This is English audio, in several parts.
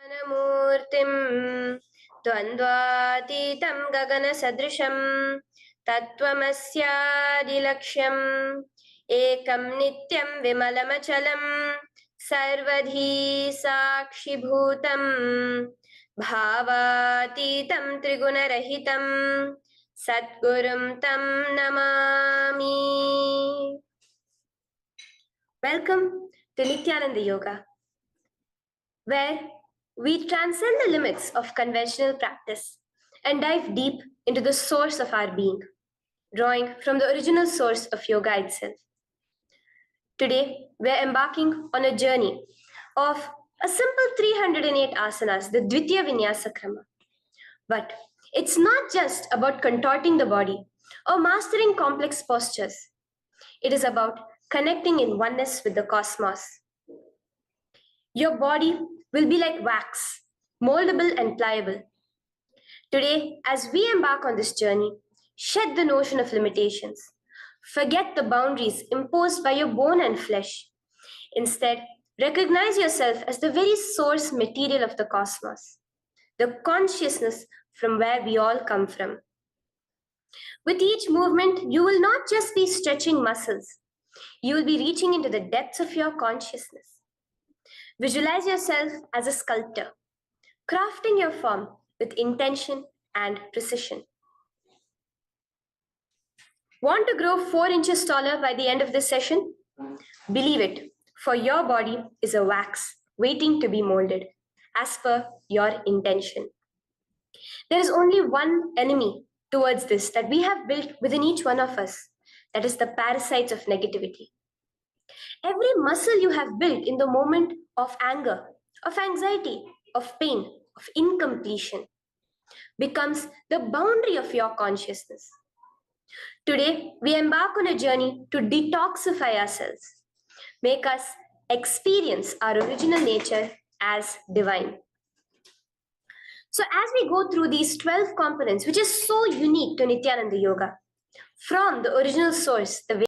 ज्ञानमूर्तिं द्वन्द्वातीतं गगनसदृशं तत्त्वमस्यादिलक्ष्यम् एकं नित्यं विमलमचलं सर्वधी साक्षिभूतं भावातीतं त्रिगुणरहितं सद्गुरुं तं Namami. Welcome to Nityananda Yoga, where we transcend the limits of conventional practice and dive deep into the source of our being, drawing from the original source of yoga itself. Today, we're embarking on a journey of a simple 308 asanas, the Dvitiya Vinyasa Krama. But it's not just about contorting the body or mastering complex postures. It is about connecting in oneness with the cosmos. Your body will be like wax, moldable and pliable. Today, as we embark on this journey, shed the notion of limitations. Forget the boundaries imposed by your bone and flesh. Instead, recognize yourself as the very source material of the cosmos, the consciousness from where we all come from. With each movement, you will not just be stretching muscles, you will be reaching into the depths of your consciousness. Visualize yourself as a sculptor, crafting your form with intention and precision. Want to grow 4 inches taller by the end of this session? Believe it, for your body is a wax waiting to be molded as per your intention. There is only one enemy towards this that we have built within each one of us, that is the parasites of negativity. Every muscle you have built in the moment of anger, of anxiety, of pain, of incompletion becomes the boundary of your consciousness. Today, we embark on a journey to detoxify ourselves, make us experience our original nature as divine. So as we go through these 12 components, which is so unique to Nityananda Yoga, from the original source, the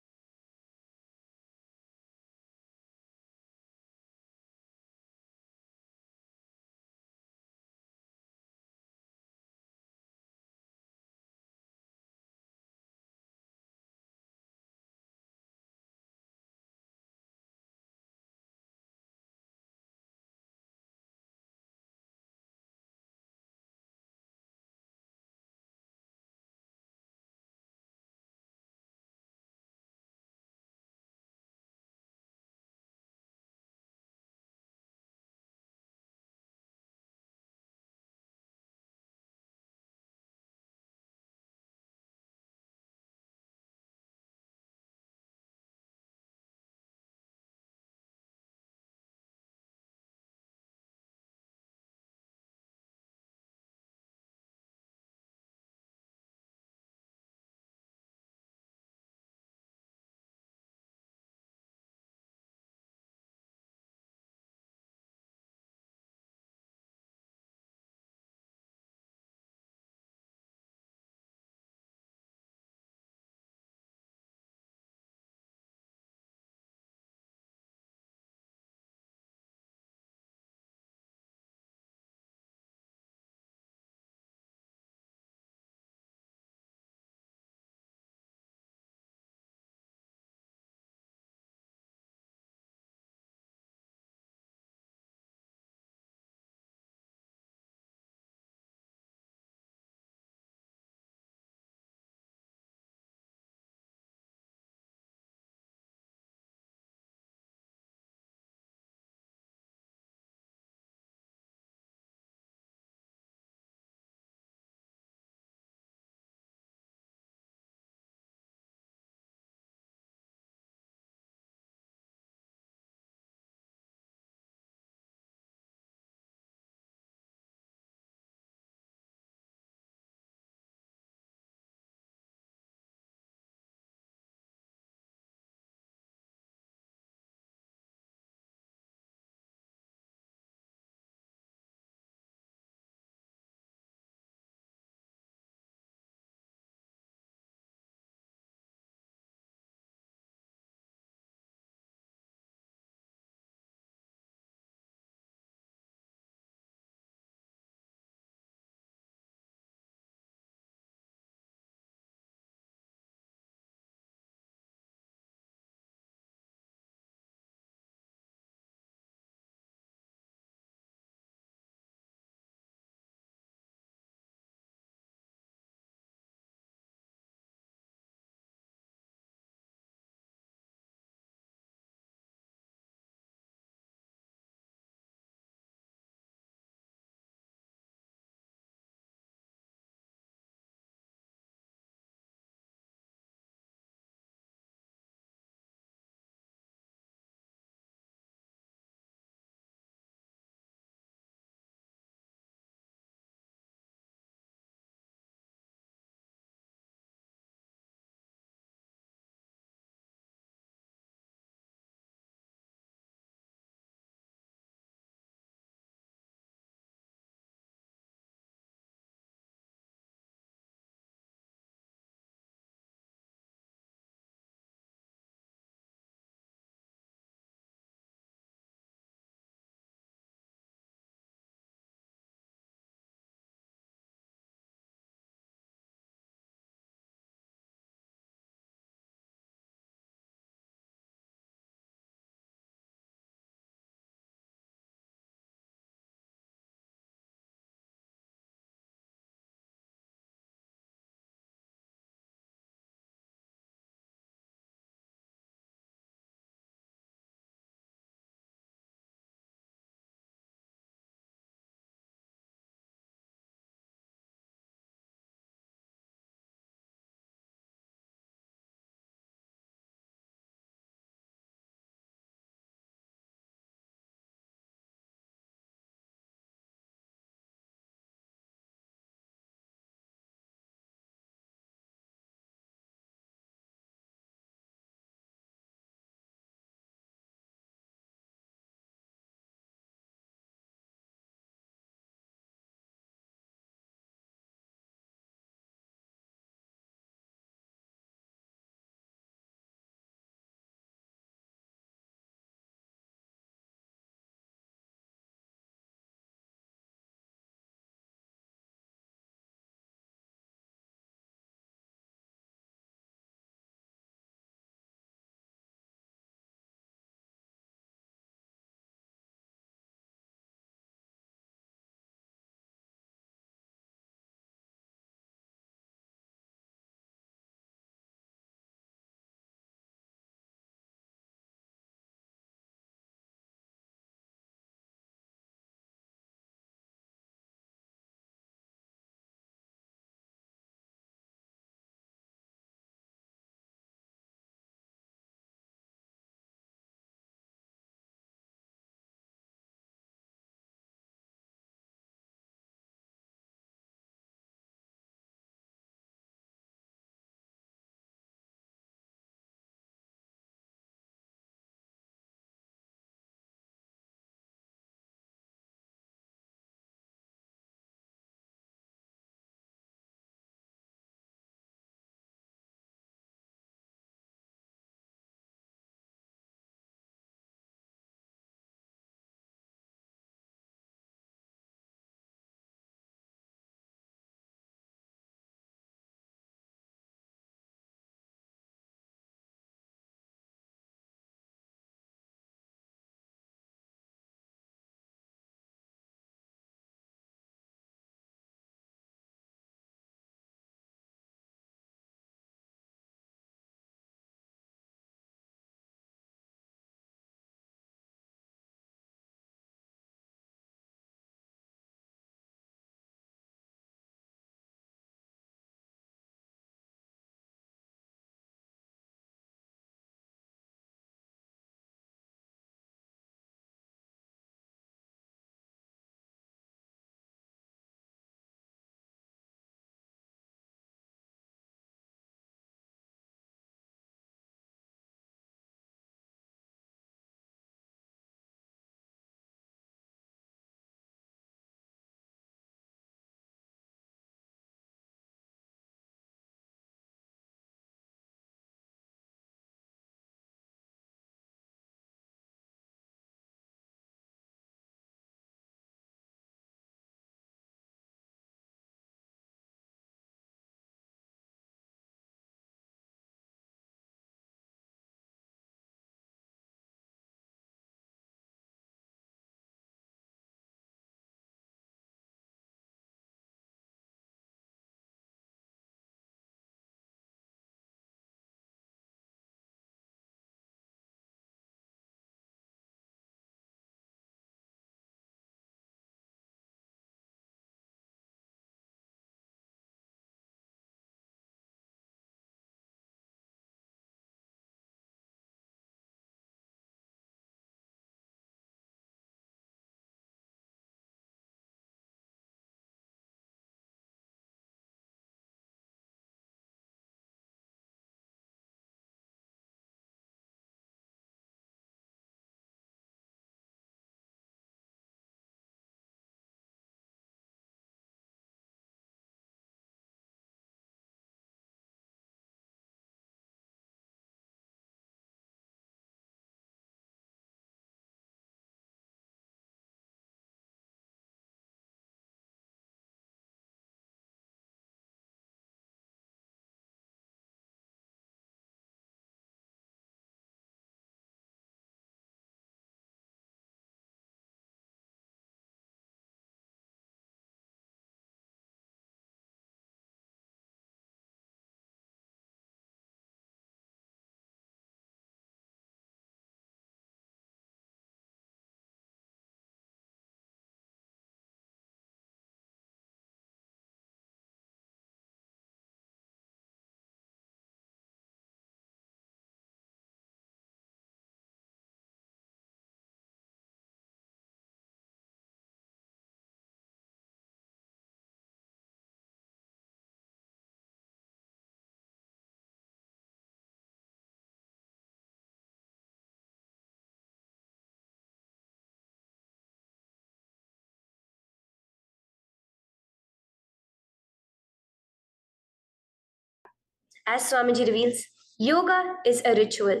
As Swamiji reveals, yoga is a ritual,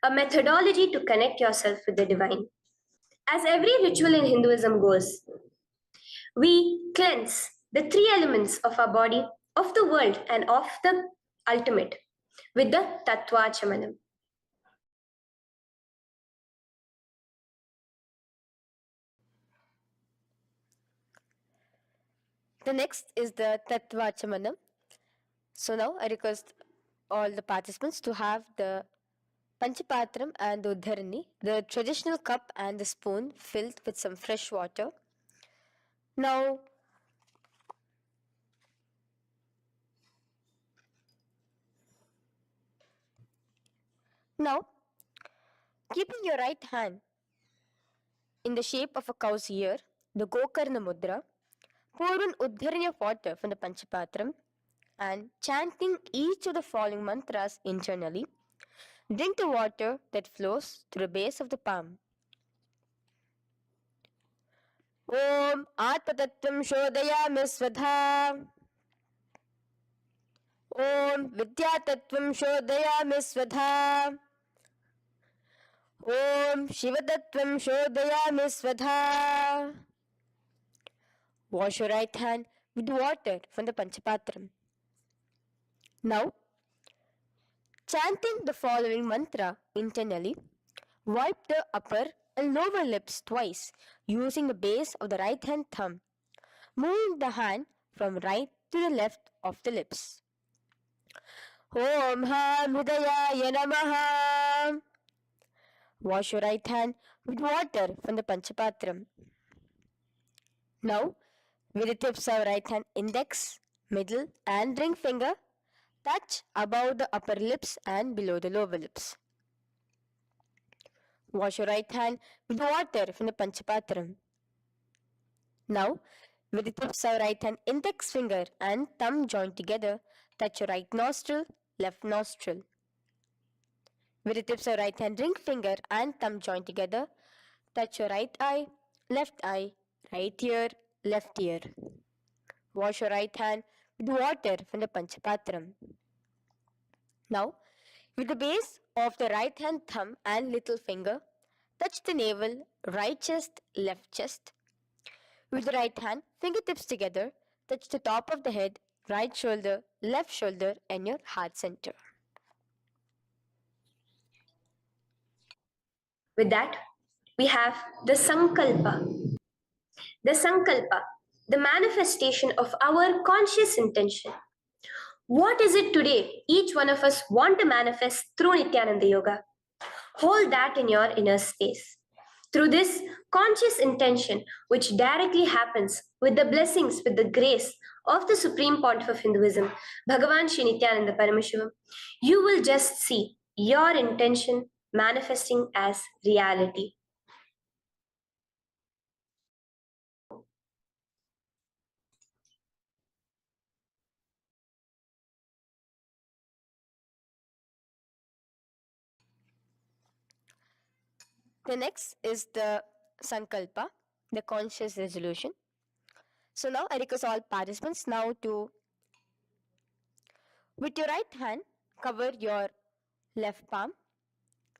a methodology to connect yourself with the divine. As every ritual in Hinduism goes, we cleanse the three elements of our body, of the world, and of the ultimate with the Tattva Chamanam. The next is the Tattva Chamanam. So now I request all the participants to have the Panchapatram and the Uddharani, the traditional cup and the spoon filled with some fresh water. Now, now, keeping your right hand in the shape of a cow's ear, the Gokarna Mudra, pour an Uddharani of water from the Panchapatram and chanting each of the following mantras internally, drink the water that flows through the base of the palm. ॐ आत्मतत्त्वं शोधयामि स्वधा ॐ विद्यातत्त्वं शोधयामि स्वधा ॐ शिवतत्त्वं शोधयामि स्वधा. Wash your right hand with water from the Panchapatram. Now, chanting the following mantra internally, wipe the upper and lower lips twice using the base of the right hand thumb, moving the hand from right to the left of the lips. Om Ham Hridayaya Namaha. Wash your right hand with water from the Panchapatram. Now, with the tips of right hand index, middle and ring finger, touch above the upper lips and below the lower lips. Wash your right hand with water from the Panchapatram. Now, with the tips of right hand index finger and thumb joined together, touch your right nostril, left nostril. With the tips of right hand ring finger and thumb joined together, touch your right eye, right ear, left ear. Wash your right hand with water from the Panchapatram. Now, with the base of the right hand thumb and little finger, touch the navel, right chest, left chest. With the right hand, fingertips together, touch the top of the head, right shoulder, left shoulder, and your heart center. With that, we have the Sankalpa. The Sankalpa, the manifestation of our conscious intention. What is it today each one of us want to manifest through Nityananda Yoga? Hold that in your inner space. Through this conscious intention, which directly happens with the blessings, with the grace of the Supreme Pontiff of Hinduism, Bhagavan Sri Nityananda Paramashivoham, you will just see your intention manifesting as reality. The next is the Sankalpa, the conscious resolution. So now I request all participants now to, with your right hand, cover your left palm,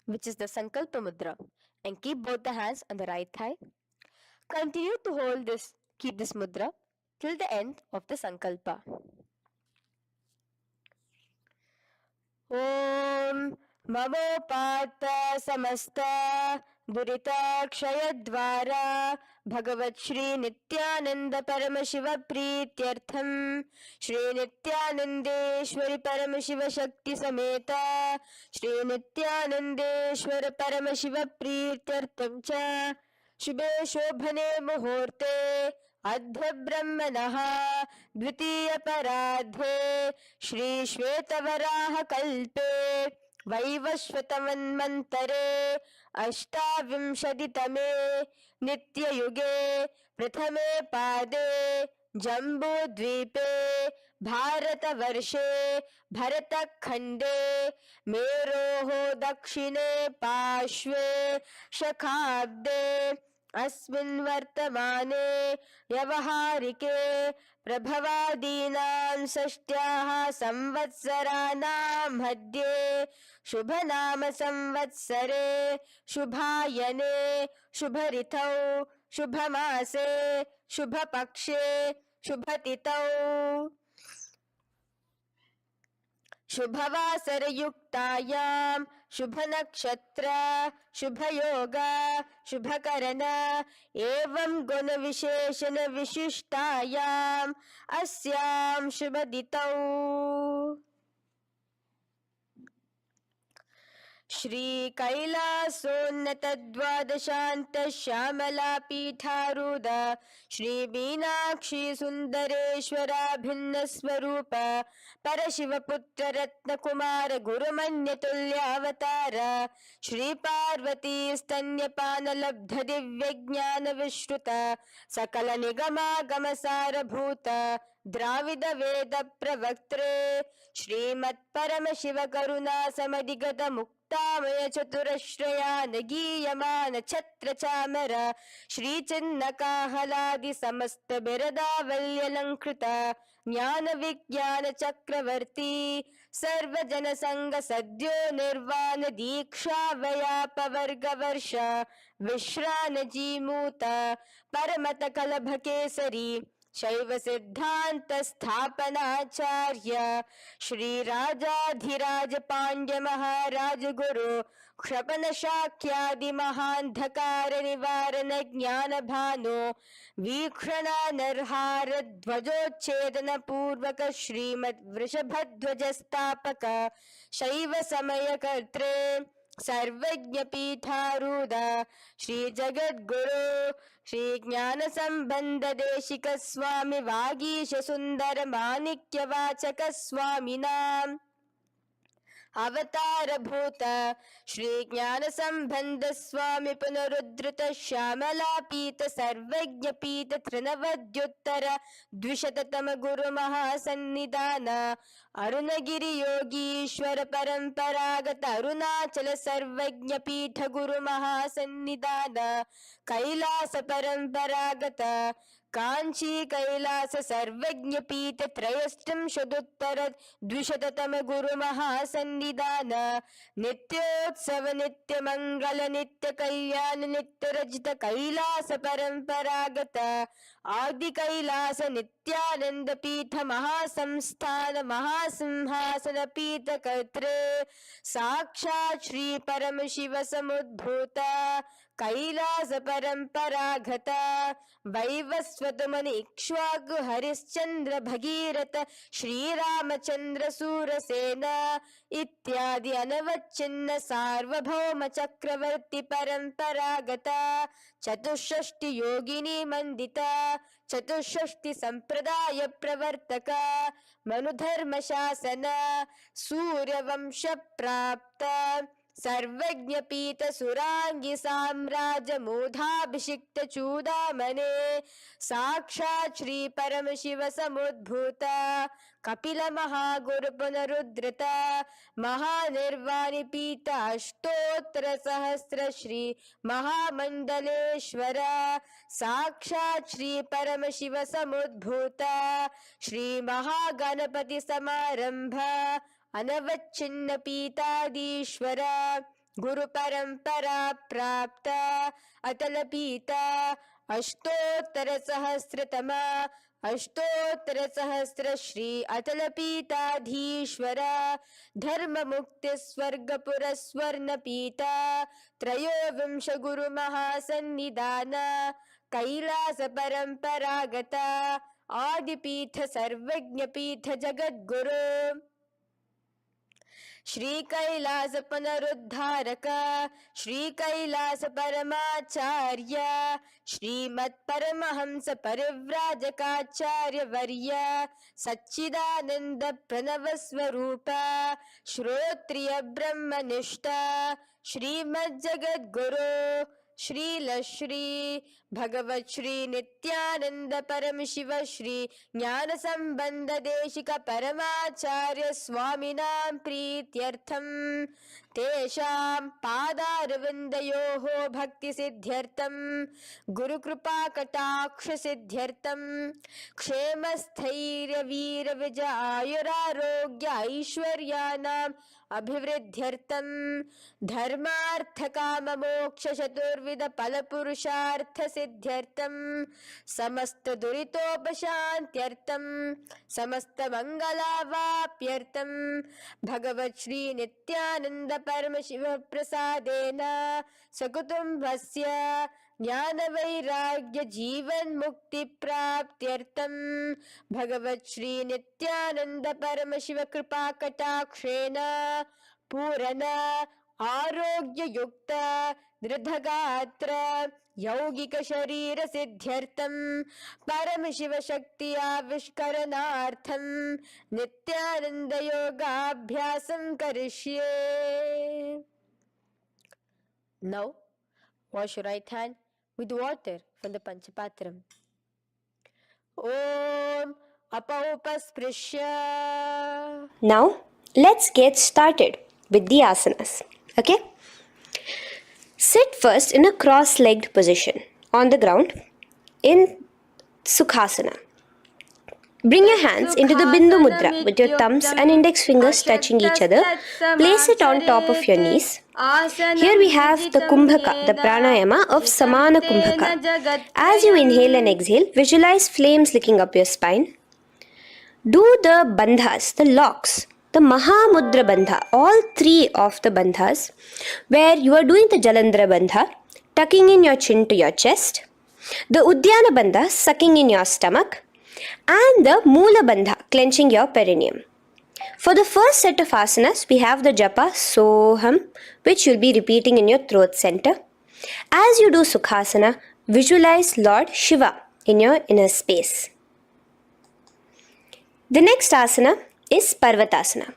which is the Sankalpa Mudra, and keep both the hands on the right thigh. Continue to keep this mudra till the end of the Sankalpa. Om Mamopata Samasta Duritakshayaddvara Bhagavat Shri Nityananda Paramashiva Prityartham Shri Nityanandeshwari Paramashiva Shakti Sameta Shri Nityanandeshwara Paramashiva Prityartham Cha Shubhe Shobhane Muhurte Adhya Brahmanah Dvitiya Paradhe Shri Shvetavaraha Kalpe Vaivashvatamanmantare Ashtavimshaditame Nityayuge Prathame Pade Jambudvipe Bharatavarše Bharatakhande Meroho Dakshine Pashve Shakhabde अस्मिन् वर्तमाने व्यवहारिके प्रभवादीनां षष्ट्याः संवत्सराणां मध्ये शुभनाम संवत्सरे शुभायने शुभऋतौ शुभमासे शुभपक्षे शुभतिथौ शुभवासरयुक्तायां शुभनक्षत्र शुभयोग शुभकरण एवं गुणविशेषण विशिष्टायाम् अस्यां शुभदितौ श्री कैलासोन्नत द्वादशांत श्यामला पीठारूढ़ श्री मीनाक्षी सुंदरेश्वरा भिन्न स्वरूप परशिव पुत्र रत्न कुमार गुरुमन्य तुल्यावतार श्री पार्वती स्तन्यपान लब्ध दिव्य ज्ञान विश्रुत सकल निगमागम सारभूत द्राविड वेद प्रवक्त्रे श्रीमत् परम शिव करुणा समधिगत मुक्तामय चतुरश्रयान गीयमान छत्र चामर श्री चिन्ह काहलादि समस्त बिरदावल्यलंकृत ज्ञान विज्ञान चक्रवर्ती सर्वजन संग सद्यो निर्वाण दीक्षा व्यापवर्ग वर्ष विश्रान जीमूत परमत कलभ केसरी शैव सिद्धांत स्थापनाचार्य श्री राजाधिराज पांड्य महाराज गुरु क्षपन शाक्यादि महांधकार निवारण ज्ञान भानु वीक्षण नरहार ध्वजोच्छेदन पूर्वक श्रीमद वृषभध्वज स्थापक शैव समय कर्त्रे सर्वज्ञ पीठारूढ़ श्री जगद्गुरु श्री ज्ञान संबंध देशिक स्वामी वागीश सुंदर माणिक्य वाचक स्वामी नाम अवतार भूत श्री ज्ञान संबंध स्वामी पुनरुद्धृत श्यामला पीत सर्वज्ञ पीत तृणवद्युत्तर द्विशततम गुरु महासन्निधान अरुणगिरि योगीश्वर परंपरागत अरुणाचल सर्वज्ञ पीठ गुरु महासन्निधान कैलास परंपरागत कांची कैलास सर्वज्ञ पीठ त्रयष्टम शतोत्तर द्विशततम गुरु महासन्निधान नित्योत्सव नित्य मंगल नित्य कल्याण नित्य रजित कैलास परंपरागत आदि कैलास नित्यानंद पीठ महासंस्थान महासिंहासन पीठ कर्त्रे साक्षात् श्री परम शिव समुद्भूत कैलास परंपरागत वैवस्वत मुनि इक्ष्वाकु हरिश्चंद्र भगीरथ श्री रामचंद्र सूरसेन इत्यादि अनवच्छिन्न सार्वभौम चक्रवर्ती परंपरागत चतुष्षष्टि योगिनी मंडिता चतुष्षष्टि संप्रदाय प्रवर्तक मनुधर्म शासन सूर्यवंश प्राप्त सर्वज्ञ पीत सुरांगी साम्राज्य मूधाभिषिक्त चूदामने साक्षात् श्री परम शिव समुद्भूत कपिल महागुरु पुनरुद्धृत महानिर्वाणि पीत अष्टोत्तर सहस्र श्री महामंडलेश्वर साक्षात् श्री परम शिव समुद्भूत श्री महागणपति समारंभ अनवच्छिन्न पीतादीश्वर गुरु परंपरा प्राप्त अतल पीता अष्टोत्तर सहस्रतम अष्टोत्तर सहस्र श्री अतल पीताधीश्वर धर्म मुक्ति स्वर्गपुर स्वर्ण पीता त्रयोविंश गुरु महासन्निधान कैलास परंपरागत आदिपीठ सर्वज्ञ पीठ जगद्गुरु श्री कैलास पुनरुद्धारक श्री कैलास परमाचार्य श्रीमत् परमहंस परिव्राजकाचार्य वर्य सच्चिदानंद प्रणव स्वरूप श्रोत्रिय ब्रह्मनिष्ठ श्रीमद् जगद्गुरु श्रील श्री भगवत श्री नित्यानंद परम शिव श्री ज्ञान संबंध देशिक परमाचार्य स्वामिनां प्रीत्यर्थम तेषां पादारविन्दयोः भक्ति सिद्ध्यर्थम गुरु कृपा कटाक्ष सिद्ध्यर्थम क्षेम स्थैर्य वीर विजय आयुरारोग्य ऐश्वर्यानां अभिवृद्ध्यर्थम धर्मार्थ काम मोक्ष चतुर्विध फल पुरुषार्थ सिद्ध्यर्थम समस्त दुरितोपशांत्यर्थम समस्त मंगलावाप्यर्थम भगवत श्री नित्यानंद परम शिव प्रसादेन सकुटुंबस्य ज्ञान वैराग्य जीवन मुक्ति प्राप्त्यर्थम भगवत श्री नित्यानंद परम शिव कृपा कटाक्षेण पूर्ण आरोग्य युक्त दृढ़गात्र यौगिक शरीर सिद्ध्यर्थम परम शिव शक्ति आविष्करणार्थम नित्यानंद योगाभ्यासं करिष्ये. Now wash your right hand with water from the Panchapatram. Om Apaupasprisya. Now, let's get started with the asanas. Okay? Sit first in a cross-legged position on the ground in Sukhasana. Bring your hands into the Bindu Mudra with your thumbs and index fingers touching each other. Place it on top of your knees. Here we have the Kumbhaka, the pranayama of Samana Kumbhaka. As you inhale and exhale, visualize flames licking up your spine. Do the bandhas, the locks, the Mahamudra Bandha, all three of the bandhas, where you are doing the Jalandhara Bandha, tucking in your chin to your chest, the Udyana Bandha, sucking in your stomach, and the Moola Bandha, clenching your perineum. For the first set of asanas, we have the japa Soham, which you'll be repeating in your throat center. As you do Sukhasana, visualize Lord Shiva in your inner space. The next asana is Parvatasana.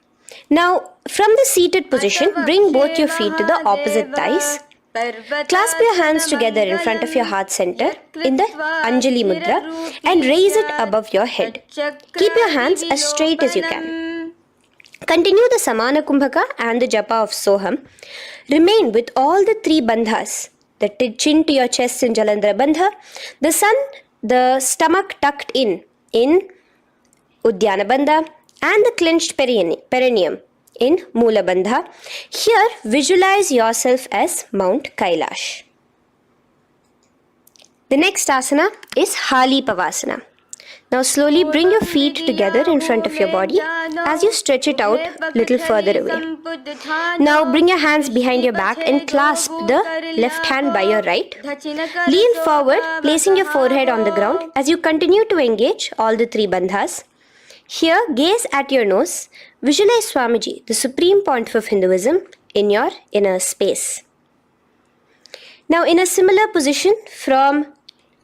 Now, from the seated position, bring both your feet to the opposite thighs. Clasp your hands together in front of your heart center in the Anjali Mudra and raise it above your head. Keep your hands as straight as you can. Continue the Samana Kumbhaka and the Japa of Soham. Remain with all the three bandhas, the chin to your chest in Jalandhara Bandha, the stomach tucked in Udyana Bandha, and the clenched perineum in Moola Bandha. Here, visualize yourself as Mount Kailash. The next asana is Hali Pavasana. Now slowly bring your feet together in front of your body as you stretch it out a little further away. Now bring your hands behind your back and clasp the left hand by your right. Lean forward, placing your forehead on the ground as you continue to engage all the three bandhas. Here, gaze at your nose. Visualize Swamiji, the supreme pontiff of Hinduism, in your inner space. Now, in a similar position from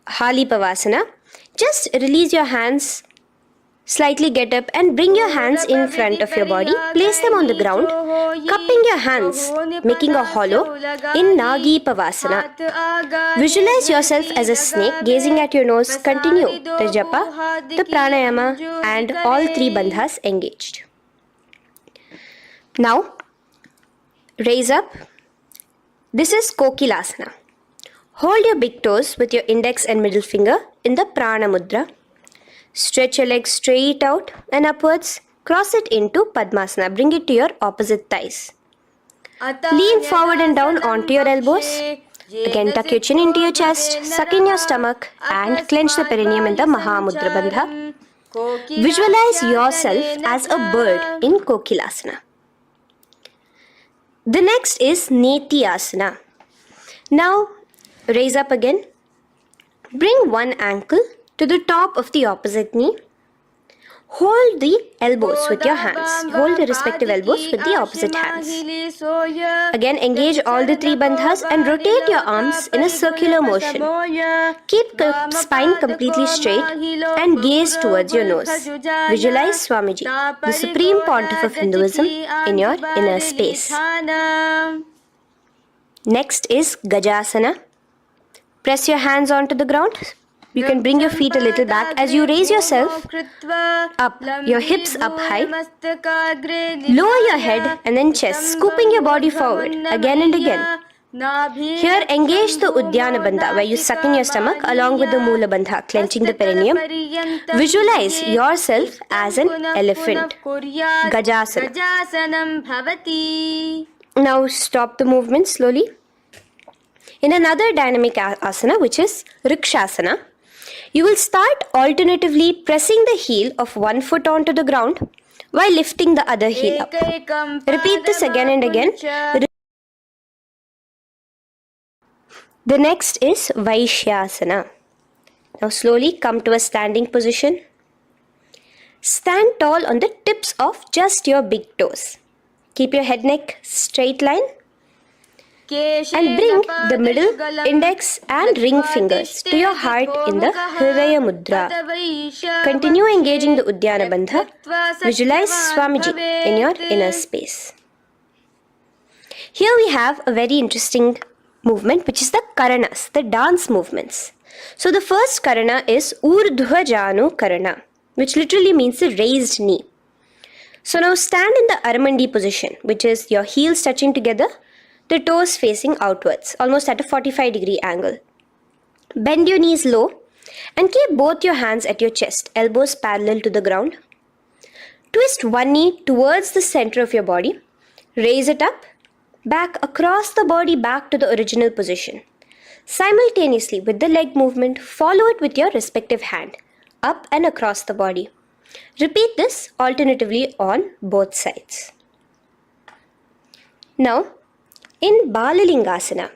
Hali Pavasana, just release your hands, slightly get up and bring your hands in front of your body. Place them on the ground, cupping your hands, making a hollow in Nagi Pavasana. Visualize yourself as a snake, gazing at your nose. Continue the japa, the pranayama, and all three bandhas engaged. Now, raise up. This is Kokilasana. Hold your big toes with your index and middle finger in the Prana Mudra. Stretch your legs straight out and upwards. Cross it into Padmasana. Bring it to your opposite thighs. Lean forward and down onto your elbows. Again, tuck your chin into your chest, suck in your stomach and clench the perineum in the Mahamudra Bandha. Visualize yourself as a bird in Kokilasana. The next is Neti Asana. Now, raise up again. Bring one ankle to the top of the opposite knee. Hold the elbows with your hands. Hold the respective elbows with the opposite hands. Again, engage all the three bandhas and rotate your arms in a circular motion. Keep the spine completely straight and gaze towards your nose. Visualize Swamiji, the supreme pontiff of Hinduism, in your inner space. Next is Gajasana. Press your hands onto the ground. You can bring your feet a little back as you raise yourself up, your hips up high. Lower your head and then chest, scooping your body forward again and again. Here, engage the Udyana Bandha, where you suck in your stomach along with the Moola Bandha, clenching the perineum. Visualize yourself as an elephant. Gajasana. Now stop the movement slowly. In another dynamic asana, which is Rikshasana, you will start alternatively pressing the heel of one foot onto the ground while lifting the other heel up. Repeat this again and again. The next is Vaishyasana. Now slowly come to a standing position. Stand tall on the tips of just your big toes. Keep your head neck straight line. And bring the middle, index and ring fingers to your heart in the Hridaya Mudra. Continue engaging the Udyana Bandha. Visualize Swamiji in your inner space. Here we have a very interesting movement, which is the Karanas, the dance movements. So the first Karana is Urdhva Janu Karana, which literally means the raised knee. So now stand in the Aramandi position, which is your heels touching together, the toes facing outwards, almost at a 45-degree angle. Bend your knees low and keep both your hands at your chest, elbows parallel to the ground. Twist one knee towards the center of your body. Raise it up, back across the body back to the original position. Simultaneously with the leg movement, follow it with your respective hand, up and across the body. Repeat this alternatively on both sides. Now, in Balalingasana,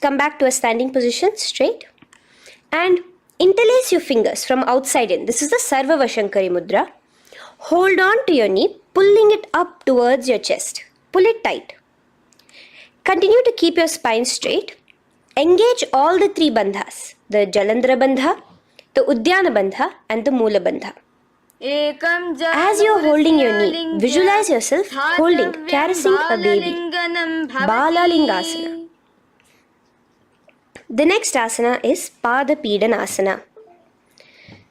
come back to a standing position straight and interlace your fingers from outside in. This is the Sarva Vashankari Mudra. Hold on to your knee, pulling it up towards your chest. Pull it tight. Continue to keep your spine straight. Engage all the three bandhas, the Jalandhara Bandha, the Udyana Bandha and the Moola Bandha. As you are holding your knee, visualize yourself holding, caressing a baby. Balalingasana. The next asana is Pada Pidanasana.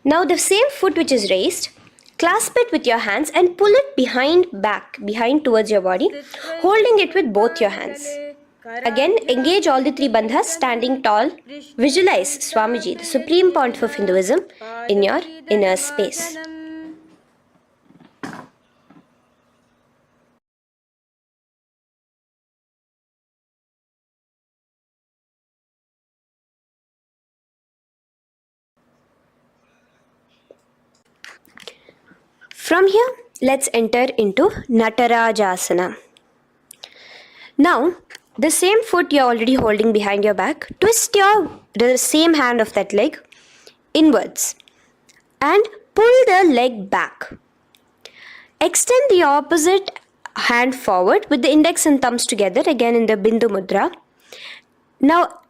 Now the same foot which is raised, clasp it with your hands and pull it behind towards your body, holding it with both your hands. Again, engage all the three bandhas, standing tall. Visualize Swamiji, the supreme pontiff of Hinduism, in your inner space. From here, let's enter into Natarajasana. Now, the same foot you're already holding behind your back, twist the same hand of that leg inwards and pull the leg back. Extend the opposite hand forward with the index and thumbs together, again in the Bindu Mudra. Now,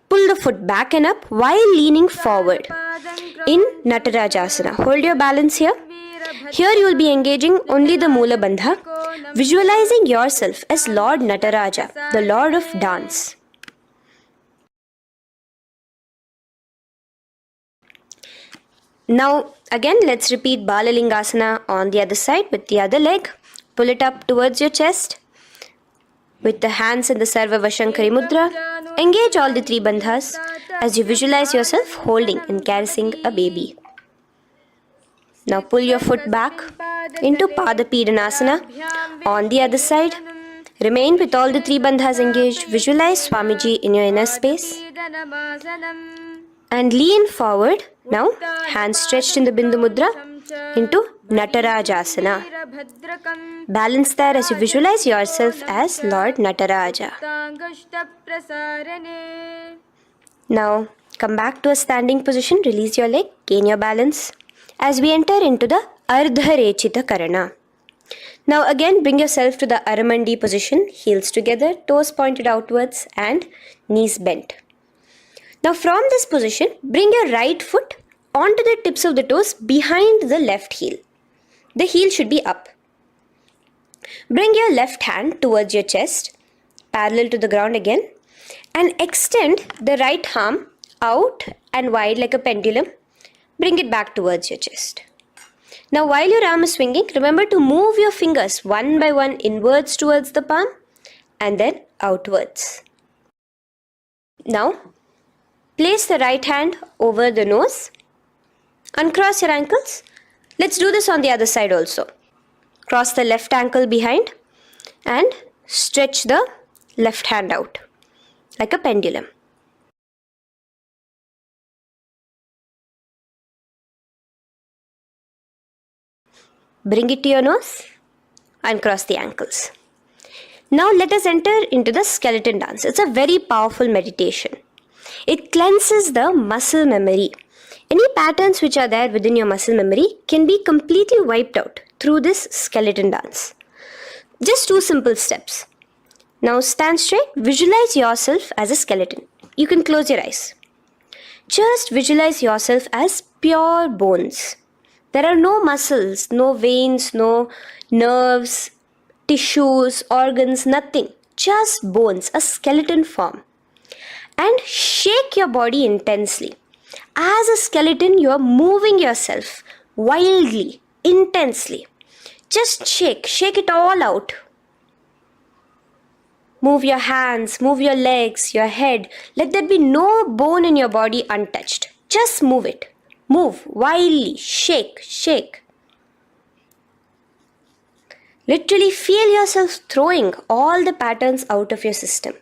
pull the foot back and up while leaning forward in Natarajasana. Hold your balance here. Here you will be engaging only the Moola Bandha, visualizing yourself as Lord Nataraja, the Lord of Dance. Now again let's repeat Balalingasana on the other side with the other leg. Pull it up towards your chest with the hands in the Sarva Vashankari Mudra. Engage all the three bandhas as you visualize yourself holding and caressing a baby. Now pull your foot back into Pada Pidanasana on the other side. Remain with all the three bandhas engaged. Visualize Swamiji in your inner space. And lean forward. Now, hands stretched in the Bindu Mudra into Natarajasana. Balance there as you visualize yourself as Lord Nataraja. Now, come back to a standing position. Release your leg. Gain your balance. As we enter into the Ardharechita Karana. Now again bring yourself to the Aramandi position, heels together, toes pointed outwards and knees bent. Now from this position, bring your right foot onto the tips of the toes behind the left heel. The heel should be up. Bring your left hand towards your chest, parallel to the ground again, And extend the right arm out and wide like a pendulum. Bring it back towards your chest. Now while your arm is swinging, remember to move your fingers one by one inwards towards the palm and then outwards. Now place the right hand over the nose. Uncross your ankles. Let's do this on the other side also. Cross the left ankle behind and stretch the left hand out like a pendulum. Bring it to your nose. Uncross the ankles. Now let us enter into the skeleton dance. It's a very powerful meditation. It cleanses the muscle memory. Any patterns which are there within your muscle memory can be completely wiped out through this skeleton dance. Just 2 simple steps. Now stand straight. Visualize yourself as a skeleton. You can close your eyes. Just visualize yourself as pure bones. There are no muscles, no veins, no nerves, tissues, organs, nothing. Just bones, a skeleton form. And shake your body intensely. As a skeleton, you are moving yourself wildly, intensely. Just shake it all out. Move your hands, move your legs, your head. Let there be no bone in your body untouched. Just move it. Move wildly, shake. Literally feel yourself throwing all the patterns out of your system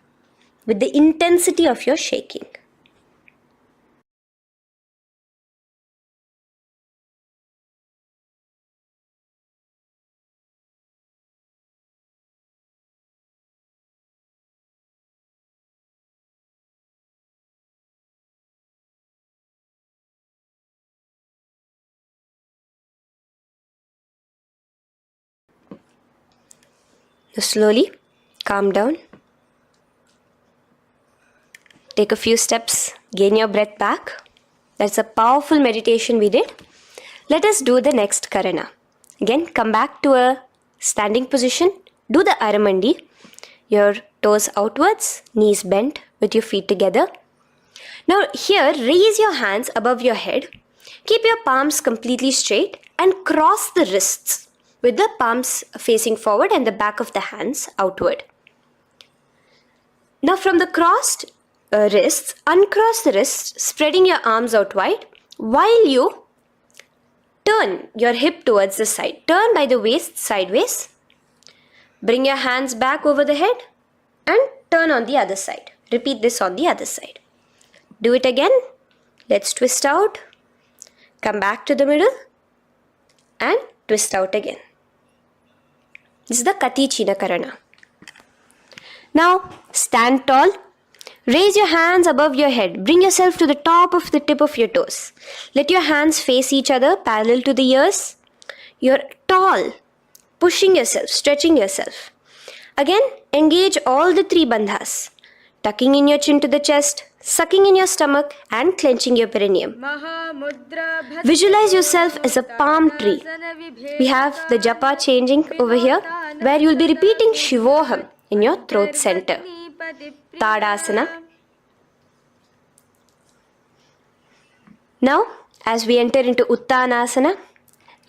with the intensity of your shaking. Now slowly calm down. Take a few steps, gain your breath back. That's a powerful meditation we did. Let us do the next Karana. Again, come back to a standing position. Do the Aramandi. Your toes outwards, knees bent with your feet together. Now here, raise your hands above your head. Keep your palms completely straight and cross the wrists with the palms facing forward and the back of the hands outward. Now from the crossed wrists, uncross the wrists, spreading your arms out wide while you turn your hip towards the side. Turn by the waist sideways. Bring your hands back over the head and turn on the other side. Repeat this on the other side. Do it again. Let's twist out. Come back to the middle and twist out again. This is the Kati China Karana. Now stand tall. Raise your hands above your head. Bring yourself to the top of the tip of your toes. Let your hands face each other parallel to the ears. You're tall, pushing yourself, stretching yourself. Again, engage all the 3 bandhas. Tucking in your chin to the chest, sucking in your stomach and clenching your perineum. Visualize yourself as a palm tree. We have the japa changing over here where you will be repeating Shivoham in your throat center. Tadasana. Now, as we enter into Uttanasana,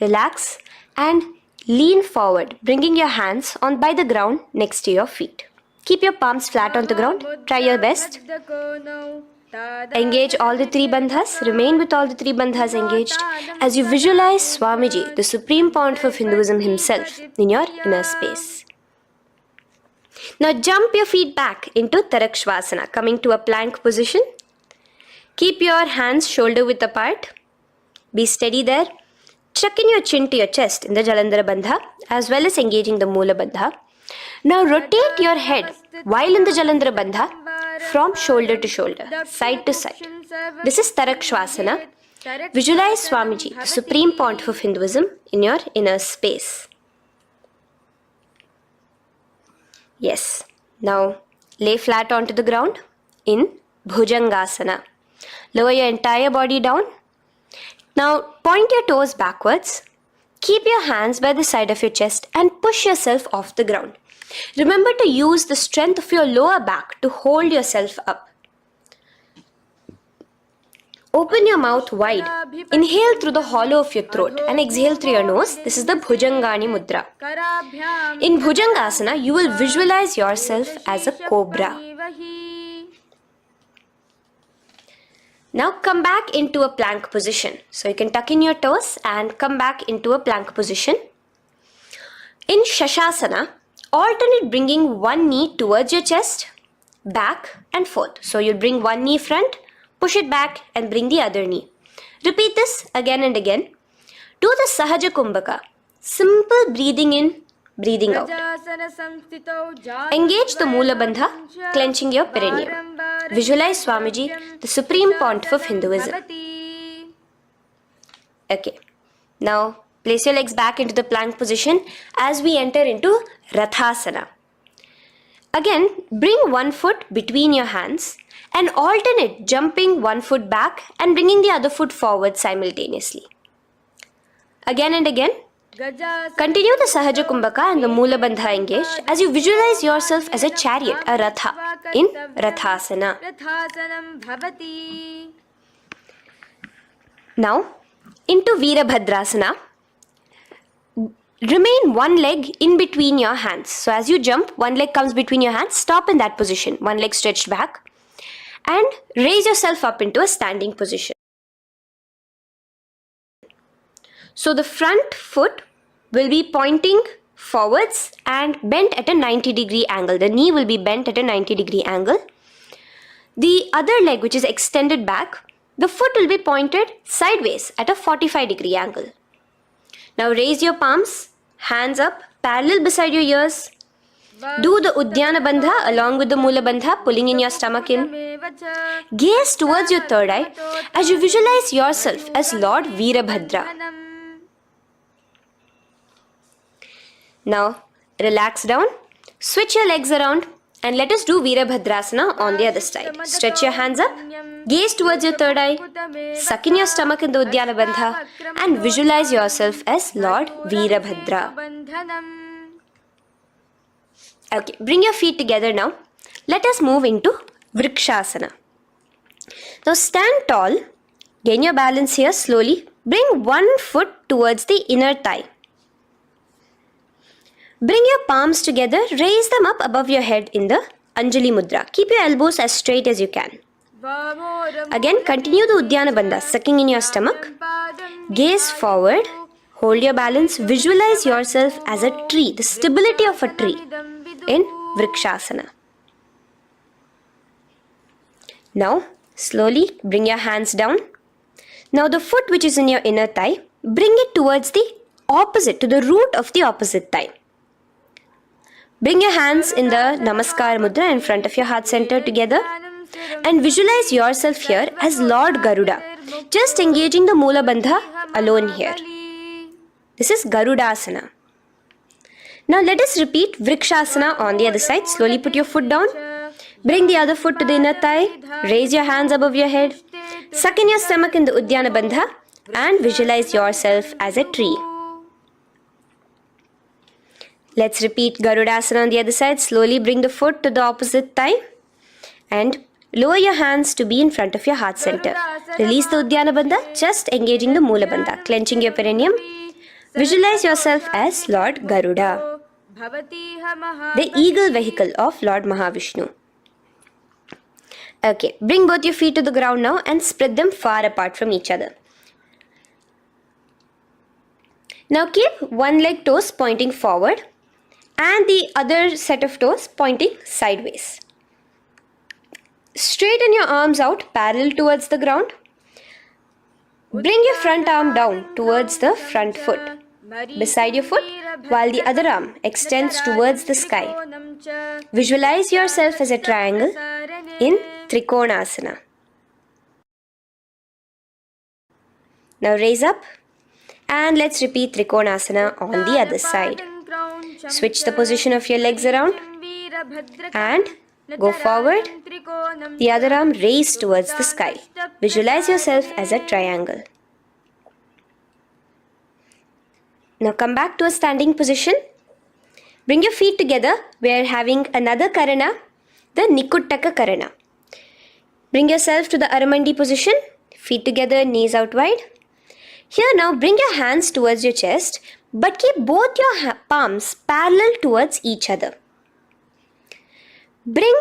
relax and lean forward, bringing your hands on by the ground next to your feet. Keep your palms flat on the ground. Try your best. Engage all the 3 bandhas. Remain with all the 3 bandhas engaged as you visualize Swamiji, the supreme pontiff of Hinduism himself, in your inner space. Now jump your feet back into Tarakshvasana, coming to a plank position. Keep your hands shoulder width apart. Be steady there. Chuck in your chin to your chest in the Jalandhara Bandha as well as engaging the Moola Bandha. Now rotate your head while in the Jalandhara Bandha from shoulder to shoulder, side to side. This is Tarakshvasana. Visualize Swamiji, the supreme pontiff of Hinduism, in your inner space. Yes. Now lay flat onto the ground in Bhujangasana. Lower your entire body down. Now point your toes backwards. Keep your hands by the side of your chest and push yourself off the ground. Remember to use the strength of your lower back to hold yourself up. Open your mouth wide. Inhale through the hollow of your throat and exhale through your nose. This is the Bhujangani Mudra. In Bhujangasana, you will visualize yourself as a cobra. Now come back into a plank position. So you can tuck in your toes and come back into a plank position. In Shashasana, alternate bringing one knee towards your chest, back and forth. So you'll bring one knee front, push it back and bring the other knee. Repeat this again and again. Do the Sahaja Kumbhaka. Simple breathing in, breathing out. Engage the Mula Bandha, clenching your perineum. Visualize Swamiji, the supreme pontiff of Hinduism. Okay, now place your legs back into the plank position as we enter into Rathasana. Again, bring one foot between your hands and alternate jumping one foot back and bringing the other foot forward simultaneously. Again and again. Continue the Sahaja Kumbhaka and the Mula Bandha engaged as you visualize yourself as a chariot, a Ratha, in Rathasana. Now, into Virabhadrasana. Remain one leg in between your hands. So as you jump, one leg comes between your hands, stop in that position, one leg stretched back, and raise yourself up into a standing position. So the front foot will be pointing forwards and bent at a 90-degree angle. The knee will be bent at a 90-degree angle. The other leg, which is extended back, the foot will be pointed sideways at a 45-degree angle. Now raise your palms, hands up, parallel beside your ears. Do the Uddiyana Bandha along with the Mula Bandha, pulling in your stomach in. Gaze towards your third eye as you visualize yourself as Lord Virabhadra. Now relax down, switch your legs around and let us do Virabhadrasana on the other side. Stretch your hands up, gaze towards your third eye, suck in your stomach in the Uddiyana Bandha and visualize yourself as Lord Virabhadra. Okay, bring your feet together now. Let us move into Vrikshasana. Now stand tall, gain your balance here slowly. Bring one foot towards the inner thigh. Bring your palms together, raise them up above your head in the Anjali Mudra. Keep your elbows as straight as you can. Again, continue the Uddiyana Bandha, sucking in your stomach. Gaze forward, hold your balance, visualize yourself as a tree, the stability of a tree in Vrikshasana. Now, slowly bring your hands down. Now the foot which is in your inner thigh, bring it towards the opposite, to the root of the opposite thigh. Bring your hands in the Namaskar Mudra in front of your heart center together and visualize yourself here as Lord Garuda, just engaging the Mula Bandha alone here. This is Garudasana. Now let us repeat Vrikshasana on the other side. Slowly put your foot down. Bring the other foot to the inner thigh. Raise your hands above your head. Suck in your stomach in the Uddiyana Bandha and visualize yourself as a tree. Let's repeat Garudasana on the other side. Slowly bring the foot to the opposite thigh and lower your hands to be in front of your heart center. Release the Uddiyana Bandha, just engaging the Mula Bandha, clenching your perineum. Visualize yourself as Lord Garuda, the eagle vehicle of Lord Mahavishnu. Okay, bring both your feet to the ground now and spread them far apart from each other. Now keep one leg toes pointing forward and the other set of toes pointing sideways. Straighten your arms out parallel towards the ground. Bring your front arm down towards the front foot, beside your foot, while the other arm extends towards the sky. Visualize yourself as a triangle in Trikonasana. Now raise up and let's repeat Trikonasana on the other side. Switch the position of your legs around and go forward. The other arm raised towards the sky. Visualize yourself as a triangle. Now come back to a standing position. Bring your feet together. We are having another karana, the Nikuttaka karana. Bring yourself to the Aramandi position. Feet together, knees out wide. Here now bring your hands towards your chest, but keep both your palms parallel towards each other. Bring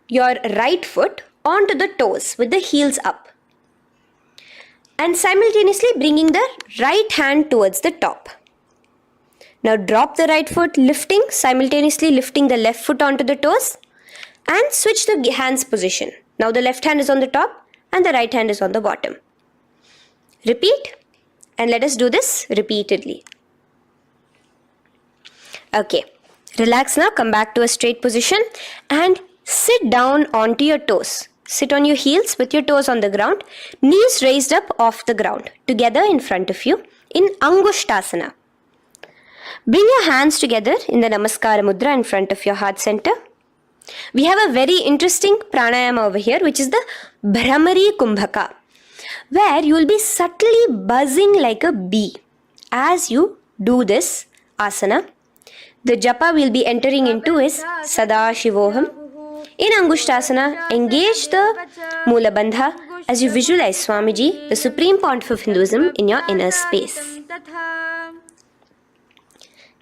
your right foot onto the toes with the heels up. And simultaneously bringing the right hand towards the top. Now drop the right foot, simultaneously lifting the left foot onto the toes, and switch the hands position. Now the left hand is on the top and the right hand is on the bottom. Repeat, and let us do this repeatedly. Okay, relax now, come back to a straight position and sit down onto your toes. Sit on your heels with your toes on the ground, knees raised up off the ground, together in front of you in Angushtasana. Bring your hands together in the Namaskara Mudra in front of your heart center. We have a very interesting pranayama over here, which is the Bhramari Kumbhaka, where you will be subtly buzzing like a bee as you do this asana. The japa we will be entering into is Sadashivoham. In Angushtasana, engage the Mula Bandha as you visualize Swamiji, the Supreme Pontiff of Hinduism, in your inner space.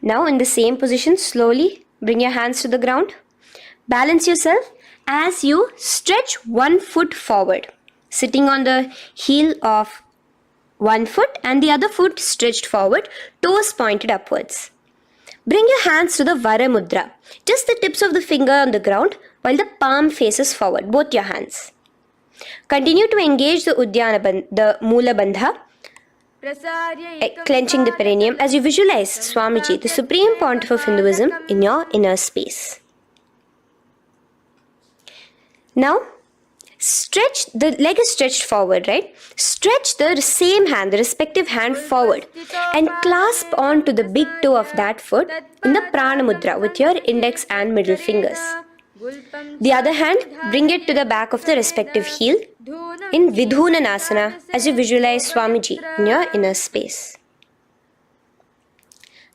Now in the same position, slowly bring your hands to the ground. Balance yourself as you stretch one foot forward, sitting on the heel of one foot and the other foot stretched forward, toes pointed upwards. Bring your hands to the Vara Mudra, just the tips of the finger on the ground while the palm faces forward, both your hands. Continue to engage the Mula Bandha, clenching the perineum as you visualize Swamiji, the Supreme Pontiff of Hinduism, in your inner space. Now, the leg is stretched forward, right? Stretch the same hand, the respective hand forward and clasp onto the big toe of that foot in the Prana Mudra with your index and middle fingers. The other hand, bring it to the back of the respective heel in Vidhunanasana as you visualize Swamiji in your inner space.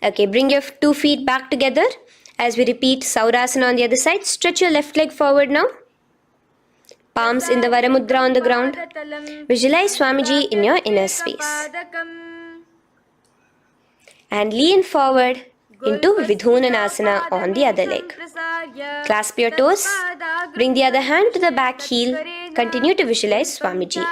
Okay, bring your 2 feet back together as we repeat Saurasana on the other side. Stretch your left leg forward now. Palms in the Vara Mudra on the ground. Visualize Swamiji in your inner space. And lean forward into Vidhunanasana on the other leg. Clasp your toes. Bring the other hand to the back heel. Continue to visualize Swamiji.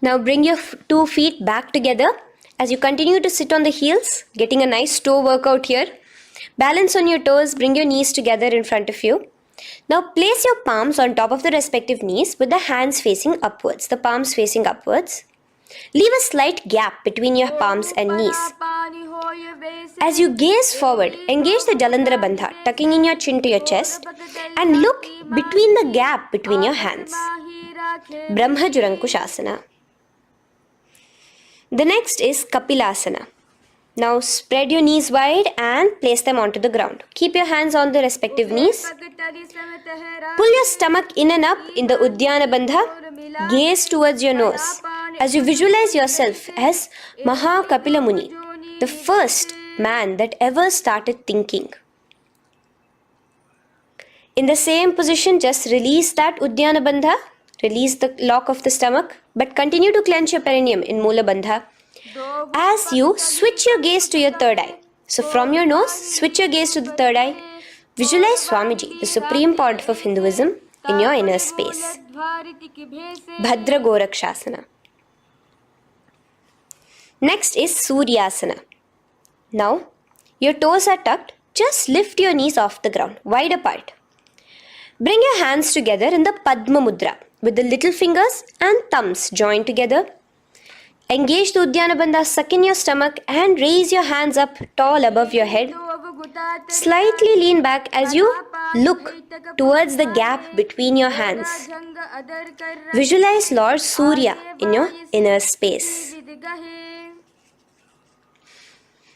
Now bring your 2 feet back together as you continue to sit on the heels, getting a nice toe workout here. Balance on your toes, bring your knees together in front of you. Now place your palms on top of the respective knees with the hands facing upwards, the palms facing upwards. Leave a slight gap between your palms and knees. As you gaze forward, engage the Jalandhara Bandha, tucking in your chin to your chest, and look between the gap between your hands. Brahma Jurankushasana. The next is Kapilasana. Now spread your knees wide and place them onto the ground. Keep your hands on the respective knees. Pull your stomach in and up in the Uddiyana Bandha. Gaze towards your nose as you visualize yourself as Maha Kapila Muni, the first man that ever started thinking. In the same position, just release that Uddiyana Bandha. Release the lock of the stomach, but continue to clench your perineum in Mula Bandha as you switch your gaze to your third eye. So from your nose, switch your gaze to the third eye. Visualize Swamiji, the Supreme Pontiff of Hinduism, in your inner space. Bhadra Gorakshasana. Next is Suryasana. Now, your toes are tucked. Just lift your knees off the ground, wide apart. Bring your hands together in the Padma Mudra with the little fingers and thumbs joined together. Engage the Uddiyana Bandha, suck in your stomach and raise your hands up tall above your head. Slightly lean back as you look towards the gap between your hands. Visualize Lord Surya in your inner space.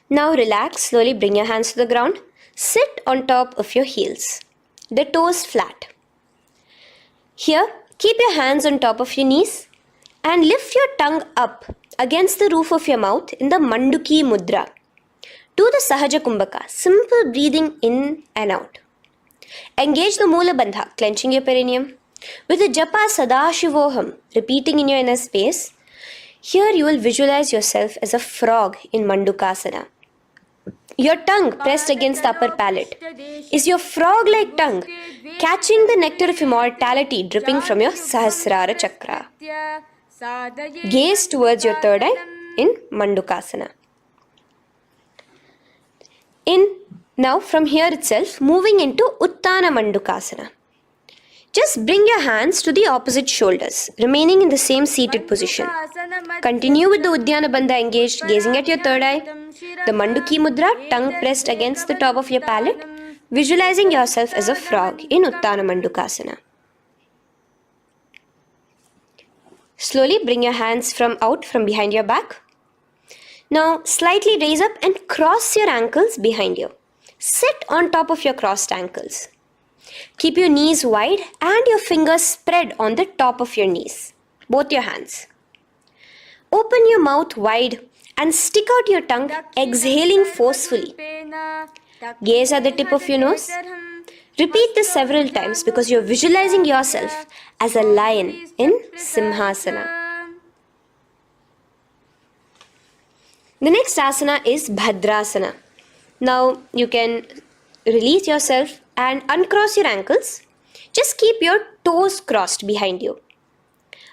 Now relax, slowly bring your hands to the ground. Sit on top of your heels. the toes flat. Here, keep your hands on top of your knees and lift your tongue up against the roof of your mouth in the Manduki Mudra. Do the Sahaja Kumbhaka, simple breathing in and out. Engage the Mula Bandha, clenching your perineum. With the Japa Sadashivoham, repeating in your inner space, here you will visualize yourself as a frog in Mandukasana. Your tongue pressed against the upper palate. Is your frog-like tongue catching the nectar of immortality dripping from your Sahasrara Chakra? Gaze towards your third eye in Mandukasana. Now from here itself, moving into Uttana Mandukasana. Just bring your hands to the opposite shoulders, remaining in the same seated position. Continue with the Uddiyana Bandha engaged, gazing at your third eye. The Manduki Mudra, tongue pressed against the top of your palate, visualizing yourself as a frog in Uttana Mandukasana. Slowly bring your hands out from behind your back. Now slightly raise up and cross your ankles behind you. Sit on top of your crossed ankles. Keep your knees wide and your fingers spread on the top of your knees, both your hands. Open your mouth wide and stick out your tongue, exhaling forcefully. Gaze at the tip of your nose. Repeat this several times because you're visualizing yourself as a lion in Simhasana. The next asana is Bhadrasana. Now you can release yourself and uncross your ankles. Just keep your toes crossed behind you.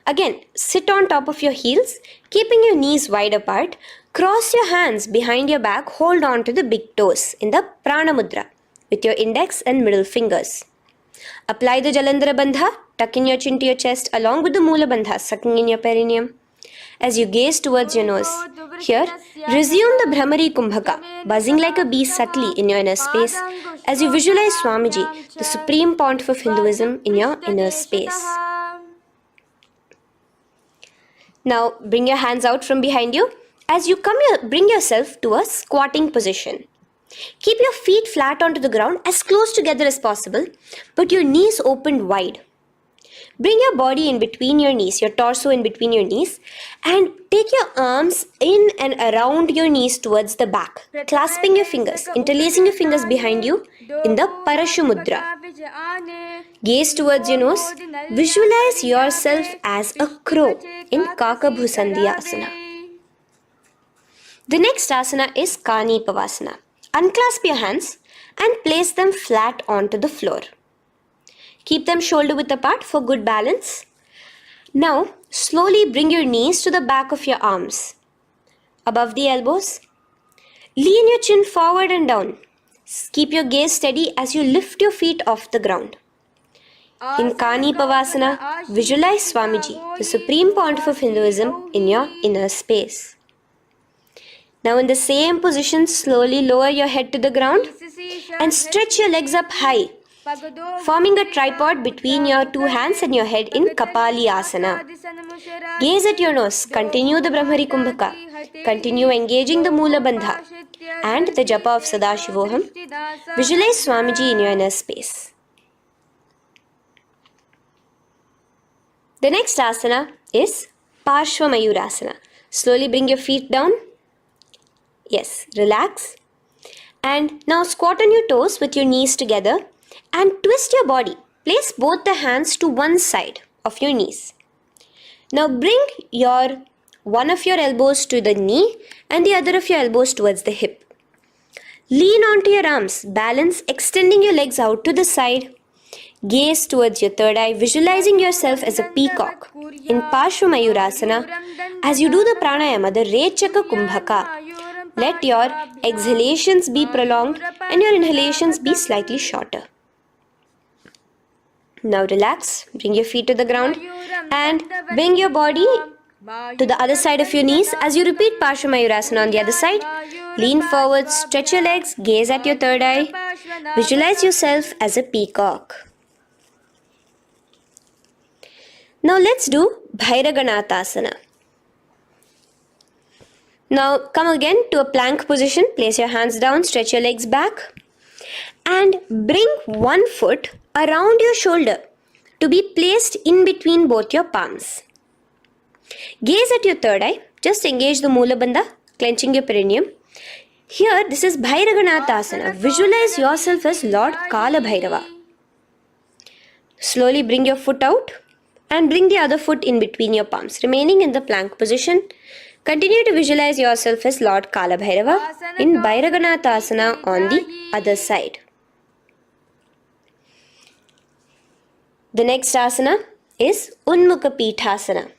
Again, sit on top of your heels, keeping your knees wide apart. Cross your hands behind your back, hold on to the big toes in the Prana Mudra with your index and middle fingers. Apply the Jalandhara Bandha, tuck in your chin to your chest along with the Mula Bandha, sucking in your perineum. As you gaze towards your nose, here, resume the Brahmari Kumbhaka, buzzing like a bee subtly in your inner space as you visualize Swamiji, the supreme pontiff of Hinduism, in your inner space. Now, bring your hands out from behind you. As you bring yourself to a squatting position. Keep your feet flat onto the ground as close together as possible, but your knees opened wide. Bring your body in between your knees, your torso in between your knees, and take your arms in and around your knees towards the back, clasping your fingers, interlacing your fingers behind you in the Parashu Mudra. Gaze towards your nose. Visualize yourself as a crow in Kakabhusandhiya Asana. The next asana is Kani Pavasana. Unclasp your hands and place them flat onto the floor. Keep them shoulder width apart for good balance. Now, slowly bring your knees to the back of your arms, above the elbows. Lean your chin forward and down. Keep your gaze steady as you lift your feet off the ground. In Kani Pavasana, visualize Swamiji, the supreme pontiff of Hinduism, in your inner space. Now in the same position, slowly lower your head to the ground and stretch your legs up high, forming a tripod between your two hands and your head in Kapali Asana. Gaze at your nose, continue the Brahmari Kumbhaka, continue engaging the Mula Bandha and the Japa of Sadashivoham. Visualize Swamiji in your inner space. The next asana is Parshva Mayurasana. Slowly bring your feet down. Yes, relax. And now squat on your toes with your knees together and twist your body. Place both the hands to one side of your knees. Now bring one of your elbows to the knee and the other of your elbows towards the hip. Lean onto your arms, balance, extending your legs out to the side. Gaze towards your third eye, visualizing yourself as a peacock. In Parshva Mayurasana, as you do the pranayama, the Rechaka Kumbhaka, let your exhalations be prolonged and your inhalations be slightly shorter. Now relax, bring your feet to the ground and bring your body to the other side of your knees as you repeat Parshva Mayurasana on the other side. Lean forward, stretch your legs, gaze at your third eye. Visualize yourself as a peacock. Now let's do Bhairaganathasana. Now come again to a plank position. Place your hands down, stretch your legs back and bring one foot around your shoulder to be placed in between both your palms. Gaze at your third eye. Just engage the Mula Bandha, clenching your perineum. Here, this is Bhairaganatha. Visualize yourself as Lord Kala Bhairava. Slowly bring your foot out and bring the other foot in between your palms, remaining in the plank position. Continue to visualize yourself as Lord Kala Bhairava in Bhairaganatha on the other side. The next asana is Unmukha Pithasana.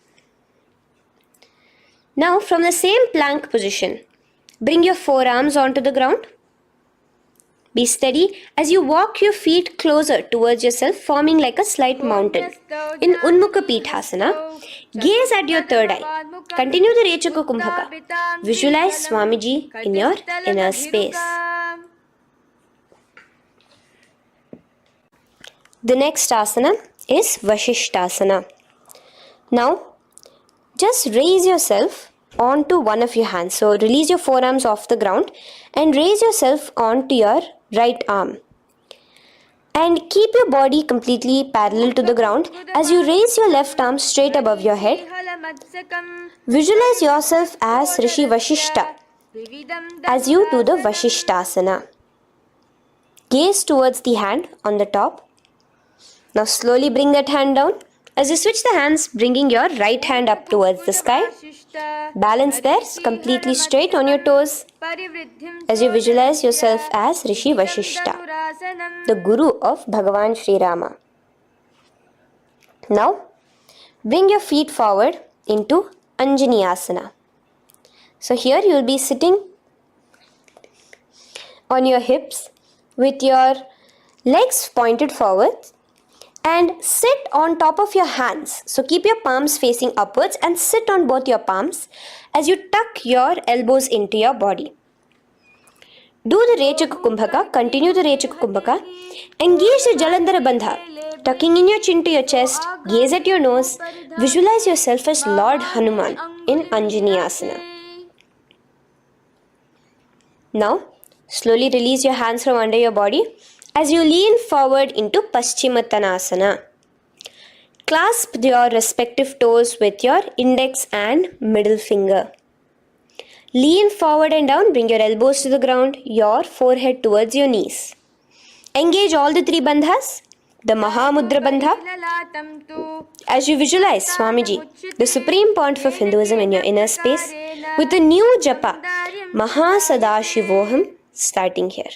Now, from the same plank position, bring your forearms onto the ground. Be steady as you walk your feet closer towards yourself, forming like a slight mountain. In Unmukha Pithasana, gaze at your third eye. Continue the Rechaka Kumbhaka. Visualize Swamiji in your inner space. The next asana is Vashishtasana. Now, just raise yourself onto one of your hands. So, release your forearms off the ground and raise yourself onto your right arm. And keep your body completely parallel to the ground as you raise your left arm straight above your head. Visualize yourself as Rishi Vashishta as you do the Vashishtasana. Gaze towards the hand on the top. Now slowly bring that hand down. As you switch the hands, bringing your right hand up towards the sky. Balance there, completely straight on your toes. As you visualize yourself as Rishi Vashishta, the Guru of Bhagavan Sri Rama. Now, bring your feet forward into Anjani Asana. So here you will be sitting on your hips with your legs pointed forward and sit on top of your hands. So keep your palms facing upwards and sit on both your palms as you tuck your elbows into your body. Do the Rechaka Kumbhaka, continue the Rechaka Kumbhaka. Engage the Jalandhara Bandha, tucking in your chin to your chest, gaze at your nose, visualize yourself as Lord Hanuman in Anjani Asana. Now, slowly release your hands from under your body as you lean forward into Paschimottanasana. Clasp your respective toes with your index and middle finger. Lean forward and down, bring your elbows to the ground, your forehead towards your knees. Engage all the three bandhas, the Mahamudra Bandha. As you visualize Swamiji, the supreme point of Hinduism in your inner space, with a new japa, Mahasadashivoham, starting here.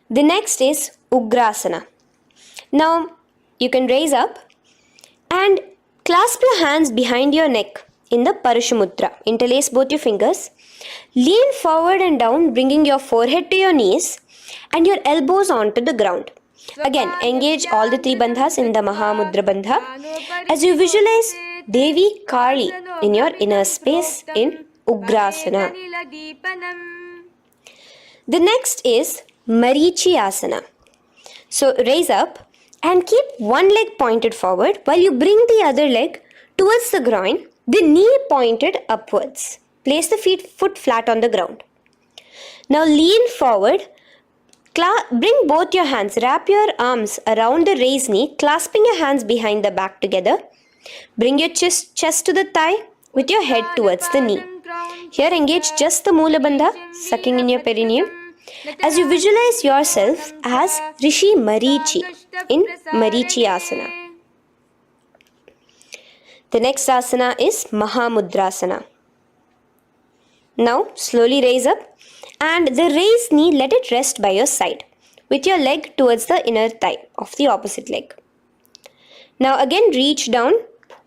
The next is Ugrasana. Now, you can raise up and clasp your hands behind your neck in the Parashamudra. Interlace both your fingers. Lean forward and down, bringing your forehead to your knees and your elbows onto the ground. Again, engage all the three bandhas in the Mahamudra Bandha as you visualize Devi Kali in your inner space in Ugrasana. The next is Marichi Asana. So raise up and keep one leg pointed forward while you bring the other leg towards the groin, the knee pointed upwards. Place the foot flat on the ground. Now lean forward, bring both your hands, wrap your arms around the raised knee, clasping your hands behind the back together. Bring your chest to the thigh with your head towards the knee. Here engage just the Mula Bandha, sucking in your perineum. As you visualize yourself as Rishi Marichi in Marichi Asana. The next asana is Mahamudrasana. Now slowly raise up and the raised knee, let it rest by your side with your leg towards the inner thigh of the opposite leg. Now again reach down.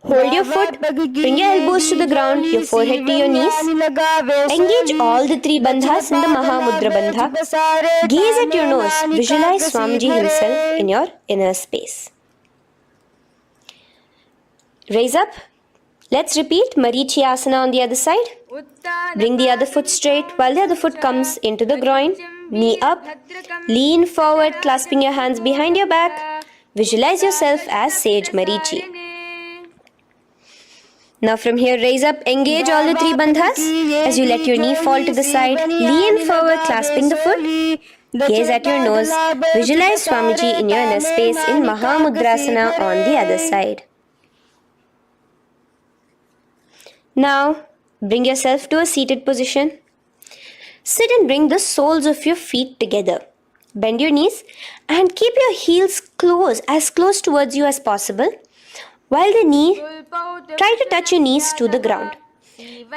Hold your foot, bring your elbows to the ground, your forehead to your knees. Engage all the three bandhas in the Mahamudra Bandha. Gaze at your nose, visualize Swamiji himself in your inner space. Raise up. Let's repeat Marichi Asana on the other side. Bring the other foot straight while the other foot comes into the groin. Knee up. Lean forward, clasping your hands behind your back. Visualize yourself as Sage Marichi. Now from here, raise up, engage all the three bandhas. As you let your knee fall to the side, lean forward, clasping the foot. Gaze at your nose. Visualize Swamiji in your inner space in Mahamudrasana on the other side. Now, bring yourself to a seated position. Sit and bring the soles of your feet together. Bend your knees and keep your heels as close towards you as possible. While try to touch your knees to the ground.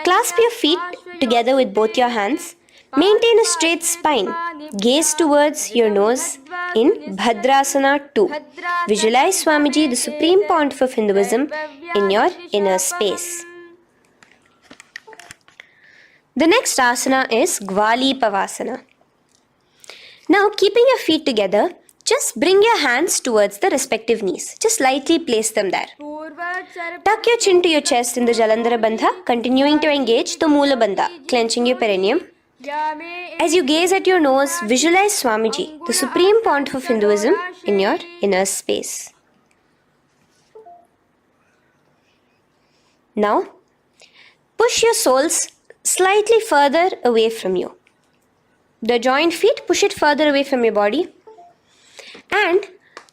Clasp your feet together with both your hands. Maintain a straight spine. Gaze towards your nose in Bhadrasana 2. Visualize Swamiji, the supreme pontiff of Hinduism, in your inner space. The next asana is Gwali Pavasana. Now, keeping your feet together, just bring your hands towards the respective knees. Just lightly place them there. Tuck your chin to your chest in the Jalandhara Bandha, continuing to engage the Moola Bandha, clenching your perineum. As you gaze at your nose, visualize Swamiji, the supreme pontiff of Hinduism, in your inner space. Now, push your soles slightly further away from you. The joined feet, push it further away from your body. And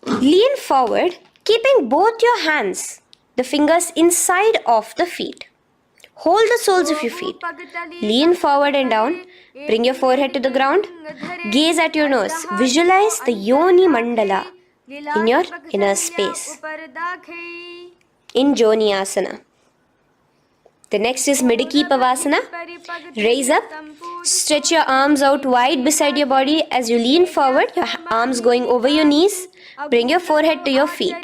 lean forward, keeping both your hands, the fingers inside of the feet. Hold the soles of your feet. Lean forward and down. Bring your forehead to the ground. Gaze at your nose. Visualize the Yoni Mandala in your inner space. In Joni Asana. The next is Midiki Pavasana. Raise up. Stretch your arms out wide beside your body as you lean forward, your arms going over your knees. Bring your forehead to your feet.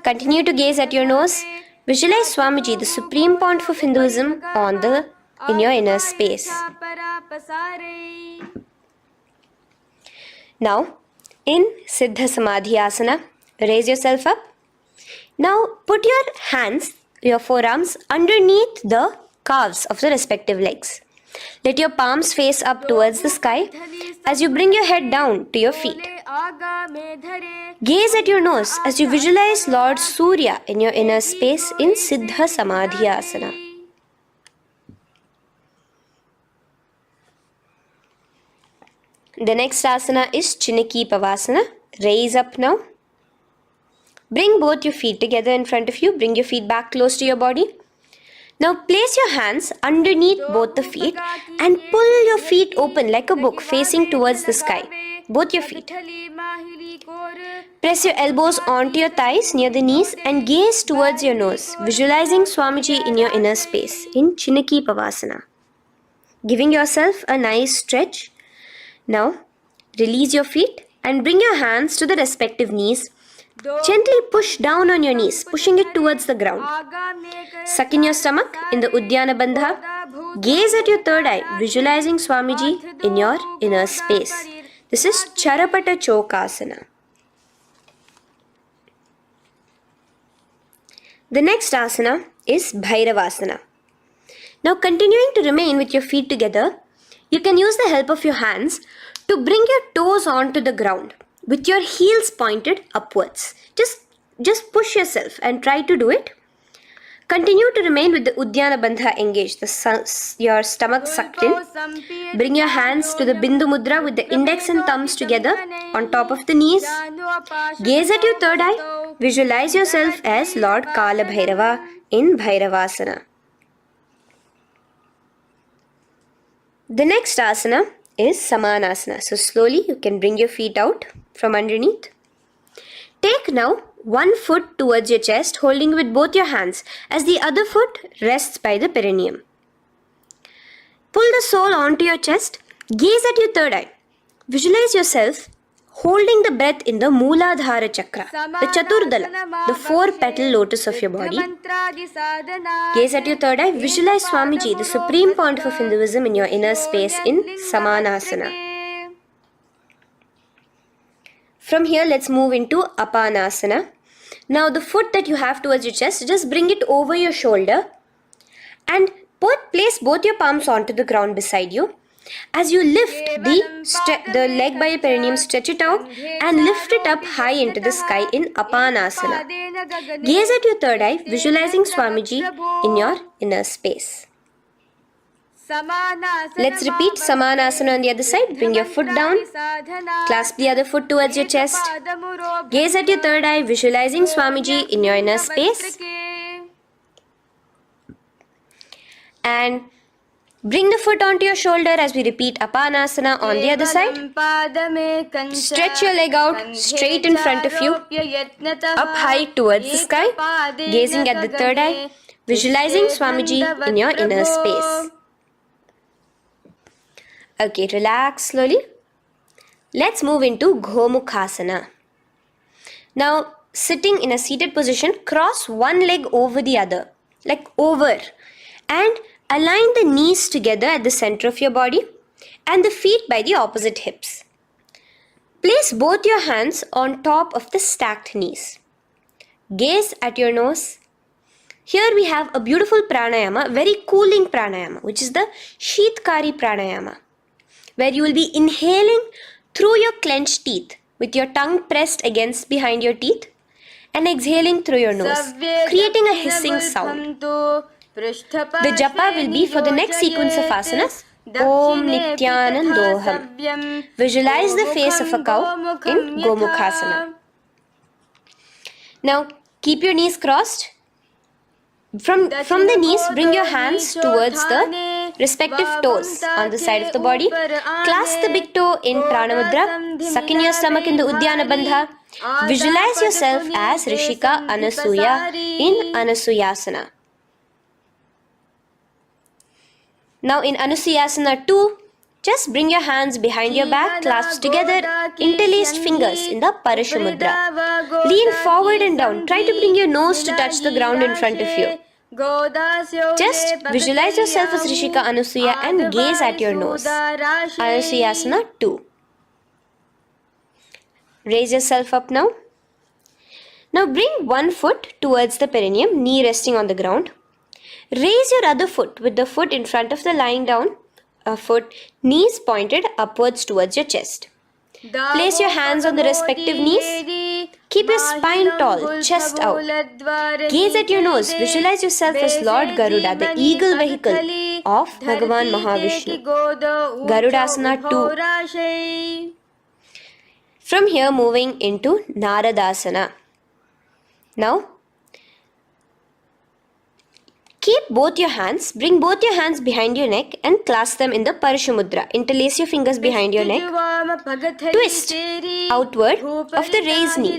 Continue to gaze at your nose. Visualize Swamiji, the supreme pontiff of Hinduism, in your inner space. Now, in Siddha Samadhi Asana, raise yourself up. Now, put your forearms underneath the calves of the respective legs. Let your palms face up towards the sky as you bring your head down to your feet. Gaze at your nose as you visualize Lord Surya in your inner space in Siddha Samadhi Asana. The next asana is Chiniki Pavasana. Raise up now. Bring both your feet together in front of you. Bring your feet back close to your body. Now place your hands underneath both the feet and pull your feet open like a book facing towards the sky. Both your feet. Press your elbows onto your thighs near the knees and gaze towards your nose, visualizing Swamiji in your inner space in Chiniki Pavasana. Giving yourself a nice stretch. Now release your feet and bring your hands to the respective knees. Gently push down on your knees, pushing it towards the ground. Suck in your stomach in the Udyana Bandha. Gaze at your third eye, visualizing Swamiji in your inner space. This is Charapata Chokasana. The next asana is Bhairavasana. Now, continuing to remain with your feet together, you can use the help of your hands to bring your toes onto the ground with your heels pointed upwards. Just push yourself and try to do it. Continue to remain with the Udyana Bandha engaged, your stomach sucked in. Bring your hands to the Bindu Mudra with the index and thumbs together on top of the knees. Gaze at your third eye. Visualize yourself as Lord Kala Bhairava in Bhairavasana. The next asana is Samanasana. So slowly you can bring your feet out from underneath. Take now one foot towards your chest, holding with both your hands as the other foot rests by the perineum. Pull the sole onto your chest. Gaze at your third eye. Visualize yourself holding the breath in the Mooladhara Chakra, the Chaturdala, the 4-petal lotus of your body. Gaze at your third eye. Visualize Swamiji, the supreme pontiff of Hinduism, in your inner space in Samanasana. From here, let's move into Apanasana. Now, the foot that you have towards your chest, just bring it over your shoulder and place both your palms onto the ground beside you. As you lift the leg by your perineum, stretch it out and lift it up high into the sky in Apanasana. Gaze at your third eye, visualizing Swamiji in your inner space. Let's repeat Samanasana on the other side. Bring your foot down. Clasp the other foot towards your chest. Gaze at your third eye, visualizing Swamiji in your inner space. And bring the foot onto your shoulder as we repeat Apanasana on the other side. Stretch your leg out straight in front of you, up high towards the sky, gazing at the third eye, visualizing Swamiji in your inner space. Okay, relax slowly. Let's move into Gomukhasana. Now, sitting in a seated position, cross one leg over the other, like over, and align the knees together at the center of your body and the feet by the opposite hips. Place both your hands on top of the stacked knees. Gaze at your nose. Here we have a beautiful pranayama, very cooling pranayama, which is the Sheetkari pranayama, where you will be inhaling through your clenched teeth with your tongue pressed against behind your teeth and exhaling through your nose, creating a hissing sound. The japa will be for the next sequence of asanas. Om Nityanandoham. Visualize the face of a cow in Gomukhasana. Now keep your knees crossed. From the knees, bring your hands towards the respective toes on the side of the body. Clasp the big toe in Pranamudra. Suck in your stomach in the Uddiyana Bandha. Visualize yourself as Rishika Anasuya in Anasuyasana. Now in Anusuyasana 2, just bring your hands behind your back, clasp together, interlaced fingers in the Parashamudra. Lean forward and down. Try to bring your nose to touch the ground in front of you. Just visualize yourself as Rishika Anasuya and gaze at your nose. Anusuyasana 2. Raise yourself up now. Now bring one foot towards the perineum, knee resting on the ground. Raise your other foot with the foot in front of the lying down foot, knees pointed upwards towards your chest. Place your hands on the respective knees. Keep your spine tall, chest out. Gaze at your nose. Visualize yourself as Lord Garuda, the eagle vehicle of Bhagavan Mahavishnu. Garudasana 2. From here, moving into Naradasana. Now, keep both your hands, bring both your hands behind your neck and clasp them in the Parashamudra. Interlace your fingers behind your neck. Twist outward of the raised knee.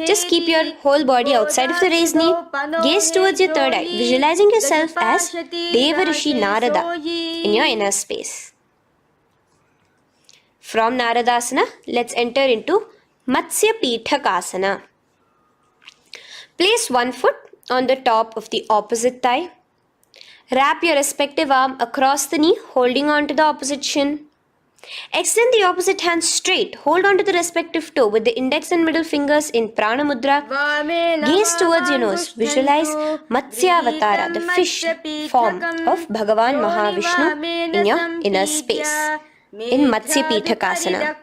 Just keep your whole body outside of the raised knee. Gaze towards your third eye, visualizing yourself as Devarishi Narada in your inner space. From Naradasana, let's enter into Matsya Pithakasana. Place one foot on the top of the opposite thigh. Wrap your respective arm across the knee, holding on to the opposite shin. Extend the opposite hand straight. Hold on to the respective toe with the index and middle fingers in Prana Mudra. Gaze towards your nose. Visualize Matsyavatara, the fish form of Bhagavan Mahavishnu in your inner space in Matsya Pithakasana.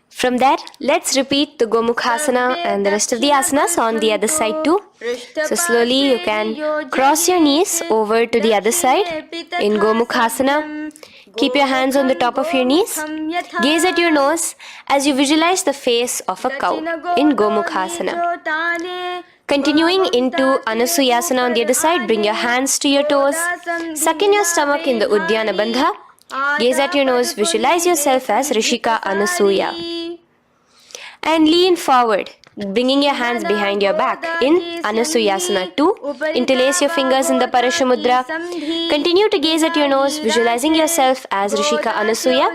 From there, let's repeat the Gomukhasana and the rest of the asanas on the other side too. So slowly you can cross your knees over to the other side in Gomukhasana. Keep your hands on the top of your knees. Gaze at your nose as you visualize the face of a cow in Gomukhasana. Continuing into Anasuyasana on the other side, bring your hands to your toes. Suck in your stomach in the Uddiyana Bandha. Gaze at your nose, visualize yourself as Rishika Anasuya. And lean forward, bringing your hands behind your back in Anasuyasana 2. Interlace your fingers in the Parashamudra. Continue to gaze at your nose, visualizing yourself as Rishika Anasuya.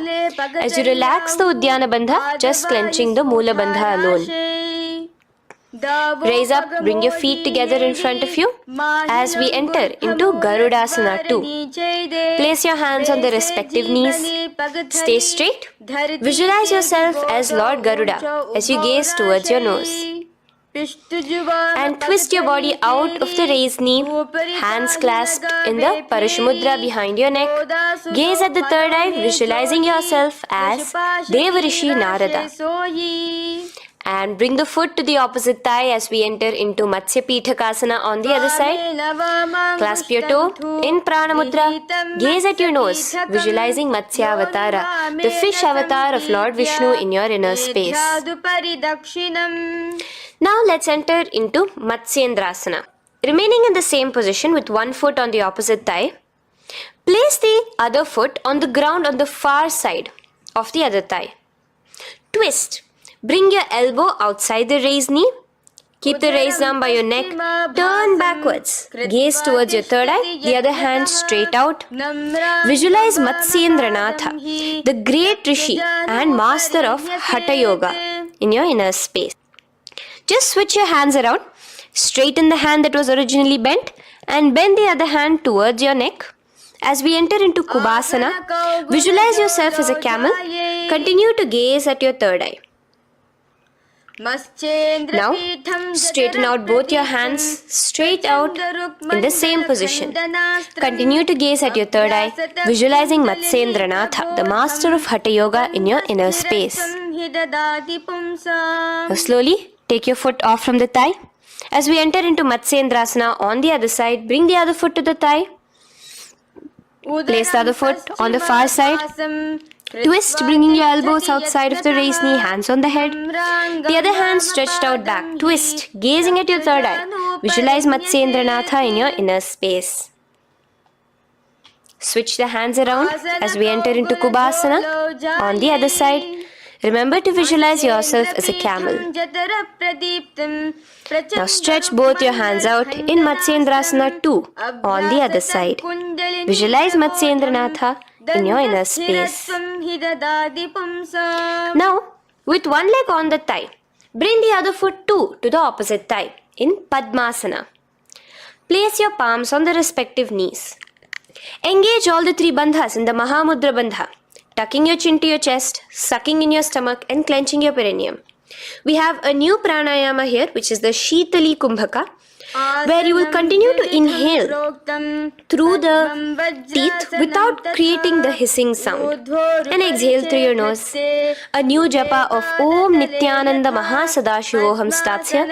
As you relax the Uddiyana Bandha, just clenching the Mula Bandha alone. Raise up, bring your feet together in front of you as we enter into Garudasana 2. Place your hands on the respective knees. Stay straight. Visualize yourself as Lord Garuda as you gaze towards your nose. And twist your body out of the raised knee, hands clasped in the Parashamudra behind your neck. Gaze at the third eye, visualizing yourself as Devarishi Narada. And bring the foot to the opposite thigh as we enter into Matsya Pitakasana on the other side. Clasp your toe in Prana Mudra. Gaze at your nose, visualizing Matsya Avatara, the fish avatar of Lord Vishnu in your inner space. Now let's enter into Matsyendrasana. Remaining in the same position with one foot on the opposite thigh, place the other foot on the ground on the far side of the other thigh. Twist. Bring your elbow outside the raised knee. Keep the raised arm by your neck. Turn backwards. Gaze towards your third eye, the other hand straight out. Visualize Matsyendranatha, the great Rishi and master of Hatha Yoga in your inner space. Just switch your hands around. Straighten the hand that was originally bent and bend the other hand towards your neck. As we enter into Kubhasana, visualize yourself as a camel. Continue to gaze at your third eye. Now, straighten out both your hands straight out in the same position. Continue to gaze at your third eye, visualizing Matsyendranatha, the master of Hatha Yoga in your inner space. Now slowly take your foot off from the thigh. As we enter into Matsyendrasana on the other side, bring the other foot to the thigh. Place the other foot on the far side. Twist, bringing your elbows outside of the raised knee, hands on the head. The other hand stretched out back. Twist, gazing at your third eye. Visualize Matsyendranatha in your inner space. Switch the hands around as we enter into Kubhasana on the other side. Remember to visualize yourself as a camel. Now stretch both your hands out in Matsyendrasana 2 on the other side. Visualize Matsyendranatha in your inner space. Now, with one leg on the thigh, bring the other foot too to the opposite thigh in Padmasana. Place your palms on the respective knees. Engage all the three bandhas in the Mahamudra Bandha, tucking your chin to your chest, sucking in your stomach and clenching your perineum. We have a new pranayama here, which is the Shitali Kumbhaka, where you will continue to inhale through the teeth without creating the hissing sound, and exhale through your nose. A new japa of Om Nityananda Mahasadashivoham starts here.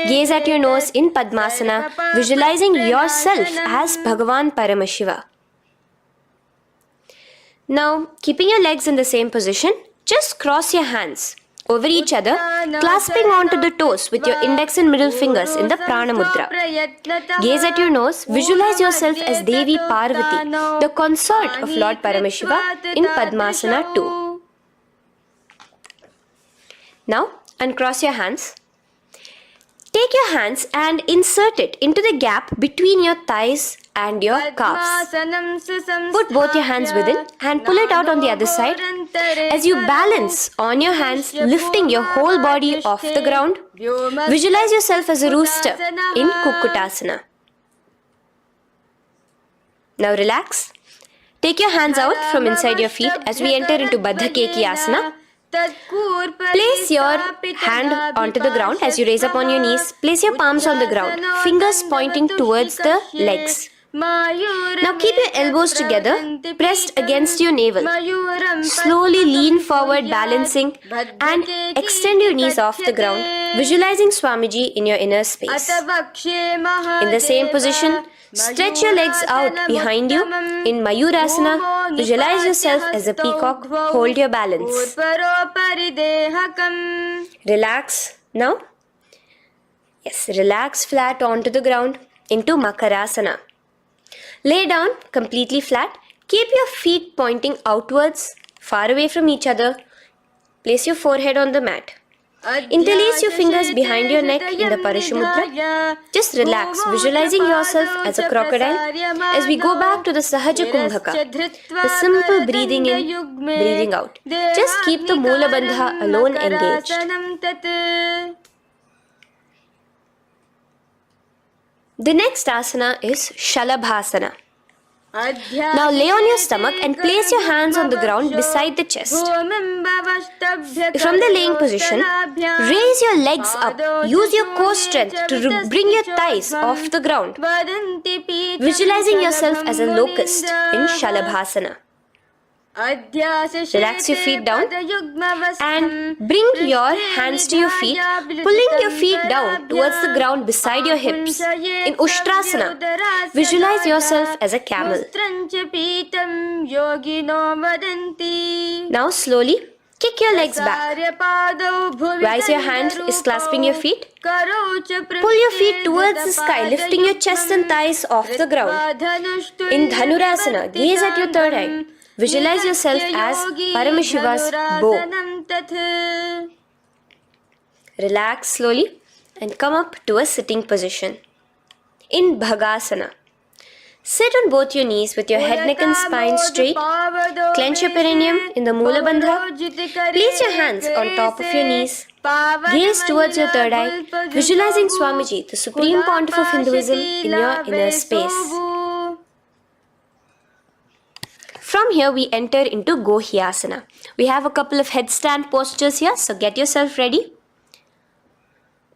Gaze at your nose in Padmasana, visualizing yourself as Bhagavan Paramashiva. Now, keeping your legs in the same position, just cross your hands over each other, clasping onto the toes with your index and middle fingers in the Prana Mudra. Gaze at your nose, visualize yourself as Devi Parvati, the consort of Lord Paramashiva in Padmasana 2. Now, uncross your hands. Take your hands and insert it into the gap between your thighs and your calves. Put both your hands within and pull it out on the other side. As you balance on your hands, lifting your whole body off the ground, visualize yourself as a rooster in Kukkutasana. Now relax. Take your hands out from inside your feet as we enter into Baddha Keki Asana. Place your hand onto the ground as you raise up on your knees. Place your palms on the ground, fingers pointing towards the legs. Now keep your elbows together, pressed against your navel. Slowly lean forward, balancing, and extend your knees off the ground, visualizing Swamiji in your inner space. In the same position, stretch your legs out behind you. In Mayurasana, visualize yourself as a peacock. Hold your balance. Relax now. Yes, relax flat onto the ground into Makarasana. Lay down completely flat. Keep your feet pointing outwards, far away from each other. Place your forehead on the mat. Interlace your fingers behind your neck in the Parashamudra. Just relax, visualizing yourself as a crocodile. As we go back to the Sahaja Kumbhaka, the simple breathing in, breathing out. Just keep the Moola Bandha alone engaged. The next asana is Shalabhasana. Now lay on your stomach and place your hands on the ground beside the chest. From the laying position, raise your legs up. Use your core strength to bring your thighs off the ground. Visualizing yourself as a locust in Shalabhasana. Relax your feet down and bring your hands to your feet, pulling your feet down towards the ground beside your hips. In Ushtrasana, visualize yourself as a camel. Now slowly kick your legs back. Rise your hand is clasping your feet. Pull your feet towards the sky, lifting your chest and thighs off the ground. In Dhanurasana, gaze at your third eye. Visualize yourself as Paramashiva's bow. Relax slowly and come up to a sitting position. In Bhagasana, sit on both your knees with your head, neck and spine straight. Clench your perineum in the Mula Bandha. Place your hands on top of your knees. Gaze towards your third eye, visualizing Swamiji, the Supreme Pontiff of Hinduism, in your inner space. From here, we enter into Gohyasana. We have a couple of headstand postures here, so get yourself ready.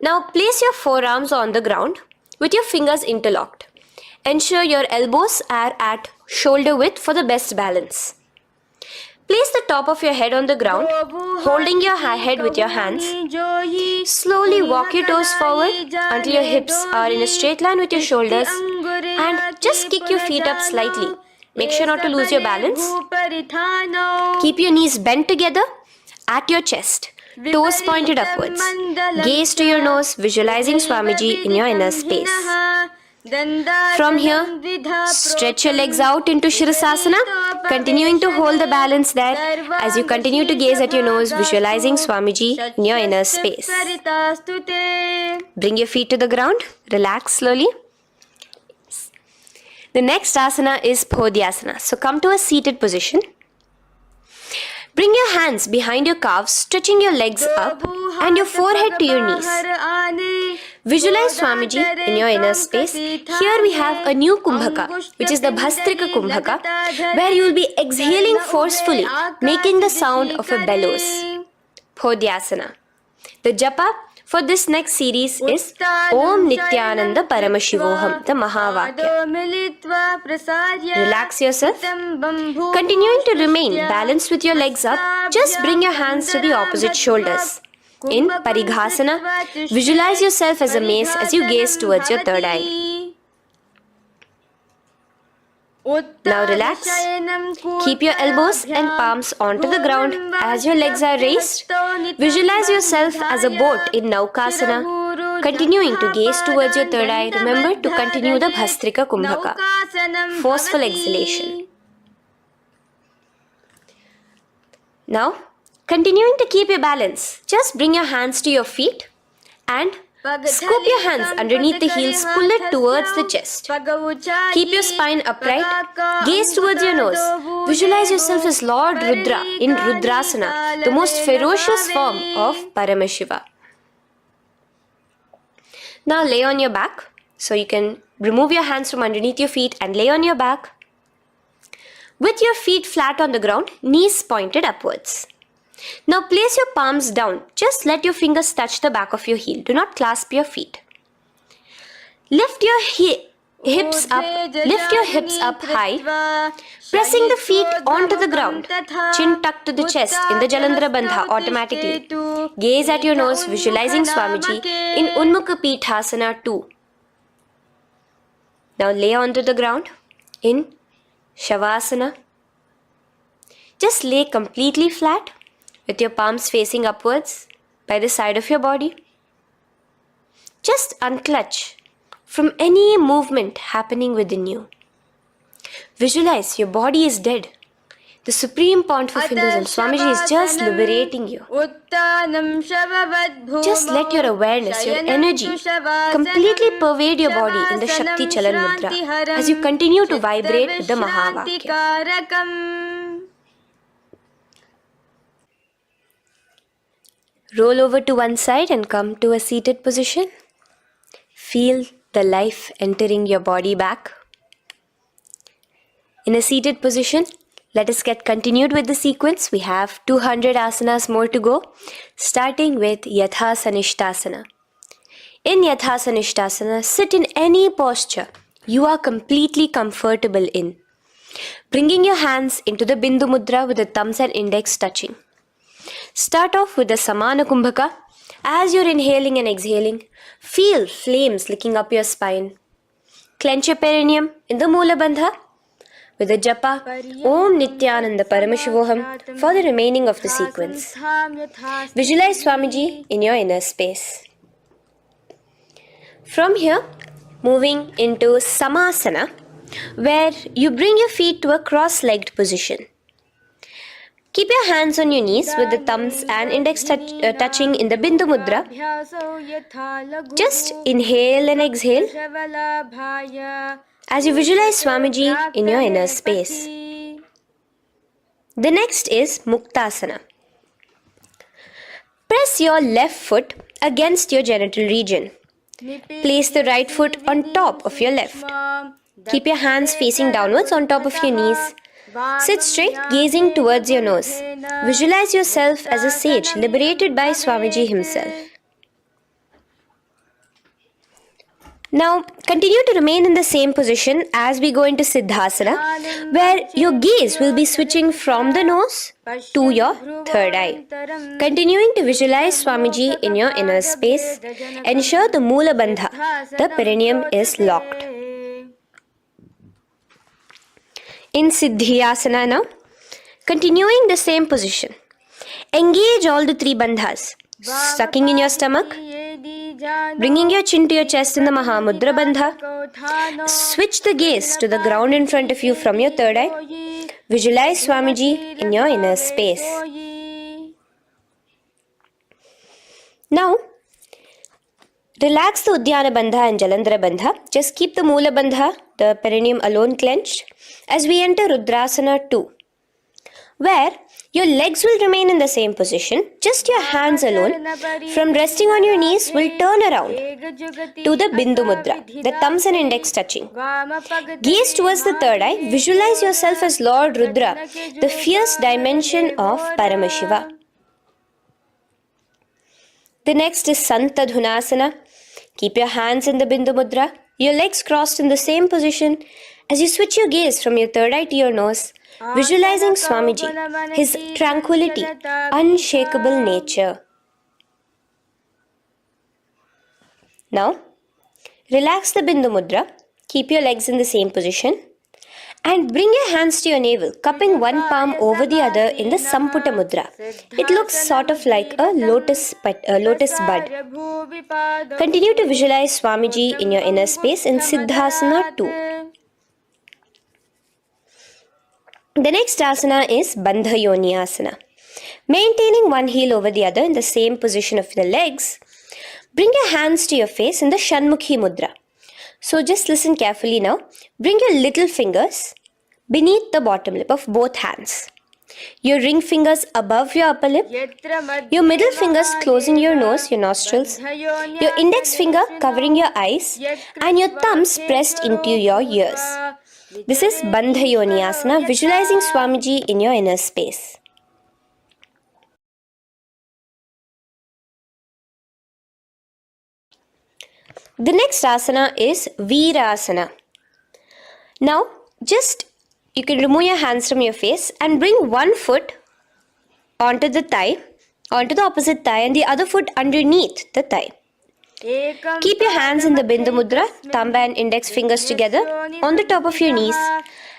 Now, place your forearms on the ground with your fingers interlocked. Ensure your elbows are at shoulder width for the best balance. Place the top of your head on the ground, holding your head with your hands. Slowly walk your toes forward until your hips are in a straight line with your shoulders, and just kick your feet up slightly. Make sure not to lose your balance. Keep your knees bent together at your chest, toes pointed upwards. Gaze to your nose, visualizing Swamiji in your inner space. From here, stretch your legs out into Shirasasana, continuing to hold the balance there as you continue to gaze at your nose, visualizing Swamiji in your inner space. Bring your feet to the ground, relax slowly. The next asana is Podhyasana. So come to a seated position. Bring your hands behind your calves, stretching your legs up and your forehead to your knees. Visualize Swamiji in your inner space. Here we have a new Kumbhaka, which is the Bhastrika Kumbhaka, where you will be exhaling forcefully, making the sound of a bellows. Podhyasana. The japa for this next series is Om Nityananda Paramashivoham, the Mahavakya. Relax yourself. Continuing to remain balanced with your legs up, just bring your hands to the opposite shoulders. In Parighasana, visualize yourself as a mace as you gaze towards your third eye. Now relax. Keep your elbows and palms onto the ground as your legs are raised. Visualize yourself as a boat in Naukasana. Continuing to gaze towards your third eye, remember to continue the Bhastrika Kumbhaka. Forceful exhalation. Now, continuing to keep your balance, just bring your hands to your feet and scoop your hands underneath the heels, pull it towards the chest. Keep your spine upright, gaze towards your nose. Visualize yourself as Lord Rudra in Rudrasana, the most ferocious form of Paramashiva. Now lay on your back, so you can remove your hands from underneath your feet and lay on your back. With your feet flat on the ground, knees pointed upwards. Now place your palms down. Just let your fingers touch the back of your heel. Do not clasp your feet. Lift your hips up high, pressing the feet onto the ground. Chin tucked to the chest in the Jalandhara Bandha automatically. Gaze at your nose, visualizing Swamiji in Unmukha Pithasana 2. Now lay onto the ground in Shavasana. Just lay completely flat, with your palms facing upwards by the side of your body. Just unclutch from any movement happening within you. Visualize your body is dead. The Supreme Pontiff of Hinduism, Swamiji, is just liberating you. Just let your awareness, your energy completely pervade your body in the Shakti Chalan Mudra as you continue to vibrate with the Mahavakya. Roll over to one side and come to a seated position. Feel the life entering your body back. In a seated position, let us get continued with the sequence. We have 200 asanas more to go, starting with Yathasanishtasana. In Yathasanishtasana, sit in any posture you are completely comfortable in, bringing your hands into the Bindu Mudra with the thumbs and index touching. Start off with the Samana Kumbhaka. As you're inhaling and exhaling, feel flames licking up your spine. Clench your perineum in the Moola Bandha with the japa Om Nityananda Paramashivoham for the remaining of the sequence. Visualize Swamiji in your inner space. From here, moving into Samasana, where you bring your feet to a cross-legged position. Keep your hands on your knees with the thumbs and index touching in the Bindu Mudra. Just inhale and exhale as you visualize Swamiji in your inner space. The next is Muktasana. Press your left foot against your genital region. Place the right foot on top of your left. Keep your hands facing downwards on top of your knees. Sit straight, gazing towards your nose. Visualize yourself as a sage liberated by Swamiji himself. Now, continue to remain in the same position as we go into Siddhasana, where your gaze will be switching from the nose to your third eye. Continuing to visualize Swamiji in your inner space, ensure the Moola Bandha, the perineum, is locked. In Siddhyasana now, continuing the same position. Engage all the three bandhas, sucking in your stomach, bringing your chin to your chest in the Mahamudra Bandha. Switch the gaze to the ground in front of you from your third eye. Visualize Swamiji in your inner space. Now, relax the Udyana Bandha and Jalandhara Bandha. Just keep the Moola Bandha, the perineum, alone clenched as we enter Rudrasana 2, where your legs will remain in the same position, just your hands alone, from resting on your knees, will turn around to the Bindu Mudra, the thumbs and index touching. Gaze towards the third eye, visualize yourself as Lord Rudra, the fierce dimension of Paramashiva. The next is Santadhunasana. Keep your hands in the Bindu Mudra, your legs crossed in the same position as you switch your gaze from your third eye to your nose, visualizing Swamiji, his tranquility, unshakable nature. Now, relax the Bindu Mudra, keep your legs in the same position, and bring your hands to your navel, cupping one palm over the other in the Samputa Mudra. It looks sort of like a lotus bud. Continue to visualize Swamiji in your inner space in Siddhasana 2. The next asana is Bandha Yoni Asana. Maintaining one heel over the other in the same position of the legs, bring your hands to your face in the Shanmukhi Mudra. So just listen carefully now. Bring your little fingers beneath the bottom lip of both hands. Your ring fingers above your upper lip. Your middle fingers closing your nose, your nostrils. Your index finger covering your eyes. And your thumbs pressed into your ears. This is Bandha Yoni Asana, visualizing Swamiji in your inner space. The next asana is Virasana. Now, you can remove your hands from your face and bring one foot onto the thigh, onto the opposite thigh, and the other foot underneath the thigh. Keep your hands in the Bindu Mudra, thumb and index fingers together on the top of your knees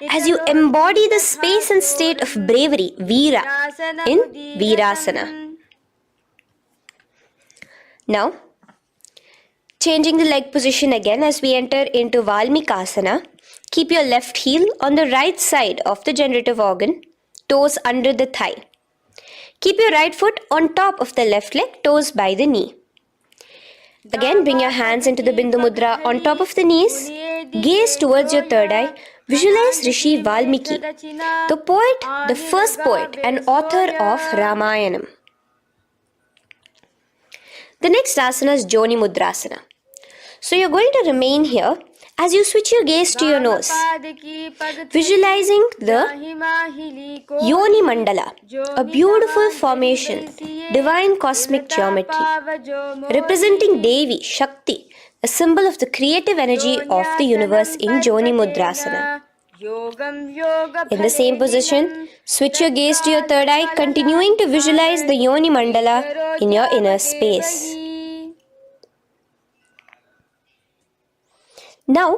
as you embody the space and state of bravery, Veera, in Virasana. Now, changing the leg position again as we enter into Valmikasana, keep your left heel on the right side of the generative organ, toes under the thigh. Keep your right foot on top of the left leg, toes by the knee. Again, bring your hands into the Bindu Mudra on top of the knees. Gaze towards your third eye. Visualize Rishi Valmiki, the poet, the first poet and author of Ramayanam. The next asana is Joni Mudrasana. So you're going to remain here As you switch your gaze to your nose, visualizing the Yoni Mandala, a beautiful formation, divine cosmic geometry, representing Devi, Shakti, a symbol of the creative energy of the universe in Joni Mudrasana. In the same position, switch your gaze to your third eye, continuing to visualize the Yoni Mandala in your inner space. Now,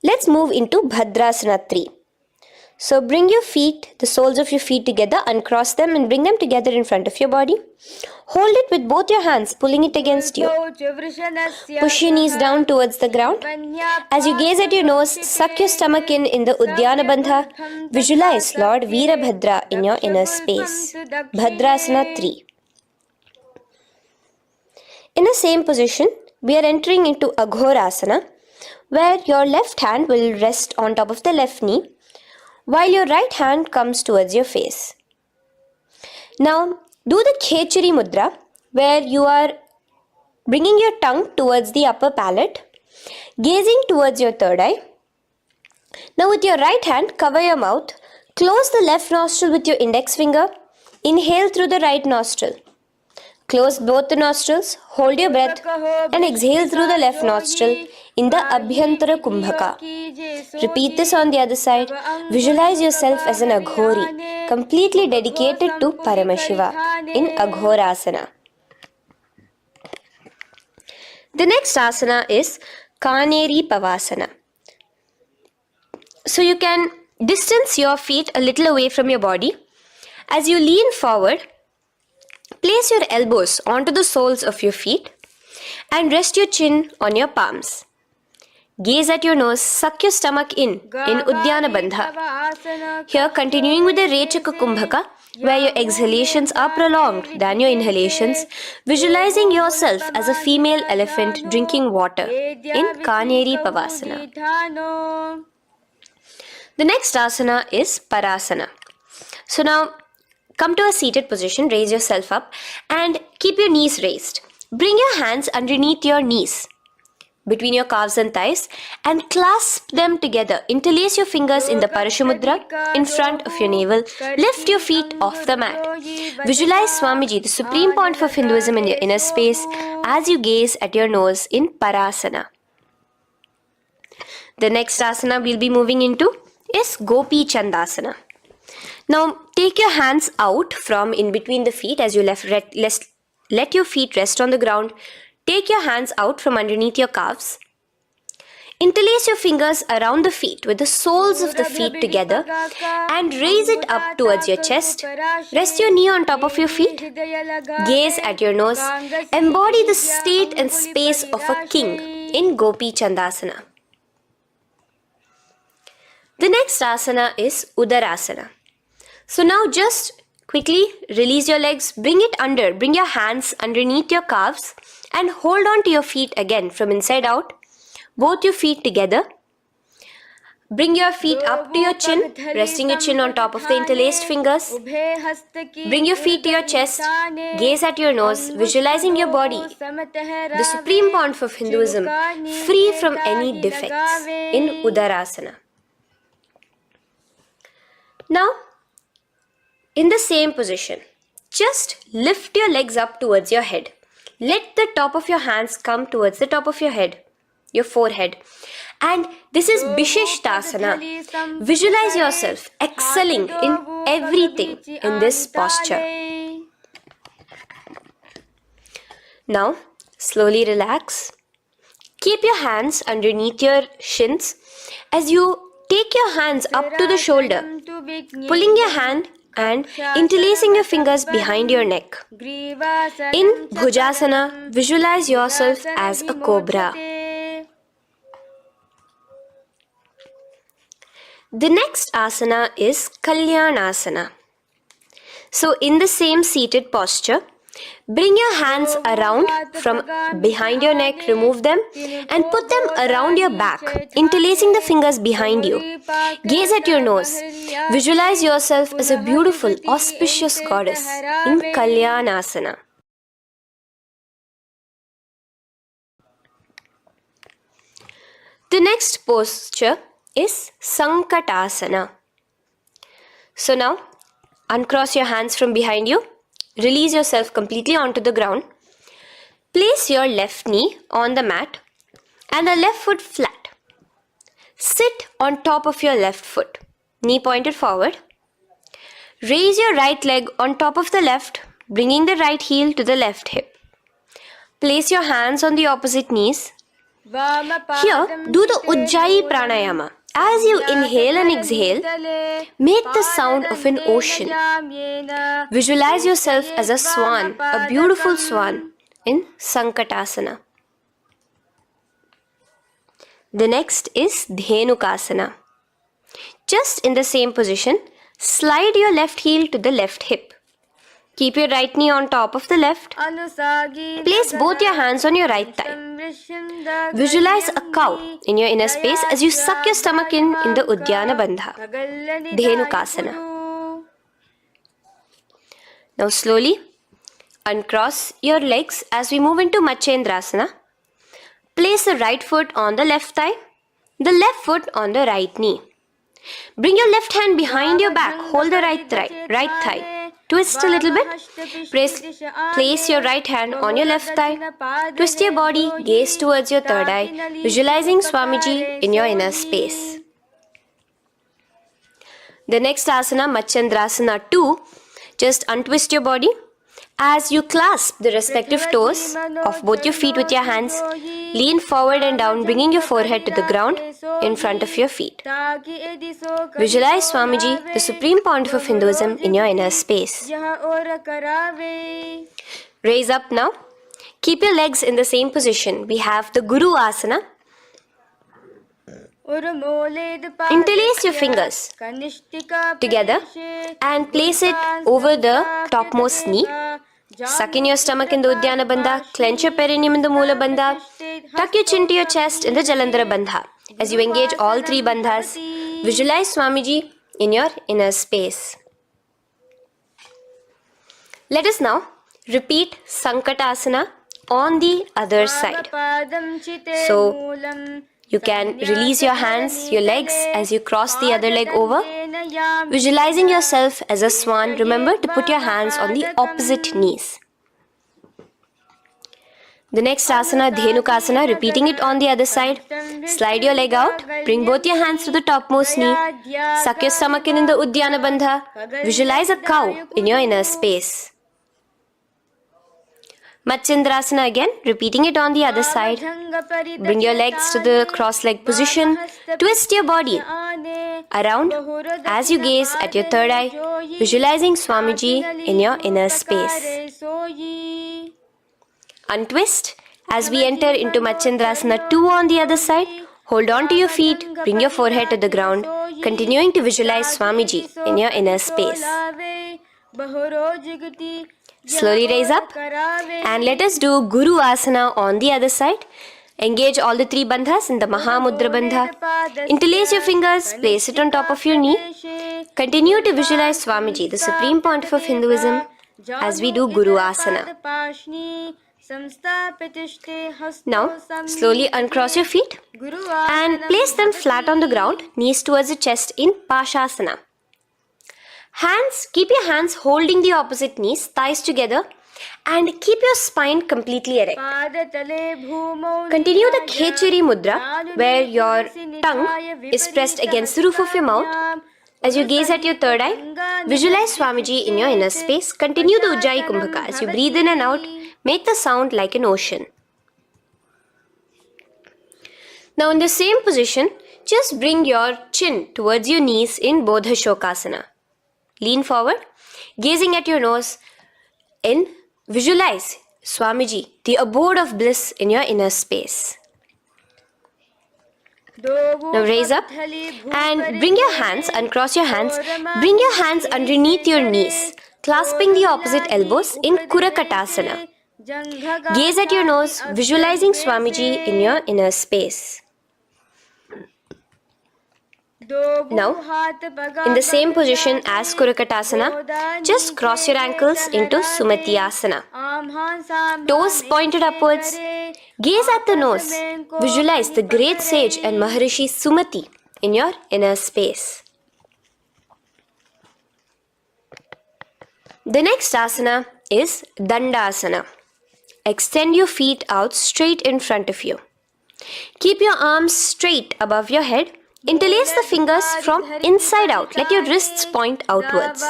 let's move into Bhadrasana 3. So bring your feet, the soles of your feet together, uncross them and bring them together in front of your body. Hold it with both your hands, pulling it against you. Push your knees down towards the ground. As you gaze at your nose, suck your stomach in the Udyana Bandha. Visualize Lord Veerabhadra in your inner space. Bhadrasana 3. In the same position, we are entering into Aghorasana, where your left hand will rest on top of the left knee, while your right hand comes towards your face. Now, do the Khechari Mudra, where you are bringing your tongue towards the upper palate, gazing towards your third eye. Now, with your right hand, cover your mouth, close the left nostril with your index finger, inhale through the right nostril. Close both the nostrils, hold your breath, and exhale through the left nostril in the Abhyantara Kumbhaka. Repeat this on the other side. Visualize yourself as an Aghori, completely dedicated to Paramashiva in Aghorasana. The next asana is Kaneri Pavasana. So you can distance your feet a little away from your body. As you lean forward, place your elbows onto the soles of your feet and rest your chin on your palms. Gaze at your nose, suck your stomach in Udyana Bandha. Here, continuing with the Rechaka Kumbhaka, where your exhalations are prolonged than your inhalations, visualizing yourself as a female elephant drinking water in Kaneri Pavasana. The next asana is Parasana. So now, come to a seated position, raise yourself up and keep your knees raised. Bring your hands underneath your knees, between your calves and thighs, and clasp them together. Interlace your fingers in the Parashamudra in front of your navel. Lift your feet off the mat. Visualize Swamiji, the supreme point of Hinduism, in your inner space as you gaze at your nose in Parasana. The next asana we'll be moving into is Gopi Chandasana. Now take your hands out from in between the feet as you let your feet rest on the ground. Take your hands out from underneath your calves. Interlace your fingers around the feet with the soles of the feet together and raise it up towards your chest. Rest your knee on top of your feet. Gaze at your nose. Embody the state and space of a king in Gopi Chandasana. The next asana is Udarasana. So now just quickly release your legs, bring your hands underneath your calves and hold on to your feet again from inside out. Both your feet together. Bring your feet up to your chin, resting your chin on top of the interlaced fingers. Bring your feet to your chest, gaze at your nose, visualizing your body, the supreme point of Hinduism, free from any defects in Udarasana. Now, in the same position, just lift your legs up towards your head. Let the top of your hands come towards the top of your head, your forehead. And this is Vishishtasana. Visualize yourself excelling in everything in this posture. Now, slowly relax. Keep your hands underneath your shins as you take your hands up to the shoulder, pulling your hand and interlacing your fingers behind your neck. In Bhujasana, visualize yourself as a cobra. The next asana is Kalyanasana. So in the same seated posture, bring your hands around from behind your neck, remove them and put them around your back, interlacing the fingers behind you. Gaze at your nose. Visualize yourself as a beautiful, auspicious goddess in Kalyanasana. The next posture is Sankatasana. So now, uncross your hands from behind you. Release yourself completely onto the ground. Place your left knee on the mat and the left foot flat. Sit on top of your left foot, knee pointed forward. Raise your right leg on top of the left, bringing the right heel to the left hip. Place your hands on the opposite knees. Here, do the Ujjayi Pranayama. As you inhale and exhale, make the sound of an ocean. Visualize yourself as a swan, a beautiful swan, in Sankatasana. The next is Dhenukasana. Just in the same position, slide your left heel to the left hip. Keep your right knee on top of the left. Place both your hands on your right thigh. Visualize a cow in your inner space as you suck your stomach in the Uddiyana Bandha, Dhenukasana. Now slowly uncross your legs as we move into Matsyendrasana. Place the right foot on the left thigh, the left foot on the right knee. Bring your left hand behind your back, hold the right thigh. Twist a little bit. Place your right hand on your left thigh. Twist your body, gaze towards your third eye, visualizing Swamiji in your inner space. The next asana, Matsyendrasana 2, just untwist your body. As you clasp the respective toes of both your feet with your hands, lean forward and down, bringing your forehead to the ground in front of your feet. Visualize Swamiji, the Supreme Pontiff of Hinduism, in your inner space. Raise up now. Keep your legs in the same position. We have the Guru Asana. Interlace your fingers together and place it over the topmost knee. Suck in your stomach in the Uddiyana Bandha. Clench your perineum in the Moola Bandha. Tuck your chin to your chest in the Jalandhara Bandha. As you engage all three bandhas, visualize Swamiji in your inner space. Let us now repeat Sankatasana on the other side. So, you can release your hands, your legs as you cross the other leg over. Visualizing yourself as a swan, remember to put your hands on the opposite knees. The next asana, Dhenukasana, repeating it on the other side. Slide your leg out, bring both your hands to the topmost knee. Suck your stomach in the Uddiyana Bandha. Visualize a cow in your inner space. Matsyendrasana again, repeating it on the other side. Bring your legs to the cross-leg position. Twist your body around as you gaze at your third eye, visualizing Swamiji in your inner space. Untwist as we enter into Matsyendrasana 2 on the other side. Hold on to your feet, bring your forehead to the ground, continuing to visualize Swamiji in your inner space. Slowly raise up and let us do Guru Asana on the other side. Engage all the three bandhas in the Mahamudra Bandha. Interlace your fingers, place it on top of your knee. Continue to visualize Swamiji, the Supreme Pontiff of Hinduism, as we do Guru Asana. Now, slowly uncross your feet and place them flat on the ground, knees towards the chest in Pashasana. Keep your hands holding the opposite knees, thighs together, and keep your spine completely erect. Continue the Khechari Mudra, where your tongue is pressed against the roof of your mouth. As you gaze at your third eye, visualize Swamiji in your inner space. Continue the Ujjayi Kumbhaka. As you breathe in and out, make the sound like an ocean. Now in the same position, just bring your chin towards your knees in Bodha Shokasana. Lean forward, gazing at your nose, and visualize Swamiji, the abode of bliss in your inner space. Now raise up and bring your hands, uncross your hands, bring your hands underneath your knees, clasping the opposite elbows in Kurakatasana. Gaze at your nose, visualizing Swamiji in your inner space. Now, in the same position as Kurakatasana, just cross your ankles into Sumati Asana. Toes pointed upwards, Gaze at the nose. Visualize the great sage and Maharishi Sumati in your inner space. The next asana is Dandasana. Extend your feet out straight in front of you. Keep your arms straight above your head. Interlace the fingers from inside out. Let your wrists point outwards.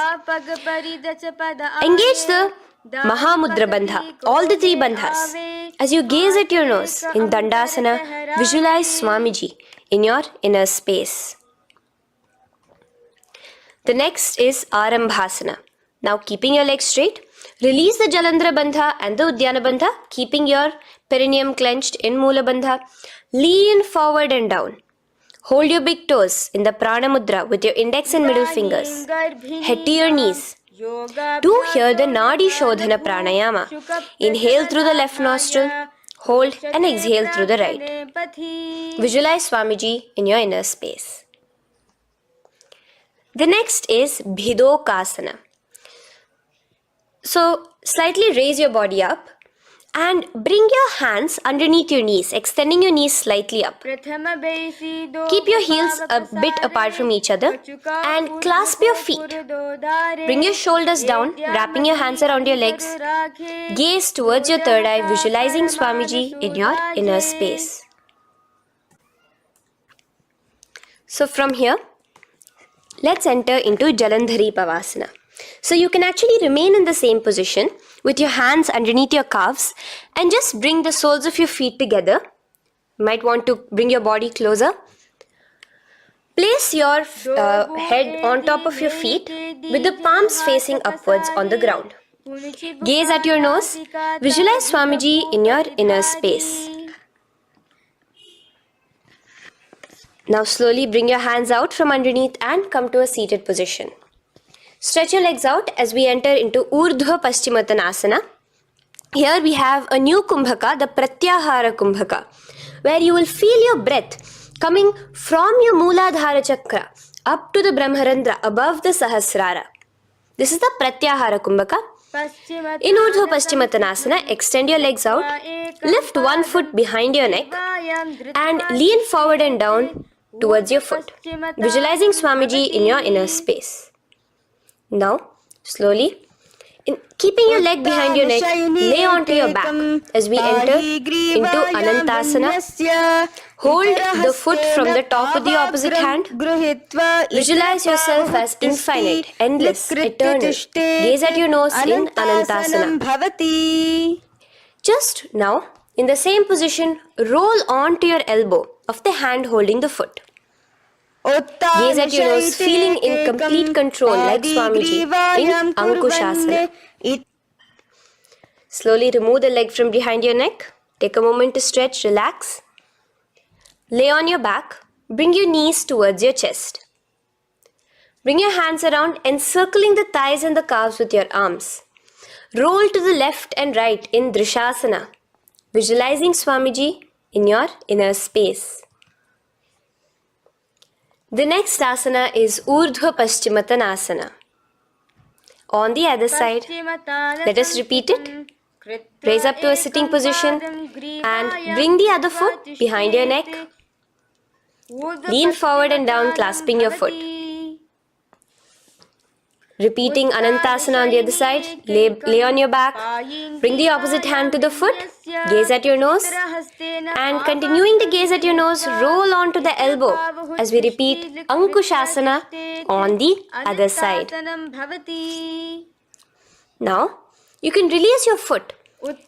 Engage the Mahamudra Bandha, all the three bandhas. As you gaze at your nose in Dandasana, visualize Swamiji in your inner space. The next is Arambhasana. Now keeping your legs straight, release the Jalandhara Bandha and the Udyana Bandha, keeping your perineum clenched in Mula Bandha. Lean forward and down. Hold your big toes in the Prana Mudra with your index and middle fingers. Head to your knees. Do here the Nadi Shodhana Pranayama. Inhale through the left nostril, hold and exhale through the right. Visualize Swamiji in your inner space. The next is Bhidokasana. So slightly raise your body up and bring your hands underneath your knees, extending your knees slightly up. Keep your heels a bit apart from each other and clasp your feet. Bring your shoulders down, wrapping your hands around your legs. Gaze towards your third eye, visualizing Swamiji in your inner space. So from here, let's enter into Jalandhari Pavasana. So you can actually remain in the same position with your hands underneath your calves and just bring the soles of your feet together. You might want to bring your body closer. Place your head on top of your feet with the palms facing upwards on the ground. Gaze at your nose. Visualize Swamiji in your inner space. Now slowly bring your hands out from underneath and come to a seated position. Stretch your legs out as we enter into Urdhva Paschimottanasana. Here we have a new Kumbhaka, the Pratyahara Kumbhaka, where you will feel your breath coming from your Mooladhara Chakra up to the Brahmarandra above the Sahasrara. This is the Pratyahara Kumbhaka. In Urdhva Paschimottanasana, extend your legs out, lift one foot behind your neck and lean forward and down towards your foot, visualizing Swamiji in your inner space. Now, slowly, keeping your leg behind your neck, lay onto your back as we enter into Anantasana. Hold the foot from the top of the opposite hand. Visualize yourself as infinite, endless, eternal. Gaze at your nose in Anantasana. Just now, in the same position, roll onto your elbow of the hand holding the foot. Gaze at your nose, feeling in complete control like Swamiji in Ankushasana. Slowly remove the leg from behind your neck. Take a moment to stretch, relax. Lay on your back. Bring your knees towards your chest. Bring your hands around, encircling the thighs and the calves with your arms. Roll to the left and right in Drishasana, visualizing Swamiji in your inner space. The next asana is Urdhva Paschimottanasana. On the other side, let us repeat it. Raise up to a sitting position and bring the other foot behind your neck. Lean forward and down, clasping your foot. Repeating Anantasana on the other side, lay on your back, bring the opposite hand to the foot, gaze at your nose, and continuing to gaze at your nose, roll onto the elbow as we repeat Ankushasana on the other side. Now, you can release your foot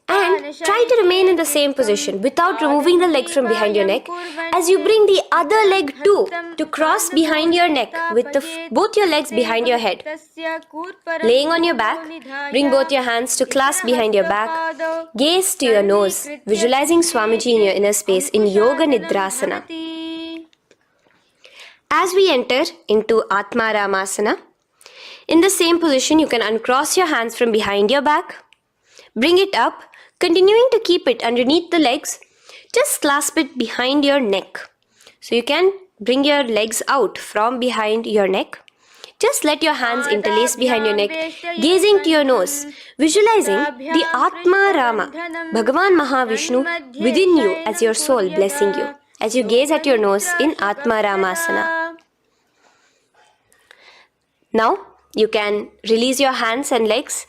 and try to remain in the same position without removing the leg from behind your neck as you bring the other leg too to cross behind your neck with both your legs behind your head. Laying on your back, bring both your hands to clasp behind your back. Gaze to your nose, visualizing Swamiji in your inner space in Yoga Nidrasana. As we enter into Atmaramasana, in the same position you can uncross your hands from behind your back. Bring it up, continuing to keep it underneath the legs. Just clasp it behind your neck. So you can bring your legs out from behind your neck. Just let your hands interlace behind your neck, gazing to your nose, visualizing the Atma Rama, Bhagavan Mahavishnu within you as your soul blessing you, as you gaze at your nose in Atma Ramasana. Now, you can release your hands and legs.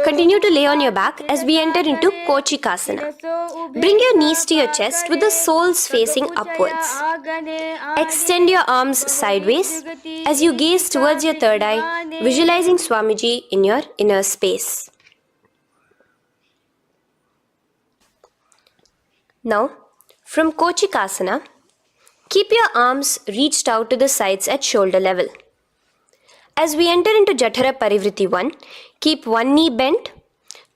Continue to lay on your back as we enter into Kochikasana. Bring your knees to your chest with the soles facing upwards. Extend your arms sideways as you gaze towards your third eye, visualizing Swamiji in your inner space. Now, from Kochikasana, keep your arms reached out to the sides at shoulder level. As we enter into Jatara Parivritti 1, keep one knee bent,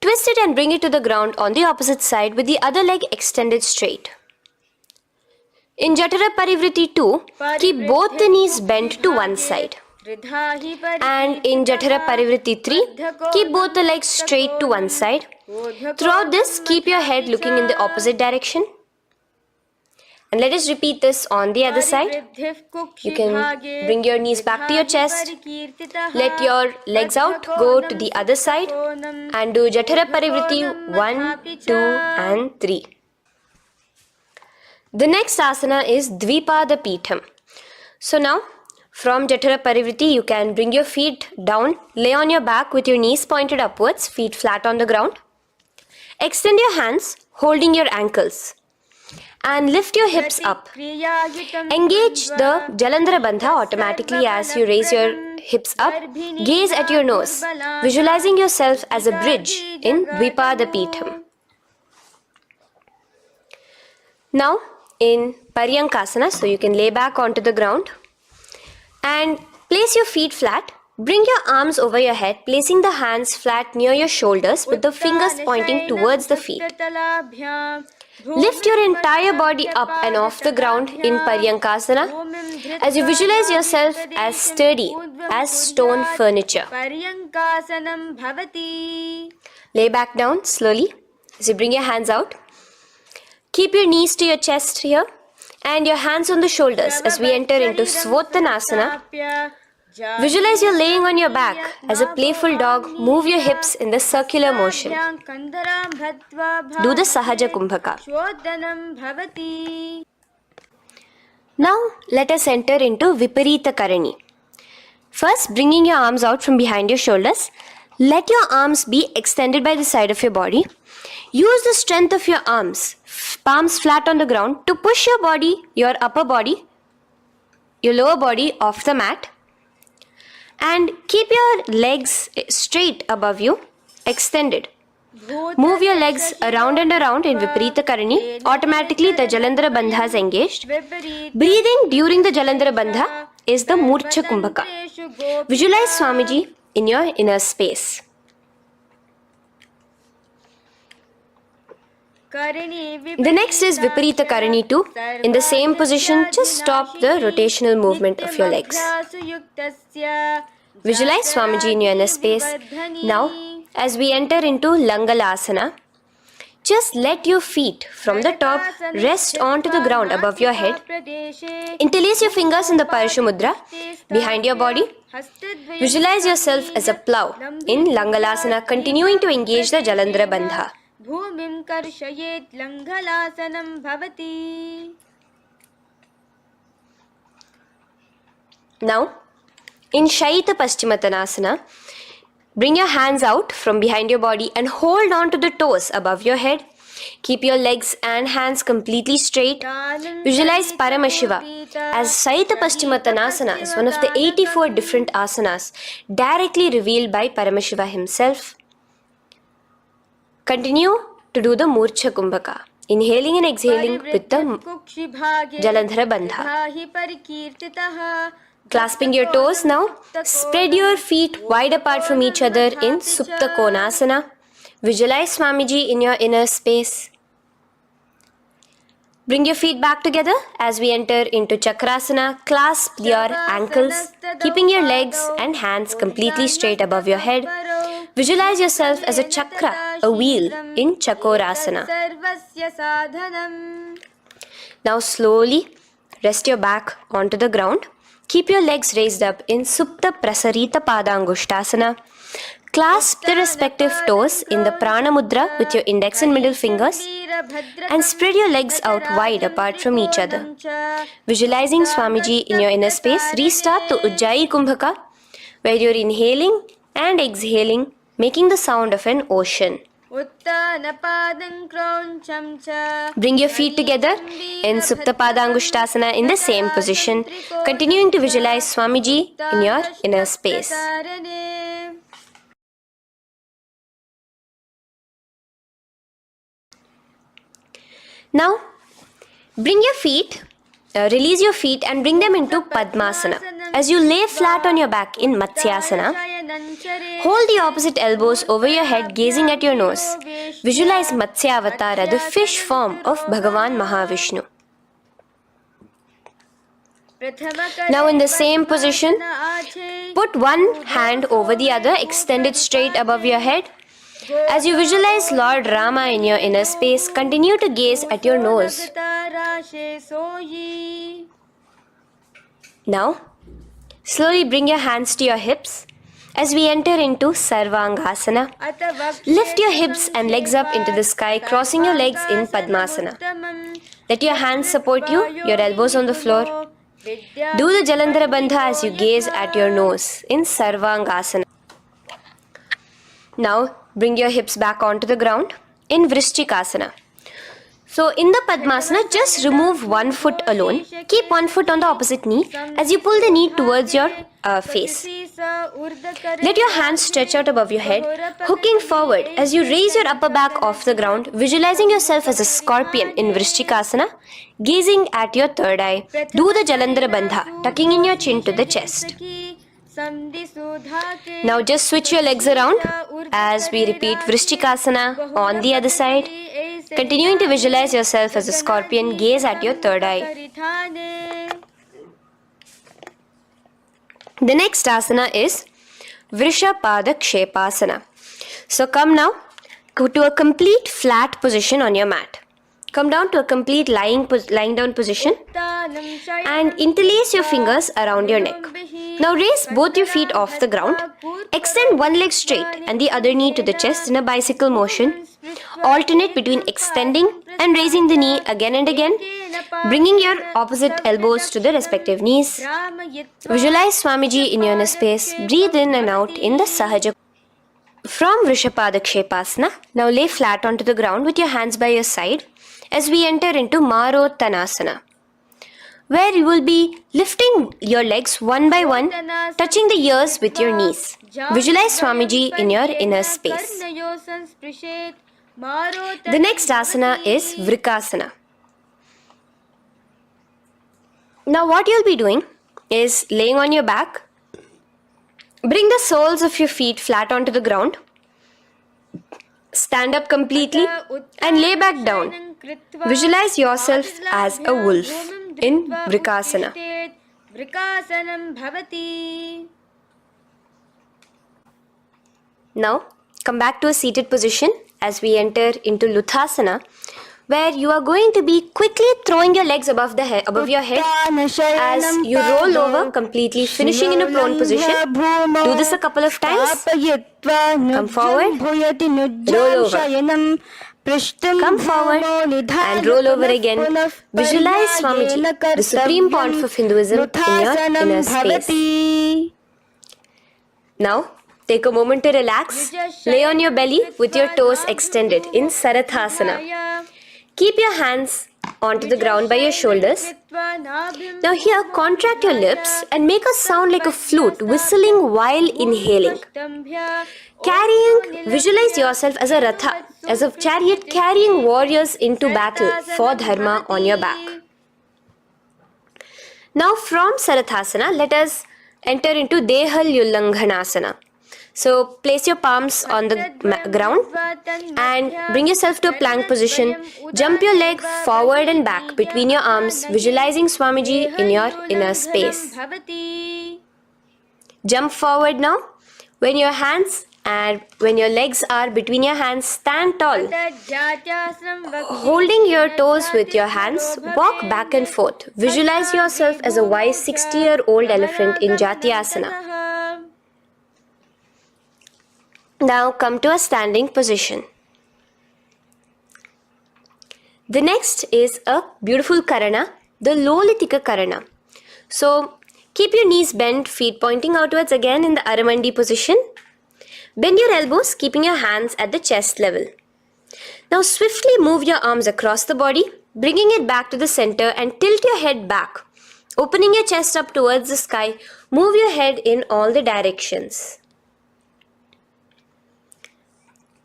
twist it and bring it to the ground on the opposite side with the other leg extended straight. In Jatara Parivritti 2, keep both the knees bent to one side. And in Jatara Parivritti 3, keep both the legs straight to one side. Throughout this, keep your head looking in the opposite direction. And let us repeat this on the other side. You can bring your knees back to your chest. Let your legs out, go to the other side and do Jatara Parivritti 1, 2 and 3. The next asana is Dvipada Pitham. So now from Jatara Parivritti you can bring your feet down, lay on your back with your knees pointed upwards, feet flat on the ground. Extend your hands holding your ankles. And lift your hips up. Engage the Jalandhara Bandha automatically as you raise your hips up. Gaze at your nose, visualizing yourself as a bridge in Dvipada Pitham. Now in Paryankasana, so you can lay back onto the ground and place your feet flat. Bring your arms over your head, placing the hands flat near your shoulders with the fingers pointing towards the feet. Lift your entire body up and off the ground in Paryankasana as you visualize yourself as sturdy as stone furniture. Lay back down slowly as you bring your hands out. Keep your knees to your chest here and your hands on the shoulders as we enter into Svottanasana. Visualize you're laying on your back as a playful dog. Move your hips in the circular motion. Do the Sahaja Kumbhaka. Now let us enter into Viparita Karani. First, bringing your arms out from behind your shoulders. Let your arms be extended by the side of your body. Use the strength of your arms, palms flat on the ground, to push your body, your upper body, your lower body off the mat. And keep your legs straight above you, extended. Move your legs around and around in Viparita Karani. Automatically the Jalandhara Bandha is engaged. Breathing during the Jalandhara Bandha is the Murcha Kumbhaka. Visualize Swamiji in your inner space. The next is Viparita Karani 2. In the same position, just stop the rotational movement of your legs. Visualize Swamiji in your inner space. Now, as we enter into Langalasana, just let your feet from the top rest onto the ground above your head. Interlace your fingers in the Parashu Mudra behind your body. Visualize yourself as a plow in Langalasana, continuing to engage the Jalandhara Bandha. Bhumim karshayet Langalasanam bhavati. Now, in Shaita Paschimottanasana, bring your hands out from behind your body and hold on to the toes above your head. Keep your legs and hands completely straight. Visualize Paramashiva as Shaita Paschimottanasana is one of the 84 different asanas directly revealed by Paramashiva himself. Continue to do the Murcha Kumbhaka, inhaling and exhaling with the Jalandhara Bandha. Clasping your toes now, spread your feet wide apart from each other in Supta Konasana. Visualize Swamiji in your inner space. Bring your feet back together as we enter into Chakrasana. Clasp your ankles, keeping your legs and hands completely straight above your head. Visualize yourself as a chakra, a wheel in Chakorasana. Now slowly rest your back onto the ground Keep your legs raised up in Supta Prasarita Padangushtasana. Clasp the respective toes in the Prana Mudra with your index and middle fingers and spread your legs out wide apart from each other. Visualizing Swamiji in your inner space, restart the Ujjayi Kumbhaka, where you're inhaling and exhaling, making the sound of an ocean. Bring your feet together in Supta Padangushtasana in the same position, continuing to visualize Swamiji in your inner space. Now, bring your feet, release your feet and bring them into Padmasana. As you lay flat on your back in Matsyasana, hold the opposite elbows over your head, gazing at your nose. Visualize Matsya Avatara, the fish form of Bhagavan Mahavishnu. Now in the same position, put one hand over the other, extend it straight above your head. As you visualize Lord Rama in your inner space, continue to gaze at your nose. Now, slowly bring your hands to your hips as we enter into Sarvangasana. Lift your hips and legs up into the sky, crossing your legs in Padmasana. Let your hands support you, your elbows on the floor. Do the Jalandhara Bandha as you gaze at your nose in Sarvangasana. Now, bring your hips back onto the ground in Vrishchikasana. So, in the Padmasana, just remove one foot alone. Keep one foot on the opposite knee as you pull the knee towards your face. Let your hands stretch out above your head, hooking forward as you raise your upper back off the ground, visualizing yourself as a scorpion in Vrishchikasana, gazing at your third eye. Do the Jalandhara Bandha, tucking in your chin to the chest. Now just switch your legs around as we repeat Vrishchikasana on the other side. Continuing to visualize yourself as a scorpion, gaze at your third eye. The next asana is Vrishapada Kshepasana. So come now to a complete flat position on your mat. Come down to a complete lying down position and interlace your fingers around your neck. Now raise both your feet off the ground. Extend one leg straight and the other knee to the chest in a bicycle motion. Alternate between extending and raising the knee again and again, bringing your opposite elbows to the respective knees. Visualize Swamiji in your inner space. Breathe in and out in the Sahaja. From Vrishapada Kshepasana, now lay flat onto the ground with your hands by your side as we enter into Marottanasana, where you will be lifting your legs one by one, touching the ears with your knees. Visualize Swamiji in your inner space. The next asana is Vrikasana. Now what you'll be doing is laying on your back. Bring the soles of your feet flat onto the ground. Stand up completely and lay back down. Visualize yourself as a wolf in Vrikasana. Now come back to a seated position as we enter into Luthasana, where you are going to be quickly throwing your legs above your head as you roll over completely, finishing in a prone position. Do this a couple of times. Come forward, roll over. Come forward and roll over again. Visualize Swamiji, the supreme point of Hinduism, in your inner space. Now, take a moment to relax. Lay on your belly with your toes extended in Sarathasana. Keep your hands onto the ground by your shoulders. Now here, contract your lips and make a sound like a flute, whistling while inhaling. Visualize yourself as a ratha, as a chariot carrying warriors into battle for dharma on your back. Now from Sarathasana, let us enter into Dehalyullanghanasana. So place your palms on the ground and bring yourself to a plank position. Jump your leg forward and back between your arms, visualizing Swamiji in your inner space. Jump forward now when your hands And when your legs are between your hands, stand tall. Holding your toes with your hands, walk back and forth. Visualize yourself as a wise 60-year-old elephant in Asana. Now come to a standing position. The next is a beautiful karana, the Lolitika karana. So keep your knees bent, feet pointing outwards again in the Aramandi position. Bend your elbows, keeping your hands at the chest level. Now swiftly move your arms across the body, bringing it back to the center and tilt your head back. Opening your chest up towards the sky, move your head in all the directions.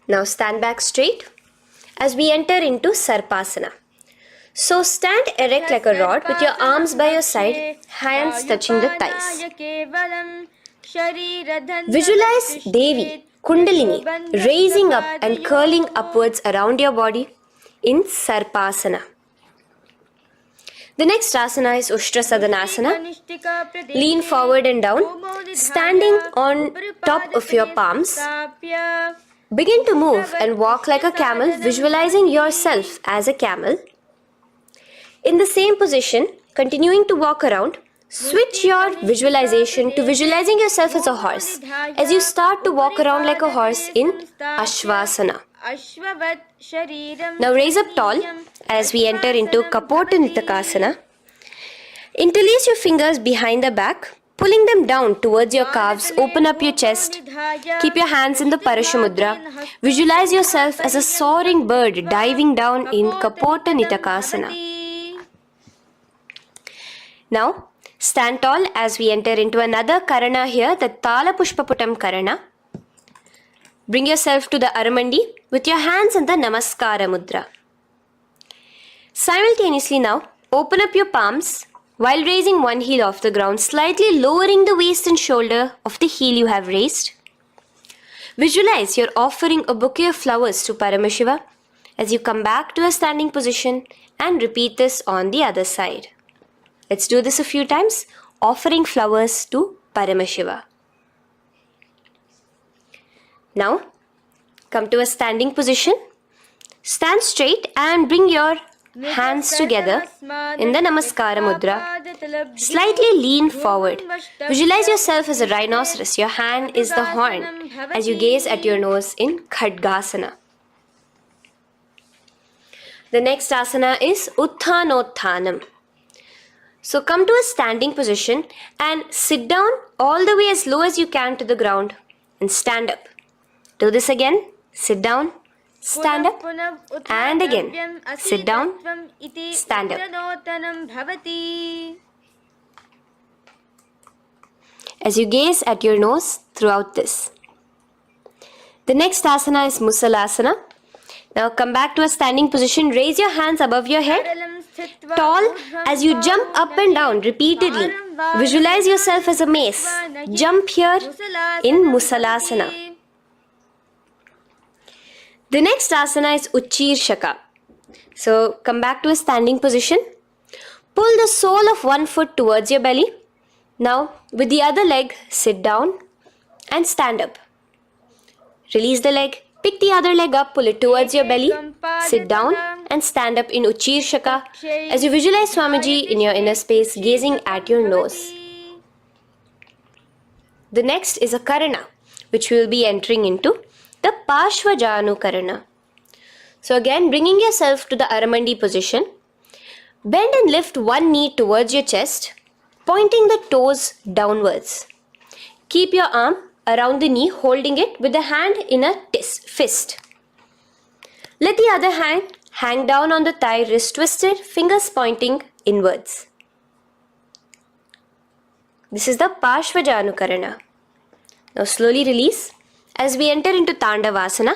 Now stand back straight as we enter into Sarpasana. So stand erect like a rod with your arms by your side, hands touching the thighs. Visualize Devi, Kundalini, raising up and curling upwards around your body in Sarpasana. The next asana is Ushtra Sadanasana. Lean forward and down, standing on top of your palms. Begin to move and walk like a camel, visualizing yourself as a camel. In the same position, continuing to walk around, switch your visualization to visualizing yourself as a horse as you start to walk around like a horse in Ashvasana. Now raise up tall as we enter into Kapota Nitakasana. Interlace your fingers behind the back, pulling them down towards your calves. Open up your chest. Keep your hands in the Parashamudra. Visualize yourself as a soaring bird diving down in Kapota Nitakasana. Now, stand tall as we enter into another karana here, the Tala Pushpaputam karana. Bring yourself to the Aramandi with your hands in the Namaskara Mudra. Simultaneously now, open up your palms while raising one heel off the ground, slightly lowering the waist and shoulder of the heel you have raised. Visualize you're offering a bouquet of flowers to Paramashiva as you come back to a standing position and repeat this on the other side. Let's do this a few times, offering flowers to Paramashiva. Now, come to a standing position. Stand straight and bring your hands together in the Namaskara Mudra. Slightly lean forward. Visualize yourself as a rhinoceros. Your hand is the horn as you gaze at your nose in Khadgasana. The next asana is Utthanotthanam. So come to a standing position and sit down all the way as low as you can to the ground and stand up. Do this again. Sit down, stand up, and again. Sit down, stand up. As you gaze at your nose throughout this. The next asana is Musalasana. Now come back to a standing position. Raise your hands above your head. Tall as you jump up and down repeatedly. Visualize yourself as a mace. Jump here in Musalasana. The next asana is Uchirshaka. So come back to a standing position. Pull the sole of one foot towards your belly. Now with the other leg, sit down and stand up. Release the leg. Pick the other leg up, pull it towards your belly, sit down and stand up in Uchirshaka as you visualize Swamiji in your inner space gazing at your nose. The next is a Karana which we will be entering into, the Parshvajanu Karana. So again, bringing yourself to the Aramandi position, bend and lift one knee towards your chest, pointing the toes downwards. Keep your arm around the knee, holding it with the hand in a fist. Let the other hand hang down on the thigh, wrist twisted, fingers pointing inwards. This is the Parshvajanu Karana. Now slowly release as we enter into Tandavasana.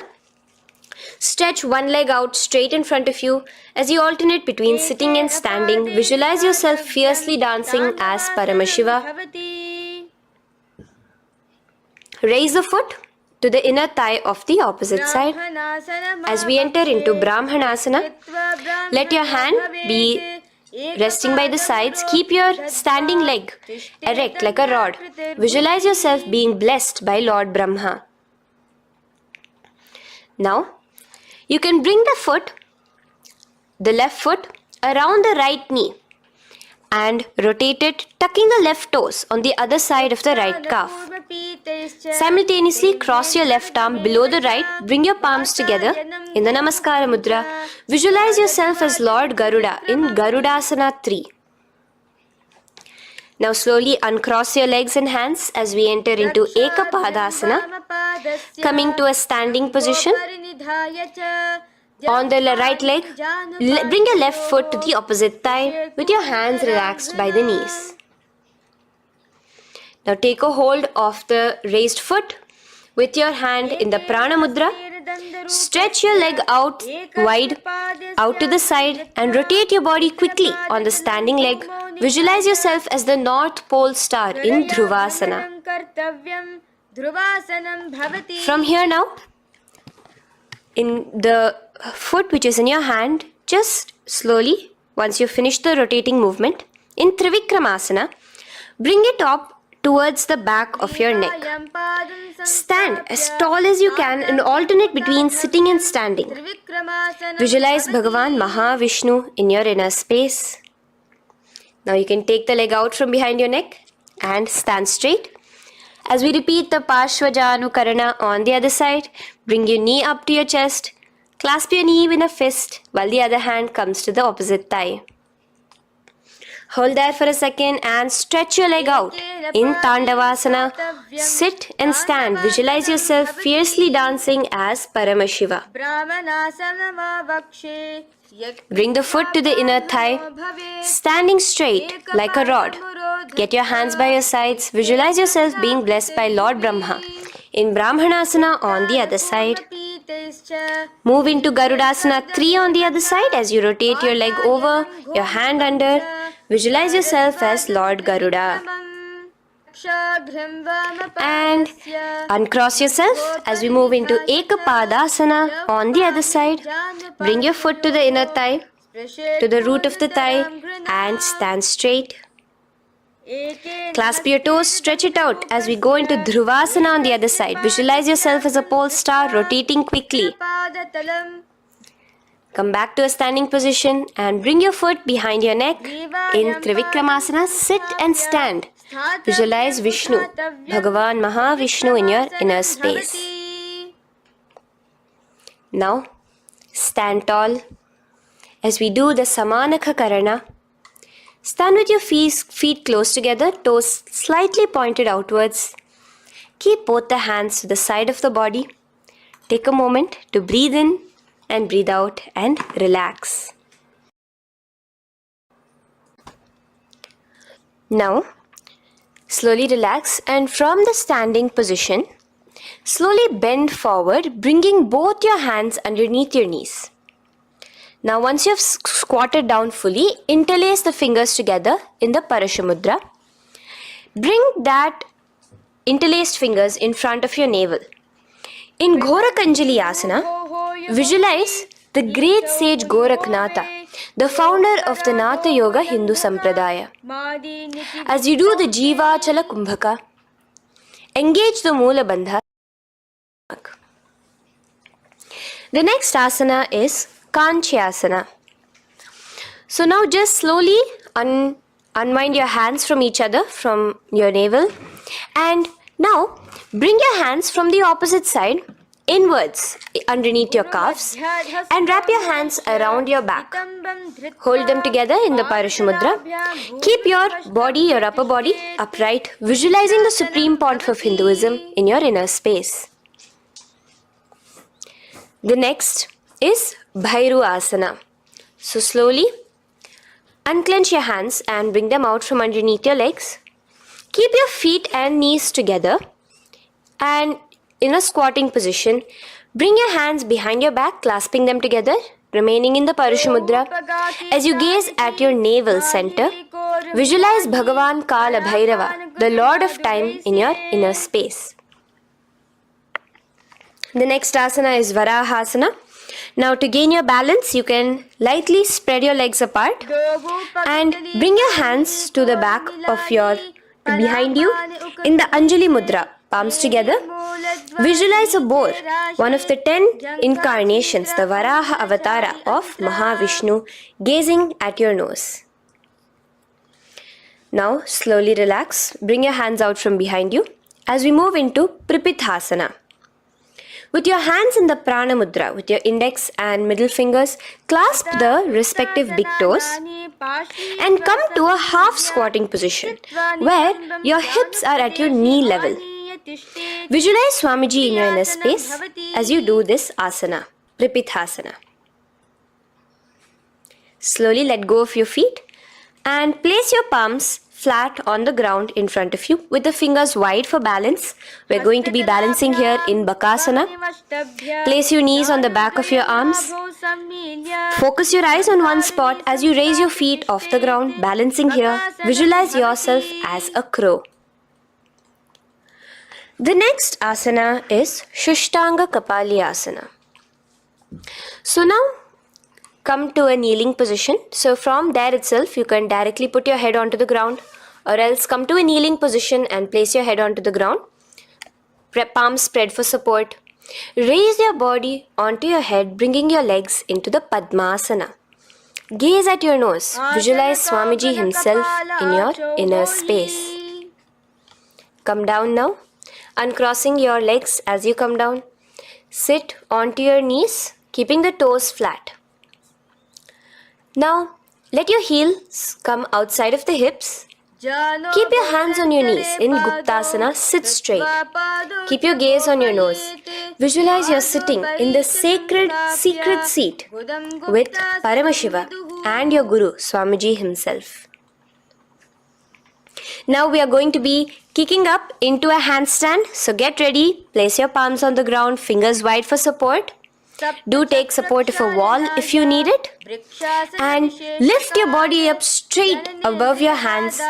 Stretch one leg out straight in front of you as you alternate between sitting and standing. Visualize yourself fiercely dancing as Paramashiva. Raise the foot to the inner thigh of the opposite side. As we enter into Brahmanasana, let your hand be resting by the sides. Keep your standing leg erect like a rod. Visualize yourself being blessed by Lord Brahma. Now, you can bring the left foot around the right knee and rotate it, tucking the left toes on the other side of the right calf. Simultaneously cross your left arm below the right, bring your palms together in the Namaskara Mudra. Visualize yourself as Lord Garuda in Garudasana 3. Now slowly uncross your legs and hands as we enter into Ekapadasana, coming to a standing position. On the right leg, bring your left foot to the opposite thigh with your hands relaxed by the knees. Now take a hold of the raised foot with your hand in the Prana Mudra. Stretch your leg out wide, out to the side, and rotate your body quickly on the standing leg. Visualize yourself as the North Pole star in Dhruvasana. From here now, in the foot which is in your hand, just slowly, once you finish the rotating movement, in Trivikramasana, bring it up towards the back of your neck. Stand as tall as you can and alternate between sitting and standing. Visualize Bhagavan Mahavishnu in your inner space. Now you can take the leg out from behind your neck and stand straight. As we repeat the Parshvajanukarana on the other side, bring your knee up to your chest, clasp your knee in a fist while the other hand comes to the opposite thigh. Hold there for a second and stretch your leg out. In Tandavasana, sit and stand. Visualize yourself fiercely dancing as Paramashiva. Bring the foot to the inner thigh, standing straight like a rod. Get your hands by your sides. Visualize yourself being blessed by Lord Brahma. In Brahmanasana on the other side. Move into Garudasana 3 on the other side as you rotate your leg over, your hand under. Visualize yourself as Lord Garuda. And uncross yourself as we move into Ekapadasana on the other side. Bring your foot to the inner thigh, to the root of the thigh, and stand straight. Clasp your toes, stretch it out as we go into Dhruvasana on the other side. Visualize yourself as a pole star rotating quickly. Come back to a standing position and bring your foot behind your neck. In Trivikramasana, sit and stand. Visualize Vishnu, Bhagavan Mahavishnu in your inner space. Now, stand tall as we do the Samanakha Karana. Stand with your feet close together, toes slightly pointed outwards. Keep both the hands to the side of the body. Take a moment to breathe in and breathe out and relax. Now, slowly relax and from the standing position, slowly bend forward, bringing both your hands underneath your knees. Now, once you have squatted down fully, interlace the fingers together in the Parashamudra. Bring that interlaced fingers in front of your navel. In Ghorakanjali Asana, visualize the great sage Goraknatha, the founder of the Natha Yoga Hindu Sampradaya. As you do the Jivachala Kumbhaka, engage the Moola Bandha. The next asana is Kanchyasana. So now just slowly unwind your hands from each other, from your navel, and now bring your hands from the opposite side inwards underneath your calves and wrap your hands around your back. Hold them together in the Parashamudra. Keep your body, your upper body, upright, visualizing the supreme pontiff of Hinduism in your inner space. The next is Bhairu Asana. So slowly unclench your hands and bring them out from underneath your legs. Keep your feet and knees together and in a squatting position, bring your hands behind your back, clasping them together, remaining in the Parashamudra. As you gaze at your navel center, visualize Bhagavan Kala Bhairava, the Lord of Time, in your inner space. The next asana is Varahasana. Now to gain your balance, you can lightly spread your legs apart and bring your hands to the back of behind you in the Anjali Mudra. Palms together. Visualize a boar, one of the 10 incarnations, the Varaha Avatara of Mahavishnu, gazing at your nose. Now slowly relax. Bring your hands out from behind you as we move into Pripithasana. With your hands in the Prana Mudra, with your index and middle fingers, clasp the respective big toes and come to a half squatting position where your hips are at your knee level. Visualize Swamiji in your inner space as you do this asana, Pripithasana. Slowly let go of your feet and place your palms flat on the ground in front of you with the fingers wide for balance. We're going to be balancing here in Bakasana. Place your knees on the back of your arms. Focus your eyes on one spot as you raise your feet off the ground, balancing here. Visualize yourself as a crow. The next asana is Shushtanga Kapali Asana. So now come to a kneeling position. So from there itself, you can directly put your head onto the ground, or else come to a kneeling position and place your head onto the ground. Palms spread for support. Raise your body onto your head, bringing your legs into the Padmasana. Gaze at your nose. Visualize Swamiji himself in your inner space. Come down now. Uncrossing your legs as you come down. Sit onto your knees, keeping the toes flat. Now, let your heels come outside of the hips. Keep your hands on your knees. In Guptasana, sit straight. Keep your gaze on your nose. Visualize you're sitting in the sacred secret seat with Paramashiva and your Guru, Swamiji himself. Now we are going to be kicking up into a handstand. So get ready. Place your palms on the ground, fingers wide for support. Do take support of a wall if you need it. And lift your body up straight above your hands.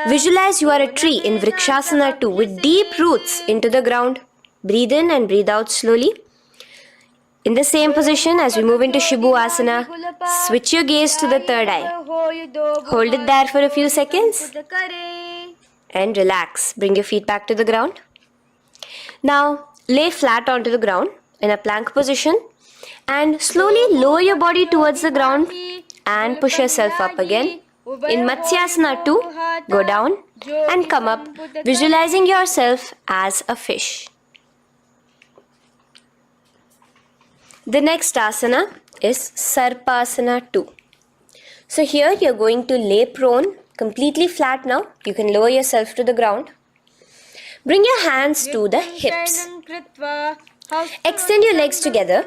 Visualize you are a tree in Vrikshasana 2 with deep roots into the ground. Breathe in and breathe out slowly. In the same position as we move into Shibhu-asana, switch your gaze to the third eye. Hold it there for a few seconds. And relax. Bring your feet back to the ground. Now, lay flat onto the ground in a plank position. And slowly lower your body towards the ground and push yourself up again. In Matsyasana 2, go down and come up, visualizing yourself as a fish. The next asana is Sarpasana 2. So here you're going to lay prone, completely flat now. You can lower yourself to the ground. Bring your hands to the hips. Extend your legs together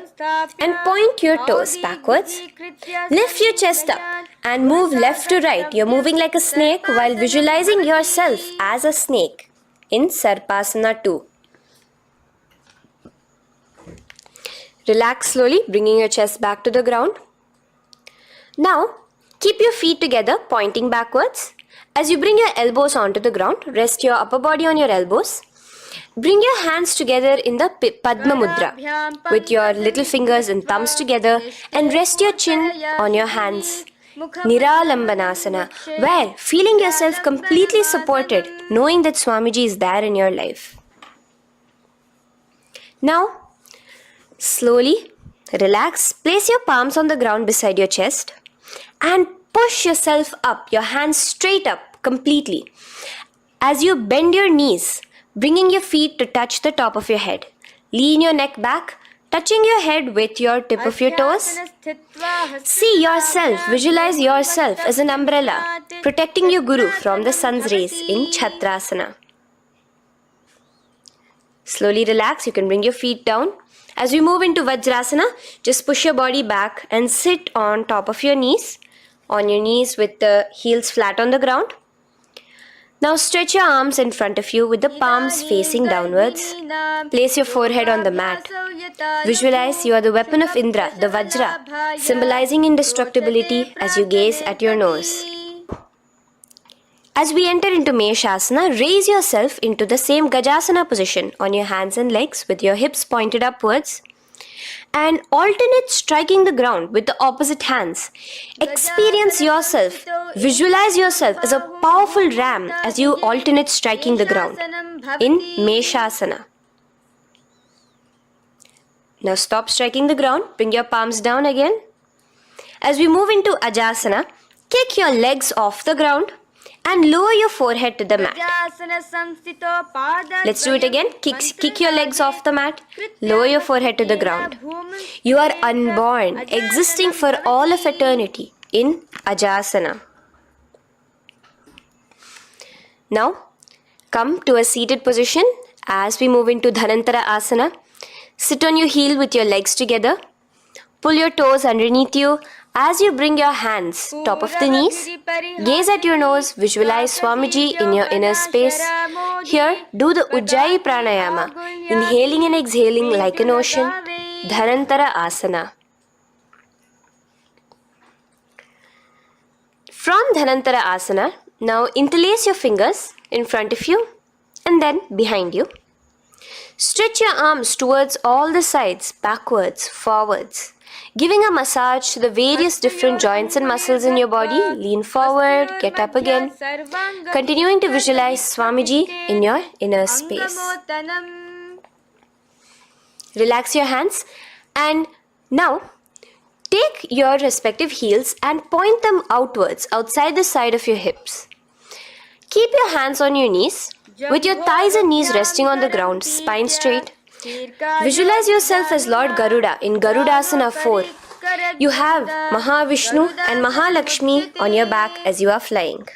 and point your toes backwards. Lift your chest up and move left to right. You're moving like a snake while visualizing yourself as a snake in Sarpasana 2. Relax slowly, bringing your chest back to the ground. Now, keep your feet together, pointing backwards. As you bring your elbows onto the ground, rest your upper body on your elbows. Bring your hands together in the Padma Mudra with your little fingers and thumbs together and rest your chin on your hands. Niralambanasana, where feeling yourself completely supported, knowing that Swamiji is there in your life. Now, slowly relax, place your palms on the ground beside your chest and push yourself up, your hands straight up completely. As you bend your knees, bringing your feet to touch the top of your head. Lean your neck back, touching your head with your tip of your toes. See yourself, visualize yourself as an umbrella, protecting your Guru from the sun's rays in Chhatrasana. Slowly relax, you can bring your feet down. As we move into Vajrasana, just push your body back and sit on top of your knees, with the heels flat on the ground. Now stretch your arms in front of you with the palms facing downwards. Place your forehead on the mat. Visualize you are the weapon of Indra, the Vajra, symbolizing indestructibility as you gaze at your nose. As we enter into Meshasana, raise yourself into the same Gajasana position on your hands and legs with your hips pointed upwards. and alternate striking the ground with the opposite hands. Experience yourself, visualize yourself as a powerful ram as you alternate striking the ground in Meshasana. Now stop striking the ground, bring your palms down again. As we move into Ajasana, kick your legs off the ground and lower your forehead to the mat. Let's do it again. Kick your legs off the mat, lower your forehead to the ground. You are unborn, existing for all of eternity in Ajasana. Now, come to a seated position as we move into Dhanantara Asana. Sit on your heel with your legs together. Pull your toes underneath you as you bring your hands top of the knees. Gaze at your nose, visualize Swamiji in your inner space. Here, do the Ujjayi Pranayama, inhaling and exhaling like an ocean. Dhanantara Asana. From Dhanantara Asana, now interlace your fingers in front of you and then behind you. Stretch your arms towards all the sides, backwards, forwards, giving a massage to the various different joints and muscles in your body. Lean forward, get up again, continuing to visualize Swamiji in your inner space. Relax your hands and now take your respective heels and point them outwards, outside the side of your hips. Keep your hands on your knees, with your thighs and knees resting on the ground, spine straight. Visualize yourself as Lord Garuda in Garudasana 4. You have Mahavishnu and Mahalakshmi on your back as you are flying.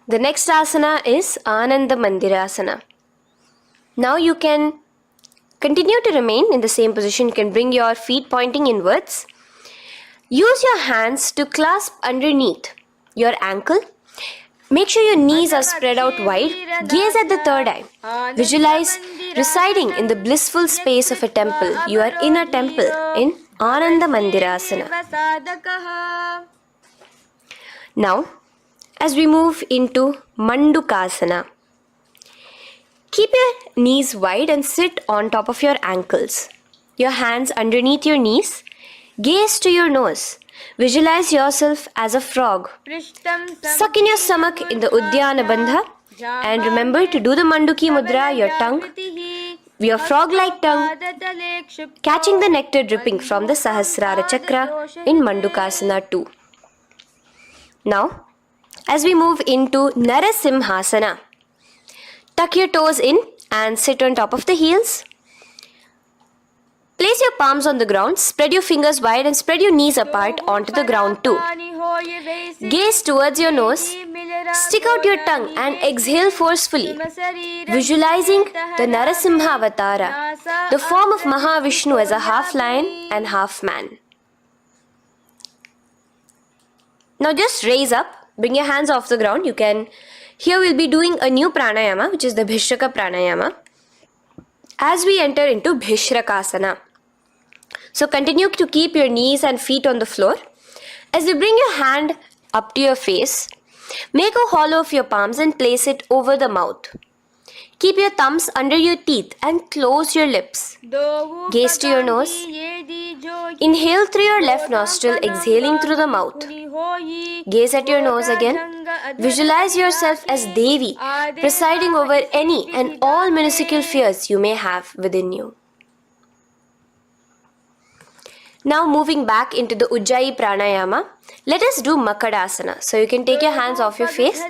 The next asana is Ananda Mandirasana. Now you can continue to remain in the same position. You can bring your feet pointing inwards. Use your hands to clasp underneath your ankle. Make sure your knees are spread out wide. Gaze at the third eye. Visualize residing in the blissful space of a temple. You are in a temple in Ananda Mandirasana. Now, as we move into Mandukasana, keep your knees wide and sit on top of your ankles. Your hands underneath your knees. Gaze to your nose. Visualize yourself as a frog. Suck in your stomach in the Uddiyana Bandha and remember to do the Manduki Mudra, your tongue, your frog-like tongue, catching the nectar dripping from the Sahasrara Chakra in Mandukasana 2. Now, as we move into Narasimhasana, tuck your toes in and sit on top of the heels. Place your palms on the ground, spread your fingers wide and spread your knees apart onto the ground too. Gaze towards your nose, stick out your tongue and exhale forcefully, visualizing the Narasimha Avatara, the form of Mahavishnu as a half lion and half man. Now just raise up, bring your hands off the ground. Here we'll be doing a new pranayama, which is the Bhishraka pranayama, as we enter into Bhishrakasana. So continue to keep your knees and feet on the floor. As you bring your hand up to your face, make a hollow of your palms and place it over the mouth. Keep your thumbs under your teeth and close your lips. Gaze to your nose. Inhale through your left nostril, exhaling through the mouth. Gaze at your nose again. Visualize yourself as Devi, presiding over any and all minuscule fears you may have within you. Now moving back into the Ujjayi Pranayama, let us do Makadasana. So you can take your hands off your face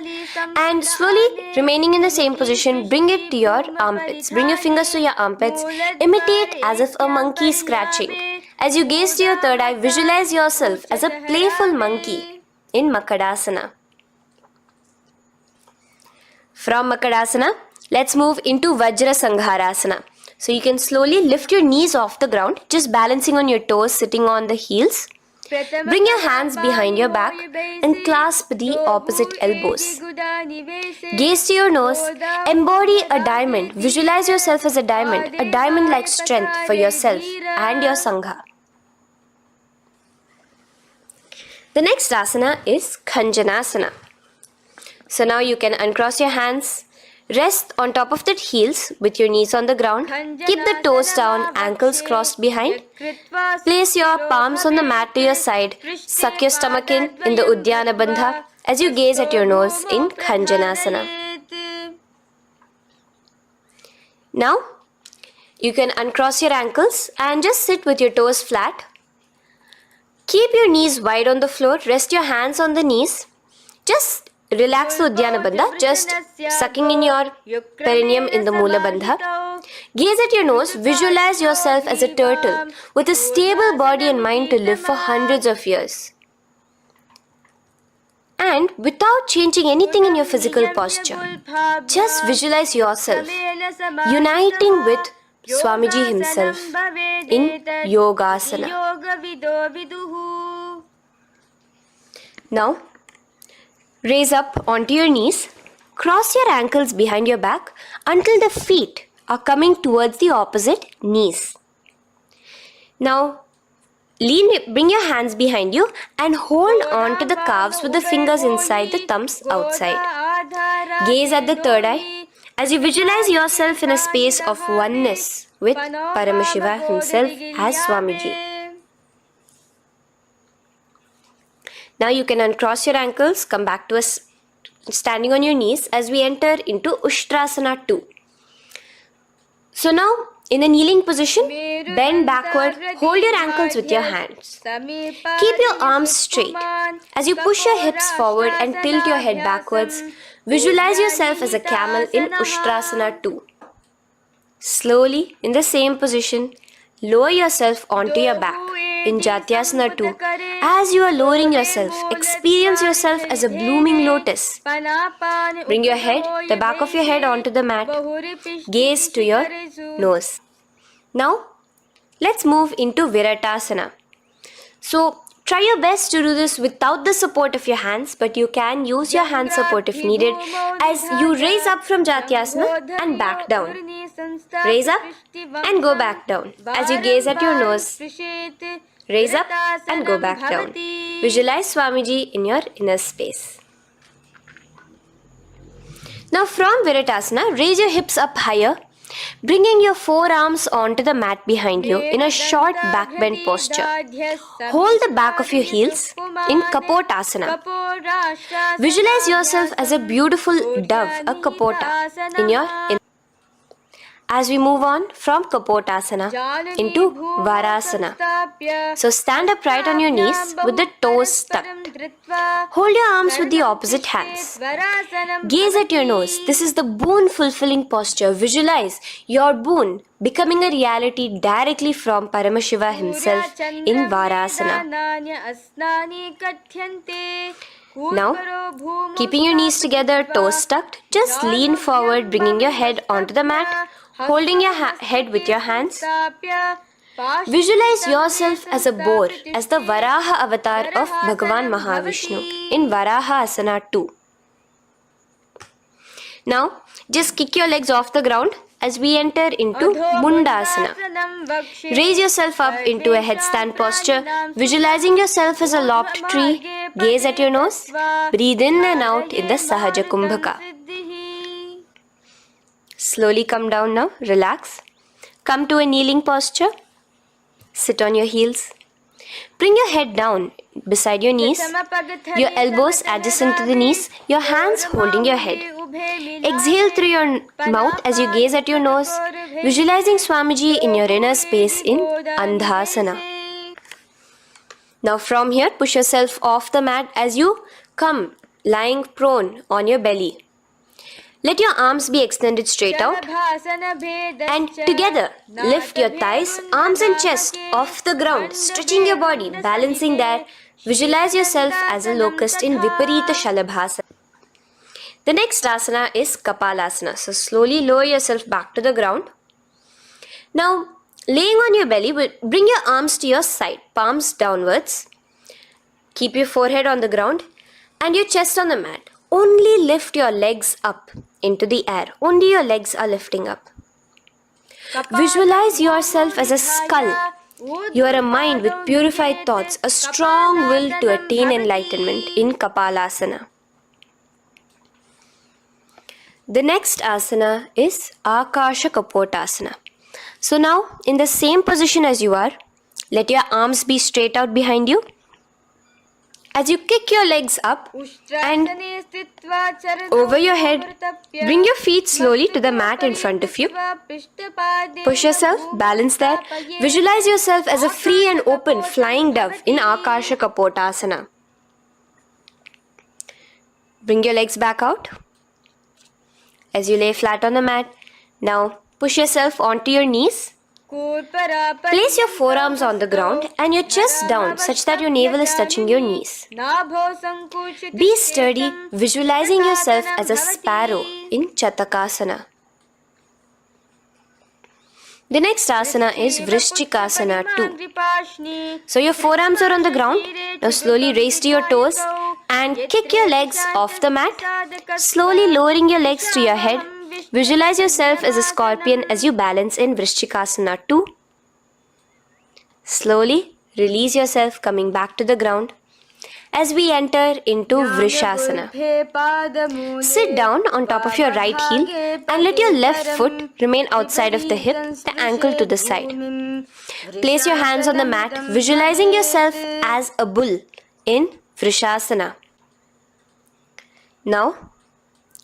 and slowly remaining in the same position, bring it to your armpits. Bring your fingers to your armpits. Imitate as if a monkey is scratching. As you gaze to your third eye, visualize yourself as a playful monkey in Makadasana. From Makadasana, let's move into Vajra Sangharasana. So you can slowly lift your knees off the ground, just balancing on your toes, sitting on the heels. Bring your hands behind your back and clasp the opposite elbows. Gaze to your nose, embody a diamond. Visualize yourself as a diamond-like strength for yourself and your Sangha. The next asana is Khanjanasana. So now you can uncross your hands, Rest on top of the heels with your knees on the ground. Keep the toes down, ankles crossed behind. Place your palms on the mat to your side. Suck your stomach in the Udyana Bandha as you gaze at your nose in Khanjanasana. Now, you can uncross your ankles and just sit with your toes flat. Keep your knees wide on the floor. Rest your hands on the knees. Just relax the Udyana Bandha, just sucking in your perineum in the Mula Bandha. Gaze at your nose. Visualize yourself as a turtle with a stable body and mind to live for hundreds of years. And without changing anything in your physical posture, just visualize yourself uniting with Swamiji himself in Yogasana. Now, raise up onto your knees. Cross your ankles behind your back until the feet are coming towards the opposite knees. Now, bring your hands behind you and hold on to the calves with the fingers inside, the thumbs outside. Gaze at the third eye as you visualize yourself in a space of oneness with Paramashiva himself as Swamiji. Now you can uncross your ankles, come back to standing on your knees as we enter into Ushtrasana 2. So now, in a kneeling position, bend backward, hold your ankles with your hands. Keep your arms straight. As you push your hips forward and tilt your head backwards, visualize yourself as a camel in Ushtrasana 2. Slowly, in the same position, lower yourself onto your back in Jatyasana 2. As you are lowering yourself, experience yourself as a blooming lotus. Bring your head, the back of your head onto the mat. Gaze to your nose. Now, let's move into Viratasana. So, try your best to do this without the support of your hands, but you can use your hand support if needed as you raise up from Jatyasana and back down. Raise up and go back down as you gaze at your nose. Raise up and go back down. Visualize Swamiji in your inner space. Now from Viratasana, raise your hips up higher, bringing your forearms onto the mat behind you in a short back bend posture. Hold the back of your heels in Kapotasana. Visualize yourself as a beautiful dove, a Kapota, in your inner. As we move on from Kapotasana into Varasana. So stand upright on your knees with the toes tucked. Hold your arms with the opposite hands. Gaze at your nose. This is the boon fulfilling posture. Visualize your boon becoming a reality directly from Paramashiva himself in Varasana. Now, keeping your knees together, toes tucked, just lean forward, bringing your head onto the mat, holding your head with your hands. Visualize yourself as a boar, as the Varaha avatar of Bhagavan Mahavishnu in Varaha Asana 2. Now, just kick your legs off the ground as we enter into Mundasana. Raise yourself up into a headstand posture, visualizing yourself as a lopped tree. Gaze at your nose. Breathe in and out in the Sahaja Kumbhaka. Slowly come down now. Relax. Come to a kneeling posture. Sit on your heels. Bring your head down beside your knees, your elbows adjacent to the knees, your hands holding your head. Exhale through your mouth as you gaze at your nose, visualizing Swamiji in your inner space in Andhasana. Now from here, push yourself off the mat as you come lying prone on your belly. Let your arms be extended straight out and together lift your thighs, arms and chest off the ground, stretching your body, balancing there. Visualize yourself as a locust in Viparita Shalabhasana. The next asana is Kapalasana. So slowly lower yourself back to the ground. Now laying on your belly, bring your arms to your side, palms downwards. Keep your forehead on the ground and your chest on the mat. Only lift your legs up into the air. Only your legs are lifting up. Visualize yourself as a skull. You are a mind with purified thoughts, a strong will to attain enlightenment in Kapalasana. The next asana is Akasha Kapotasana. So now, in the same position as you are, let your arms be straight out behind you. As you kick your legs up and over your head, bring your feet slowly to the mat in front of you. Push yourself, balance there. Visualize yourself as a free and open flying dove in Akasha Kapotasana. Bring your legs back out as you lay flat on the mat. Now push yourself onto your knees. Place your forearms on the ground and your chest down such that your navel is touching your knees. Be sturdy, visualizing yourself as a sparrow in Chatakasana. The next asana is Vrishchikasana 2. So your forearms are on the ground. Now slowly raise to your toes and kick your legs off the mat. Slowly lowering your legs to your head. Visualize yourself as a scorpion as you balance in Vrishchikasana 2. Slowly release yourself, coming back to the ground as we enter into Vrishasana. Sit down on top of your right heel and let your left foot remain outside of the hip, the ankle to the side. Place your hands on the mat, visualizing yourself as a bull in Vrishasana. Now,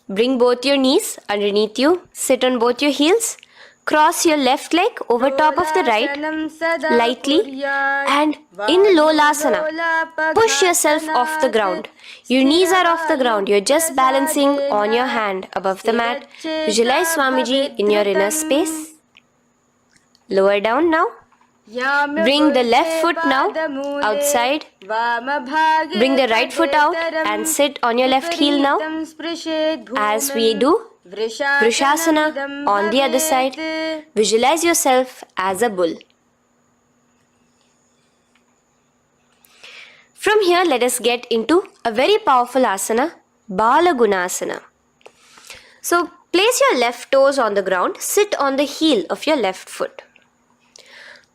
bring both your knees underneath you, sit on both your heels, cross your left leg over top of the right lightly, and in Lolasana, push yourself off the ground. Your knees are off the ground, you're just balancing on your hand above the mat. Visualize Swamiji in your inner space. Lower down now. Bring the left foot now outside. Bring the right foot out and sit on your left heel now as we do Vrishasana on the other side. Visualize yourself as a bull. From here, let us get into a very powerful asana, Balagunasana. So, place your left toes on the ground, sit on the heel of your left foot.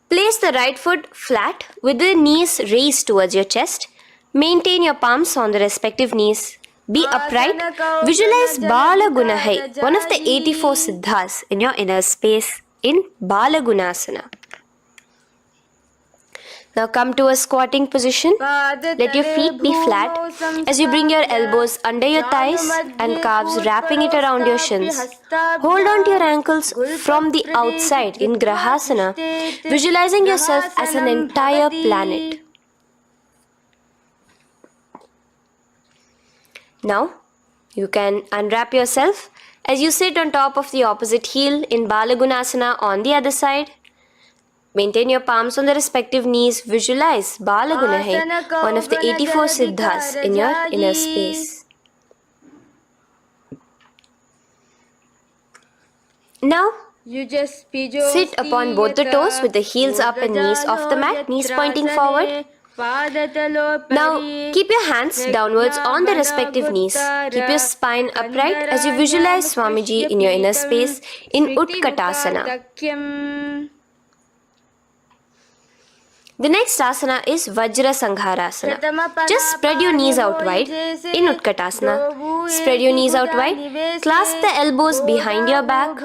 Place the right foot flat with the knees raised towards your chest. Maintain your palms on the respective knees. Be upright. Visualize Balagunahai, one of the 84 siddhas in your inner space in Balagunasana. Now come to a squatting position. Let your feet be flat as you bring your elbows under your thighs and calves, wrapping it around your shins. Hold on to your ankles from the outside in Grahasana, visualizing yourself as an entire planet. Now, you can unwrap yourself as you sit on top of the opposite heel in Balagunasana on the other side. Maintain your palms on the respective knees. Visualize Balagunahai, one of the 84 siddhas in your inner space. Now, sit upon both the toes with the heels up and knees off the mat, knees pointing forward. Now, keep your hands downwards on the respective knees. Keep your spine upright as you visualize Swamiji in your inner space in Utkatasana. The next asana is Vajra Sangharasana. Just spread your knees out wide in Utkatasana. Spread your knees out wide. Clasp the elbows behind your back.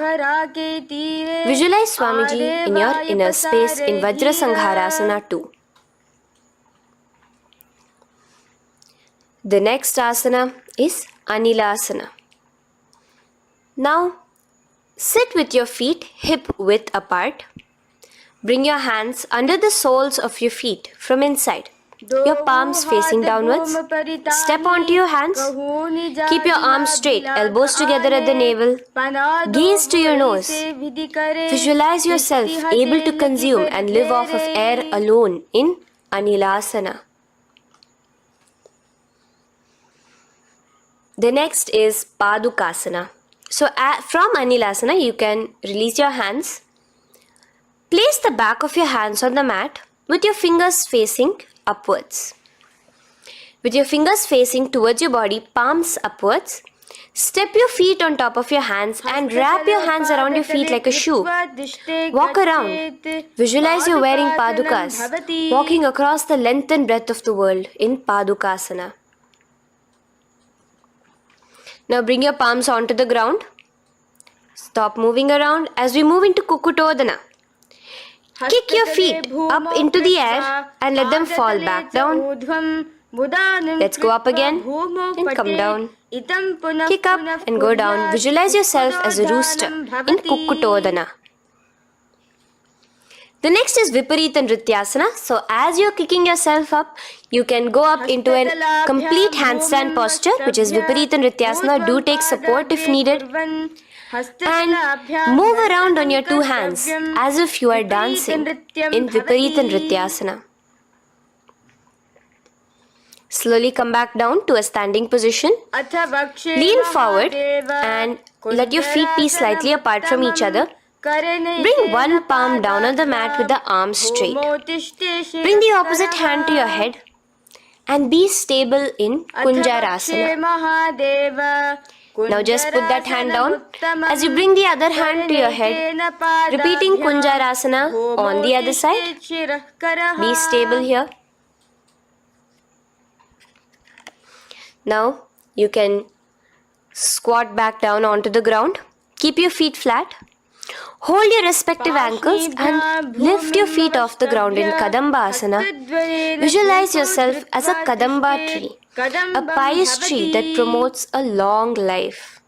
Visualize Swamiji in your inner space in Vajra Sangharasana 2. The next asana is Anilasana. Now, sit with your feet hip width apart. Bring your hands under the soles of your feet from inside. Your palms facing downwards. Step onto your hands. Keep your arms straight, elbows together at the navel. Gaze to your nose. Visualize yourself able to consume and live off of air alone in Anilasana. The next is Padukasana. So from Anilasana, you can release your hands. Place the back of your hands on the mat with your fingers facing upwards. With your fingers facing towards your body, palms upwards. Step your feet on top of your hands and wrap your hands around your feet like a shoe. Walk around. Visualize you're wearing padukas, walking across the length and breadth of the world in Padukasana. Now bring your palms onto the ground. Stop moving around as we move into Kukutodana. Kick your feet up into the air and let them fall back down. Let's go up again and come down. Kick up and go down. Visualize yourself as a rooster in Kukutodana. The next is Viparita Nrityasana. So as you're kicking yourself up, you can go up into a complete handstand posture, which is Viparita Nrityasana. Do take support if needed. And move around on your two hands as if you are dancing in Viparita Nrityasana. Slowly come back down to a standing position. Lean forward and let your feet be slightly apart from each other. Bring one palm down on the mat with the arms straight. Bring the opposite hand to your head and be stable in Kunjarasana. Now just put that hand down as you bring the other hand to your head, repeating Kunjarasana on the other side. Be stable here. Now you can squat back down onto the ground. Keep your feet flat. Hold your respective ankles and lift your feet off the ground in Kadamba Asana. Visualize yourself as a Kadamba tree, a pious tree that promotes a long life.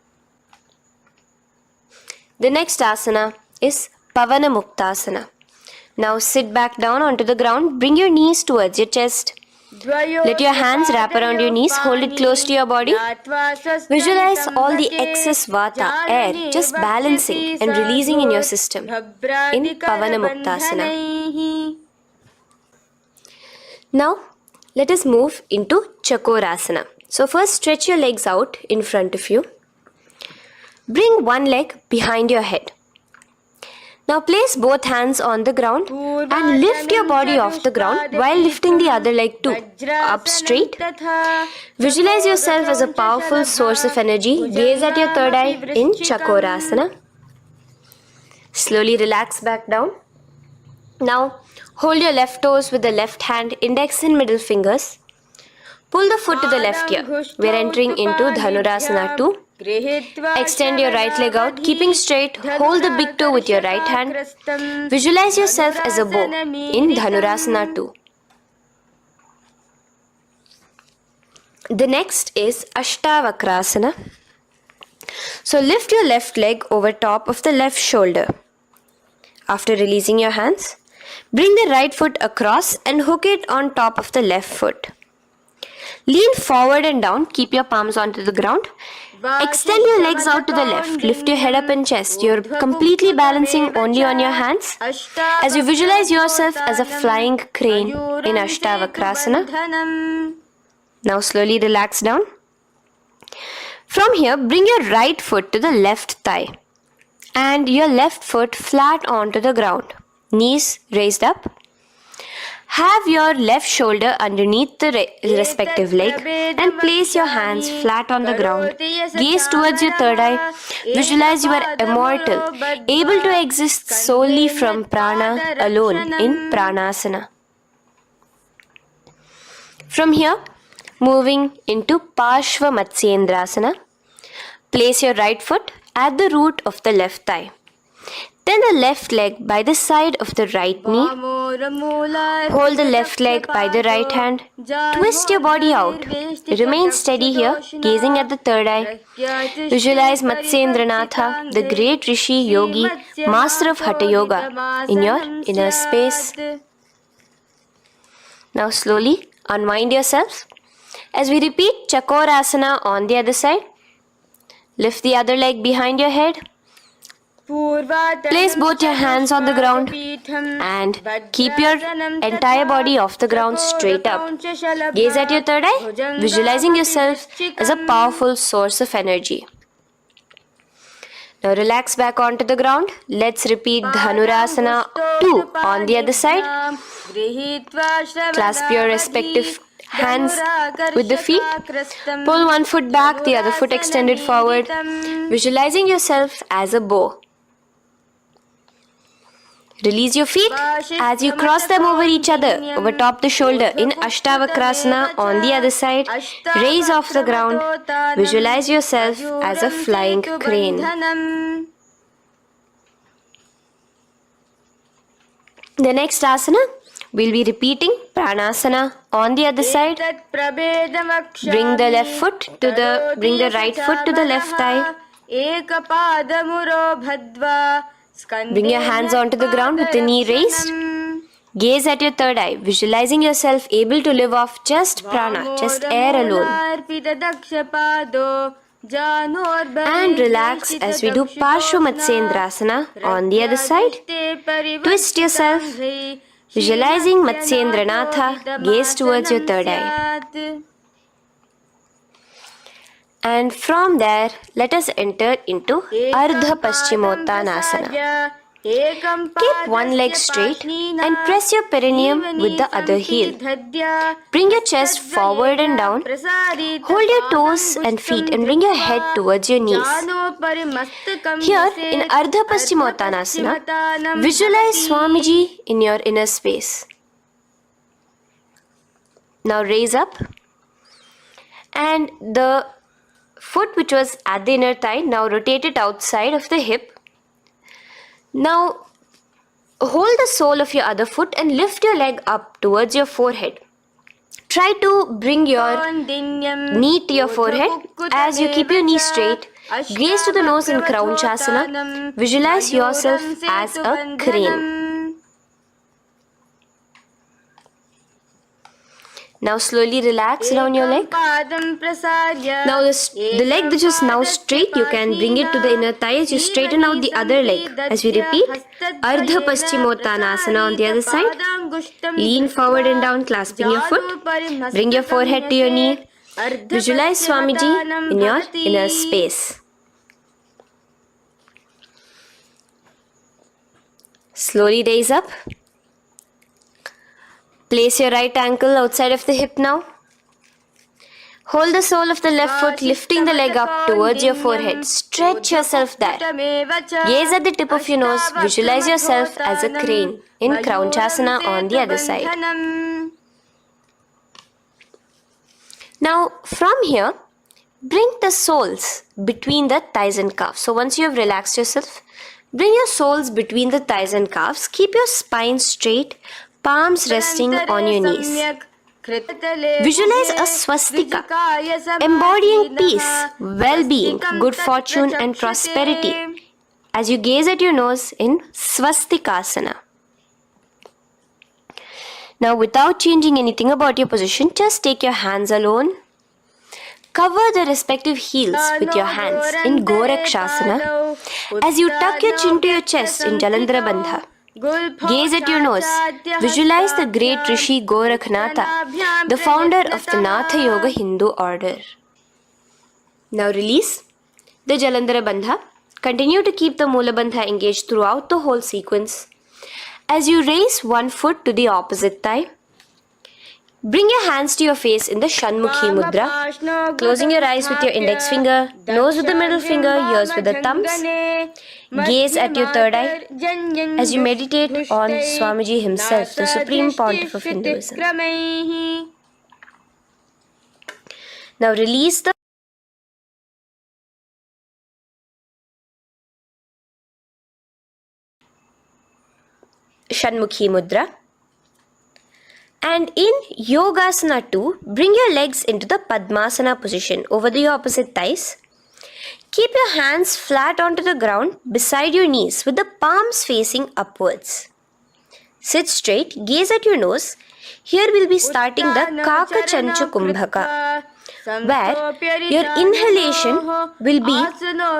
The next asana is Pavana Muktasana. Now sit back down onto the ground. Bring your knees towards your chest. Let your hands wrap around your knees. Hold it close to your body. Visualize all the excess vata, air, just balancing and releasing in your system in Pavana Muktasana. Now, let us move into Chakorasana. So first stretch your legs out in front of you. Bring one leg behind your head. Now place both hands on the ground and lift your body off the ground while lifting the other leg too, up straight. Visualize yourself as a powerful source of energy. Gaze at your third eye in Chakorasana. Slowly relax back down. Now hold your left toes with the left hand, index and middle fingers. Pull the foot to the left ear. We are entering into Dhanurasana 2. Extend your right leg out, keeping straight. Hold the big toe with your right hand. Visualize yourself as a bow in Dhanurasana 2. The next is Ashtavakrasana. So lift your left leg over top of the left shoulder. After releasing your hands, bring the right foot across and hook it on top of the left foot. Lean forward and down. Keep your palms onto the ground. Extend your legs out to the left. Lift your head up and chest. You're completely balancing only on your hands as you visualize yourself as a flying crane in Ashtavakrasana. Now slowly relax down. From here, bring your right foot to the left thigh and your left foot flat onto the ground. Knees raised up. Have your left shoulder underneath the respective leg and place your hands flat on the ground. Gaze towards your third eye. Visualize you are immortal, able to exist solely from prana alone in Pranasana. From here, moving into Parshva Matsyendrasana. Place your right foot at the root of the left thigh. Then the left leg by the side of the right knee. Hold the left leg by the right hand. Twist your body out. Remain steady here, gazing at the third eye. Visualize Matsyendranatha, the great Rishi, Yogi, master of Hatha Yoga, in your inner space. Now slowly unwind yourself. As we repeat Chakorasana on the other side, lift the other leg behind your head. Place both your hands on the ground and keep your entire body off the ground straight up. Gaze at your third eye, visualizing yourself as a powerful source of energy. Now relax back onto the ground. Let's repeat Dhanurasana 2 on the other side. Clasp your respective hands with the feet. Pull one foot back, the other foot extended forward, visualizing yourself as a bow. Release your feet as you cross them over each other, over top the shoulder in Ashtavakrasana on the other side. Raise off the ground. Visualize yourself as a flying crane. The next asana, we'll be repeating Pranasana on the other side. Bring the right foot to the left thigh. Bring your hands onto the ground with the knee raised. Gaze at your third eye, visualizing yourself able to live off just prana, just air alone. And relax as we do Parshva on the other side. Twist yourself, visualizing Matsyendranatha, gaze towards your third eye. And from there, let us enter into Ardha Paschimottanasana. Keep one leg straight and press your perineum with the other heel. Bring your chest forward and down. Hold your toes and feet and bring your head towards your knees. Here in Ardha Paschimottanasana, visualize Swamiji in your inner space. Now raise up, and the foot which was at the inner thigh, now rotate it outside of the hip. Now hold the sole of your other foot and lift your leg up towards your forehead. Try to bring your knee to your forehead as you keep your knee straight. Gaze to the nose in Kraunchasana. Visualize yourself as a crane. Now slowly relax around your leg. Now the leg which is now straight, you can bring it to the inner thigh as you straighten out the other leg. As we repeat, Ardha Paschimottanasana on the other side. Lean forward and down, clasping your foot. Bring your forehead to your knee. Visualize Swamiji in your inner space. Slowly raise up. Place your right ankle outside of the hip now. Hold the sole of the left foot, lifting the leg up towards your forehead. Stretch yourself there. Gaze at the tip of your nose. Visualize yourself as a crane in Kraunchasana on the other side. Now from here, bring the soles between the thighs and calves. So once you have relaxed yourself, bring your soles between the thighs and calves. Keep your spine straight. Palms resting on your knees. Visualize a swastika, embodying peace, well-being, good fortune and prosperity as you gaze at your nose in Swastikasana. Now without changing anything about your position, just take your hands alone. Cover the respective heels with your hands in Gorakshasana as you tuck your chin to your chest in Jalandhara Bandha. Gaze at your nose. Visualize the great Rishi Gorakhnatha, the founder of the Natha Yoga Hindu order. Now release the Jalandhara Bandha. Continue to keep the Mula Bandha engaged throughout the whole sequence. As you raise one foot to the opposite thigh, bring your hands to your face in the Shanmukhi Mudra, closing your eyes with your index finger, nose with the middle finger, ears with the thumbs. Gaze at your third eye as you meditate on Swamiji himself, the Supreme Pontiff of Hinduism. Now release the Shanmukhi Mudra. And in Yogasana 2, bring your legs into the Padmasana position over the opposite thighs. Keep your hands flat onto the ground beside your knees with the palms facing upwards. Sit straight, gaze at your nose. Here we'll be starting the Kaka Chanchu Kumbhaka, where your inhalation will be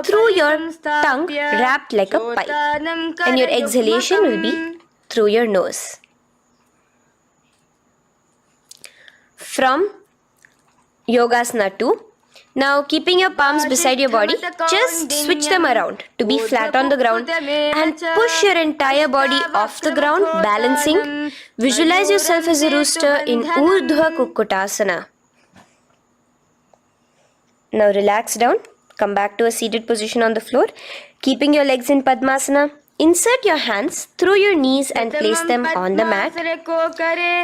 through your tongue wrapped like a pipe, and your exhalation will be through your nose. From Yogasana 2, now keeping your palms beside your body, just switch them around to be flat on the ground and push your entire body off the ground, balancing. Visualize yourself as a rooster in Urdhva Kukkutasana. Now relax down, come back to a seated position on the floor, keeping your legs in Padmasana. Insert your hands through your knees and place them on the mat.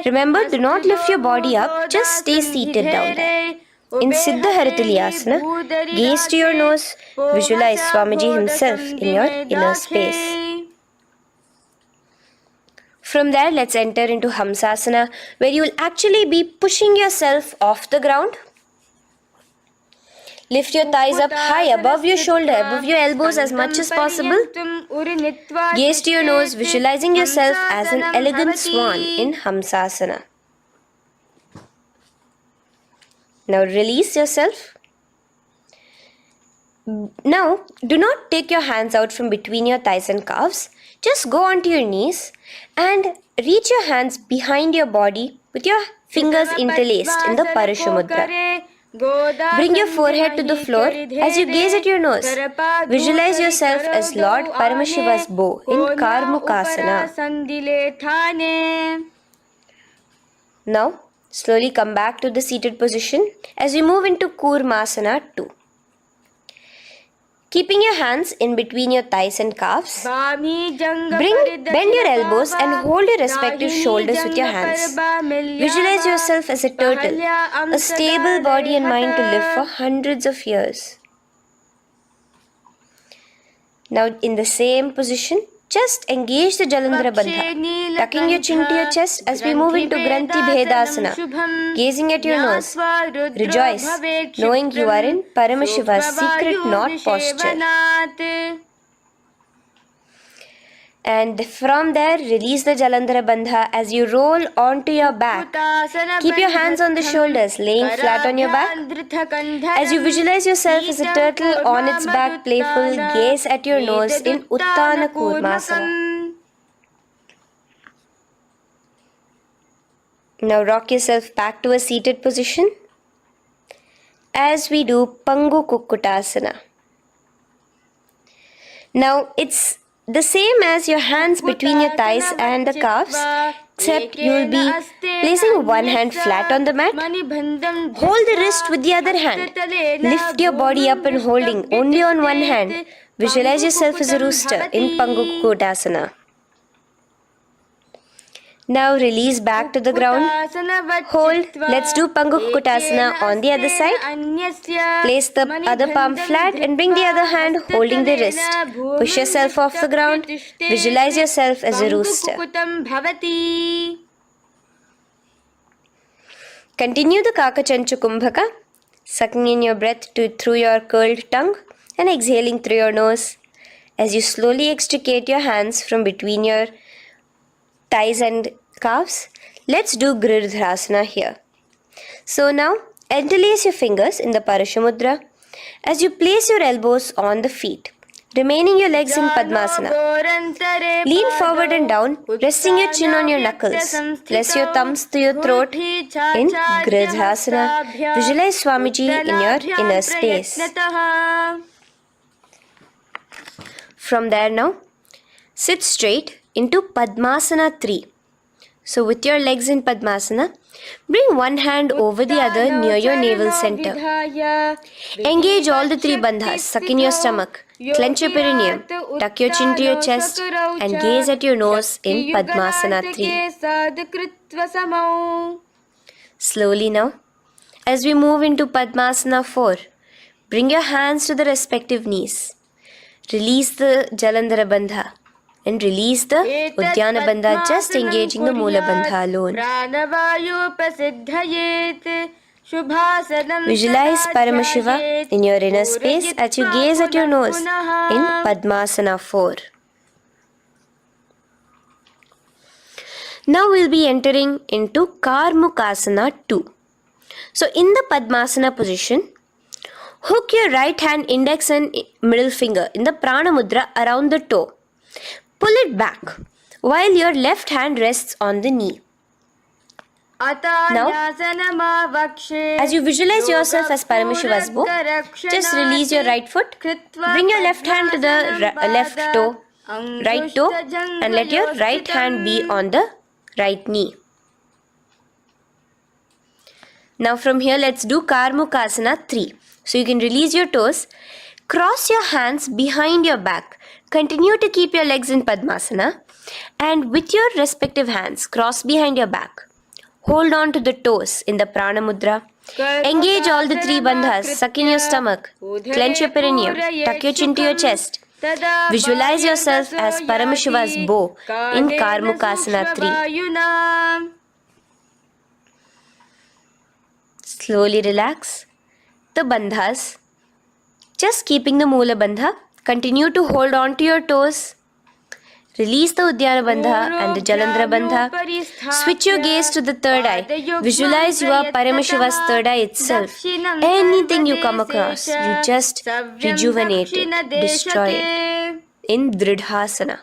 Remember, do not lift your body up, just stay seated down there. In Siddha Harituliyasana, gaze to your nose, visualize Swamiji himself in your inner space. From there, let's enter into Hamsasana, where you will actually be pushing yourself off the ground. Lift your thighs up high above your shoulder, above your elbows as much as possible. Gaze to your nose, visualizing yourself as an elegant swan in Hamsasana. Now release yourself. Now, do not take your hands out from between your thighs and calves. Just go onto your knees and reach your hands behind your body with your fingers interlaced in the Mudra. Bring your forehead to the floor as you gaze at your nose. Visualize yourself as Lord Paramashiva's bow in Karmukasana. Now, slowly come back to the seated position as we move into Kurmasana 2. Keeping your hands in between your thighs and calves, bend your elbows and hold your respective shoulders with your hands. Visualize yourself as a turtle, a stable body and mind to live for hundreds of years. Now in the same position, just engage the Jalandhara Bandha, tucking your chin to your chest as we move into Granthi Bhedasana, gazing at your nose. Rejoice, knowing you are in Paramashiva's secret knot posture. And from there, release the Jalandhara Bandha as you roll onto your back. Keep your hands on the shoulders, laying flat on your back. As you visualize yourself as a turtle on its back, playful, gaze at your nose in Uttana Kurmasana. Now rock yourself back to a seated position as we do Pangu Kukkutasana. Now it's the same as your hands between your thighs and the calves, except you will be placing one hand flat on the mat. Hold the wrist with the other hand. Lift your body up and holding only on one hand. Visualize yourself as a rooster in Pangu Kukkutasana. Now release back to the ground. Hold. Let's do Pangu Kukkutasana on the other side. Place the other palm flat and bring the other hand holding the wrist. Push yourself off the ground. Visualize yourself as a rooster. Continue the Kakachanchu Kumbhaka, sucking in your breath through your curled tongue and exhaling through your nose. As you slowly extricate your hands from between your thighs and calves, let's do Girdharasana here. So now, interlace your fingers in the Parashamudra as you place your elbows on the feet, remaining your legs in Padmasana. Lean forward and down, resting your chin on your knuckles. Press your thumbs to your throat in Girdharasana. Visualize Swamiji in your inner space. From there now, sit straight into Padmasana 3. So with your legs in Padmasana, bring one hand over the other near your navel center. Engage all the three bandhas, suck in your stomach, clench your perineum, tuck your chin to your chest and gaze at your nose in Padmasana 3. Slowly now, as we move into Padmasana 4, bring your hands to the respective knees. Release the Jalandhara Bandha and release the Uddiyana Bandha, just engaging the Mula Bandha alone. Visualize Paramashiva in your inner space as you gaze at your nose in Padmasana 4. Now we'll be entering into Karmukasana 2. So in the Padmasana position, hook your right hand index and middle finger in the Prana Mudra around the toe. Pull it back while your left hand rests on the knee. Now, as you visualize yourself as Paramashiva's bow, just release your right foot, bring your left hand to the left toe, right toe, and let your right hand be on the right knee. Now from here, let's do Karmukasana 3. So you can release your toes, cross your hands behind your back, continue to keep your legs in Padmasana, and with your respective hands, cross behind your back. Hold on to the toes in the Prana Mudra. Engage all the three bandhas, suck in your stomach, clench your perineum, tuck your chin to your chest, Visualize yourself as Paramashiva's bow in Karmukasana 3. Slowly relax the bandhas. Just keeping the Mula Bandha. Continue to hold on to your toes. Release the Udyana Bandha and the Jalandhara Bandha. Switch your gaze to the third eye. Visualize you are Paramashiva's third eye itself. Anything you come across, you just rejuvenate it, destroy it in Dridhasana.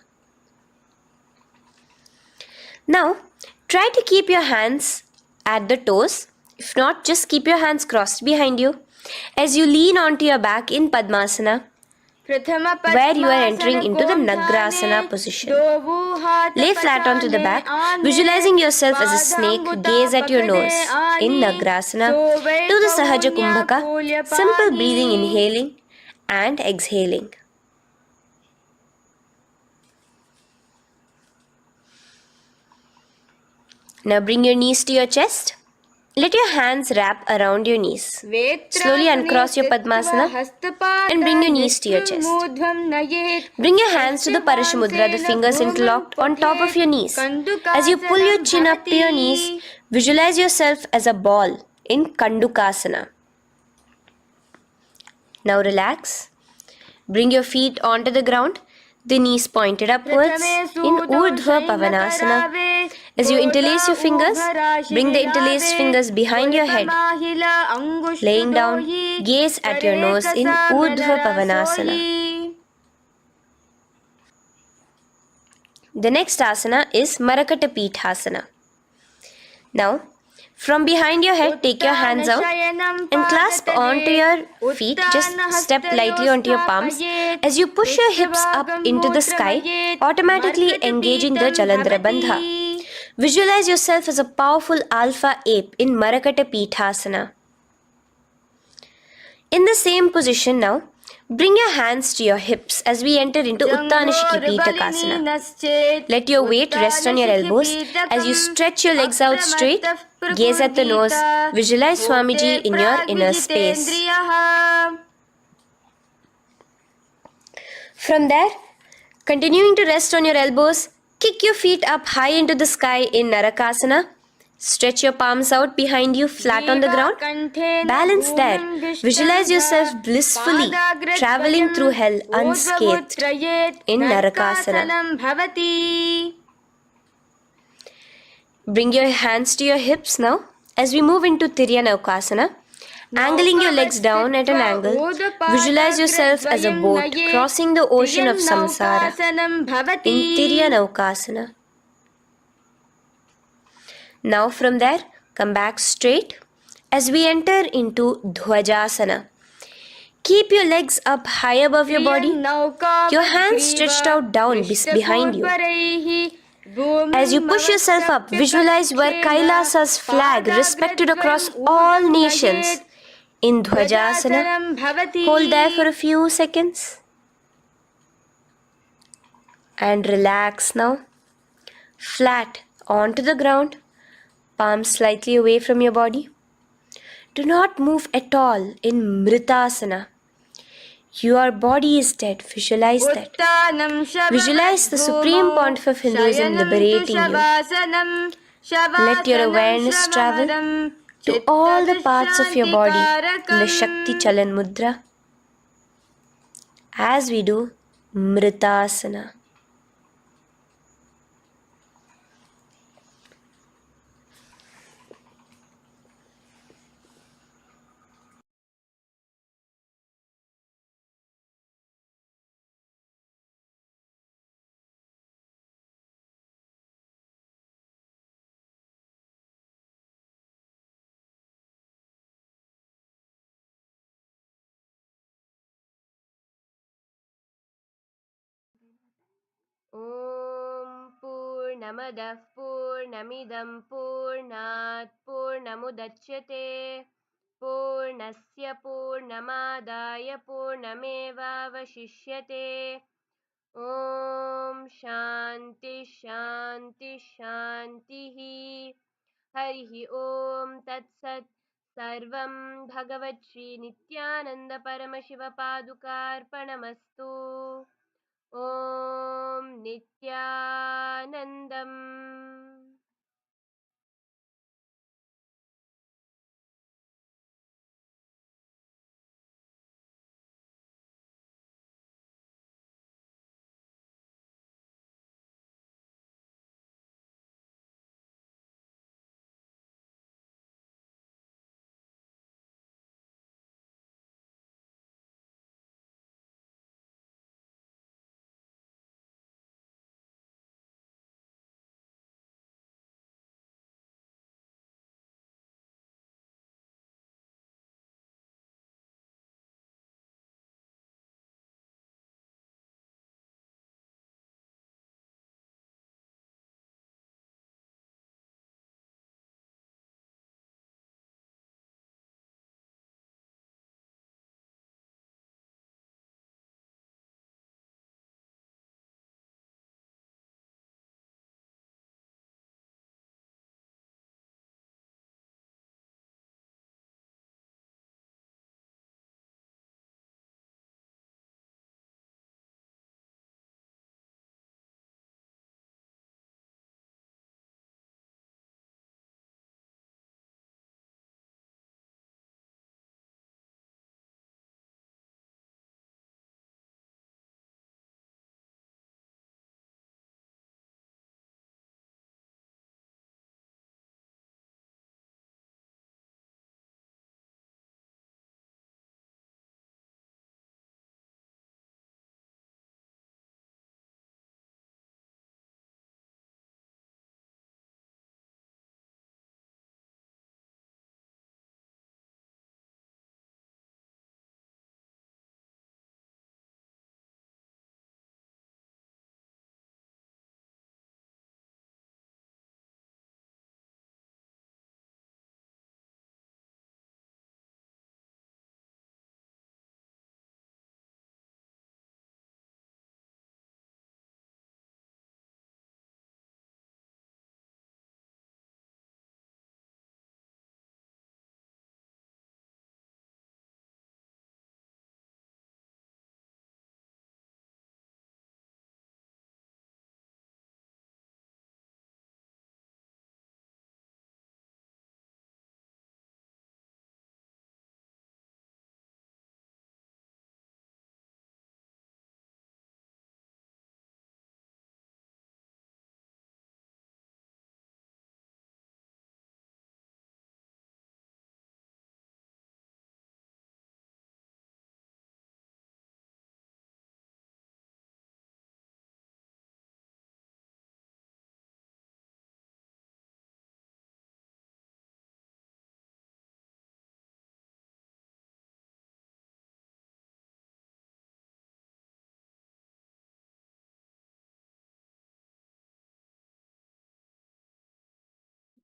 Now, try to keep your hands at the toes. If not, just keep your hands crossed behind you as you lean onto your back in Padmasana, where you are entering into the Nagrasana position. Lay flat onto the back, visualizing yourself as a snake. Gaze at your nose in Nagrasana. Do the Sahaja Kumbhaka, simple breathing, inhaling and exhaling. Now bring your knees to your chest. Let your hands wrap around your knees. Slowly uncross your Padmasana and bring your knees to your chest. Bring your hands to the Parashamudra, the fingers interlocked on top of your knees. As you pull your chin up to your knees, visualize yourself as a ball in Kandukasana. Now relax. Bring your feet onto the ground, the knees pointed upwards in Urdhva Pavanasana. As you interlace your fingers, bring the interlaced fingers behind your head. Laying down, gaze at your nose in Urdhva Pavanasana. The next asana is Marakata Pithasana. Now, from behind your head, take your hands out and clasp onto your feet. Just step lightly onto your palms. As you push your hips up into the sky, automatically engaging the Jalandhara Bandha. Visualize yourself as a powerful alpha ape in Marakata Pithasana. In the same position now, bring your hands to your hips as we enter into Uttanashiki Pitakasana. Let your weight rest on your elbows as you stretch your legs out straight. Gaze at the nose. Visualize Swamiji in your inner space. From there, continuing to rest on your elbows, kick your feet up high into the sky in Narakasana. Stretch your palms out behind you, flat on the ground. Balance there. Visualize yourself blissfully traveling through hell unscathed in Narakasana. Bring your hands to your hips now as we move into Tiryanaukasana. Angling your legs down at an angle, visualize yourself as a boat crossing the ocean of samsara in Tiryanaukasana. Now from there, come back straight as we enter into Dhwajasana. Keep your legs up high above your body, your hands stretched out down behind you. As you push yourself up, visualize where Kailasa's flag respected across all nations in Dhwajasana. Hold there for a few seconds and relax now. Flat onto the ground, palms slightly away from your body. Do not move at all in Mritasana. Your body is dead. Visualize that. Visualize the Supreme Pontiff of Hinduism liberating you. Let your awareness travel to all the parts of your body in the Shakti Chalan Mudra as we do Mritasana. Om Purnamadah Purnamidam Purnat Purnamudachyate Purnasya Purnamadaya Purnamevavashishyate Om Shanti Shanti Shantihi Harihi Om Tat Sat Sarvam Bhagavat Shri Nityananda Paramashiva Padukarpanamastu. ॐ नित्यानन्दम्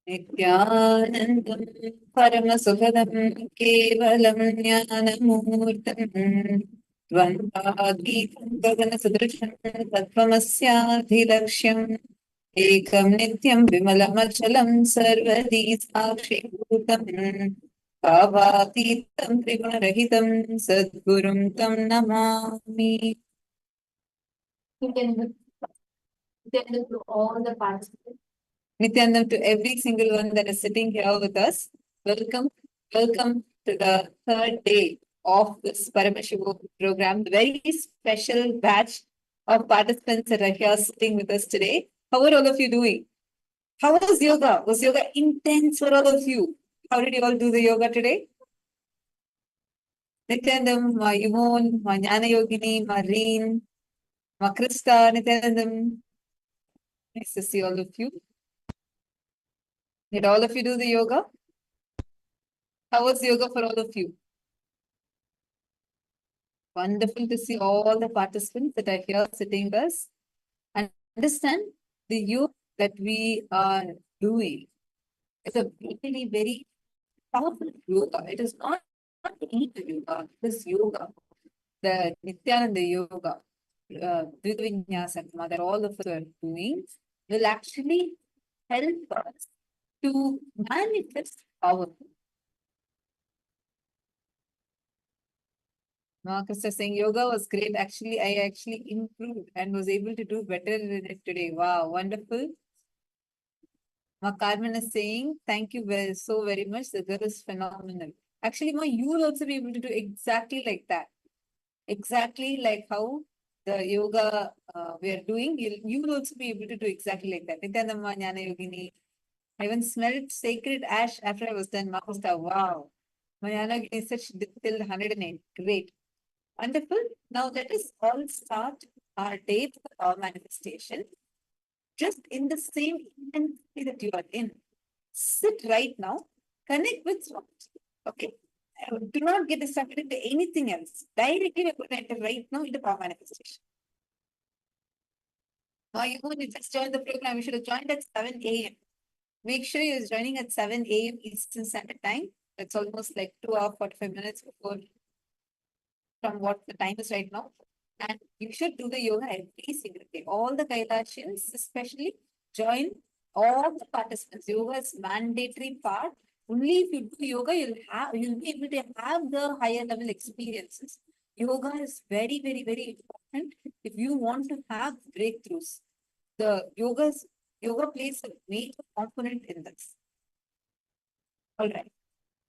नित्यानन्दं परमसुखदं केवलं ज्ञानमूर्तम् द्वन्द्वातीतं गगनसदृशं तत्त्वमस्याधिलक्ष्यम् एकं नित्यं विमलमचलं सर्वदी साक्षिभूतम् भावातीतं त्रिगुणरहितं सद्गुरुं तं Namami. Nityanandam to all the participants. Nityanandam to every single one that is sitting here with us. Welcome, welcome to the third day of this Paramashivoham program. Very special batch of participants that are here sitting with us today. How are all of you doing? How was yoga? Was yoga intense for all of you? How did you all do the yoga today? Nityanandam, Ma Yvonne, Ma Jnana Yogini, Ma Reen, Ma Krista, Nityanandam. Nice to see all of you. Did all of you do the yoga? How was yoga for all of you? Wonderful to see all the participants that are here sitting with us. And understand the yoga that we are doing. It's a very, very powerful yoga. It is not any yoga, it is yoga. The Nityananda yoga, Dvidvinyasana that all of us are doing will actually help us to manifest power. Marcus is saying yoga was great. Actually, I actually improved and was able to do better in it today. Wow, wonderful. Ma Carmen is saying, thank you so very much. The girl is phenomenal. Actually, Ma, you will also be able to do exactly like that. Exactly like how the yoga we are doing, you will also be able to do exactly like that. Nityanamma Jnana Yogini. I even smelled sacred ash after I was done. Ma was like, wow. My Jnana Yogini said she did till 108. Great. Wonderful. Now let us all start our day with our manifestation. Just in the same intensity that you are in. Sit right now, connect with what? Okay. Do not get distracted into anything else. Directly, we're going to enter right now into power manifestation. Now, you just joined the program. You should have joined at 7 a.m. Make sure you're joining at 7 a.m. Eastern Standard Time. That's almost like 2 hours, 45 minutes before from what the time is right now. And you should do the yoga every single day. All the Kailashians, especially, join all the participants. Yoga is mandatory part. Only if you do yoga, you'll be able to have the higher level experiences. Yoga is very, very, very important if you want to have breakthroughs. Yoga plays a major component in this. All right.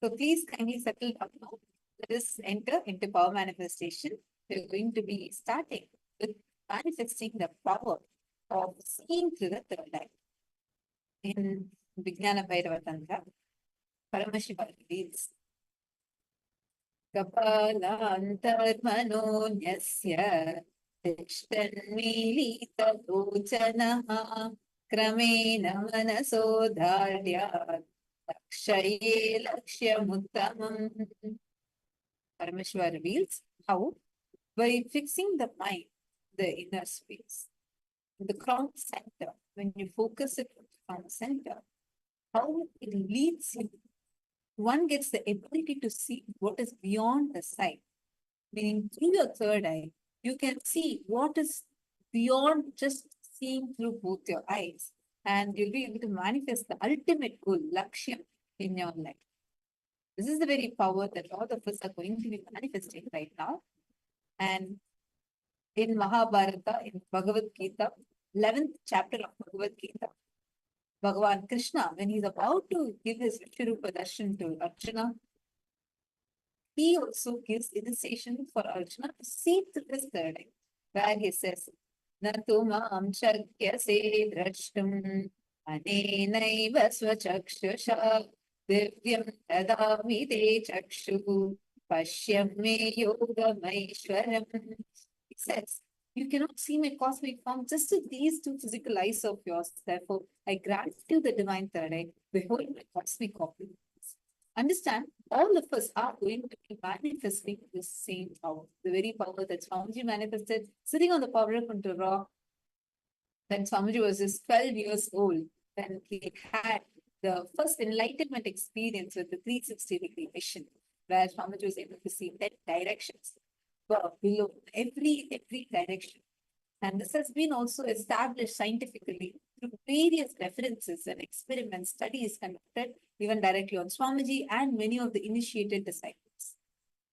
So please kindly settle down now. Let us enter into power manifestation. We're going to be starting with manifesting the power of seeing through the third eye. In Vijnana Bhairava Tantra, Paramashivoham reads, Kapalantarmanonyasya Tishtannmilitalochanaha Kramena Manasodharyat Lakshaye Lakshyamuttamam. Parameshwar reveals how, by fixing the mind, the inner space, the crown center, when you focus it on the crown center, how it leads you. One gets the ability to see what is beyond the sight, meaning through your third eye, you can see what is beyond just seeing through both your eyes, and you'll be able to manifest the ultimate goal, Lakshyam, in your life. This is the very power that all of us are going to be manifesting right now. And in Mahabharata, in Bhagavad Gita, 11th chapter of Bhagavad Gita, Bhagavan Krishna, when he's about to give his Vishwarupa darshan to Arjuna, he also gives initiation for Arjuna to see through his third eye, where he says, Natu mam shakyase drashtum anenaiva swachakshusha divyam tadami te chakshu pashyam me yogamaishwaram. He says, you cannot see my cosmic form just with these two physical eyes of yours. Therefore, I grant you the divine third eye. Behold my cosmic opulence. Understand, all of us are going to be manifesting the same power, the very power that Swamiji manifested sitting on the power control rock when Swamiji was just 12 years old, when he had the first enlightenment experience with the 360-degree vision, where Swamiji was able to see 10 directions below every direction. And this has been also established scientifically through various references and experiments, studies conducted even directly on Swamiji and many of the initiated disciples.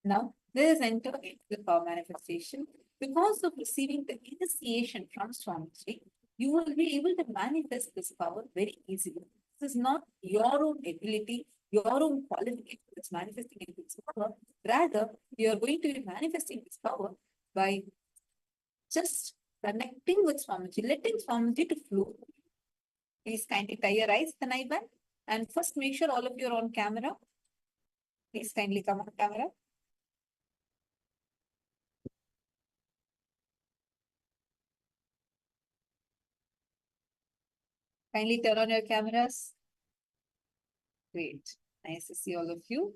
Now, let us enter into the power manifestation. Because of receiving the initiation from Swamiji, you will be able to manifest this power very easily. This is not your own ability, your own qualification that's manifesting in this power. Rather, you are going to be manifesting this power by just connecting with Swamiji, letting Swamiji to flow. Please kindly tie your eyes, the eye band, and first make sure all of you are on camera. Please kindly come on camera. Kindly turn on your cameras. Great. Nice to see all of you.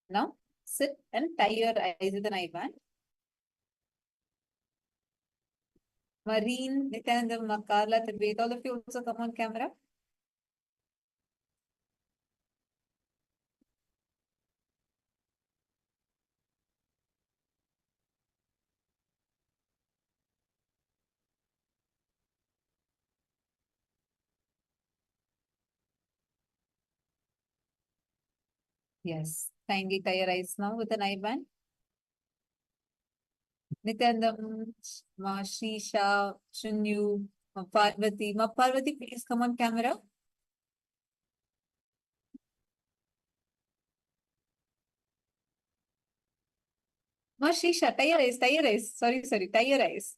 Now, sit and tie your eyes with an eye band. Marine, Nityananda, Makarla, Tadvait, all of you also come on camera. Yes. Kindly tie your eyes now with an eye band. Nityanandam, Ma Shisha, Chunyu, Ma Parvati. Ma Parvati, please come on camera. Ma Shisha, tie your eyes, tie your eyes. Sorry, tie your eyes.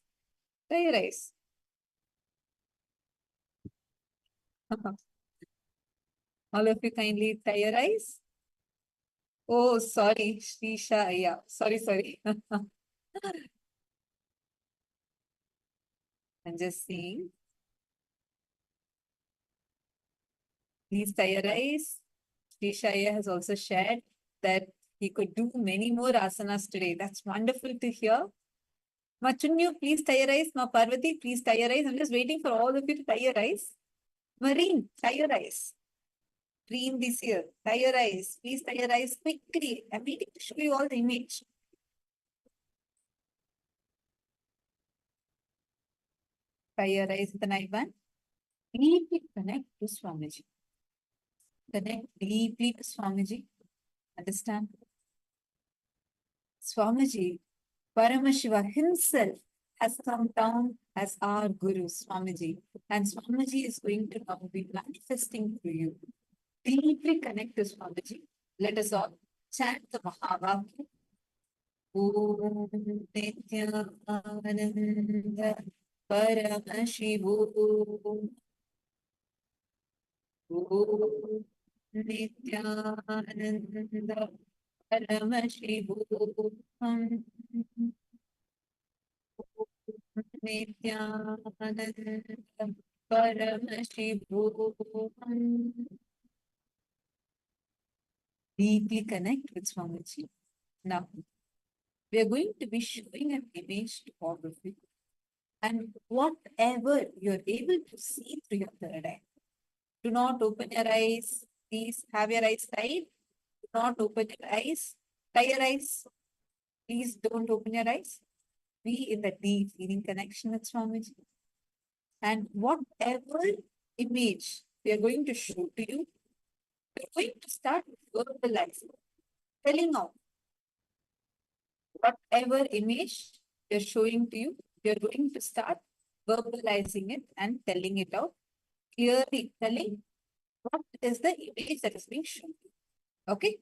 Tie your eyes. All of you kindly tie your eyes. Oh, sorry, Shisha. Yeah, sorry. I'm just saying. Please tie your eyes. Shisha has also shared that he could do many more asanas today. That's wonderful to hear. Ma Chunyu, please tie your eyes. Ma Parvati, please tie your eyes. I'm just waiting for all of you to tie your eyes. Marine, tie your eyes. Dream this year. Tie your eyes. Please tie your eyes quickly. I'm waiting to show you all the image. Tie your eyes with the night band. Deeply connect to Swamiji. Connect deeply to Swamiji. Understand? Swamiji, Paramashiva himself has come down as our Guru, Swamiji. And Swamiji is going to now be manifesting through you. Deeply connect to Swamiji. Let us all chant the Mahavakya. Om Nityananda Paramashivoham. Om Nityananda Paramashivoham. Nityananda Paramashivoham. Deeply connect with Swamiji. Now, we are going to be showing an image to all of you. And whatever you're able to see through your third eye, do not open your eyes. Please have your eyes tied. Do not open your eyes. Tie your eyes. Please don't open your eyes. Be in the deep feeling connection with Swamiji. And whatever image we are going to show to you, we're going to start verbalizing, telling out whatever image we're showing to you, we're going to start verbalizing it and telling it out, clearly telling what is the image that is being shown. Okay?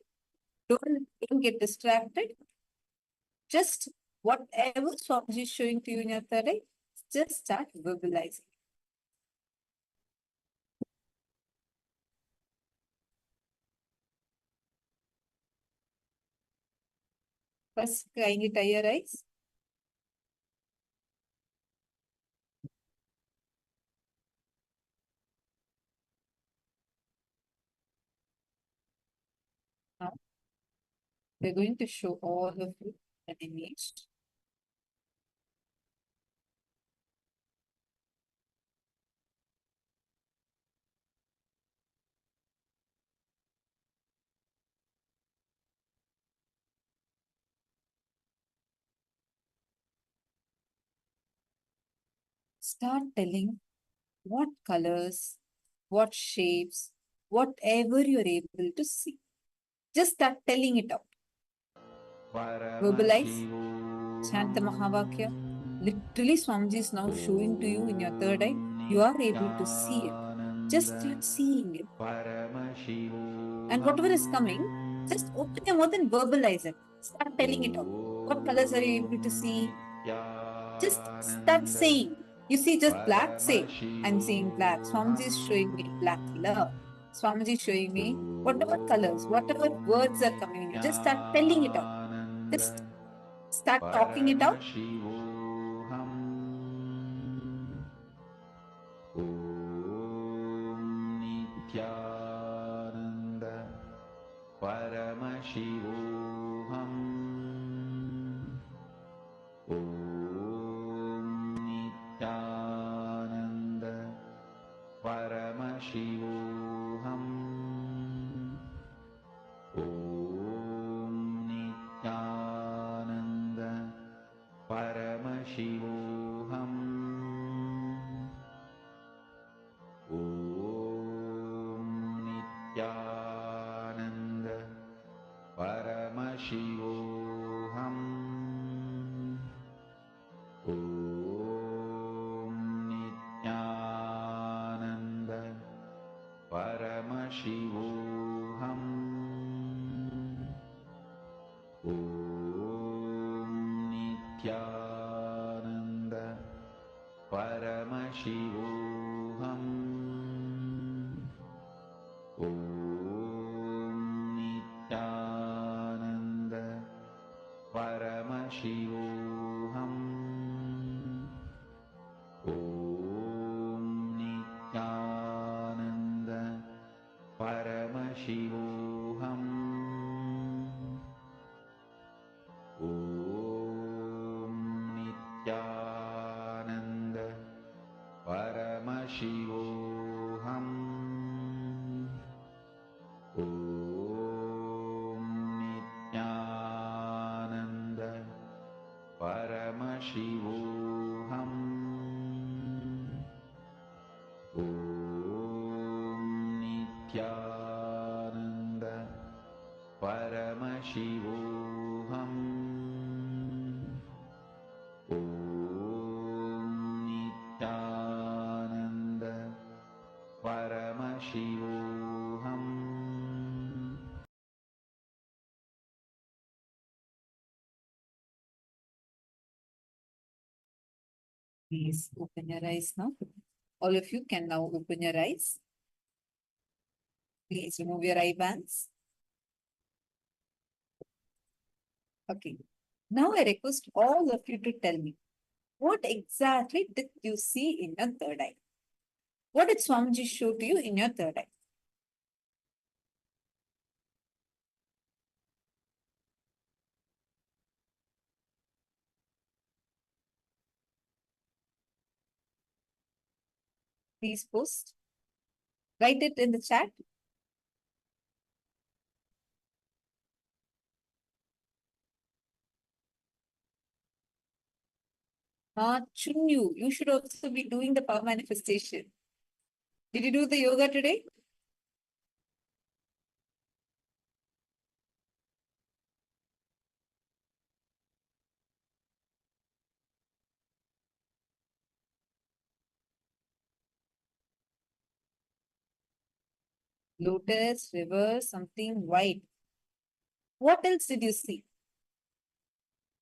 Don't get distracted. Just whatever Swamiji is showing to you in your third eye, just start verbalizing. First, kindly tie your eyes. Now, we're going to show all of you an image. Start telling what colors, what shapes, whatever you're able to see. Just start telling it out. Verbalize, chant the Mahavakya. Literally, Swamiji is now showing to you in your third eye. You are able to see it. Just start seeing it. And whatever is coming, just open your mouth and verbalize it. Start telling it out. What colors are you able to see? Just start saying. You see just black? Say, I'm seeing black. Swamiji is showing me black color. Swamiji is showing me whatever colors, whatever words are coming in you. Just start telling it out. Just start talking it out. Paramashivoham. Om Nityananda Paramashivoham. Om Nityananda Paramashivoham. Om Nityananda Paramashivoham. Nityanand परमशिवोऽहम् ॐ नित्यानन्द परमशिवोऽहम् ॐ नित्यानन्द परमशिवोऽहम् ॐ नित्यानन्द परमशिवोऽहम् ॐ नित्यानन्द परमशिवोऽहम् ॐ नित्यानन्द परमशिवोऽहम् ॐ नित्यानन्द परमशिवोऽहम् Please open your eyes now. All of you can now open your eyes. Please remove your eye bands. Okay. Now I request all of you to tell me, what exactly did you see in your third eye? What did Swamiji show to you in your third eye? Please post. Write it in the chat. Chunyu, you should also be doing the power manifestation. Did you do the yoga today? Lotus, river, something white. What else did you see?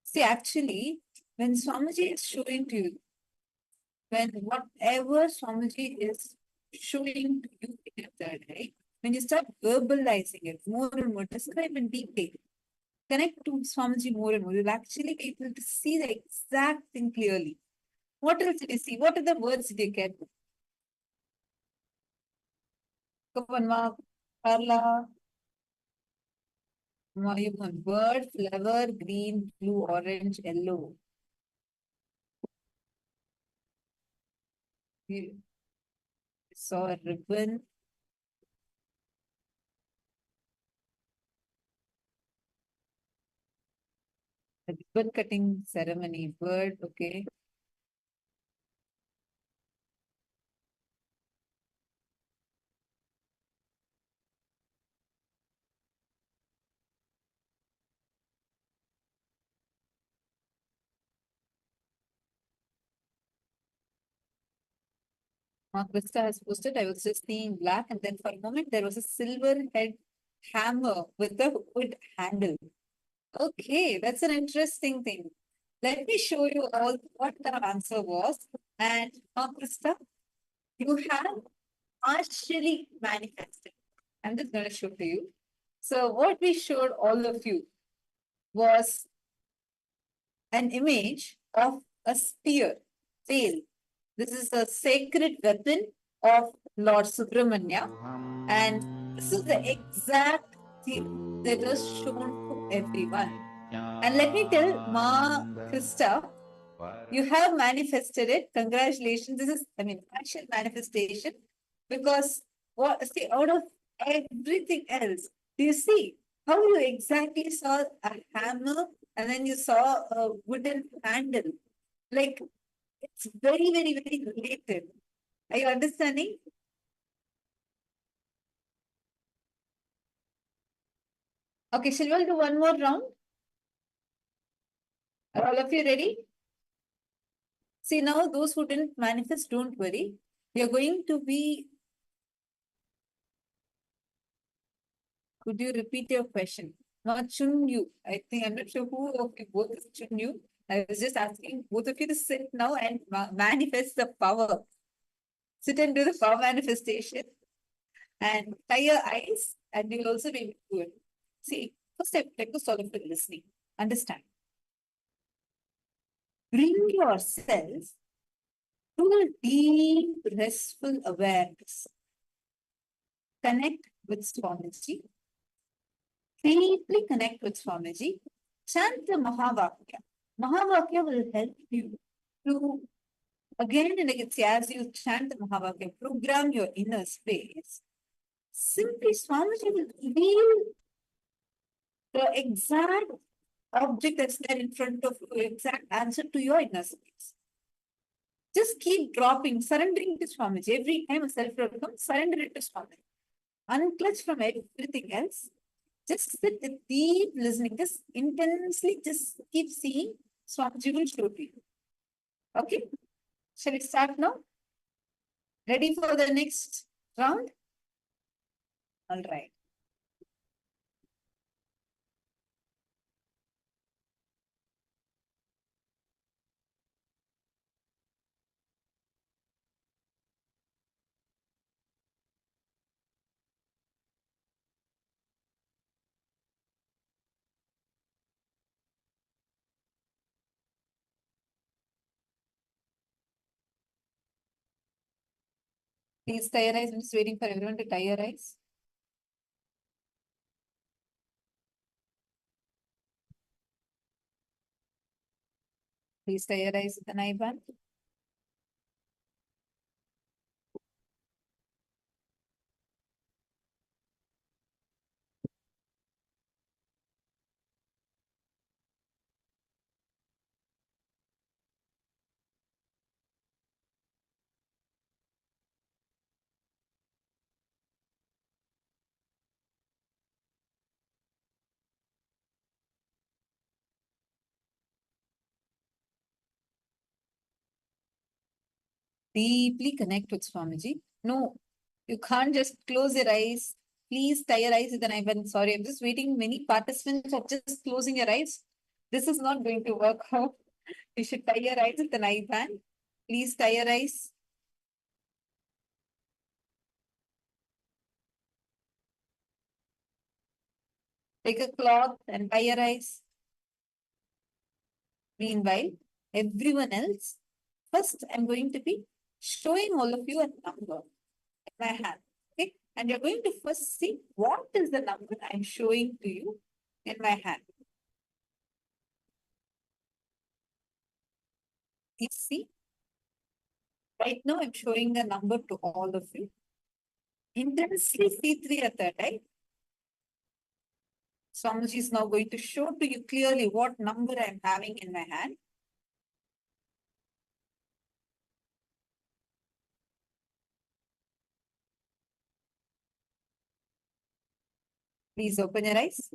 See, actually, when Swamiji is showing to you, when whatever Swamiji is showing to you in your third eye, when you start verbalizing it more and more, describe in detail, connect to Swamiji more and more, you'll actually be able to see the exact thing clearly. What else did you see? What are the words did you get? Kapanma, Carla, bird, flower, green, blue, orange, yellow. You saw a ribbon. A ribbon cutting ceremony, bird, okay. Krista has posted, I was just seeing black, and then for a moment there was a silver head hammer with a wood handle. Okay, that's an interesting thing. Let me show you all what the answer was. And Krista, you have partially manifested. I'm just going to show to you. So what we showed all of you was an image of a spear, tail. This is a sacred weapon of Lord Subramanya, and this is the exact thing that was shown to everyone. And let me tell Ma Krista, you have manifested it. Congratulations. This is, partial manifestation, because see, out of everything else, do you see how you exactly saw a hammer and then you saw a wooden handle? Like, it's very, very, very related. Are you understanding? Okay, shall we do one more round? Are all of you ready? See, now those who didn't manifest, don't worry. We are going to be. Could you repeat your question? Not Chunyu. I think I'm not sure who of you both is Chunyu. I was just asking both of you to sit now and manifest the power. Sit and do the power manifestation and tie your eyes and you'll also be good. See, first step, request all of you listening. Understand. Bring yourself to a deep, restful awareness. Connect with Swamiji. Deeply connect with Swamiji. Chant the Mahavakya. Mahavakya will help you to, again and again, see, as you chant the Mahavakya, program your inner space. Simply, Swamiji will reveal the exact object that's there in front of you, exact answer to your inner space. Just keep dropping, surrendering to Swamiji. Every time a self-doubt comes, surrender it to Swamiji. Unclutch from everything else. Just sit with deep listening. Just intensely, just keep seeing. Swamiji will show to you. Okay? Shall we start now? Ready for the next round? All right. Please tie your eyes. I'm just waiting for everyone to tie your eyes. Please tie your eyes with an eye band. Deeply connect with Swamiji. No, you can't just close your eyes. Please tie your eyes with an eye band. Sorry, I'm just waiting. Many participants are just closing your eyes. This is not going to work out. You should tie your eyes with an eye band. Please tie your eyes. Take a cloth and tie your eyes. Meanwhile, everyone else, first I'm going to be showing all of you a number in my hand. Okay? And you're going to first see what is the number I'm showing to you in my hand. You see, right now I'm showing a number to all of you. Intensely see through your third eye. Swamiji is now going to show to you clearly what number I'm having in my hand. Please open your eyes.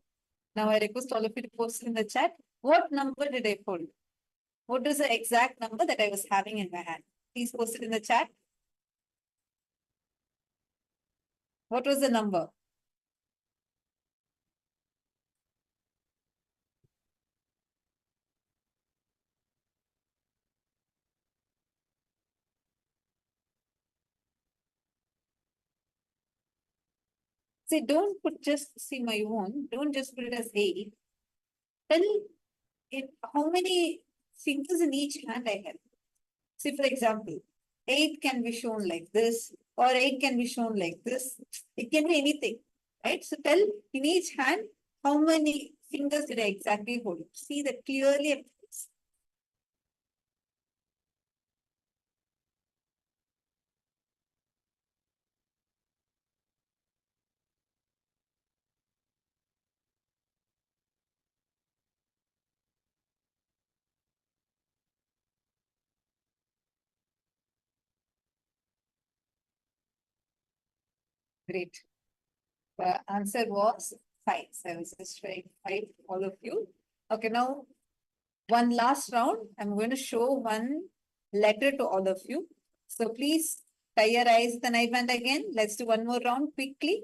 Now I request all of you to post in the chat. What number did I hold? What is the exact number that I was having in my hand? Please post it in the chat. What was the number? See, don't put just, see my own, don't just put it as 8. Tell it how many fingers in each hand I have. See, for example, 8 can be shown like this, or 8 can be shown like this. It can be anything, right? So tell in each hand, how many fingers did I exactly hold? See that clearly. Great. The answer was 5. So I was just trying 5, all of you. Okay, now one last round. I'm going to show one letter to all of you. So please tie your eyes with an eye band again. Let's do one more round quickly.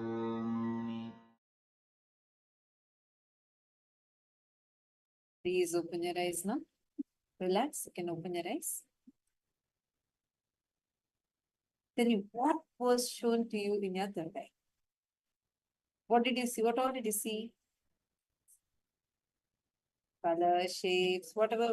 Please open your eyes now. Relax, you can open your eyes. Tell me, what was shown to you in your third eye? What did you see? What all did you see? Color, shapes, whatever.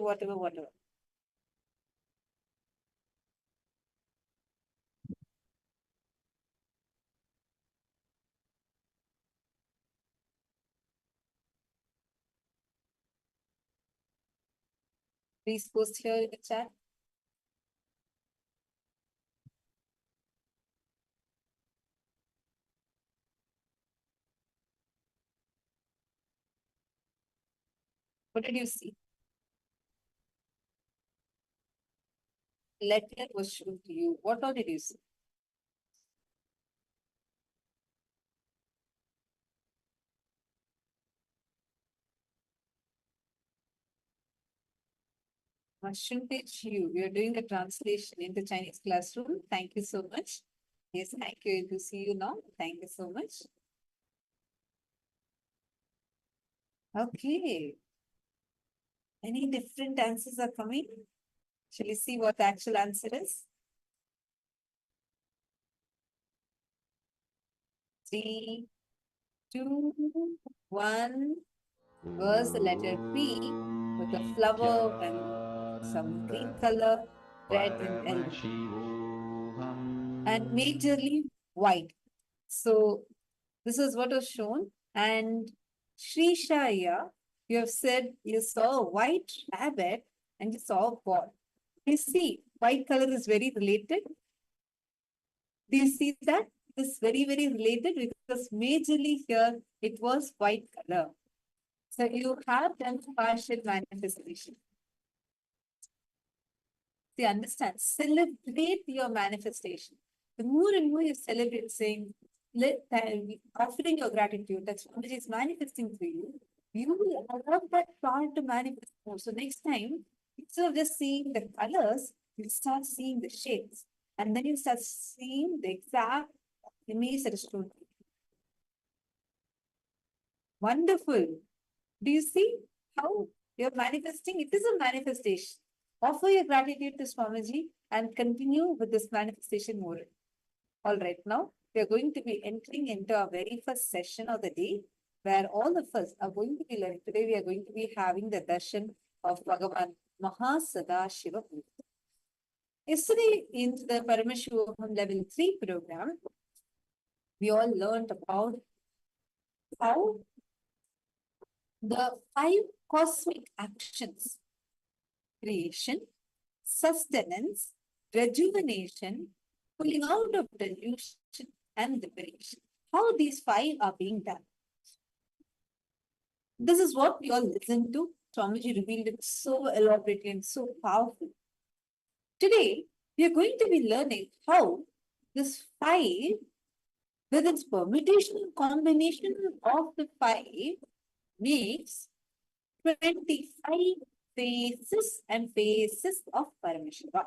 Please post here in the chat. What did you see? Letter was shown to you. What all did you see? Shrimpage you. We are doing a translation into Chinese classroom. Thank you so much. Yes, thank you. To see you now. Thank you so much. Okay. Any different answers are coming? Shall we see what the actual answer is? 3, 2, 1. Was the letter P with a flower and some green color, red and yellow, and majorly white. So this is what was shown. And Sri Shaya, you have said you saw a white rabbit and you saw a ball. You see, white color is very related. Do you see that? It's very, very related because majorly here it was white color. So you have done partial manifestation. See, understand, celebrate your manifestation. The more and more you celebrate, saying, offering your gratitude, that Swamiji is manifesting through you, you will allow that power to manifest more. So next time, instead of just seeing the colors, you start seeing the shades. And then you start seeing the exact image that is shown. Wonderful. Do you see how you're manifesting? It is a manifestation. Offer your gratitude to Swamiji and continue with this manifestation more. All right, now we are going to be entering into our very first session of the day, where all of us are going to be learning. Today we are going to be having the darshan of Bhagavan Mahasadaशिवः. Yesterday in the Paramashivoham Level-3 program, we all learned about how the 5 cosmic actions: creation, sustenance, rejuvenation, pulling out of delusion, and liberation. How these 5 are being done. This is what we all listened to. Swamiji revealed it so elaborately and so powerful. Today, we are going to be learning how this 5, with its permutation and combination of the 5, makes 25 phases and phases of Paramashiva.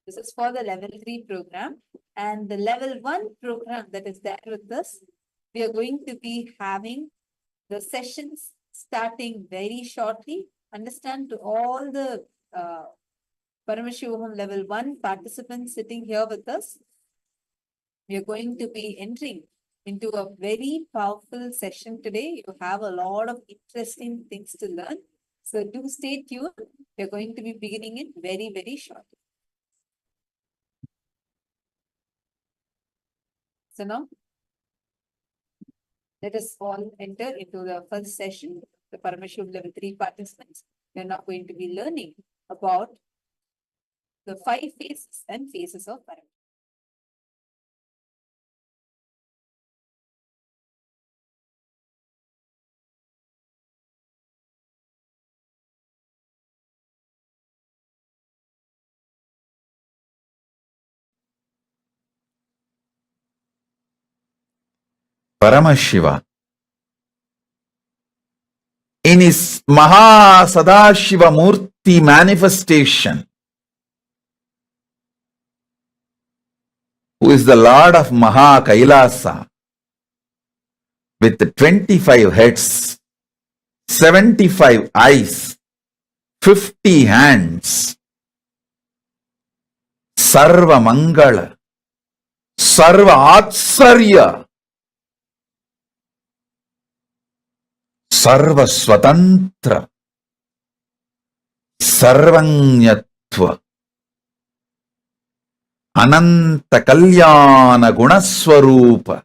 This is for the level 3 program, and the level 1 program that is there with us. We are going to be having the sessions starting very shortly. Understand, to all the Paramashivoham level 1 participants sitting here with us, we are going to be entering into a very powerful session today. You have a lot of interesting things to learn. So do stay tuned. We are going to be beginning it very, very shortly. So now, let us all enter into the first session. The Paramashivoham level 3 participants, we are now going to be learning about the 5 phases and phases of Paramashivoham. Paramashiva, in his Mahasadashiva Murti manifestation, who is the Lord of Maha Kailasa, with 25 heads, 75 eyes, 50 hands, Sarva Mangala, Sarva Atsarya, Sarva Swatantra, Sarvanyatva, Ananta Kalyana Gunaswarupa,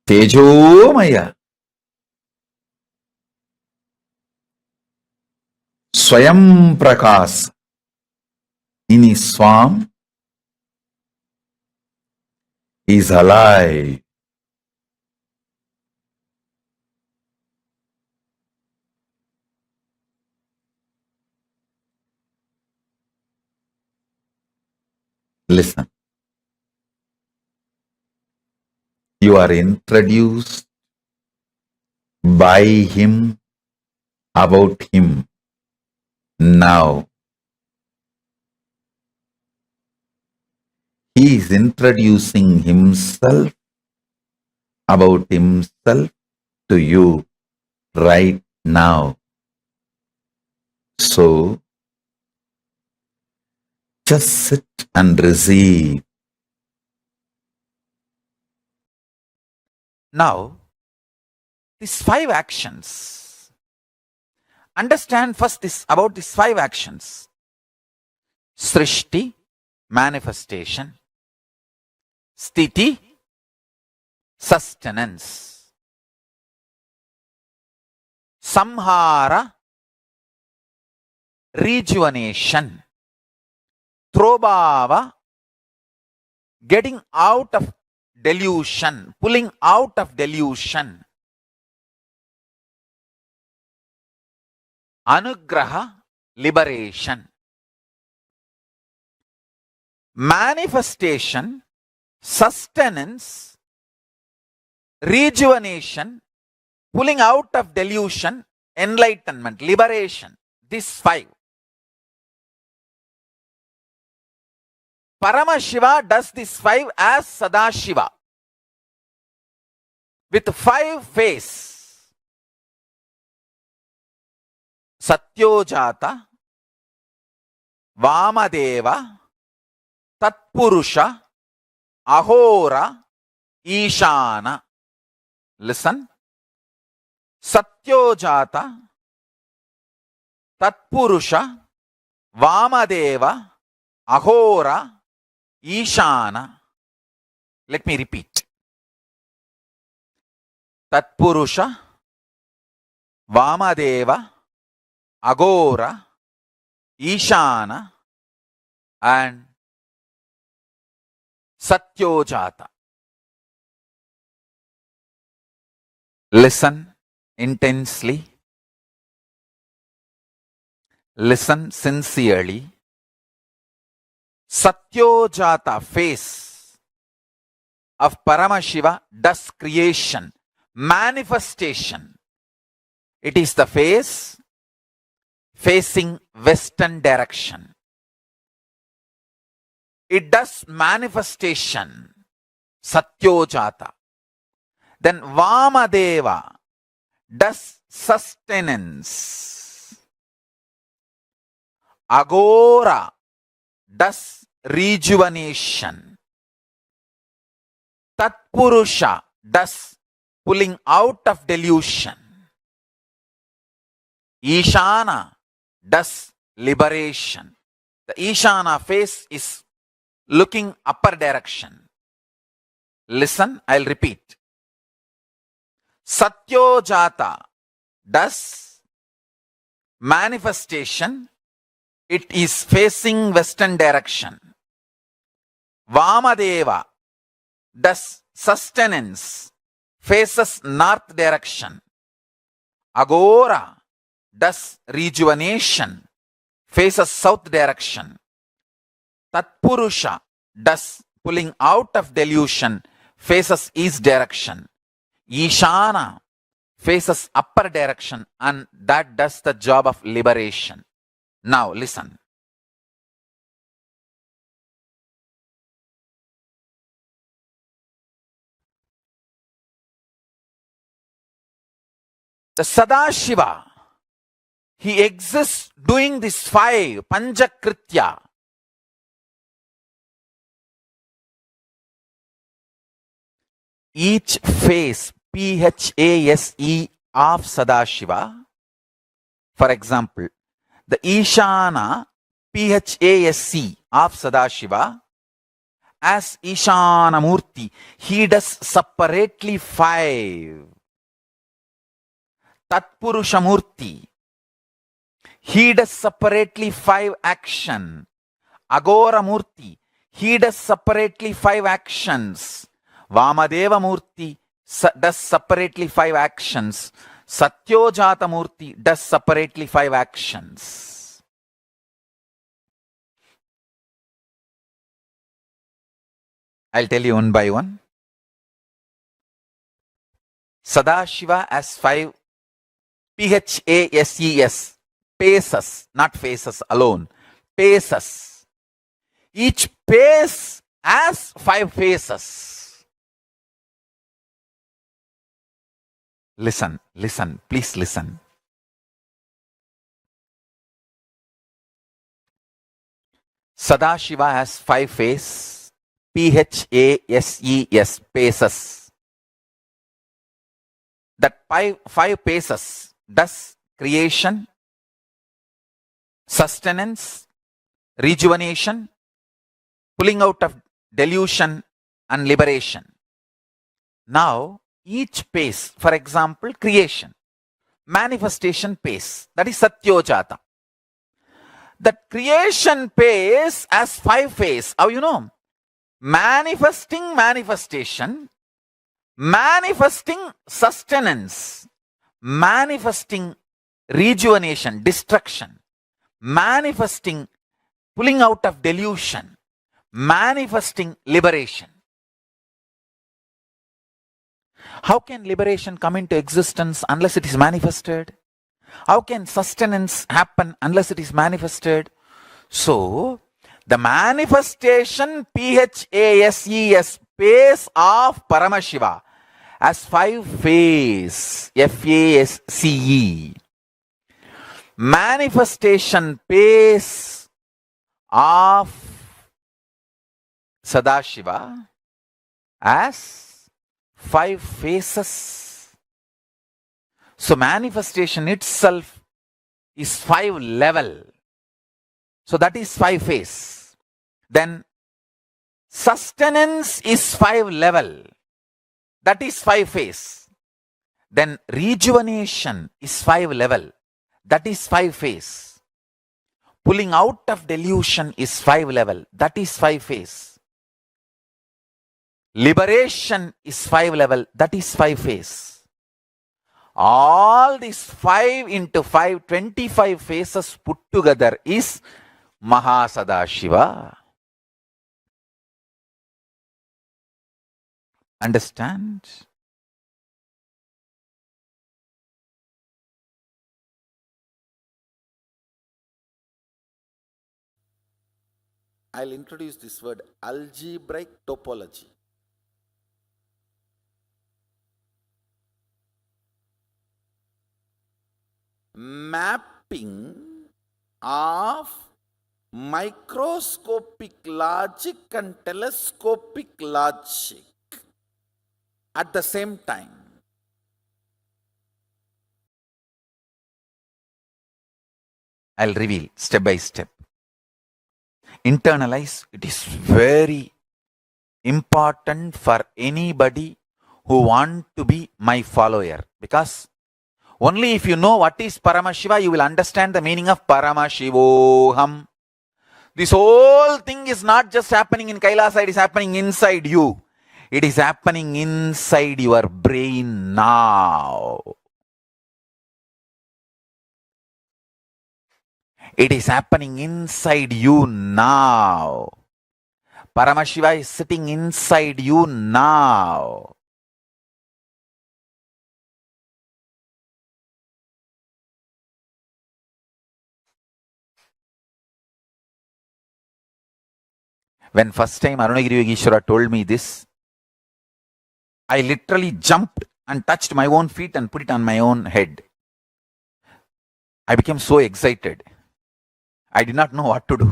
Tejomaya, Swayam Prakas, in his form is alive. Listen, you are introduced by him about him. Now he is introducing himself about himself to you right now. So just sit and receive. Now, these 5 actions. Understand first this about these 5 actions. Srishti, manifestation. Sthiti, sustenance. Samhara, rejuvenation. Trobhava, getting out of delusion, pulling out of delusion. Anugraha, liberation. Manifestation, sustenance, rejuvenation, pulling out of delusion, enlightenment, liberation. These 5. Paramashiva does these 5 as Sadashiva with 5 faces. Satyojata, Vamadeva, Tatpurusha, Ahora, Ishana. Listen. Satyojata, Tatpurusha, Vamadeva, Ahora, Ishana. Let me repeat. Tatpurusha, Vamadeva, Agora, Ishana, and Satyojata. Listen intensely. Listen sincerely. Satyojata face of Paramashiva does creation, manifestation. It is the face facing western direction. It does manifestation, Satyojata. Then Vamadeva does sustenance. Agora does rejuvenation. Tatpurusha does pulling out of delusion. Ishana does liberation. The Ishana face is looking upper direction. Listen, I'll repeat. Satyojata does manifestation. It is facing western direction. Vamadeva does sustenance, faces north direction. Agora does rejuvenation, faces south direction. Tatpurusha does pulling out of delusion, faces east direction. Ishana faces upper direction, and that does the job of liberation. Now listen. The Sadashiva, he exists doing this 5 Panchakritya. Each phase, Phase of Sadashiva, for example, the Ishana, Phasc of Sadashiva, as Ishana Murti, he does separately 5. Tatpurusha Murti, he does separately 5 action. Agora Murti, he does separately 5 actions. Vamadeva Murti does separately 5 actions. Satyojata Murti does separately 5 actions. I'll tell you one by one. Sadashiva has 5 PHASES, paces, not faces alone, paces. Each pace has 5 phases. Listen, please listen. Sadashiva has 5 phases, PHASES, paces. That 5 paces does creation, sustenance, rejuvenation, pulling out of delusion, and liberation. Now, each pace, for example, creation, manifestation pace, that is Satyojata. That creation pace has 5 phases. How you know? Manifesting manifestation, manifesting sustenance, manifesting rejuvenation, destruction, manifesting pulling out of delusion, manifesting liberation. How can liberation come into existence unless it is manifested? How can sustenance happen unless it is manifested? So, the manifestation PHASES, pace of Paramashiva, has 5 phases, FASCE. Manifestation pace of Sadashiva has 5 phases. So manifestation itself is 5 level. So that is 5 phase. Then sustenance is 5 level. That is 5 phase. Then rejuvenation is 5 level. That is 5 phase. Pulling out of delusion is 5 level. That is 5 phase. Liberation is 5 level. That is 5 phase. All these 5 into 5, 25 phases put together is Mahasadashiva. Understand? I'll introduce this word, algebraic topology. Mapping of microscopic logic and telescopic logic at the same time. I'll reveal step by step. Internalize. It is very important for anybody who want to be my follower, because only if you know what is Paramashiva, you will understand the meaning of Paramashivoham. This whole thing is not just happening in Kailasa, it is happening inside you. It is happening inside your brain now. It is happening inside you now. Paramashiva is sitting inside you now. When first time Arunagiri Yogeshwara told me this, I literally jumped and touched my own feet and put it on my own head. I became so excited. I did not know what to do.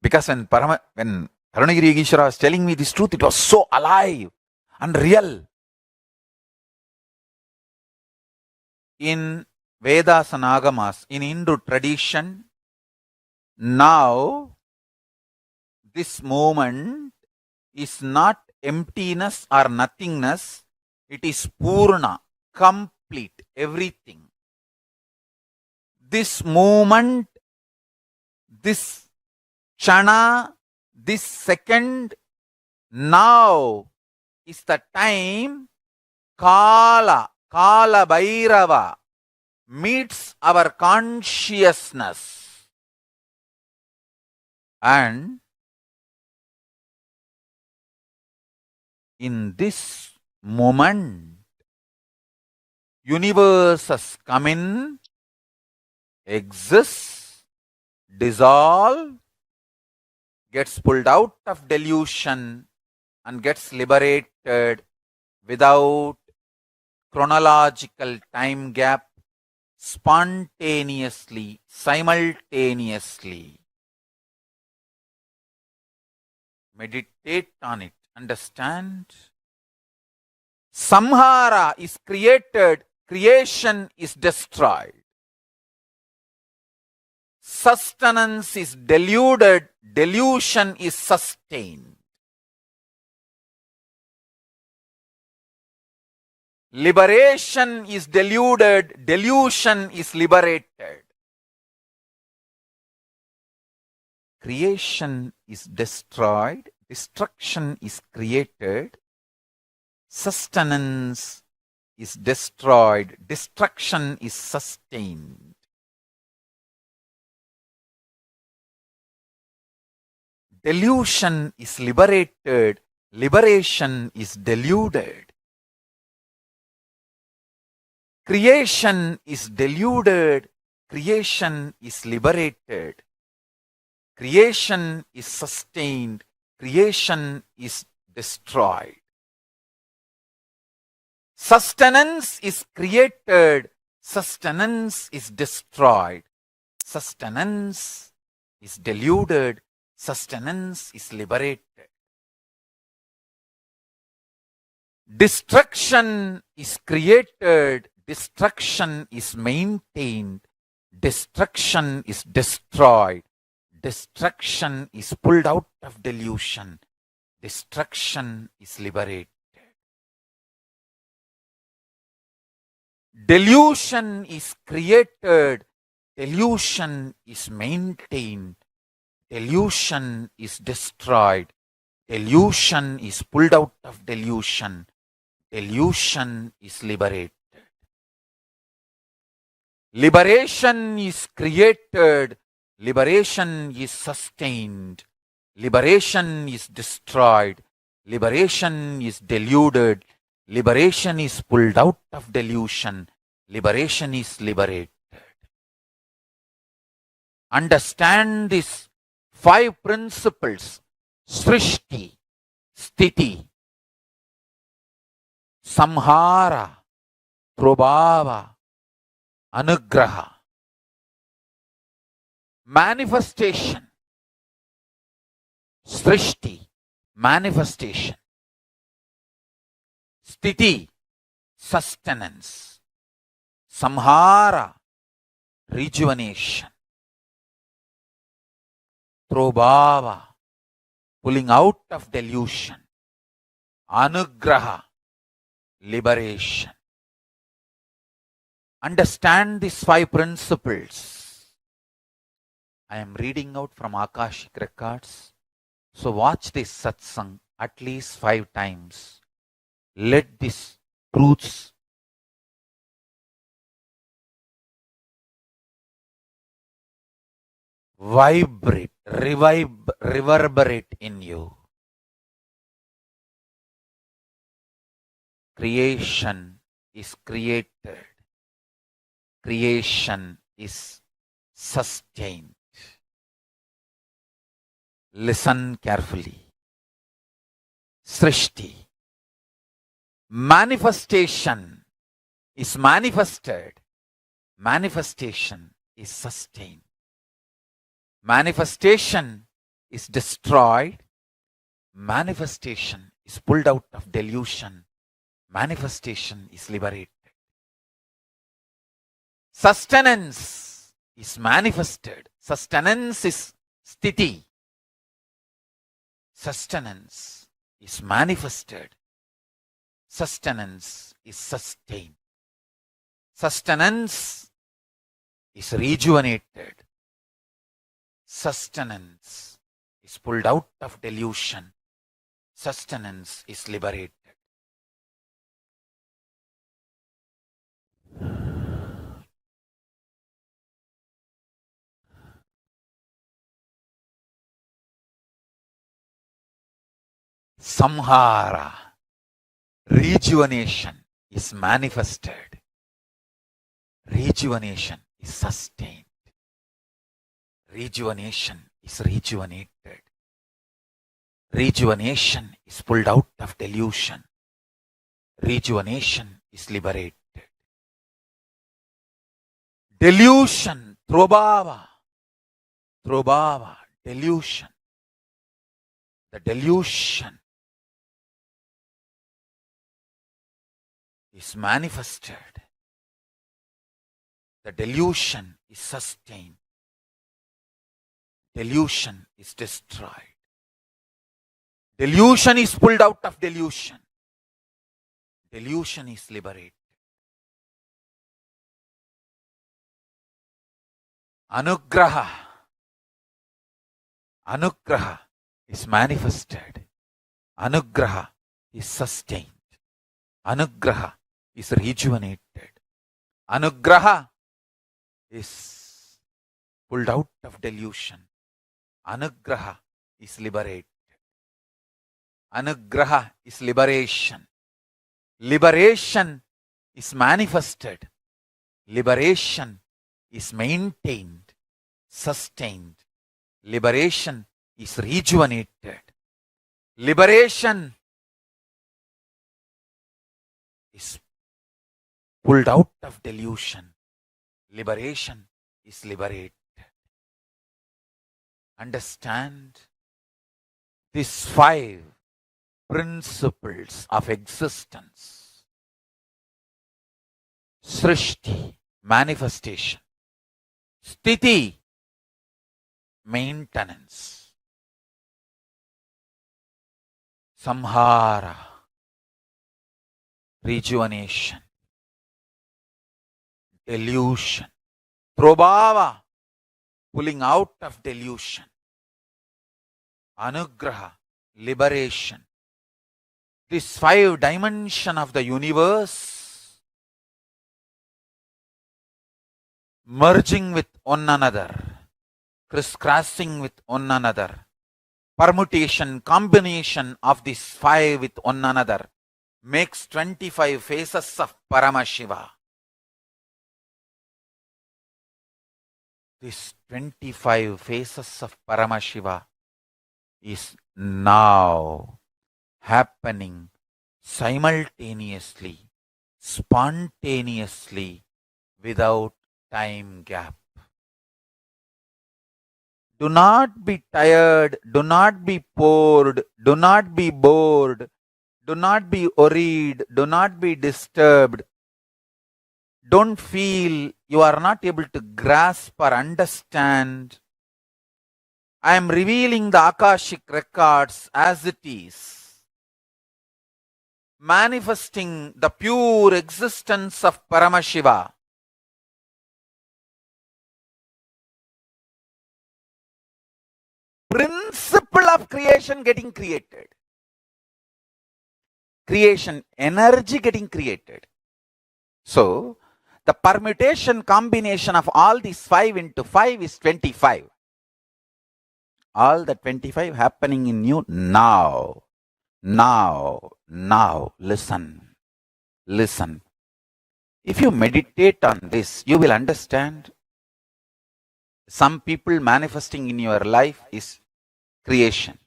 Because when Arunagiri Yogeshwara was telling me this truth, it was so alive and real. In Vedas and Agamas, in Hindu tradition, now this moment is not emptiness or nothingness, it is Purna, complete, everything. This moment, this Chana, this second, now is the time Kala Bhairava meets our consciousness. And in this moment, universes come in, exists, dissolve, gets pulled out of delusion and gets liberated without chronological time gap, spontaneously, simultaneously. Meditate on it, understand. Samhara is created, creation is destroyed. Sustenance is deluded, delusion is sustained. Liberation is deluded, delusion is liberated. Creation is destroyed, destruction is created. Sustenance is destroyed, destruction is sustained. Delusion is liberated, liberation is deluded. Creation is deluded, creation is liberated. Creation is sustained, creation is destroyed. Sustenance is created, sustenance is destroyed. Sustenance is deluded, sustenance is liberated. Destruction is created, destruction is maintained, destruction is destroyed, destruction is pulled out of delusion, destruction is liberated. Delusion is created, delusion is maintained, delusion is destroyed, delusion is pulled out of delusion, delusion is liberated. Liberation is created, liberation is sustained, liberation is destroyed, liberation is deluded, liberation is pulled out of delusion, liberation is liberated. Understand these 5 principles: Srishti, Sthiti, Samhara, Prabhava, Anugraha. Manifestation. Srishti, manifestation. Sthiti, sustenance. Samhara, rejuvenation. Prabhava, pulling out of delusion. Anugraha, liberation. Understand these 5 principles. I am reading out from Akashic records. So watch this satsang at least 5 times. Let these truths vibrate, reverberate in you. Creation is created. Creation is sustained. Listen carefully. Srishti. Manifestation is manifested, manifestation is sustained. Manifestation is destroyed, manifestation is pulled out of delusion, manifestation is liberated. Sustenance is manifested, sustenance is sthiti. Sustenance is manifested, sustenance is sustained. Sustenance is rejuvenated. Sustenance is pulled out of delusion. Sustenance is liberated. Samhara, rejuvenation is manifested. Rejuvenation is sustained. Rejuvenation is rejuvenated. Rejuvenation is pulled out of delusion. Rejuvenation is liberated. Delusion, trobhava, delusion. The delusion is manifested. The delusion is sustained. Delusion is destroyed. Delusion is pulled out of delusion. Delusion is liberated. Anugraha. Anugraha is manifested. Anugraha is sustained. Anugraha is rejuvenated. Anugraha is pulled out of delusion. Anugraha is liberated. Anugraha is liberation. Liberation is manifested. Liberation is maintained, sustained. Liberation is rejuvenated. Liberation is pulled out of delusion. Liberation is liberated. Understand these 5 principles of existence. Srishti, manifestation. Sthiti, maintenance. Samhara, rejuvenation. Delusion. Trobhava, pulling out of delusion. Anugraha, liberation. This 5 dimension of the universe merging with one another, crisscrossing with one another, permutation, combination of these 5 with one another makes 25 faces of Paramashiva. This 25 faces of Paramashiva is now happening simultaneously, spontaneously, without time gap. Do not be tired, do not be bored, do not be bored, do not be worried, do not be disturbed. Don't feel you are not able to grasp or understand. I am revealing the Akashic records as it is, manifesting the pure existence of Paramashiva. Principle of creation getting created. Creation energy getting created. So, the permutation combination of all these 5 into 5 is 25. All the 25 happening in you now. Now. Listen. Listen. If you meditate on this, you will understand. Some people manifesting in your life is creation.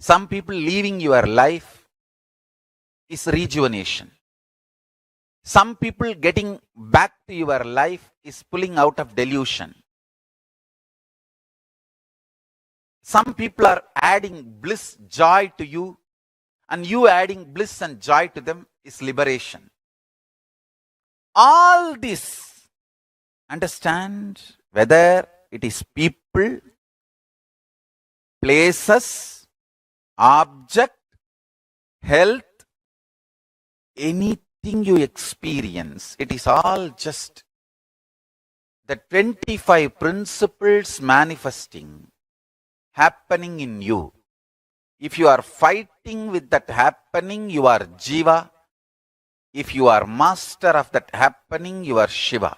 Some people leaving your life is rejuvenation. Some people getting back to your life is pulling out of delusion. Some people are adding bliss, joy to you, and you adding bliss and joy to them is liberation. All this, understand, whether it is people, places, object, health, anything you experience, it is all just the 25 principles manifesting, happening in you. If you are fighting with that happening, you are Jiva. If you are master of that happening, you are Shiva.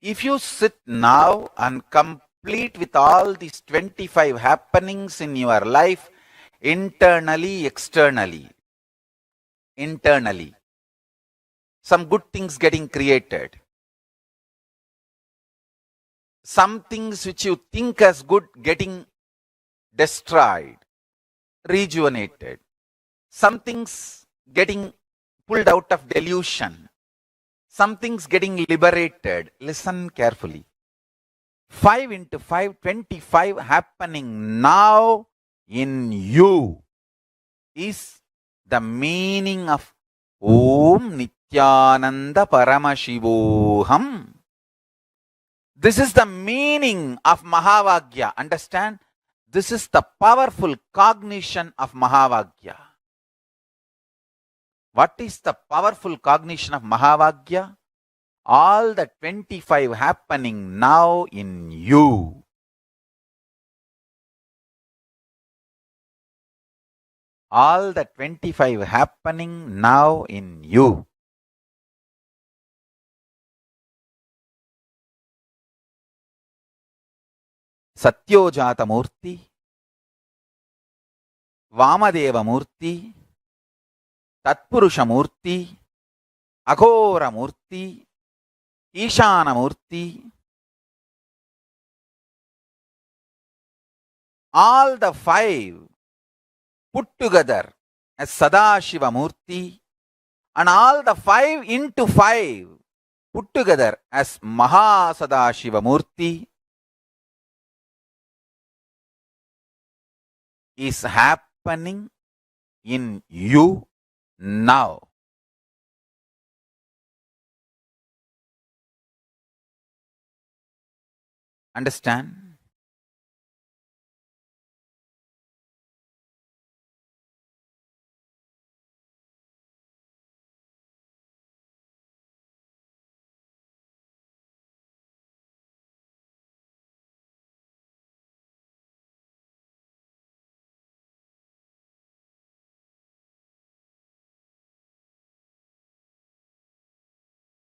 If you sit now and complete with all these 25 happenings in your life, internally, externally, some good things getting created. Some things which you think as good getting destroyed, rejuvenated. Some things getting pulled out of delusion. Some things getting liberated. Listen carefully. 5 into 5, 25 happening now in you is the meaning of Om Nityananda Paramashivoham. This is the meaning of Mahavagya. Understand? This is the powerful cognition of Mahavagya. What is the powerful cognition of Mahavagya? All the 25 happening now in you. All the 25 happening now in you. Satyojata Murti, Vamadeva Murti, Tatpurusha Murti, Aghora Murti, Ishana Murti. All the 5 put together as Sadashiva Murti, and all the 5 into 5 put together as Mahasadashiva Murti is happening in you now. Understand?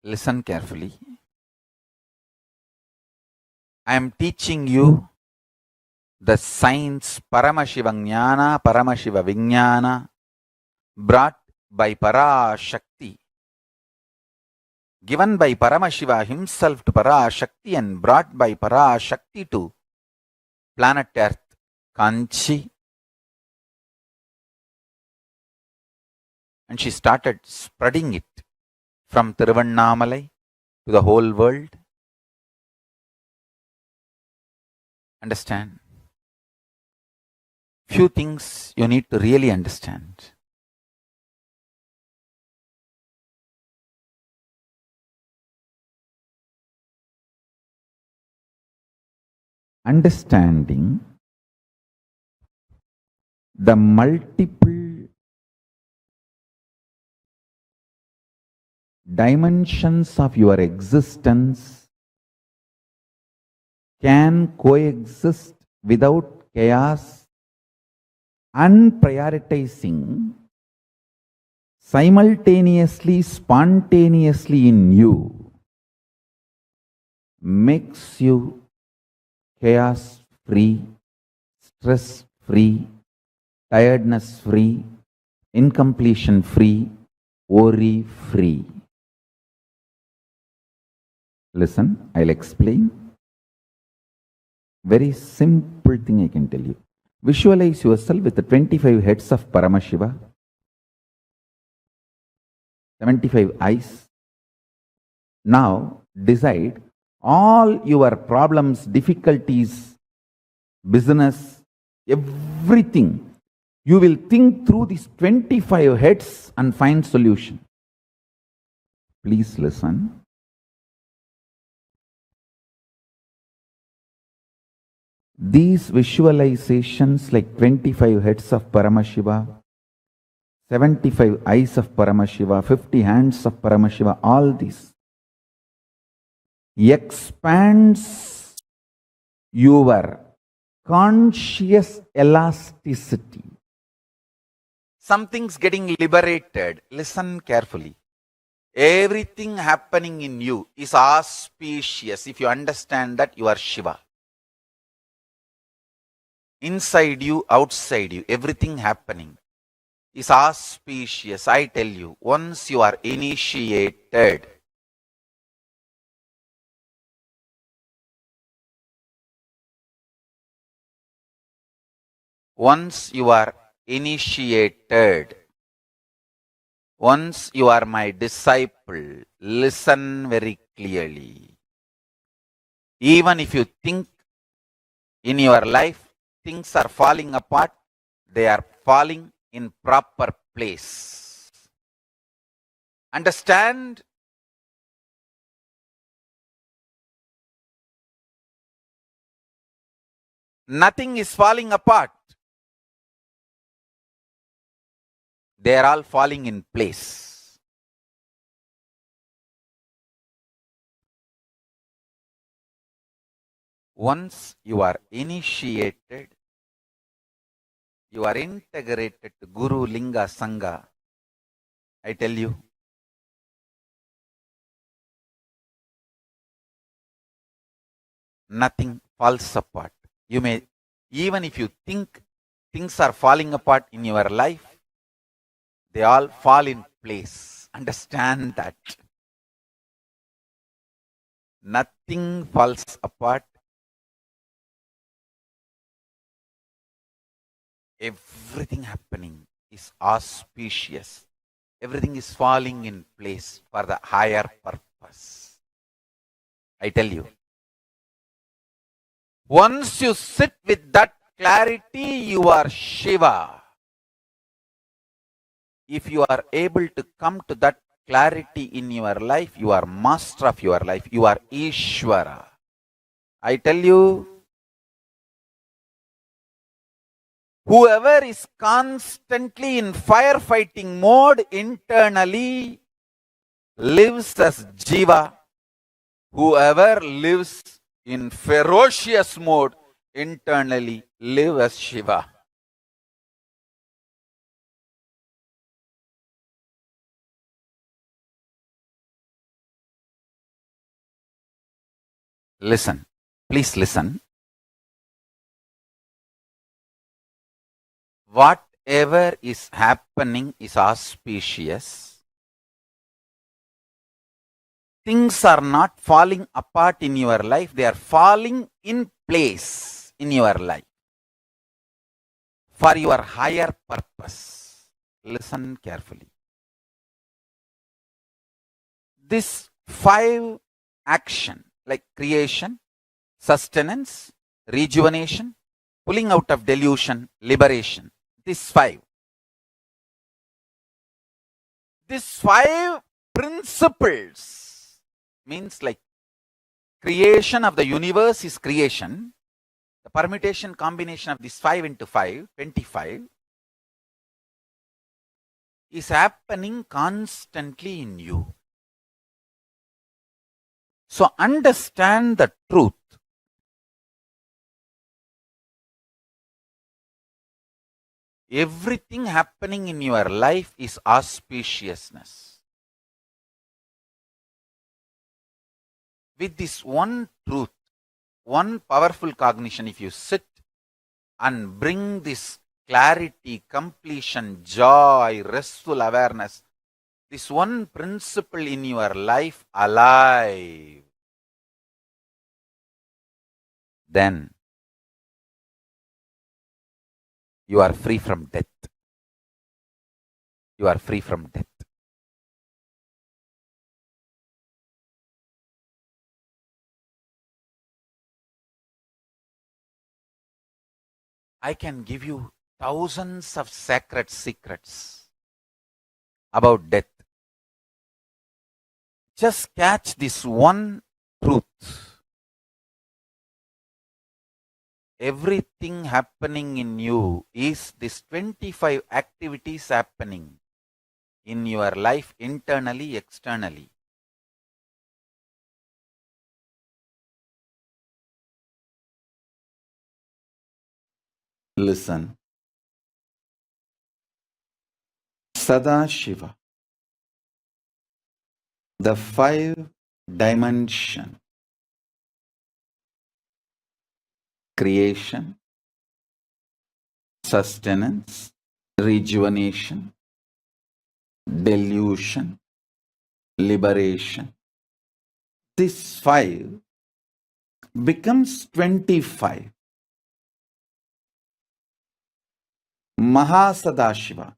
Listen carefully. I am teaching you the science Paramashiva Jnana, Paramashiva Vijnana, brought by Parashakti, given by Paramashiva himself to Parashakti and brought by Parashakti to planet Earth, Kanchi. And she started spreading it from Tiruvannamalai to the whole world. Understand? Few things you need to really understand. Understanding the multiple dimensions of your existence can coexist without chaos, unprioritizing, simultaneously, spontaneously in you, makes you chaos free, stress free, tiredness free, incompletion free, worry free. Listen, I'll explain. Very simple thing I can tell you. Visualize yourself with the 25 heads of Paramashiva. 75 eyes. Now decide all your problems, difficulties, business, everything. You will think through these 25 heads and find solution. Please listen. These visualizations like 25 heads of Paramashiva, 75 eyes of Paramashiva, 50 hands of Paramashiva, all these expands your conscious elasticity. Something's getting liberated. Listen carefully. Everything happening in you is auspicious. If you understand that, you are Shiva. Inside you, outside you, everything happening is auspicious. I tell you, once you are initiated, once you are initiated, once you are my disciple, listen very clearly. Even if you think in your life things are falling apart, they are falling in proper place. Understand? Nothing is falling apart. They are all falling in place. Once you are initiated, you are integrated to Guru, Linga, Sangha. I tell you, nothing falls apart. You may, even if you think things are falling apart in your life, they all fall in place. Understand that. Nothing falls apart. Everything happening is auspicious. Everything is falling in place for the higher purpose. I tell you. Once you sit with that clarity, you are Shiva. If you are able to come to that clarity in your life, you are master of your life. You are Ishvara. I tell you, whoever is constantly in firefighting mode internally lives as Jiva. Whoever lives in ferocious mode internally lives as Shiva. Listen, please listen. Whatever is happening is auspicious. Things are not falling apart in your life, they are falling in place in your life for your higher purpose. Listen carefully. This 5 action like creation, sustenance, rejuvenation, pulling out of delusion, liberation. These 5 principles means like creation of the universe is creation. The permutation combination of this 5 into 5, 25, is happening constantly in you. So understand the truth. Everything happening in your life is auspiciousness. With this one truth, one powerful cognition, if you sit and bring this clarity, completion, joy, restful awareness, this one principle in your life alive, then you are free from death. You are free from death. I can give you thousands of sacred secrets about death. Just catch this one truth. Everything happening in you is this 25 activities happening in your life, internally, externally. Listen. Sadashiva, the 5 dimension, creation, sustenance, rejuvenation, delusion, liberation. This 5 becomes 25. Mahasadashiva.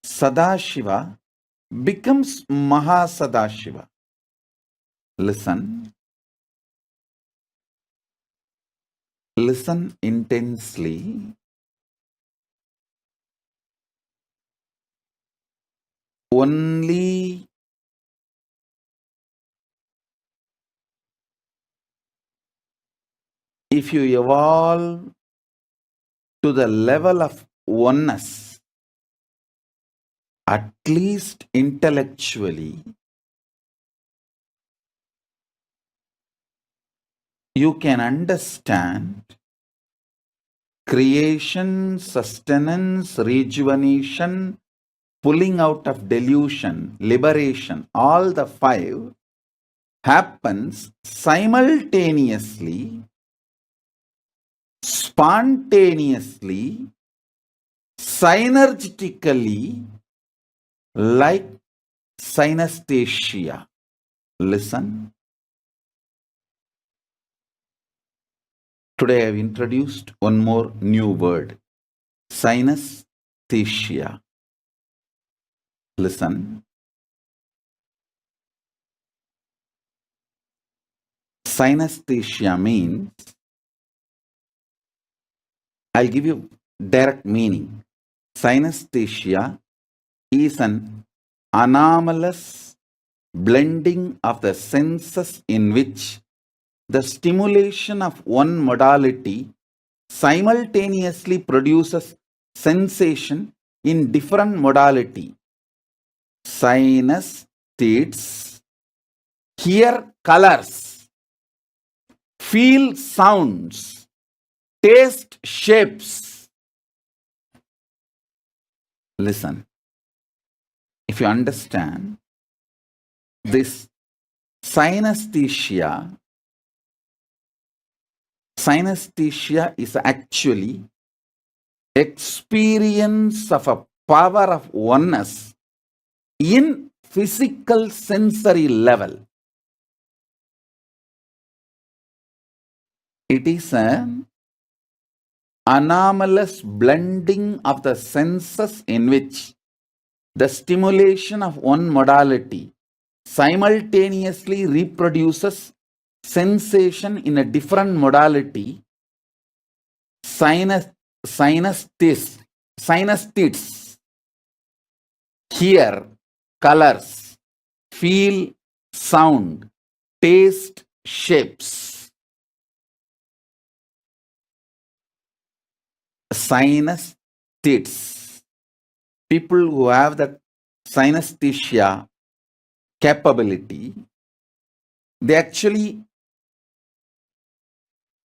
Sadashiva becomes Mahasadashiva. Listen. Listen intensely. Only if you evolve to the level of oneness, at least intellectually, you can understand creation, sustenance, rejuvenation, pulling out of delusion, liberation, all the 5 happens simultaneously, spontaneously, synergetically, like synesthesia. Listen. Today I have introduced one more new word, synesthesia. Listen. Synesthesia means, I'll give you direct meaning. Synesthesia is an anomalous blending of the senses in which the stimulation of one modality simultaneously produces sensation in different modality. Synesthetes hear colors, feel sounds, taste shapes. Listen. If you understand this synesthesia is actually experience of a power of oneness in physical sensory level. It is an anomalous blending of the senses in which the stimulation of one modality simultaneously reproduces sensation in a different modality. Synesthetes hear colors, feel sound, taste shapes. Synesthetes, people who have that synesthesia capability, they actually,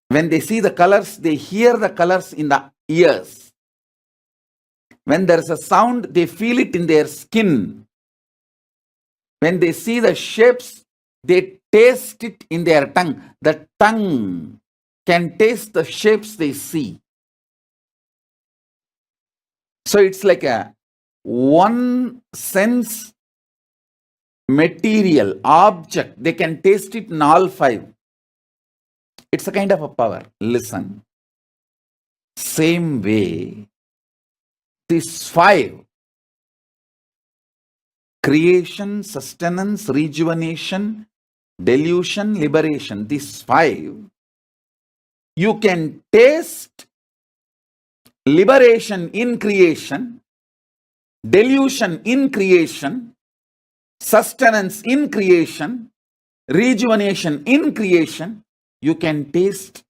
when they see the colors, they hear the colors in the ears. When there is a sound, they feel it in their skin. When they see the shapes, they taste it in their tongue. The tongue can taste the shapes they see. So it's like a one sense material, object. They can taste it in all 5. It's a kind of a power. Listen. Same way, these 5, creation, sustenance, rejuvenation, delusion, liberation, these 5, you can taste liberation in creation, delusion in creation, sustenance in creation, rejuvenation in creation. You can taste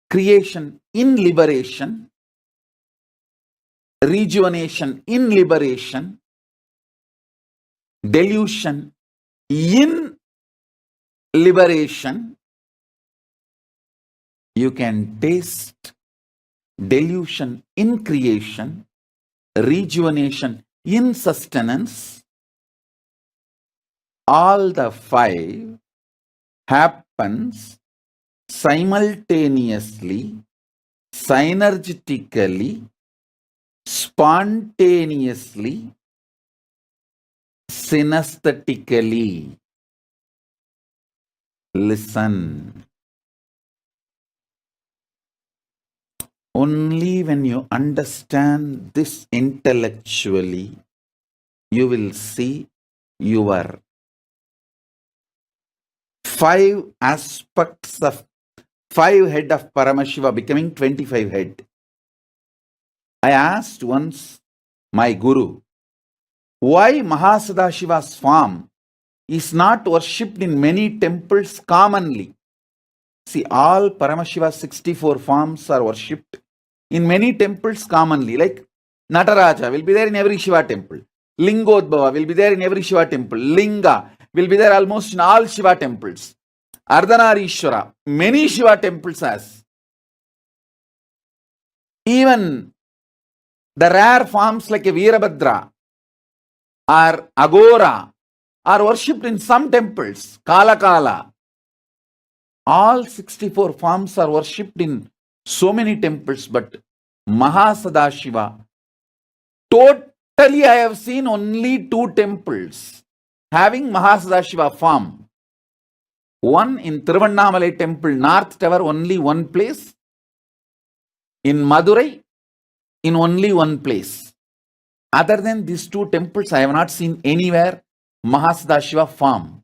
creation in liberation, rejuvenation in liberation, delusion in liberation. You can taste delusion in creation, rejuvenation in sustenance. All the five happens simultaneously, synergetically, spontaneously, synesthetically. Listen. Only when you understand this intellectually, you will see your five aspects of 5 head of Paramashiva becoming 25 head. I asked once my guru, why Mahasadashiva's form is not worshipped in many temples commonly? See, all Paramashiva's 64 forms are worshipped in many temples commonly, like Nataraja will be there in every Shiva temple. Lingodbhava will be there in every Shiva temple. Linga will be there almost in all Shiva temples. Ardhanarishwara, many Shiva temples has. Even the rare forms like a Veerabhadra or Agora are worshipped in some temples. Kala Kala. All 64 forms are worshipped in so many temples, but Mahasadashiva, totally I have seen only 2 temples having Mahasadashiva form. One in Tiruvannamalai temple, North Tower, only one place. In Madurai, in only one place. Other than these 2 temples, I have not seen anywhere Mahasadashiva form.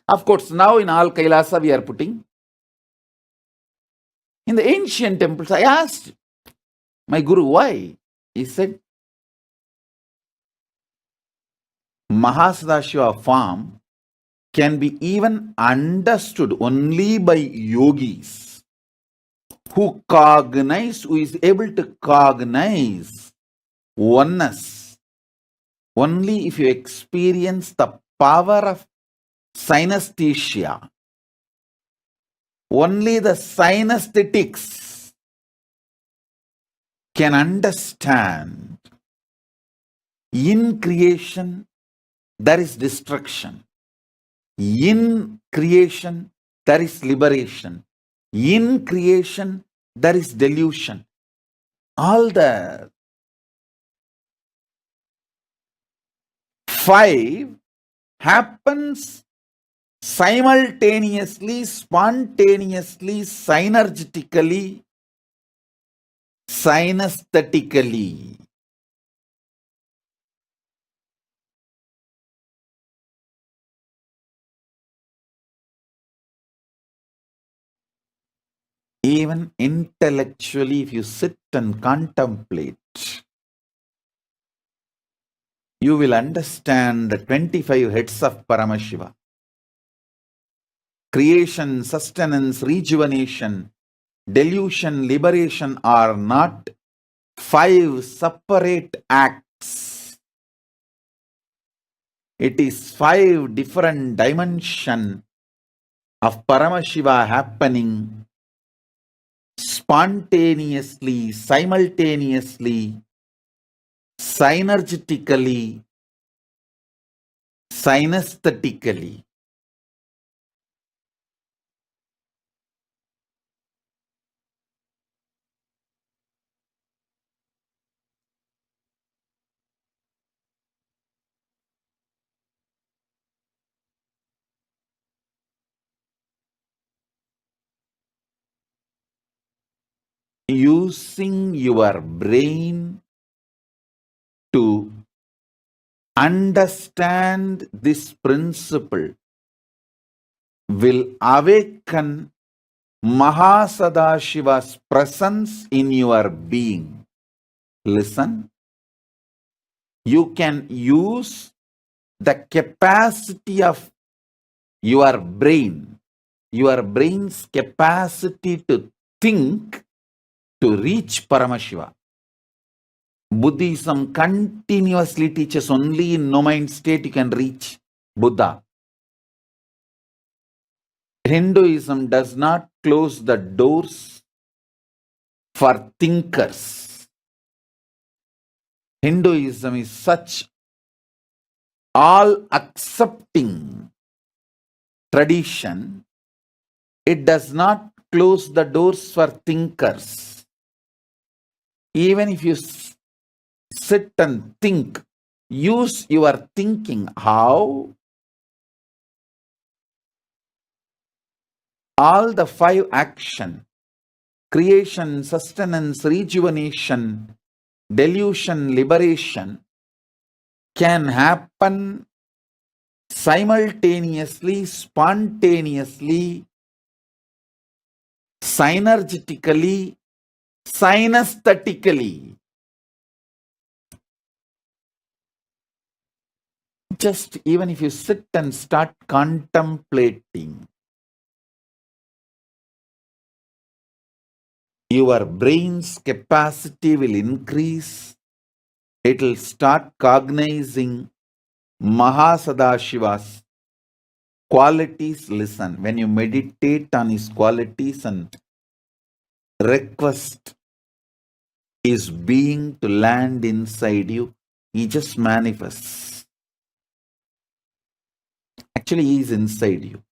Of course, now in all Kailasa we are putting. In the ancient temples, I asked my guru why. He said, Mahasadashiva form can be even understood only by yogis who is able to cognize oneness only if you experience the power of synesthesia. Only the synesthetics can understand. In creation, there is destruction. In creation, there is liberation. In creation, there is delusion. All the 5 happens simultaneously, spontaneously, synergetically, synesthetically. Even intellectually, if you sit and contemplate, you will understand the 25 heads of Paramashiva. Creation, sustenance, rejuvenation, delusion, liberation are not 5 separate acts. It is 5 different dimensions of Paramashiva happening spontaneously, simultaneously, synergetically, synesthetically. Using your brain to understand this principle will awaken Mahasadashiva's presence in your being. listen, you can use the capacity of your brain's capacity to think to reach Paramashiva. Buddhism continuously teaches only in no mind state you can reach Buddha. Hinduism does not close the doors for thinkers. Hinduism is such all-accepting tradition. It does not close the doors for thinkers. Even if you sit and think, use your thinking. How? All the 5 action, creation, sustenance, rejuvenation, delusion, liberation, can happen simultaneously, spontaneously, synergetically, synesthetically. Just even if you sit and start contemplating, your brain's capacity will increase. It will start cognizing Mahasadashiva's qualities. Listen, when you meditate on his qualities and request his being to land inside you, he just manifests. Actually, he is inside you.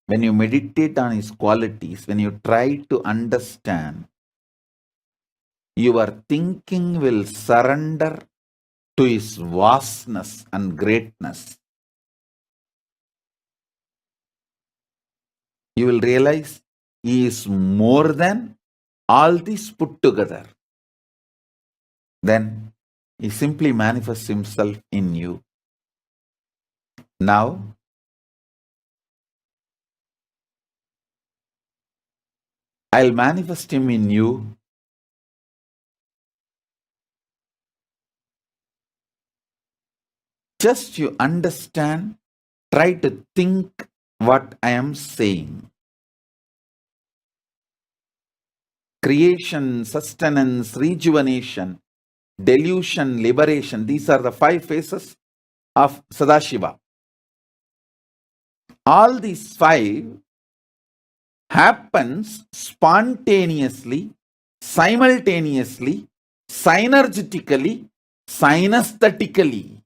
When you meditate on his qualities, when you try to understand, your thinking will surrender to his vastness and greatness. You will realize he is more than all these put together. Then he simply manifests himself in you. Now, I'll manifest him in you. Just you understand, try to think what I am saying. Creation, sustenance, rejuvenation, delusion, liberation. These are the 5 phases of Sadashiva. All these 5 happens spontaneously, simultaneously, synergetically, synesthetically.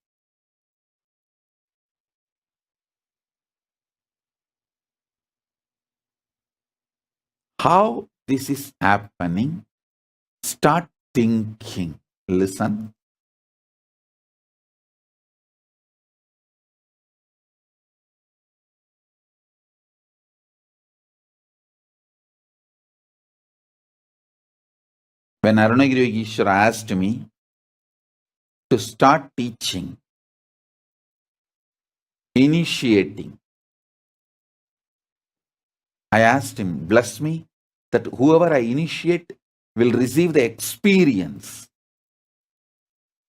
How this is happening? Start thinking. Listen. When Arunagiri Yogeshwara asked me to start teaching, initiating, I asked him, bless me that whoever I initiate will receive the experience.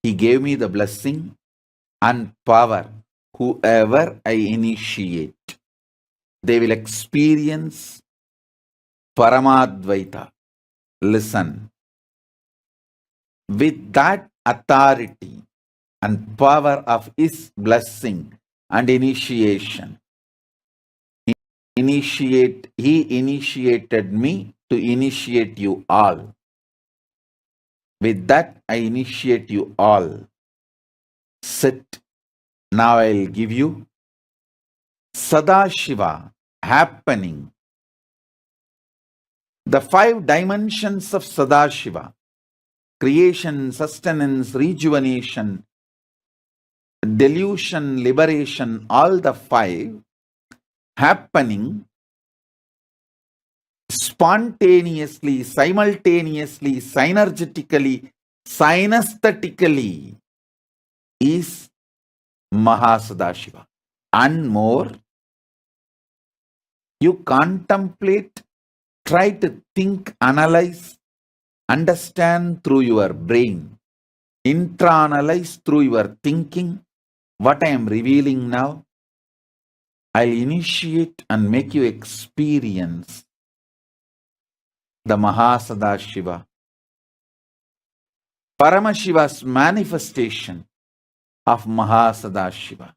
He gave me the blessing and power. Whoever I initiate, they will experience Paramadvaita. Listen. With that authority and power of his blessing and initiation, he initiated me to initiate you all. With that, I initiate you all. Sit. Now I'll give you Sadashiva happening. The 5 dimensions of Sadashiva: creation, sustenance, rejuvenation, delusion, liberation, all the 5 happening spontaneously, simultaneously, synergetically, synesthetically is Mahasadashiva. And more, you contemplate, try to think, analyze, understand through your brain. internalize through your thinking what I am revealing now. I'll initiate and make you experience the Mahasadashiva, Paramashiva's manifestation of Mahasadashiva.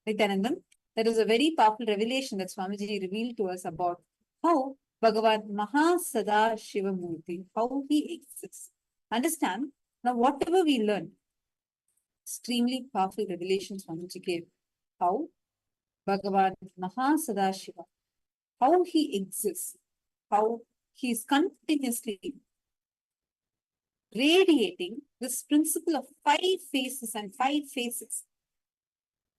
Nityanandam, there is a very powerful revelation that Swamiji revealed to us about how Bhagavan Mahasada Shivamurti, how he exists. Understand, now whatever we learn, extremely powerful revelation Swamiji gave. How Bhagavan Mahasada Shiva, how he exists, how he is continuously radiating this principle of 5 phases and 5 phases.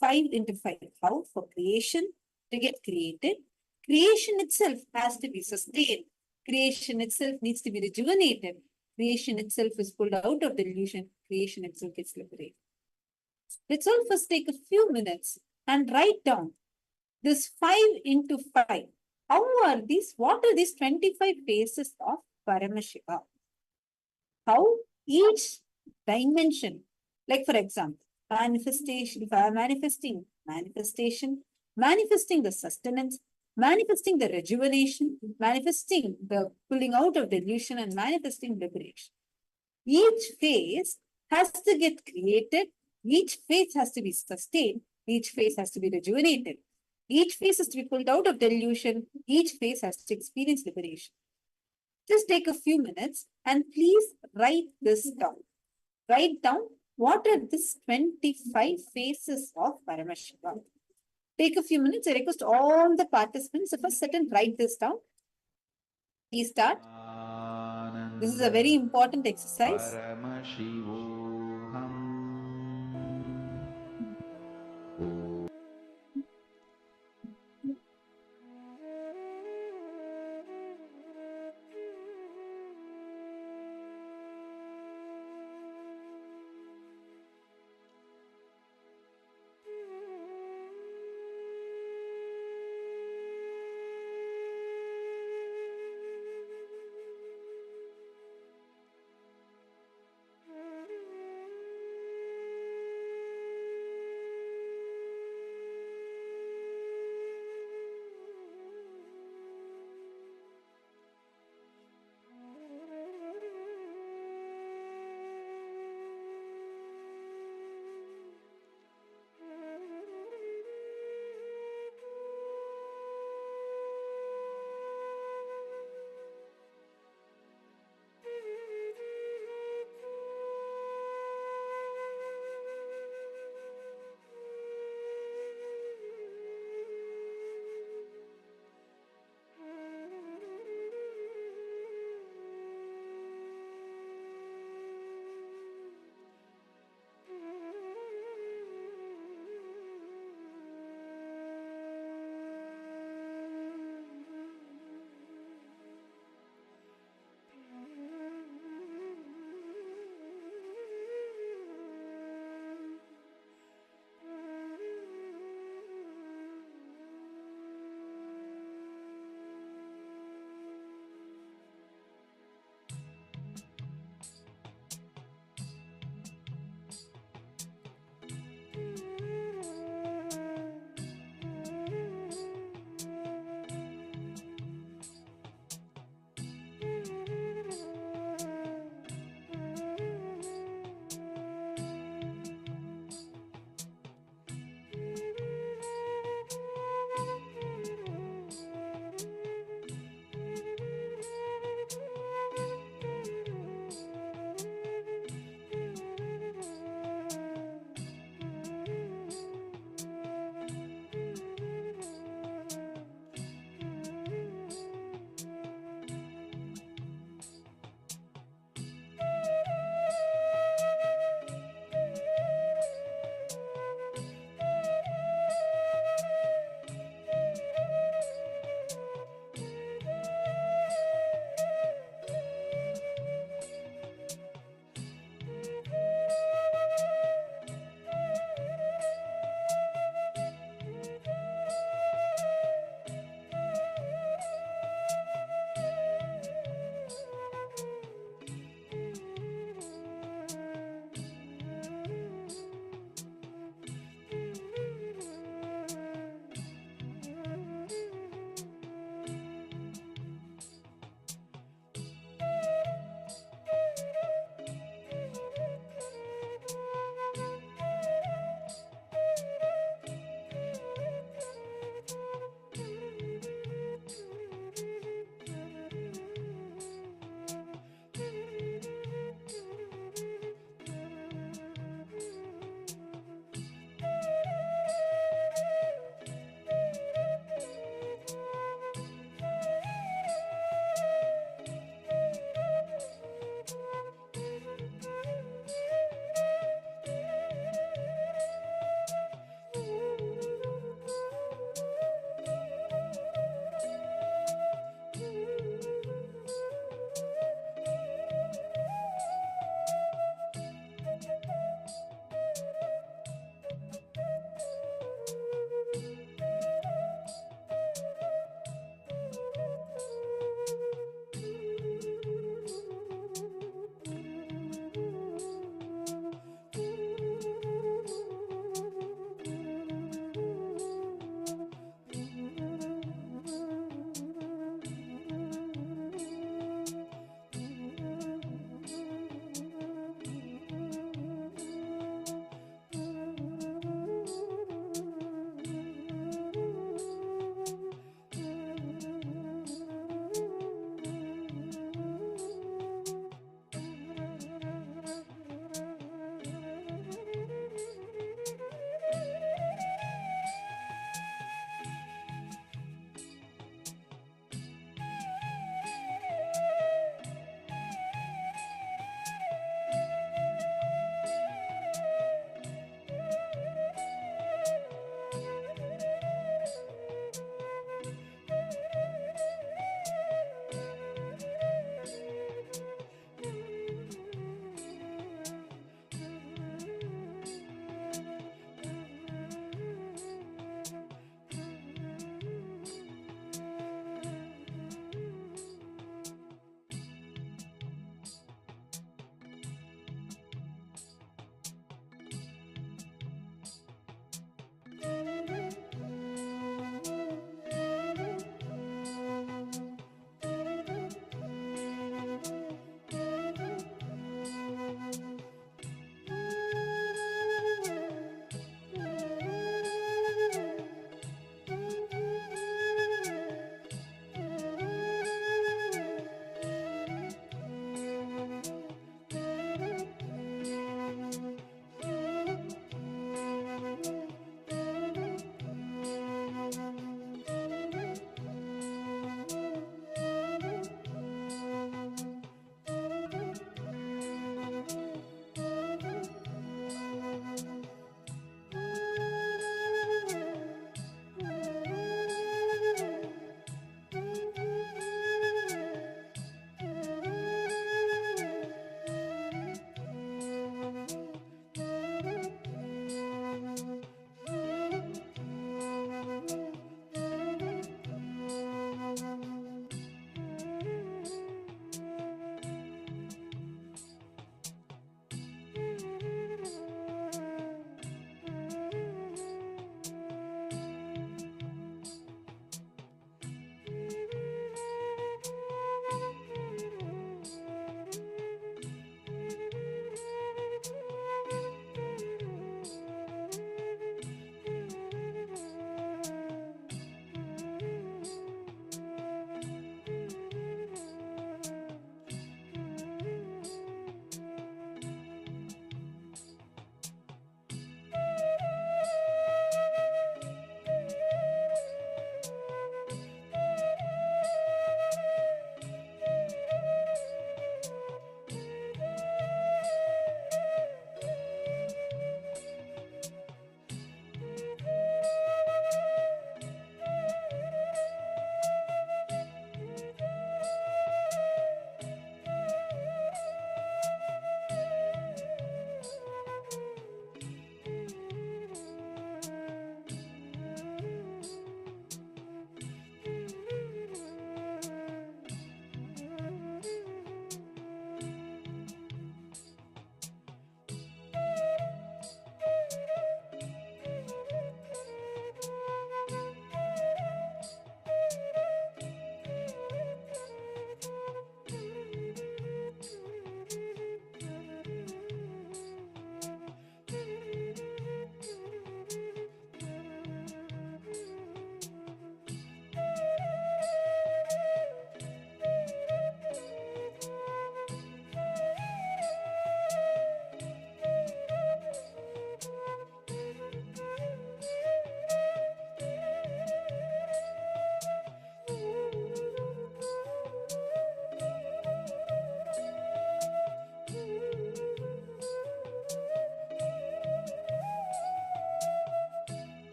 5 into 5. How? For creation to get created. Creation itself has to be sustained. Creation itself needs to be rejuvenated. Creation itself is pulled out of delusion. Creation itself gets liberated. Let's all first take a few minutes and write down this 5 into 5. How are these? What are these 25 phases of Paramashiva? How each dimension, like for example, manifesting the sustenance, manifesting the rejuvenation, manifesting the pulling out of delusion, and manifesting liberation. Each phase has to get created, each phase has to be sustained, each phase has to be rejuvenated, each phase has to be pulled out of delusion, each phase has to experience liberation. Just take a few minutes and please write this down. Write down what are these 25 phases of Paramashiva. Take a few minutes. I request all the participants to first sit and write this down. Please start. This is a very important exercise. Paramashivoham.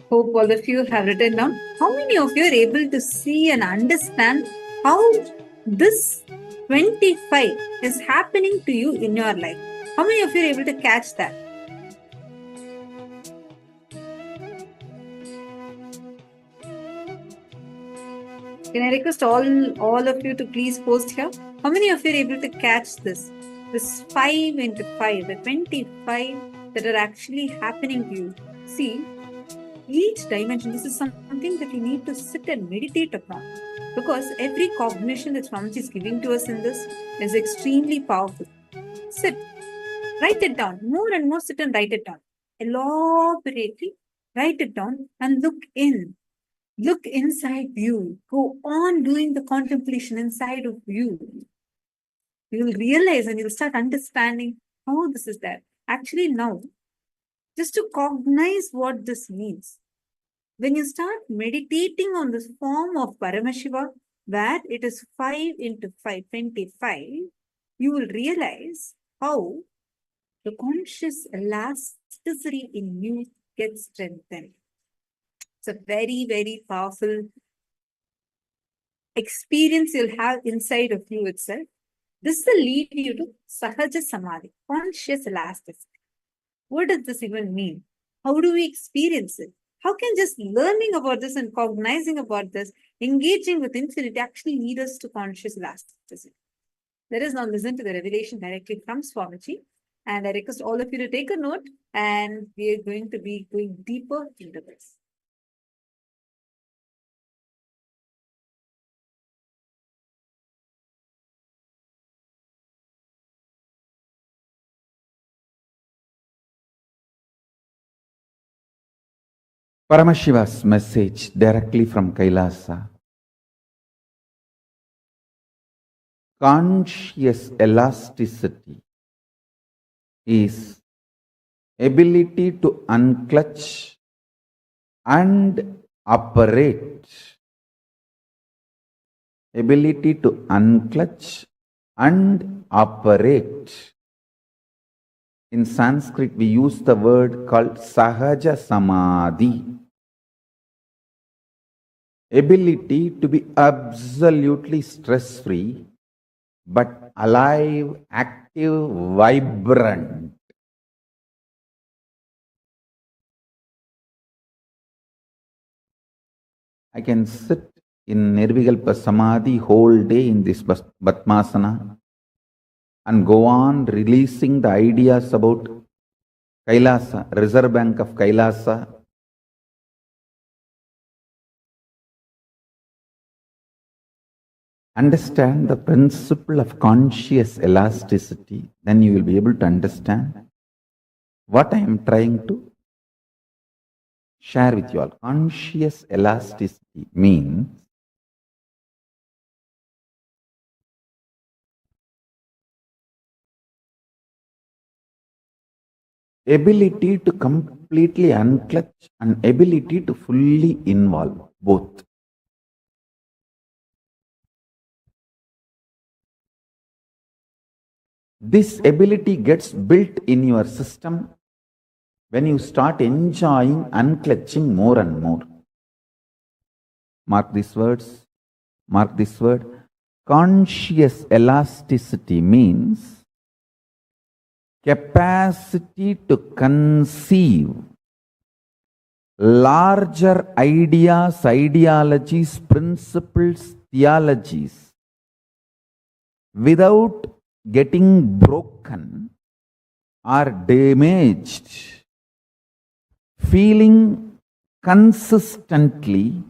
Hope all of you have written down. How many of you are able to see and understand how this 25 is happening to you in your life? How many of you are able to catch that? Can I request all of you to please post here? How many of you are able to catch this? This 5 into 5, the 25 that are actually happening to you. See, each dimension, this is something that you need to sit and meditate upon. Because every cognition that Swamiji is giving to us in this is extremely powerful. Sit, write it down. More and more sit and write it down. Elaborately write it down and look in. Look inside you. Go on doing the contemplation inside of you. You will realize and you'll start understanding how this is there. Actually, now, just to cognize what this means, when you start meditating on this form of Paramashiva, where it is 5 into 5, 25, you will realize how the conscious elasticity in you gets strengthened. It's a very, very powerful experience you'll have inside of you itself. This will lead you to Sahaja Samadhi, conscious elasticity. What does this even mean? How do we experience it? How can just learning about this and cognizing about this, engaging with infinity actually lead us to conscious elasticity? Let us now listen to the revelation directly from Swamiji. And I request all of you to take a note and we are going to be going deeper into this. Paramashiva's message directly from Kailasa. Conscious elasticity is ability to unclutch and operate. Ability to unclutch and operate. In Sanskrit, we use the word called Sahaja Samadhi. Ability to be absolutely stress-free, but alive, active, vibrant. I can sit in Nirvikalpa Samadhi whole day in this Batmasana and go on releasing the ideas about Kailasa, Reserve Bank of Kailasa. Understand the principle of conscious elasticity, then you will be able to understand what I am trying to share with you all. Conscious elasticity means ability to completely unclutch and ability to fully involve both. This ability gets built in your system when you start enjoying unclutching more and more. Mark these words. Mark this word. Conscious elasticity means capacity to conceive larger ideas, ideologies, principles, theologies without getting broken or damaged, feeling consistently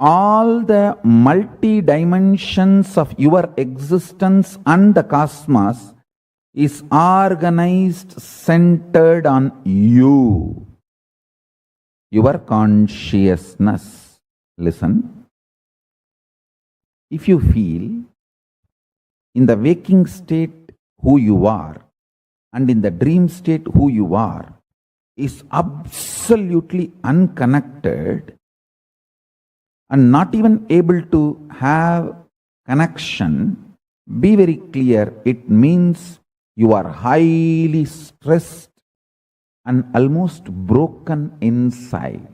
all the multi-dimensions of your existence and the cosmos is organized, centered on you, your consciousness. Listen. If you feel in the waking state who you are and in the dream state who you are is absolutely unconnected and not even able to have connection, be very clear, it means you are highly stressed and almost broken inside.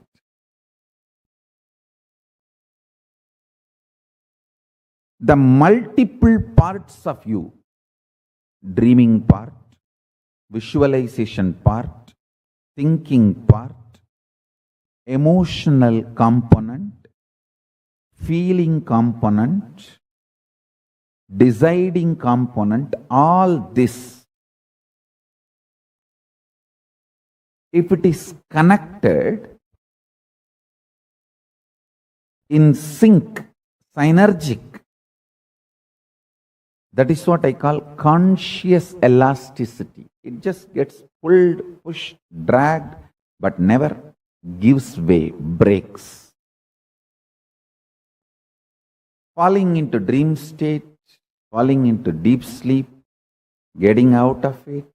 the multiple parts of you, dreaming part, visualization part, thinking part, emotional component, feeling component, deciding component, all this, if it is connected in sync, synergic, that is what I call conscious elasticity. It just gets pulled, pushed, dragged, but never gives way, breaks. Falling into dream state, falling into deep sleep, getting out of it,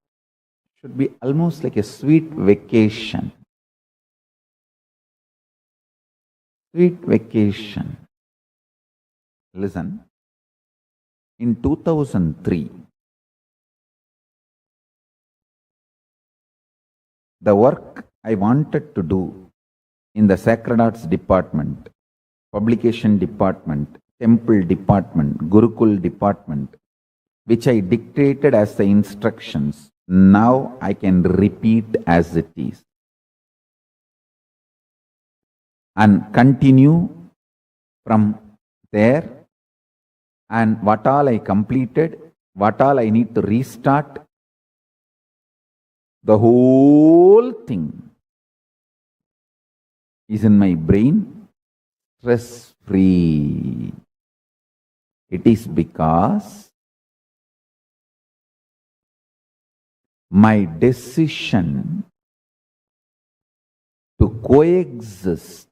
should be almost like a sweet vacation. Sweet vacation. Listen, in 2003, the work I wanted to do in the Sacred Arts department, publication department, temple department, Gurukul department, which I dictated as the instructions, now I can repeat as it is and continue from there. And what all I completed, what all I need to restart, the whole thing is in my brain, stress free. It is because my decision to coexist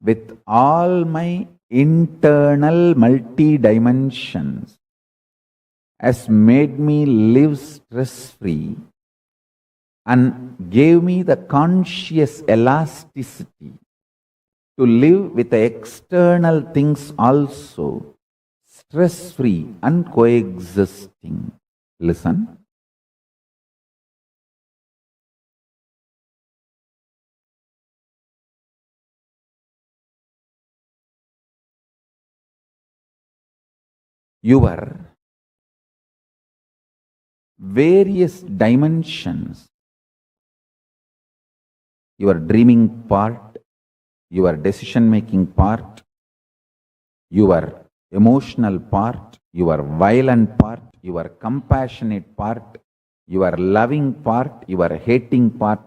with all my internal multi-dimensions has made me live stress-free and gave me the conscious elasticity to live with the external things also stress-free and coexisting. Listen. Your various dimensions, your dreaming part, your decision-making part, your emotional part, your violent part, your compassionate part, your loving part, your hating part,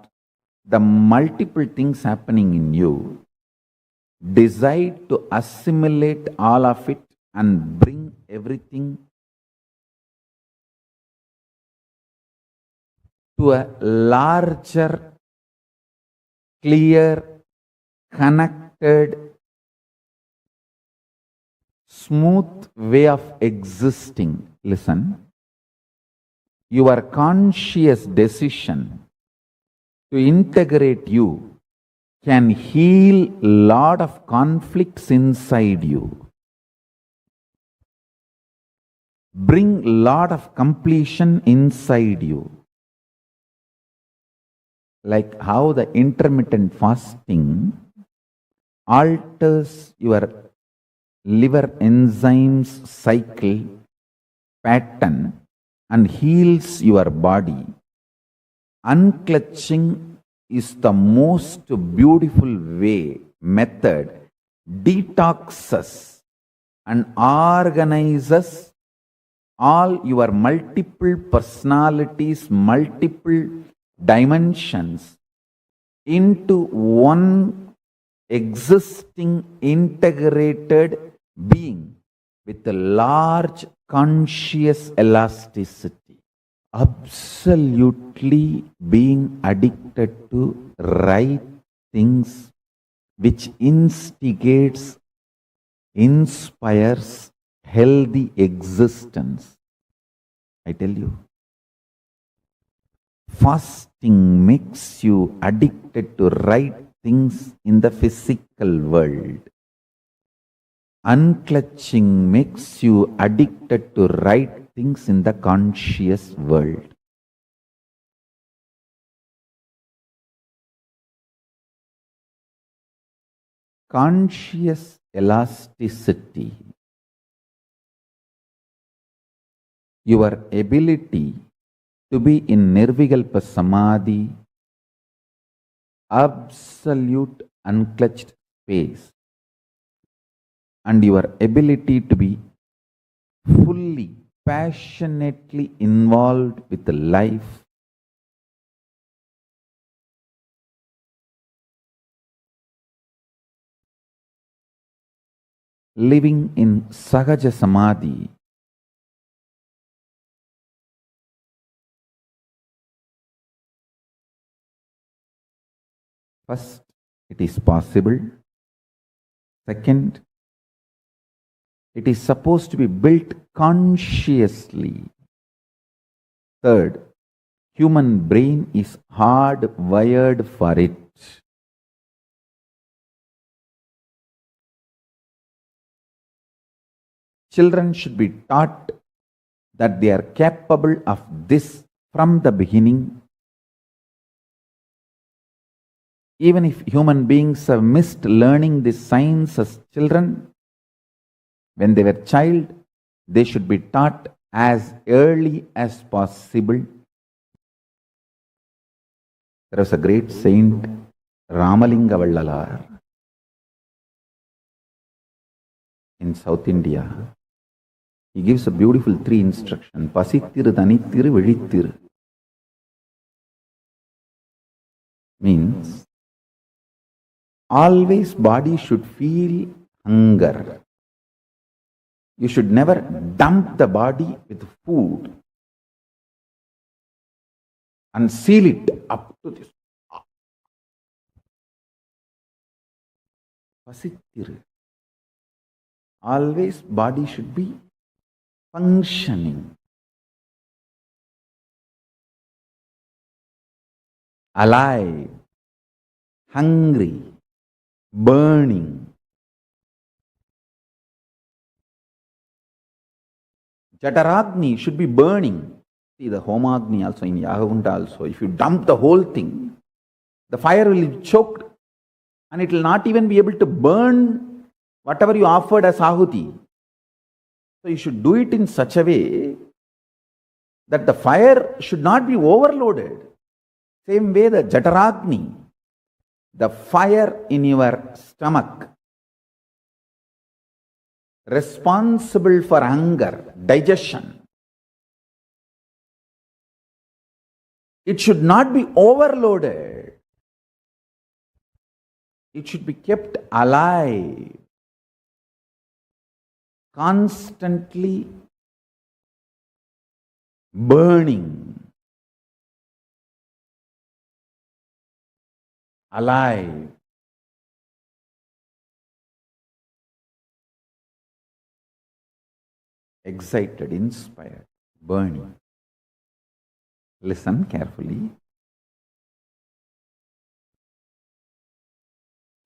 the multiple things happening in you, decide to assimilate all of it and bring everything to a larger, clear, connected, smooth way of existing. Listen, your conscious decision to integrate you can heal a lot of conflicts inside you, bring a lot of completion inside you. Like how the intermittent fasting alters your liver enzymes cycle pattern and heals your body. Unclutching is the most beautiful way, method, detoxes and organizes all your multiple personalities, multiple dimensions into one existing integrated being with a large conscious elasticity. Absolutely being addicted to right things which instigates, inspires healthy existence. I tell you, fasting makes you addicted to right things in the physical world. Unclutching makes you addicted to right things in the conscious world. Conscious elasticity your ability to be in Nirvikalpa Samadhi, absolute unclutched space, and your ability to be fully, passionately involved with the life, living in Sahaja Samadhi, first, it is possible. Second, it is supposed to be built consciously. Third, human brain is hardwired for it. Children should be taught that they are capable of this from the beginning. Even if human beings have missed learning this science as children, when they were child, they should be taught as early as possible. There was a great saint, Ramalinga Vallalar, in South India. He gives a beautiful 3 instruction. Pasittiru, Thanittiru, Vizhittiru. Means, always body should feel hunger. You should never dump the body with food and seal it up to this. Pasittiru. Always body should be functioning, alive, hungry, burning. Jataragni should be burning. See the Homagni also in Yagunda also. If you dump the whole thing, the fire will be choked and it will not even be able to burn whatever you offered as ahuti. So you should do it in such a way that the fire should not be overloaded. Same way the Jataragni, the fire in your stomach, responsible for hunger, digestion. It should not be overloaded. It should be kept alive, constantly burning, alive. Excited, inspired, burning. Listen carefully.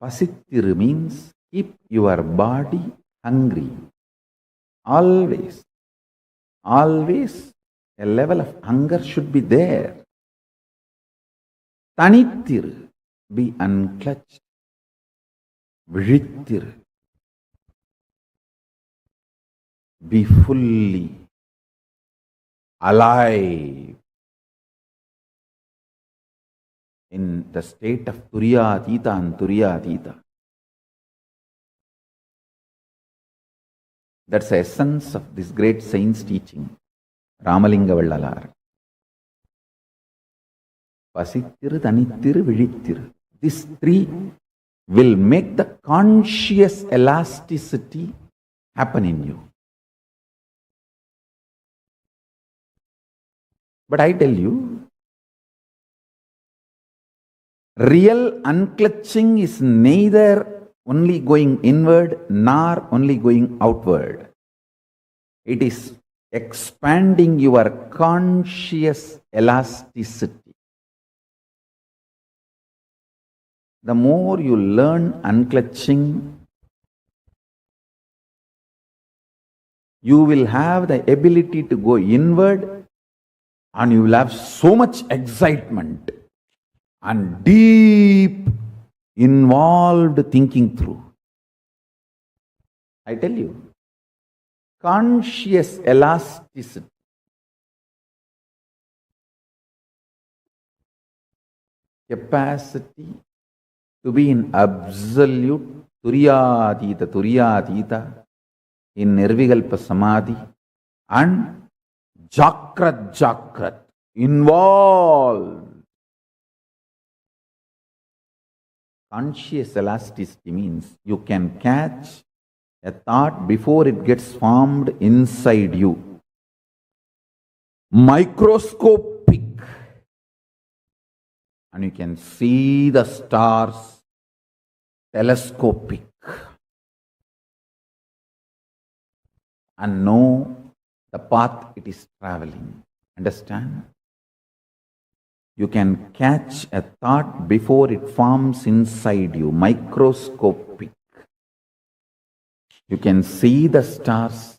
Pasittiru means keep your body hungry. Always, always a level of hunger should be there. Thanittiru, be unclutched. Vizhittiru, be fully alive in the state of Turiyatita and Turiyatita. That's the essence of this great saint's teaching, Ramalinga Vallalar. Pasittiru, Thanittiru, Vizhittiru. These 3 will make the conscious elasticity happen in you. But I tell you, real unclutching is neither only going inward nor only going outward. It is expanding your conscious elasticity. The more you learn unclutching, you will have the ability to go inward and you will have so much excitement and deep involved thinking through. I tell you, conscious elasticity capacity to be in absolute Turiyatita, in Nirvikalpa Samadhi, and Jakrat, involved. Conscious elasticity means you can catch a thought before it gets formed inside you. Microscopic. And you can see the stars. Telescopic. And know the path it is traveling. Understand? You can catch a thought before it forms inside you. Microscopic. You can see the stars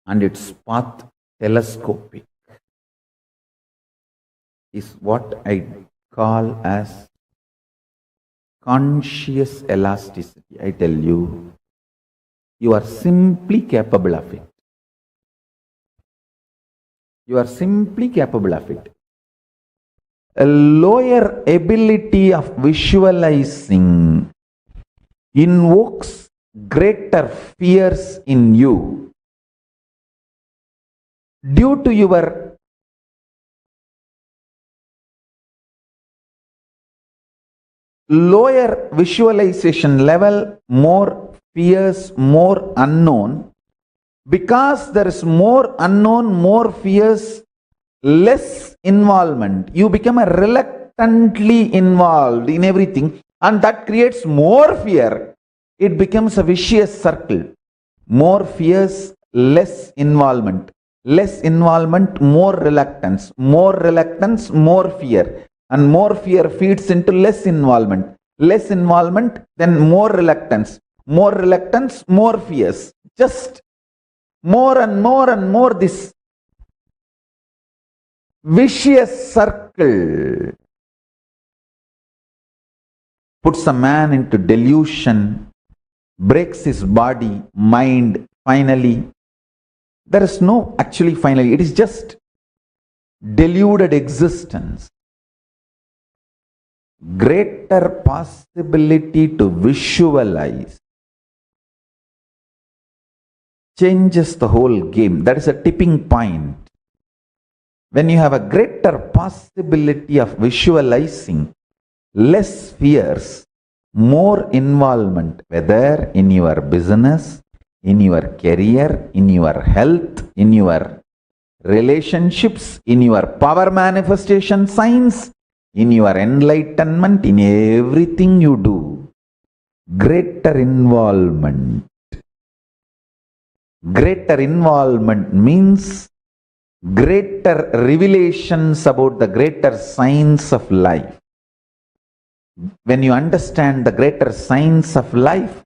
and its path. Telescopic. Is what I call as conscious elasticity. I tell you, you are simply capable of it. You are simply capable of it. A lower ability of visualizing invokes greater fears in you due to your lower visualization level, more fears, more unknown. Because there is more unknown, more fears, less involvement. You become a reluctantly involved in everything, and that creates more fear. It becomes a vicious circle. More fears, less involvement. Less involvement, more reluctance. More reluctance, more fear. And more fear feeds into less involvement. Less involvement, then more reluctance. More reluctance, more fears. Just more and more and more this vicious circle puts a man into delusion, breaks his body, mind, finally. There is no actually finally, it is just deluded existence. Greater possibility to visualize changes the whole game. That is a tipping point. When you have a greater possibility of visualizing, less fears, more involvement, whether in your business, in your career, in your health, in your relationships, in your power manifestation science, in your enlightenment, in everything you do, greater involvement. Greater involvement means greater revelations about the greater science of life. When you understand the greater science of life,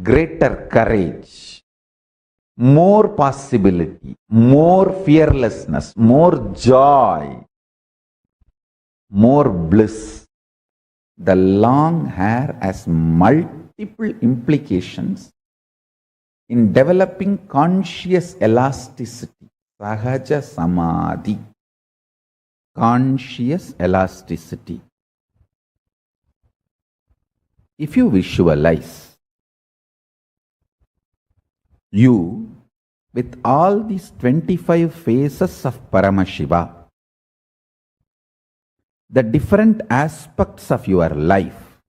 greater courage, more possibility, more fearlessness, more joy, more bliss. The long hair has multiple implications in developing conscious elasticity. Sahaja Samadhi. Conscious elasticity. If you visualize you with all these 25 phases of Paramashiva, the different aspects of your life,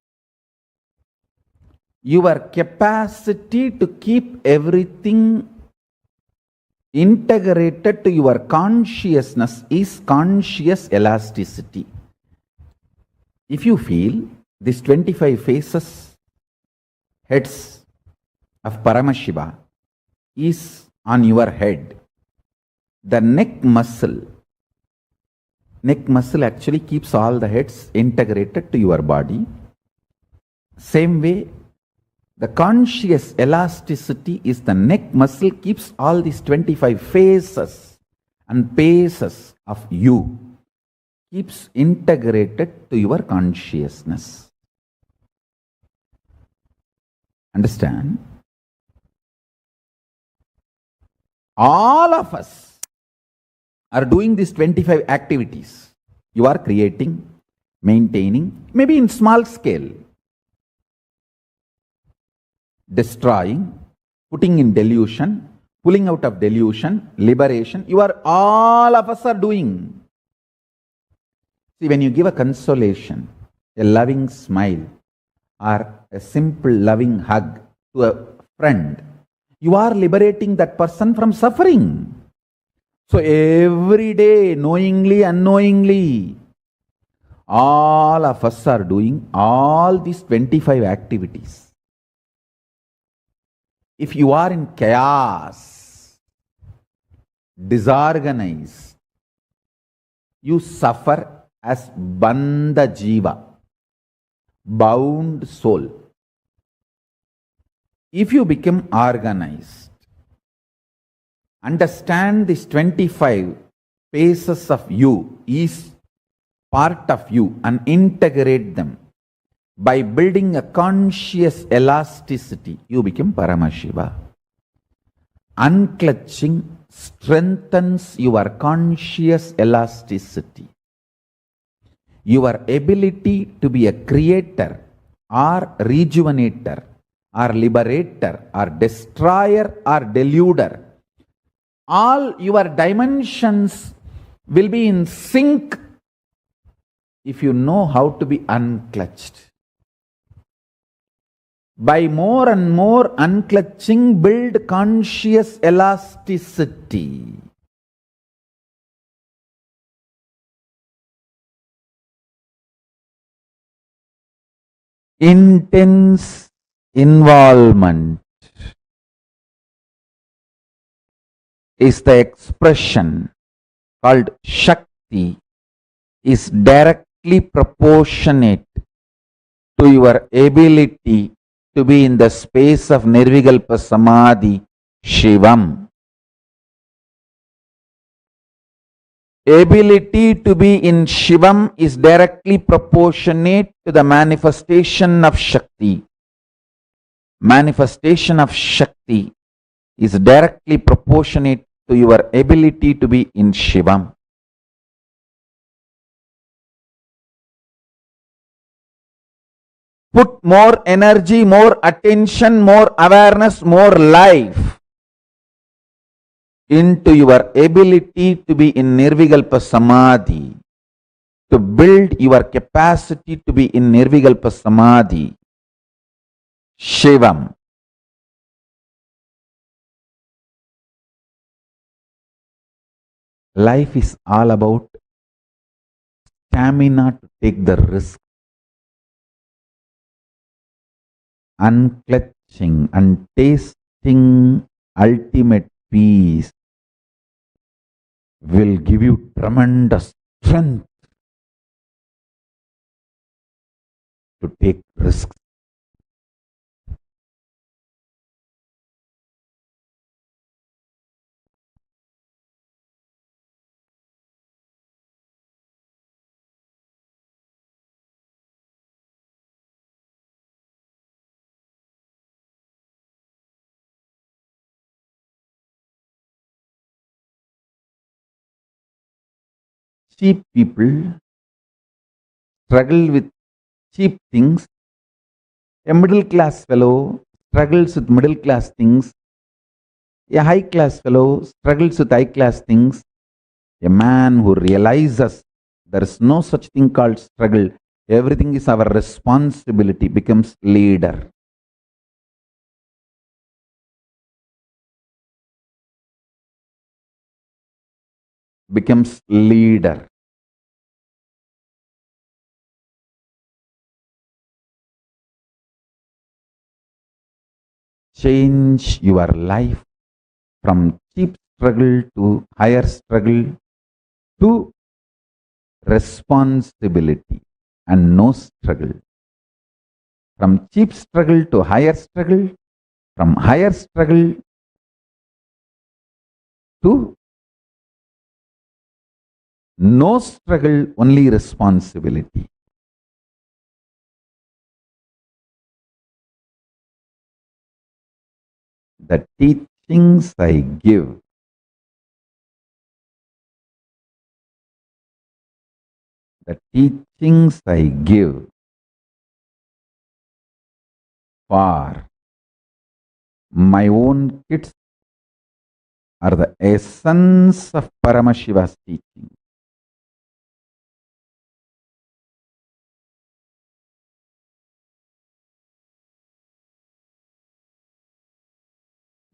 your capacity to keep everything integrated to your consciousness is conscious elasticity. If you feel these 25 phases, heads of Paramashiva is on your head, the neck muscle actually keeps all the heads integrated to your body. Same way, the conscious elasticity is the neck muscle keeps all these 25 phases and paces of you, keeps integrated to your consciousness. Understand? All of us are doing these 25 activities. You are creating, maintaining, maybe in small scale, destroying, putting in delusion, pulling out of delusion, liberation. All of us are doing. See, when you give a consolation, a loving smile, or a simple loving hug to a friend, you are liberating that person from suffering. So every day, knowingly, unknowingly, all of us are doing all these 25 activities. If you are in chaos, disorganized, you suffer as bandha jiva, bound soul. If you become organized, understand these 25 phases of you, is part of you, and integrate them by building a conscious elasticity, you become Paramashiva. Unclutching strengthens your conscious elasticity. Your ability to be a creator or rejuvenator or liberator or destroyer or deluder, all your dimensions will be in sync if you know how to be unclutched. By more and more unclutching, build conscious elasticity. Intense involvement is the expression called Shakti, is directly proportionate to your ability to be in the space of Nirvikalpa Samadhi, Shivam. Ability to be in Shivam is directly proportionate to the manifestation of Shakti. Manifestation of Shakti is directly proportionate to your ability to be in Shivam. Put more energy, more attention, more awareness, more life into your ability to be in Nirvikalpa Samadhi, to build your capacity to be in Nirvikalpa Samadhi, Shivam. Life is all about stamina to take the risk. Unclutching and tasting ultimate peace will give you tremendous strength to take risks. Cheap people struggle with cheap things. A middle class fellow struggles with middle class things. A high class fellow struggles with high class things. A man who realizes there is no such thing called struggle, everything is our responsibility, becomes leader. Becomes leader. Change your life from cheap struggle to higher struggle to responsibility and no struggle. From cheap struggle to higher struggle, from higher struggle to no struggle, only responsibility. The teachings I give . The teachings I give for my own kids are the essence of Paramashiva's teaching.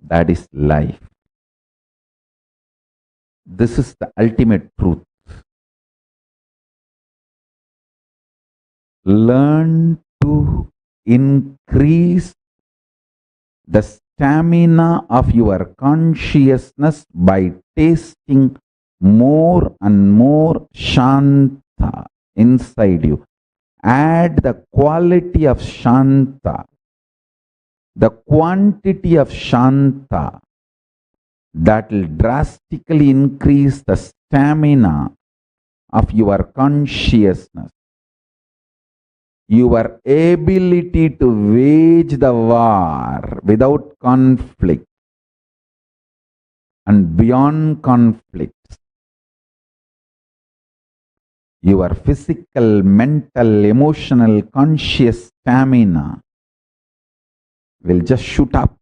That is life. This is the ultimate truth. Learn to increase the stamina of your consciousness by tasting more and more Shanta inside you. Add the quality of Shanta, the quantity of Shanta, that will drastically increase the stamina of your consciousness. Your ability to wage the war without conflict and beyond conflicts. Your physical, mental, emotional, conscious stamina will just shoot up.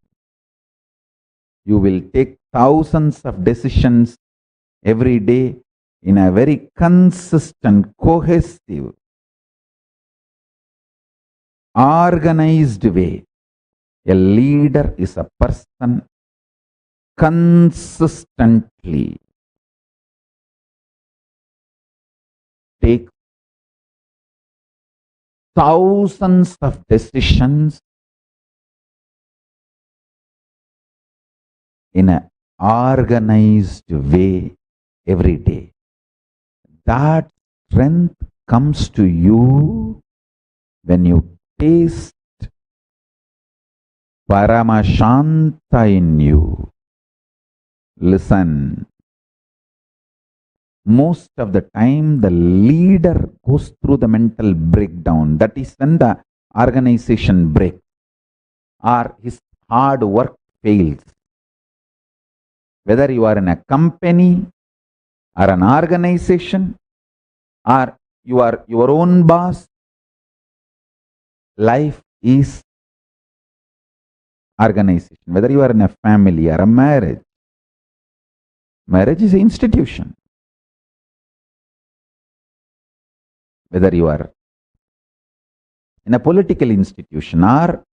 You will take thousands of decisions every day in a very consistent, cohesive, organized way. A leader is a person consistently takes thousands of decisions in an organized way every day. That strength comes to you when you taste Paramashanta in you. Listen. Most of the time, the leader goes through the mental breakdown. That is when the organization breaks or his hard work fails. Whether you are in a company or an organization or you are your own boss, life is organization. Whether you are in a family or a marriage, marriage is an institution. Whether you are in a political institution or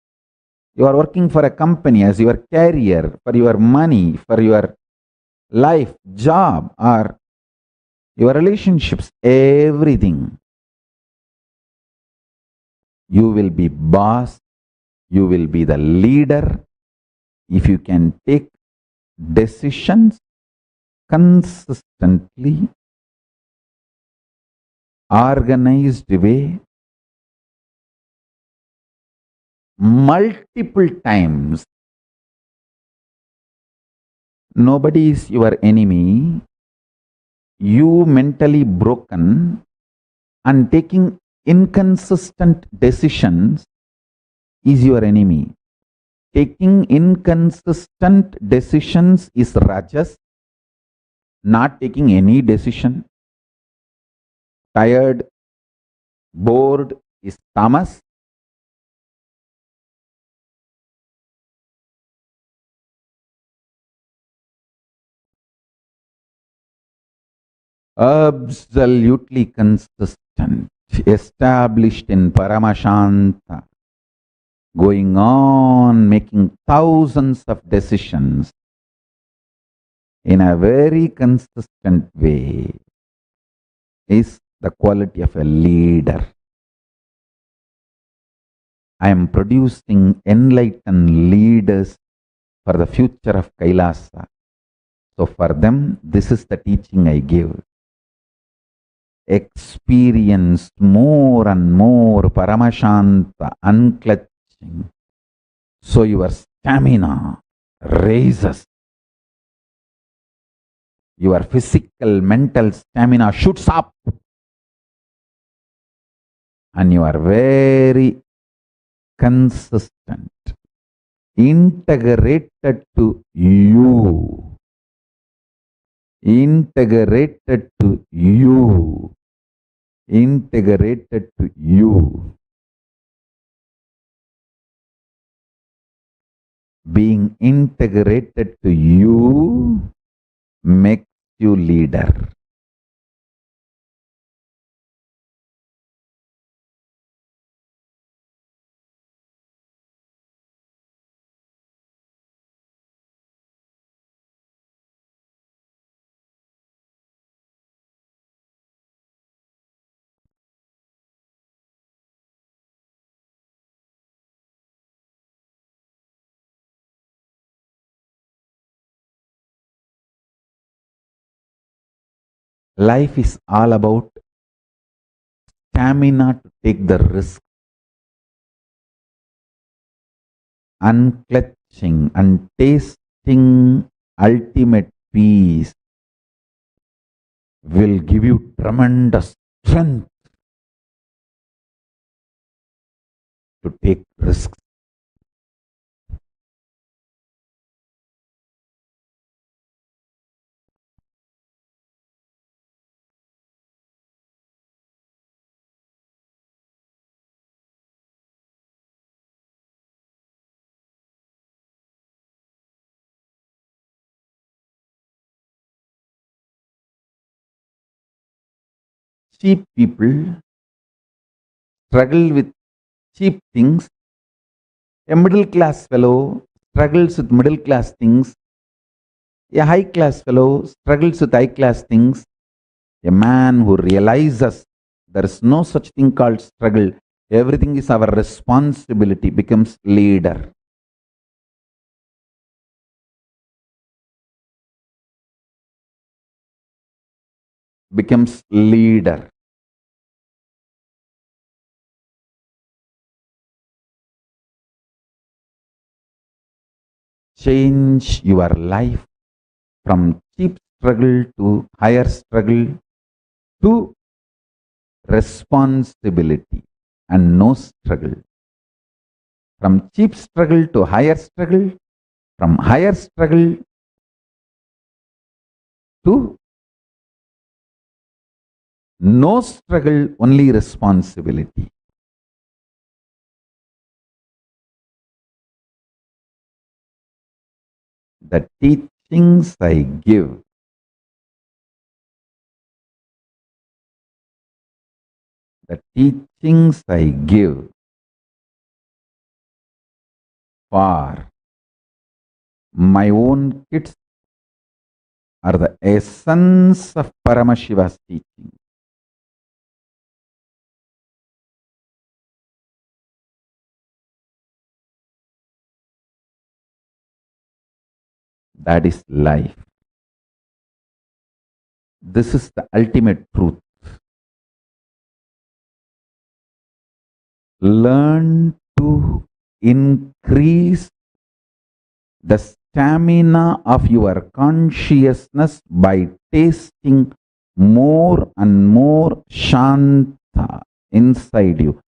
you are working for a company as your career, for your money, for your life, job, or your relationships, everything. You will be boss, you will be the leader if you can take decisions consistently, organized way, multiple times. Nobody is your enemy. You mentally broken and taking inconsistent decisions is your enemy. Taking inconsistent decisions is rajas. Not taking any decision, tired, bored is tamas. Absolutely consistent, established in Paramashanta, going on making thousands of decisions in a very consistent way is the quality of a leader. I am producing enlightened leaders for the future of Kailasa. So for them, this is the teaching I give. Experience more and more Paramashanta unclutching. So your stamina raises. Your physical, mental stamina shoots up. And you are very consistent, integrated to you. Integrated to you. integrated to you. Being integrated to you makes you leader. Life is all about stamina to take the risk, unclutching and tasting ultimate peace will give you tremendous strength to take risks. Cheap people struggle with cheap things. A middle class fellow struggles with middle class things. A high class fellow struggles with high class things. A man who realizes there is no such thing called struggle, everything is our responsibility, becomes leader. Becomes leader. Change your life from cheap struggle to higher struggle to responsibility and no struggle. From cheap struggle to higher struggle, from higher struggle to no struggle, only responsibility. The teachings I give for my own kids are the essence of Paramashiva's teaching. That is life. This is the ultimate truth. Learn to increase the stamina of your consciousness by tasting more and more Shanta inside you.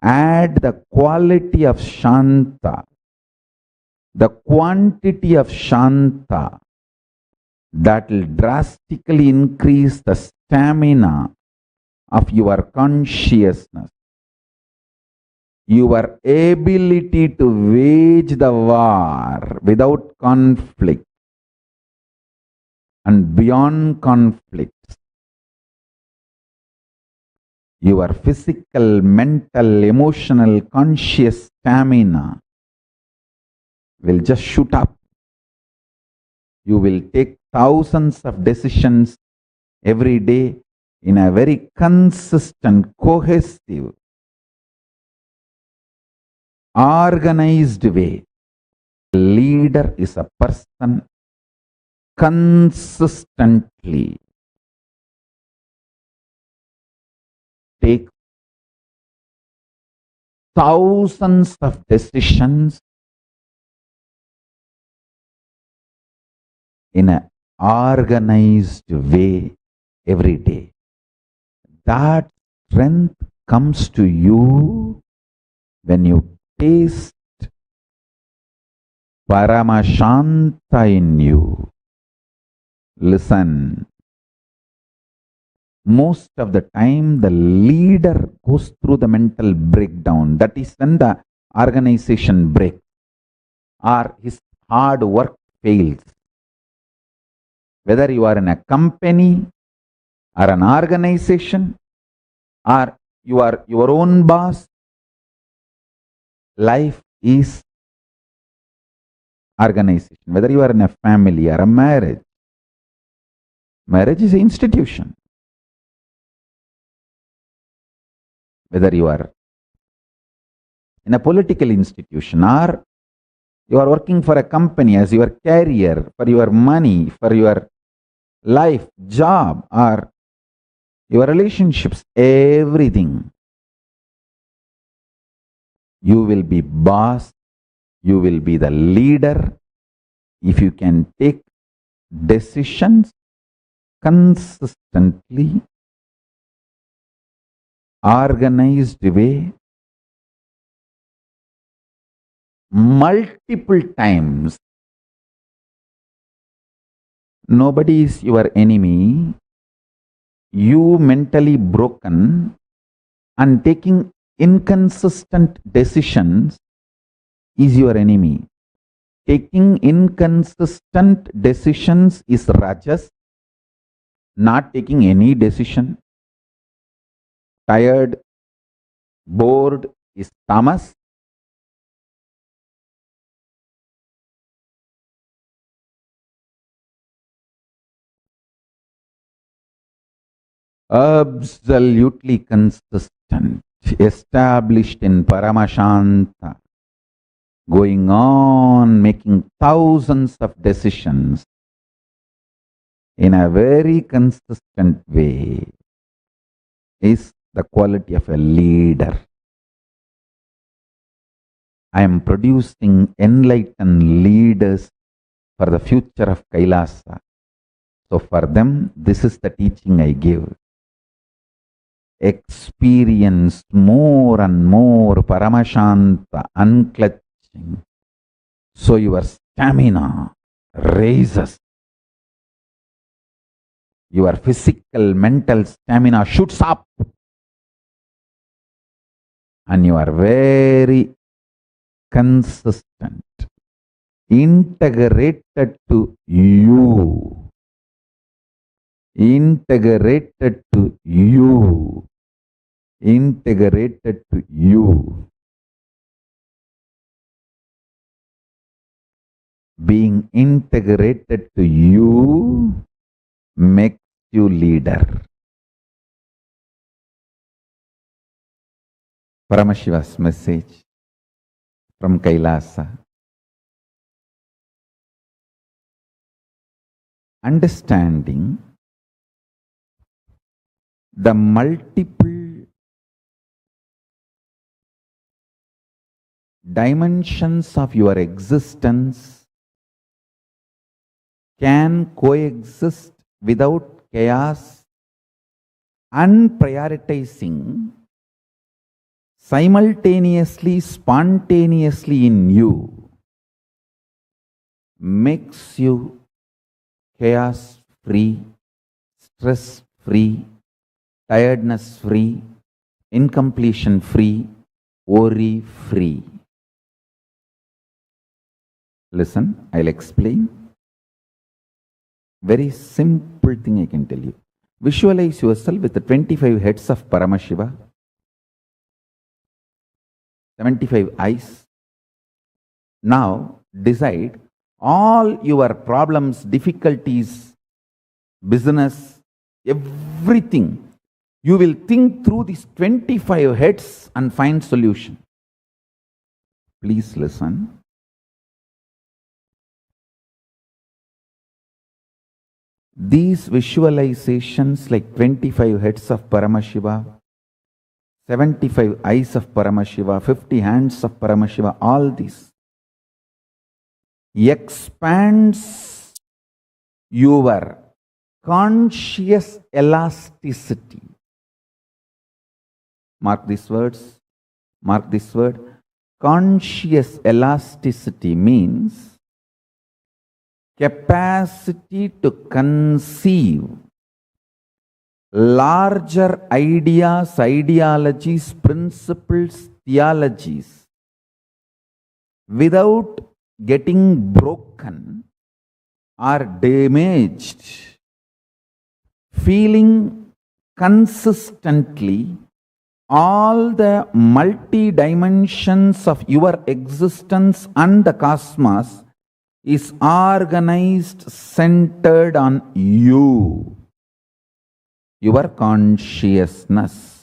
Add the quality of Shanta, the quantity of Shanta, that will drastically increase the stamina of your consciousness. Your ability to wage the war without conflict and beyond conflicts. Your physical, mental, emotional, conscious stamina will just shoot up. You will take thousands of decisions every day in a very consistent, cohesive, organized way. A leader is a person consistently takes thousands of decisions in an organized way every day. That strength comes to you when you taste Paramashanta in you. Listen. most of the time the leader goes through the mental breakdown. That is when the organization breaks or his hard work fails. Whether you are in a company or an organization or you are your own boss, life is organization. Whether you are in a family or a marriage, marriage is an institution. Whether you are in a political institution or you are working for a company as your career, for your money, for your life, job, or your relationships, everything. You will be boss, you will be the leader if you can take decisions consistently, organized way, multiple times. Nobody is your enemy. You mentally broken and taking inconsistent decisions is your enemy. Taking inconsistent decisions is rajas. Not taking any decision. Tired, bored is tamas. Absolutely consistent, established in Paramashanta, going on making thousands of decisions in a very consistent way is the quality of a leader. I am producing enlightened leaders for the future of Kailasa. So for them, this is the teaching I give. Experience more and more Paramashanta unclutching. So your stamina raises. Your physical, mental stamina shoots up. And you are very consistent, integrated to you. Integrated to you. Integrated to you. Being integrated to you makes you leader. Paramashiva's message from Kailasa. Understanding the multiple dimensions of your existence can coexist without chaos and prioritizing simultaneously, spontaneously in you makes you chaos free, stress free, tiredness free, incompletion free, worry free. Listen, I'll explain. Very simple thing I can tell you. Visualize yourself with the 25 heads of Paramashiva, 75 eyes. Now decide all your problems, difficulties, business, everything. You will think through these 25 heads and find solution. Please listen. These visualizations like 25 heads of Paramashiva, 75 eyes of Paramashiva, 50 hands of Paramashiva, all this expands your conscious elasticity. Mark these words. Mark this word. Conscious elasticity means capacity to conceive larger ideas, ideologies, principles, theologies without getting broken or damaged, feeling consistently all the multi dimensions of your existence and the cosmos is organized, centered on you, your consciousness.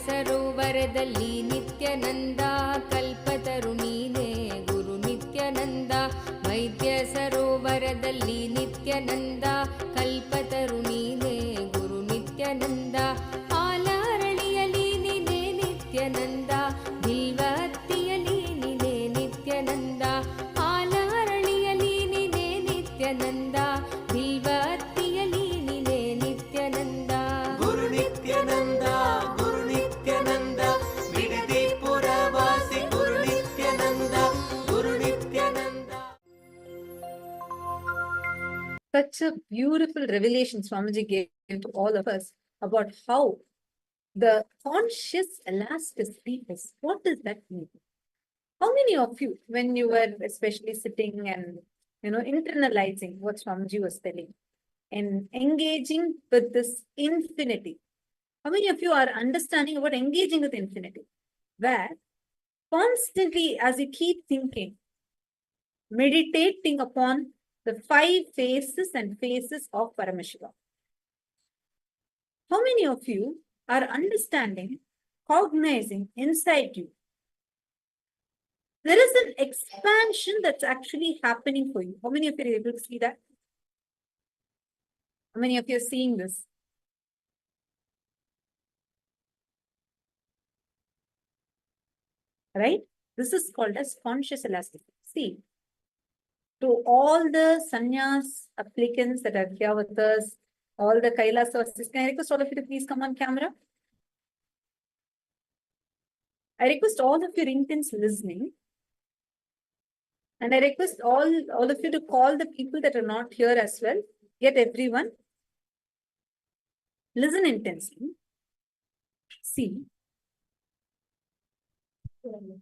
ಸರೋವರದಲ್ಲಿ ನಿತ್ಯಾನಂದ ಕಲ್ಪತರು ನೀನೇ ಗುರು ನಿತ್ಯಾನಂದ. ವೈದ್ಯ ಸರೋವರದಲ್ಲಿ ನಿತ್ಯಾನಂದ ಕಲ್ಪತರು ನೀನೇ ಗುರು ನಿತ್ಯಾನಂದ. ಆಲರಳಿಯಲಿ ನೀನೇ ನಿತ್ಯಾನಂದ, ಬಿಲ್ವತ್ತಿಯಲಿ ನೀನೇ ನಿತ್ಯಾನಂದ. ಆಲರಳಿಯಲಿ ನೀನೇ ನಿತ್ಯಾನಂದ, ಬಿಲ್ವತ್ತಿಯಲಿ ನೀನೇ ನಿತ್ಯಾನಂದ. ಗುರು ನಿತ್ಯಾನಂದ ಗುರು Such a beautiful revelation Swamiji gave to all of us about how the conscious elasticity is. What does that mean? How many of you, when you were especially sitting and internalizing what Swamiji was telling and engaging with this infinity, how many of you are understanding about engaging with infinity? Where constantly, as you keep thinking, meditating upon the 5 phases and phases of Paramashiva. How many of you are understanding, cognizing inside you? There is an expansion that's actually happening for you. How many of you are able to see that? How many of you are seeing this? Right? This is called as conscious elasticity. See, to all the sannyas applicants that are here with us, all the Kailasavasis, can I request all of you to please come on camera? I request all of your intense listening. And I request all of you to call the people that are not here as well. Get everyone. Listen intensely. See,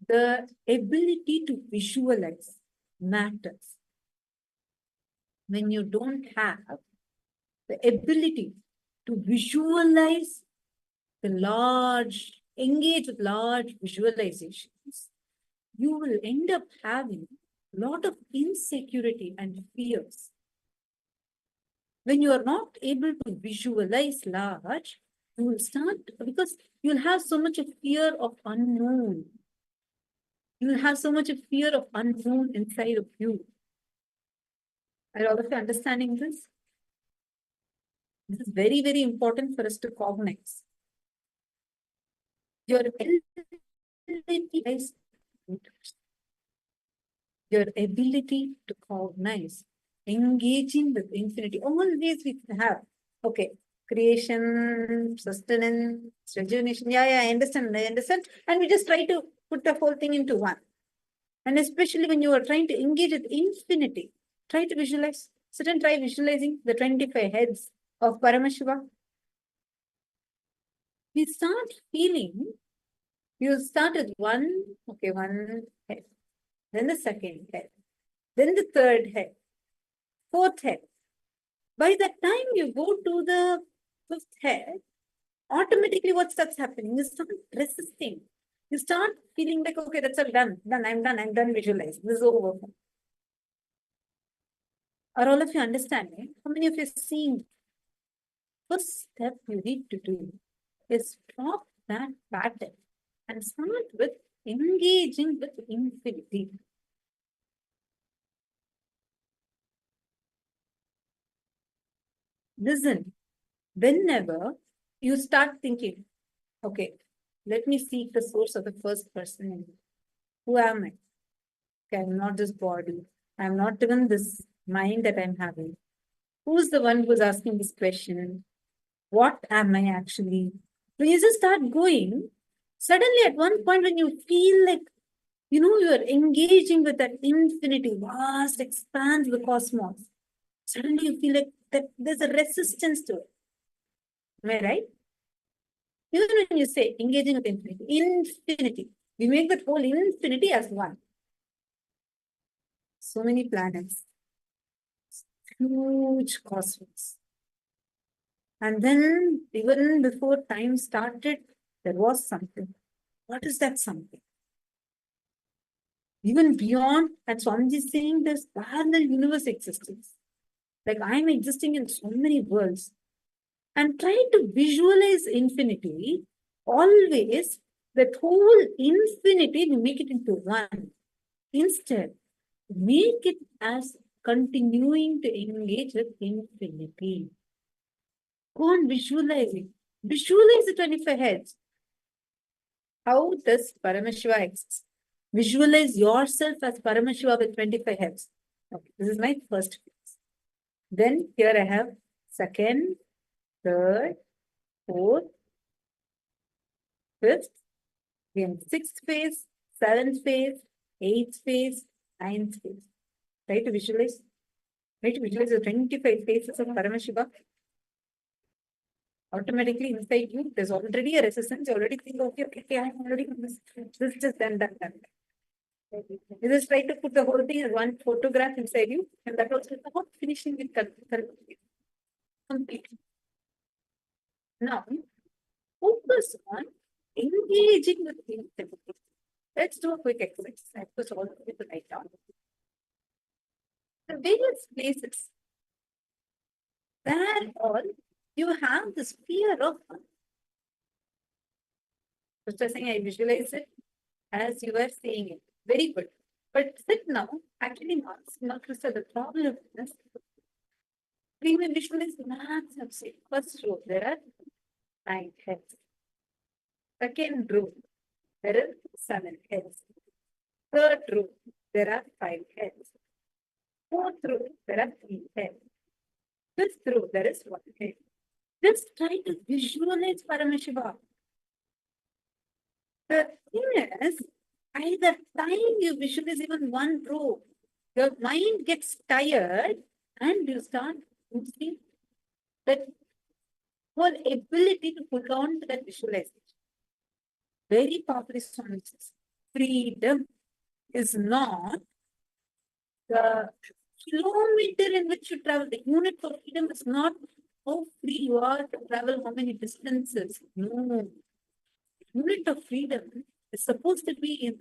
the ability to visualize matters. When you don't have the ability to visualize engage with large visualizations, you will end up having a lot of insecurity and fears. When you are not able to visualize large, you will start, because you'll have so much of fear of unknown. You will have so much of fear of unknown inside of you. Are all of you understanding this? This is very, very important for us to cognize. Your ability to cognize, engaging with infinity. Always we have, okay, creation, sustenance, rejuvenation. Yeah, I understand. And we just try to put the whole thing into one. And especially when you are trying to engage with infinity, try to visualize. Sit and try visualizing the 25 heads of Paramashiva. We start feeling, you start with one head, then the second head, then the third head, fourth head. By the time you go to the 5th head, automatically what starts happening? You start resisting. You start feeling like, okay, that's all done. I'm done visualizing. This is over. Are all of you understanding? How many of you are seeing? First step you need to do is stop that pattern and start with engaging with infinity. Listen, whenever you start thinking, okay, let me seek the source of the first person in me. Who am I? Okay, I'm not this body. I'm not even this mind that I'm having. Who's the one who's asking this question? What am I actually? When you just start going, suddenly at one point when you feel like, you are engaging with that infinity, vast expanse of the cosmos, suddenly you feel like that there's a resistance to it. Am I right? Even when you say engaging with infinity, we make that whole infinity as one. So many planets, huge cosmos. And then even before time started, there was something. What is that something? Even beyond, that Swamiji is saying there's parallel universe existence. Like I'm existing in so many worlds. And try to visualize infinity, always that whole infinity, we make it into one. Instead, make it as continuing to engage with infinity. Go on visualizing. Visualize the 25 heads. How does Paramashiva exist? Visualize yourself as Paramashiva with 25 heads. Okay, this is my first phase. Then here I have second, third, fourth, fifth, then 6th phase, 7th phase, 8th phase, 9th phase. Try to visualize. Right? Visualize the 25 faces of Paramashiva. Automatically inside you, there's already a resistance. You already think, okay, I'm already this, just done, done, done. You just try to put the whole thing as one photograph inside you, and that also is not finishing with completely. Now, focus on engaging with things. Let's do a quick exercise. I put all the people write down. The various places where all you have this fear of just saying I visualize it as you are saying it. Very good. But sit now, actually not the problem is we may visualize maths of say first row, there are 9 heads. Second row, there are 7 heads. Third row, there are 5 heads. Fourth row, there are 3 heads. Fifth row, there is 1 head. Just try to visualize Paramashiva. The thing is, by the time you visualize even one row, your mind gets tired and you start losing that whole ability to put on to that visualization. Very powerfully strong. Freedom is not the kilometer in which you travel. The unit for freedom is not how free you are to travel, how many distances. No. Unit of freedom is supposed to be in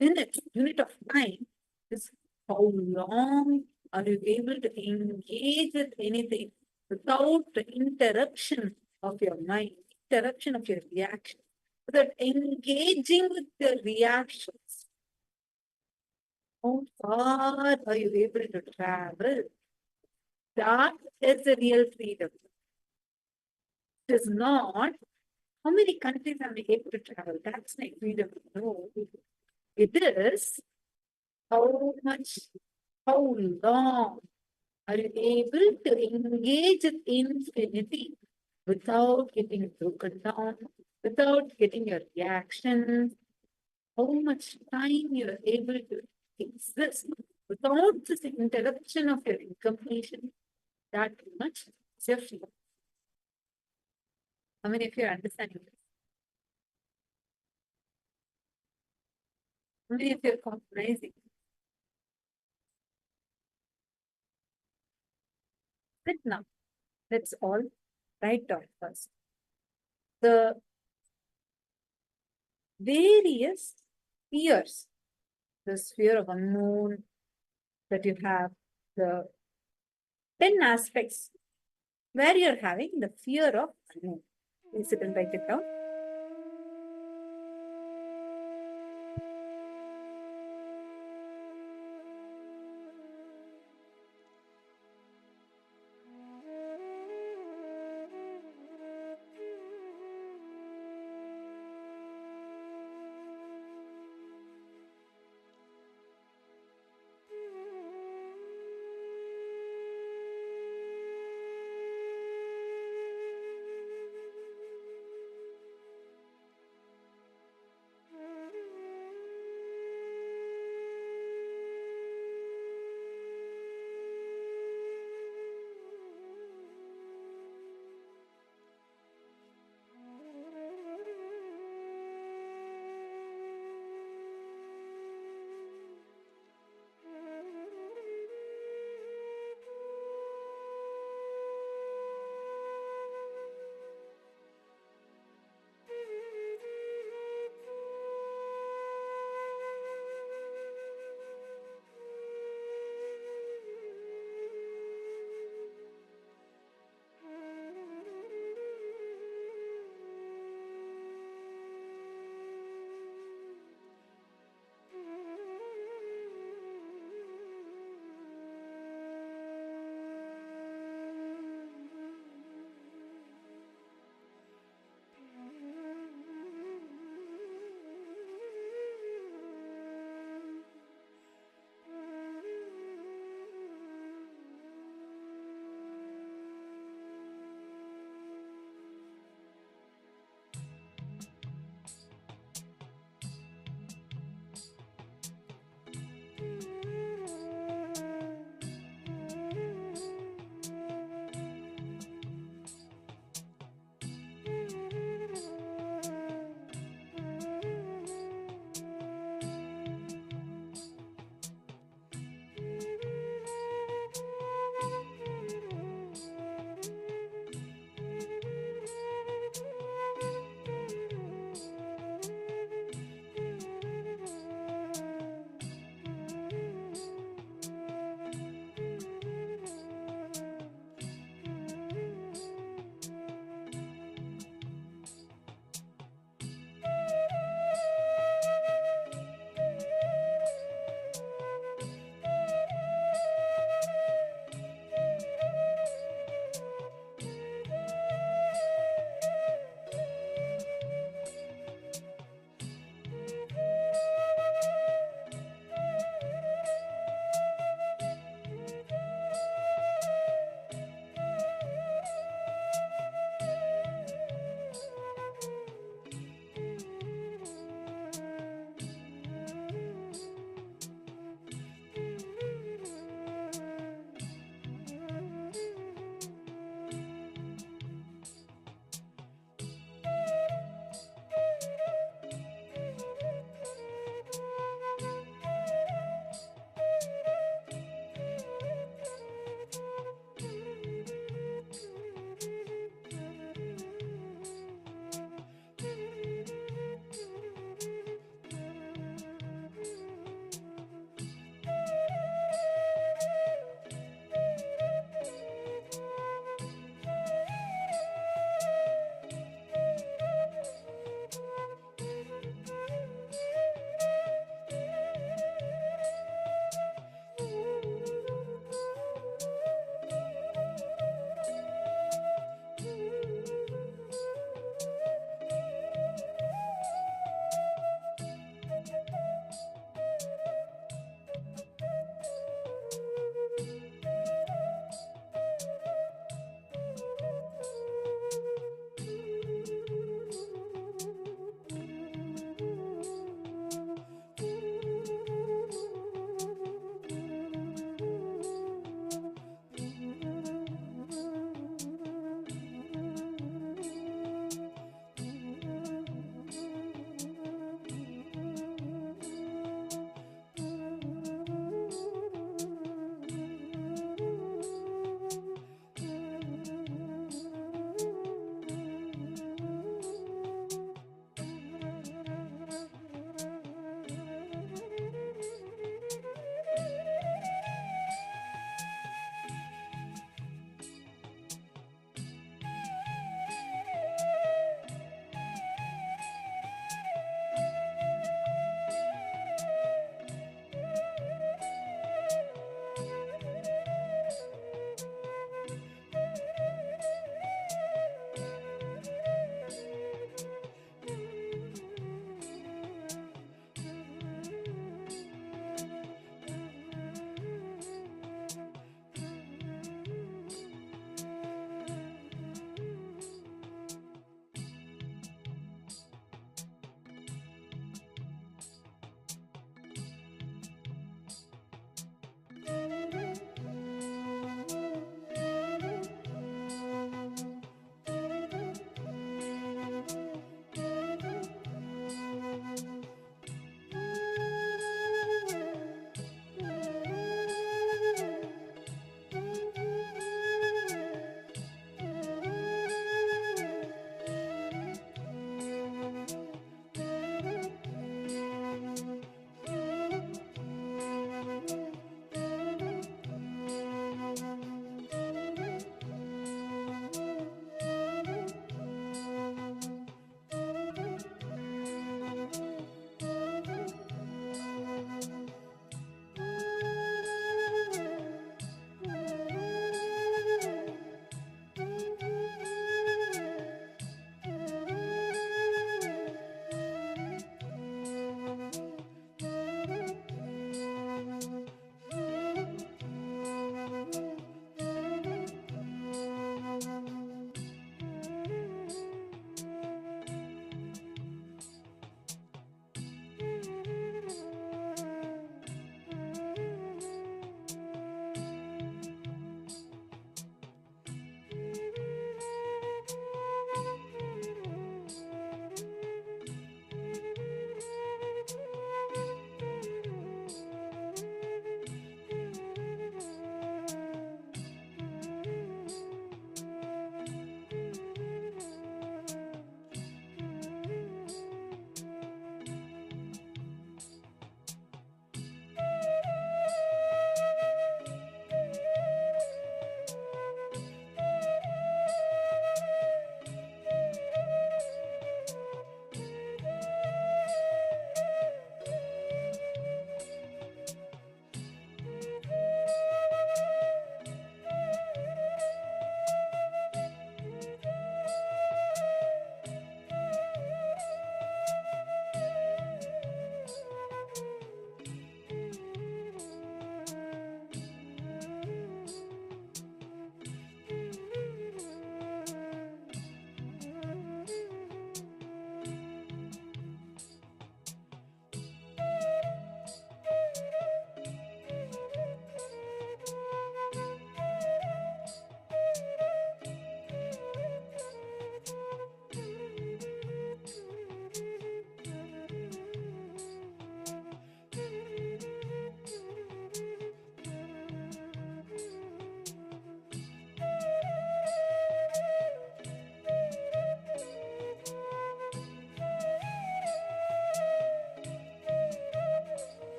minutes. Unit of time is how long are you able to engage with anything without the interruption of your mind, interruption of your reaction, without engaging with the reactions. How far are you able to travel? That is the real freedom. It is not how many countries am I able to travel. That's my freedom. No. It is how much, how long are you able to engage with infinity without getting broken down, without getting your reactions, how much time you are able to exist without this interruption of your incompletion, that much is your freedom. How many of you are understanding this? How many of you are compromising? Sit now. Let's all write down first the various fears, the fear of unknown that you have, the 10 aspects where you're having the fear of unknown. Please sit and write it down.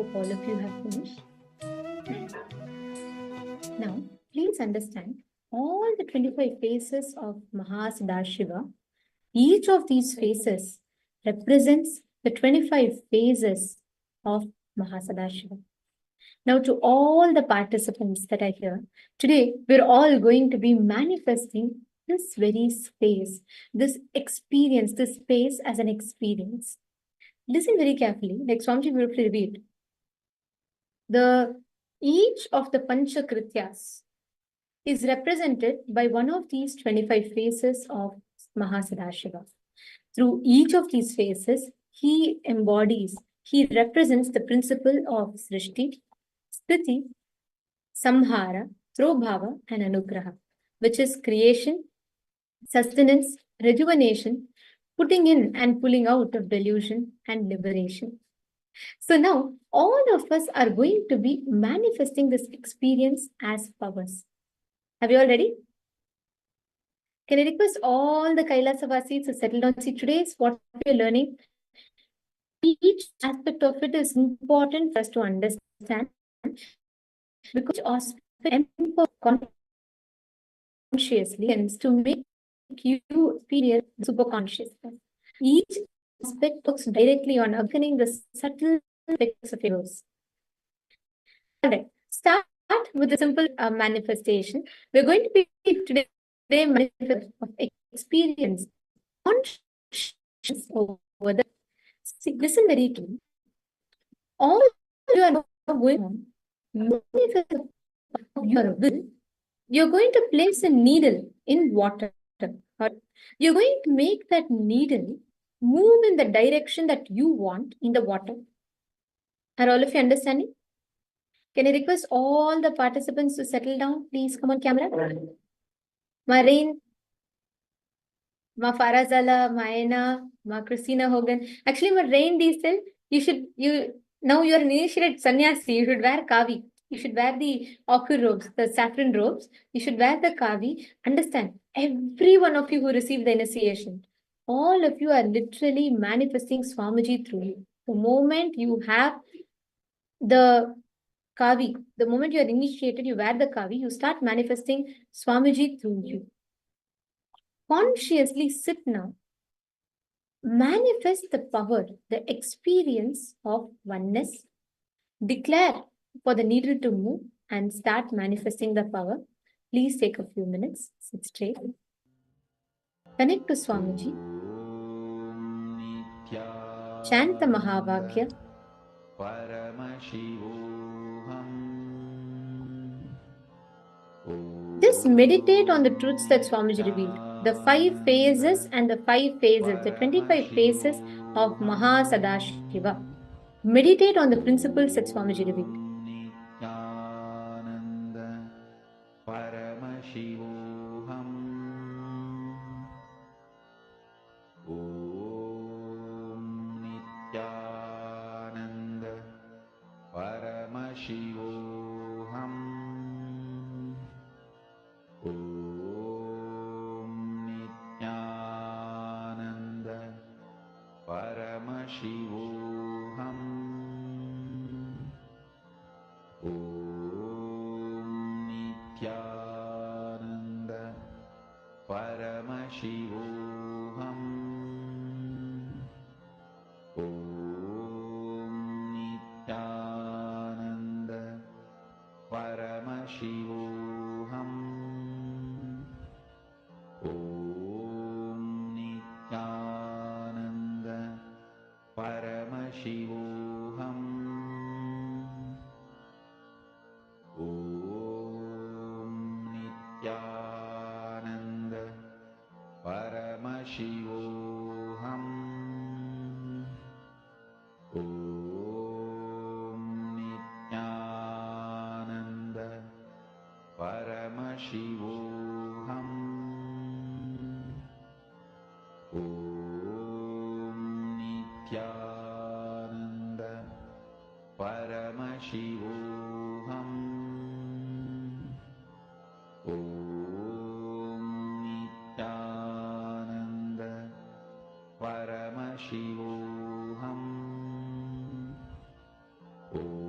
hope all of you have finished. Now, please understand all the 25 phases of Mahasadashiva. Each of these phases represents the 25 phases of Mahasadashiva. Now, to all the participants that are here, today we're all going to be manifesting this very space, this experience, this space as an experience. Listen very carefully, like Swamiji beautifully revealed. Each of the Panchakrityas is represented by one of these 25 phases of Mahasadashiva. Through each of these phases, he represents the principle of Srishti, Sthiti, Samhara, Prabhava, and Anugraha, which is creation, sustenance, rejuvenation, putting in and pulling out of delusion, and liberation. So now, all of us are going to be manifesting this experience as powers. Have you all ready? Can I request all the Kailasavasis to settle down? See, today's what we are learning. Each aspect of it is important for us to understand, because each aspect consciously and to make you experience super consciousness. Each aspect looks directly on awakening the subtle aspects of yours. All right, start with a simple manifestation. We're going to be today manifest of experience consciousness over the. See, listen very keenly. All you are going on, manifest of your will. You're going to place a needle in water. Or you're going to make that needle move in the direction that you want in the water. Are all of you understanding? Can I request all the participants to settle down? Please come on camera. Marine, Ma Farazala, Maena, Ma Christina Hogan. Actually, Ma Rain Diesel, now you're an initiated sannyasi, you should wear kavi. You should wear the ochre robes, the saffron robes. You should wear the kavi. Understand, every one of you who received the initiation, all of you are literally manifesting Swamiji through you. The moment you have the kavi, the moment you are initiated, you wear the kavi, you start manifesting Swamiji through you. Consciously sit now. Manifest the power, the experience of oneness. Declare for the needle to move and start manifesting the power. Please take a few minutes. Sit straight. Connect to Swamiji. Chant the Mahavakya. Just meditate on the truths that Swamiji revealed. The 5 phases and the 5 phases, the 25 phases of Mahasadashiva. Meditate on the principles that Swamiji revealed. Paramashivoham Om Nityananda Paramashivoham Om Nityananda Paramashivoham Om Nityananda Paramashivoham Om Nityananda Paramashivoham Om Nityananda Paramashivoham Om Nityananda Paramashivoham Om Nityananda Paramashivoham Om Nityananda Paramashivoham Om Nityananda Paramashivoham Om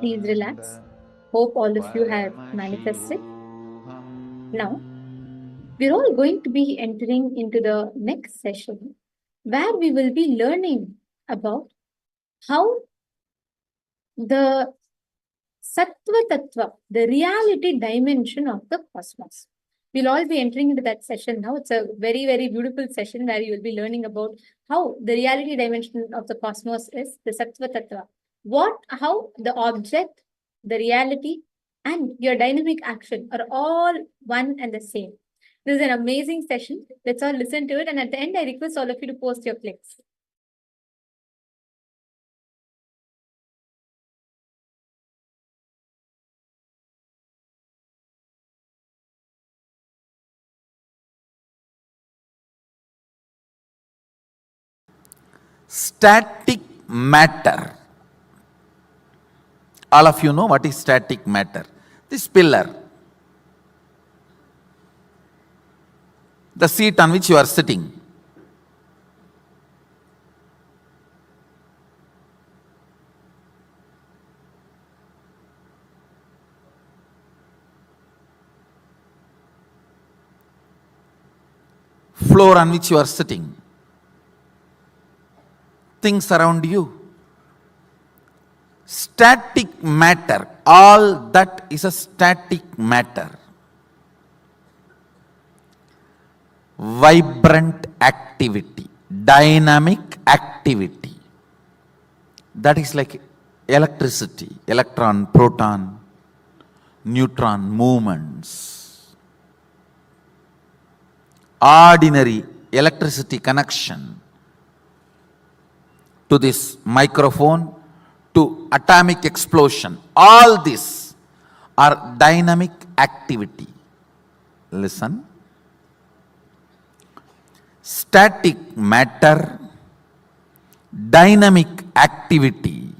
Please relax. Hope all of you have manifested. Now, we're all going to be entering into the next session where we will be learning about how the Sattva Tattva, the reality dimension of the cosmos. We'll all be entering into that session now. It's a very, very beautiful session where you will be learning about how the reality dimension of the cosmos is the Sattva Tattva. How the object, the reality, and your dynamic action are all one and the same. This is an amazing session. Let's all listen to it. And at the end, I request all of you to post your clicks. Static matter All of you know what is static matter. This pillar, the seat on which you are sitting, floor on which you are sitting, things around you, static matter, all that is a static matter. Vibrant activity, dynamic activity. That is like electricity, electron, proton, neutron movements. Ordinary electricity connection to this microphone, to atomic explosion. All these are dynamic activity. Listen. Static matter, dynamic activity,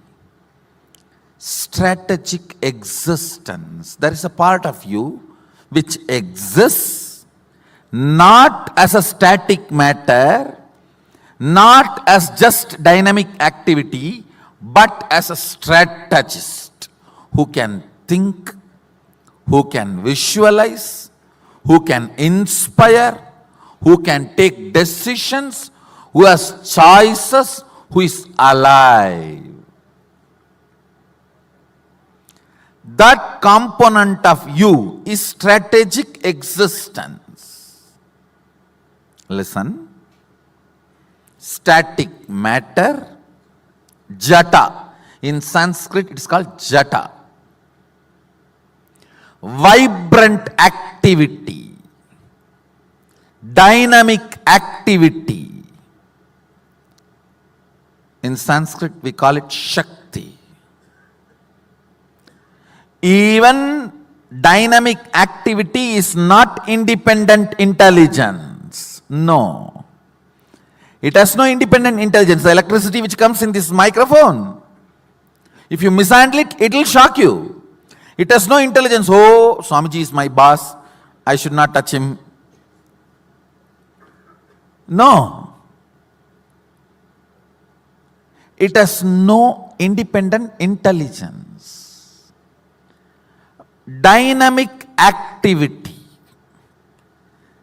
strategic existence. There is a part of you which exists not as a static matter, not as just dynamic activity, but as a strategist who can think, who can visualize, who can inspire, who can take decisions, who has choices, who is alive. That component of you is strategic existence. Listen. Static matter, jata. In Sanskrit it is called jata. Vibrant activity, dynamic activity. In Sanskrit we call it Shakti. Even dynamic activity is not independent intelligence. No. It has no independent intelligence. The electricity which comes in this microphone, if you mishandle it, it will shock you. It has no intelligence. Oh, Swamiji is my boss, I should not touch him. No. It has no independent intelligence. Dynamic activity,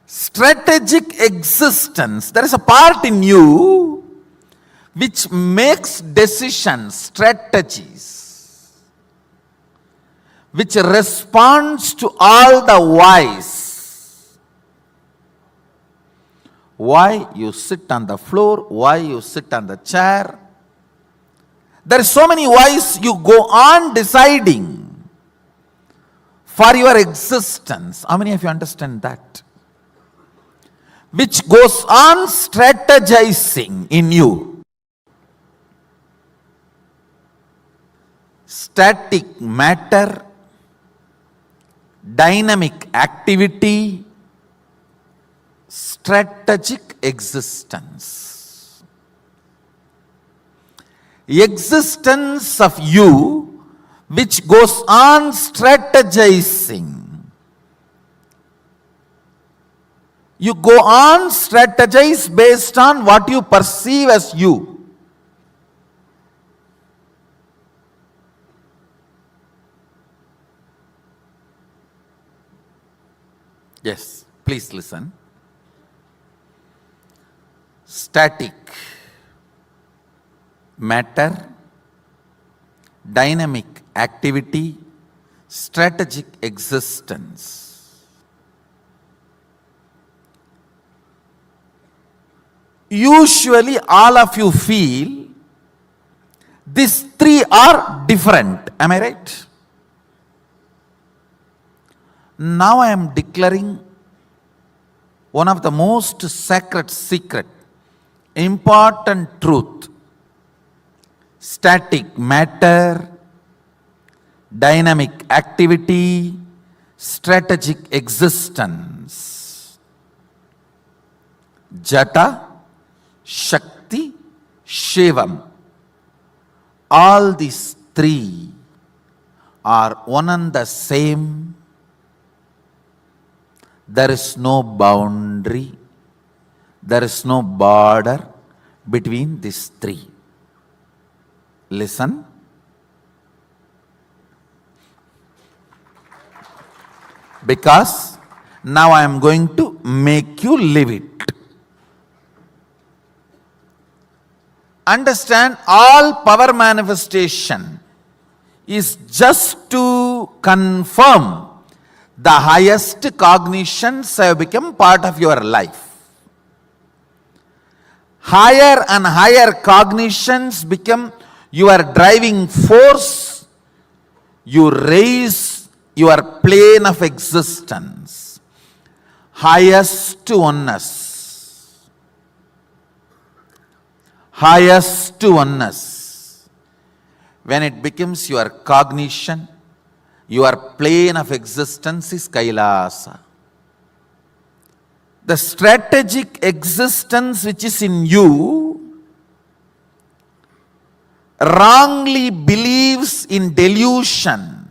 strategic existence. There is a part in you which makes decisions, strategies, which responds to all the whys. Why you sit on the floor, why you sit on the chair. There are so many whys you go on deciding for your existence. How many of you understand that? Which goes on strategizing in you. Static matter, dynamic activity, strategic existence. Existence of you which goes on strategizing. You go on strategize based on what you perceive as you. Yes, please listen. Static matter, dynamic activity, strategic existence. Usually all of you feel these three are different. Am I right? Now I am declaring one of the most sacred secret, important truth. Static matter, dynamic activity, strategic existence. Jata, Shakti, Shivam. All these three are one and the same. There is no boundary, there is no border between these three. Listen. Because now I am going to make you live it. Understand, all power manifestation is just to confirm the highest cognitions have become part of your life. Higher and higher cognitions become your driving force. You raise your plane of existence. Highest oneness. Highest oneness. When it becomes your cognition, your plane of existence is Kailasa. The strategic existence which is in you wrongly believes in delusion.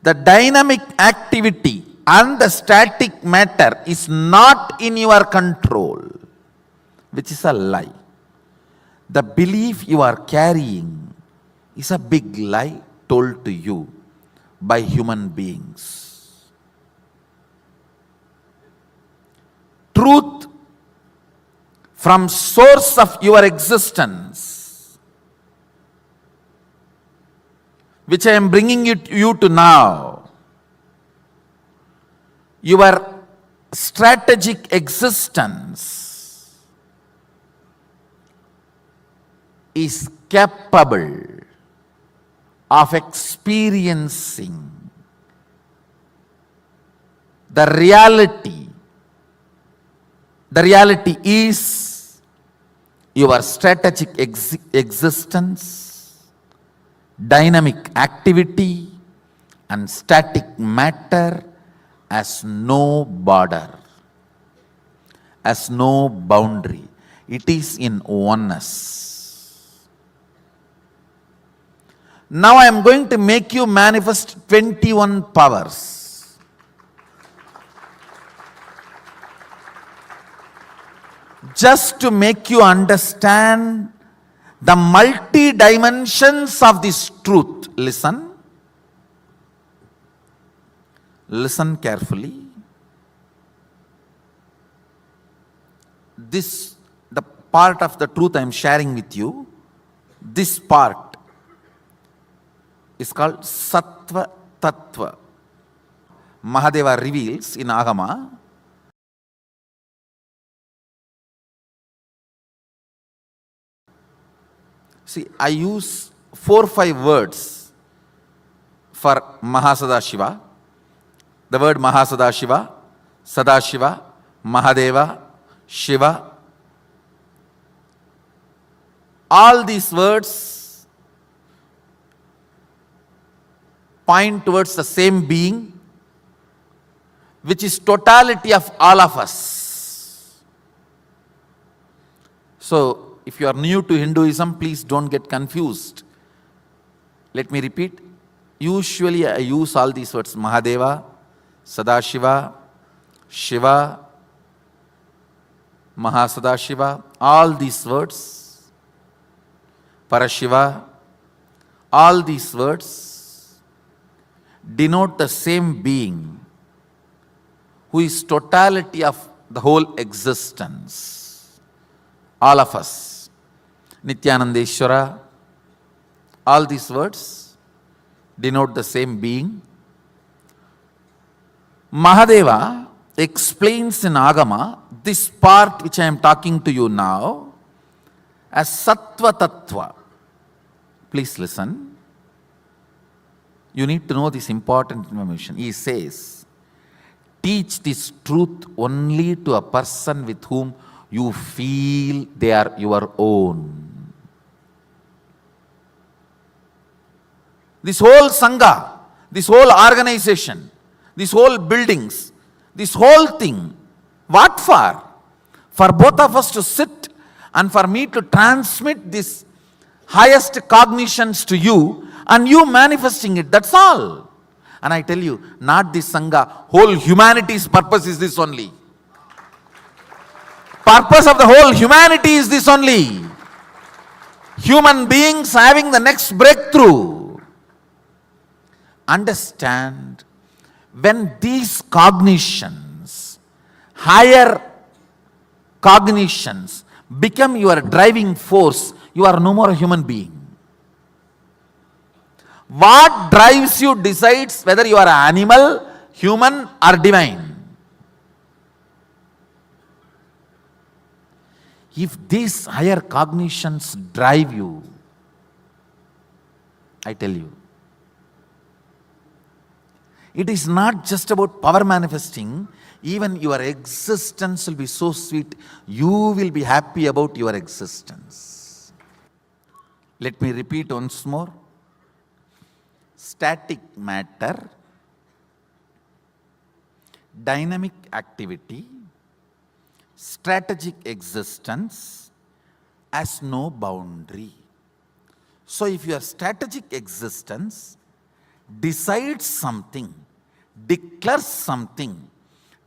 The dynamic activity and the static matter is not in your control, which is a lie. The belief you are carrying is a big lie told to you by human beings. Truth from source of your existence, which I am bringing you to now, your strategic existence is capable of experiencing the reality. The reality is your strategic existence, dynamic activity, and static matter has no border, has no boundary. It is in oneness. Now I am going to make you manifest 21 powers. Just to make you understand the multi-dimensions of this truth. Listen. Listen carefully. The part of the truth I am sharing with you, this part is called Sattva Tattva. Mahadeva reveals in Agama. See, I use 4 or 5 words for Mahasadashiva. The word Mahasadashiva, Sadashiva, Mahadeva, Shiva. All these words point towards the same being, which is totality of all of us. So, if you are new to Hinduism, please don't get confused. Let me repeat. Usually I use all these words: Mahadeva, Sadashiva, Shiva, Mahasadashiva, all these words, Parashiva, all these words denote the same being who is totality of the whole existence. All of us. Nityanandeshwara, all these words denote the same being. Mahadeva explains in Agama this part which I am talking to you now as Sattva Tattva. Please listen. You need to know this important information. He says, teach this truth only to a person with whom you feel they are your own. This whole Sangha, this whole organization, this whole buildings, this whole thing, what for? For both of us to sit and for me to transmit this highest cognitions to you and you manifesting it. That's all. And I tell you, not this Sangha, whole humanity's purpose is this only. Purpose of the whole humanity is this only. Human beings having the next breakthrough. Understand, when these cognitions, higher cognitions, become your driving force, you are no more a human being. What drives you decides whether you are an animal, human, or divine. If these higher cognitions drive you, I tell you, it is not just about power manifesting. Even your existence will be so sweet, you will be happy about your existence. Let me repeat once more. Static matter, dynamic activity, strategic existence has no boundary. So if your strategic existence decides something, declares something,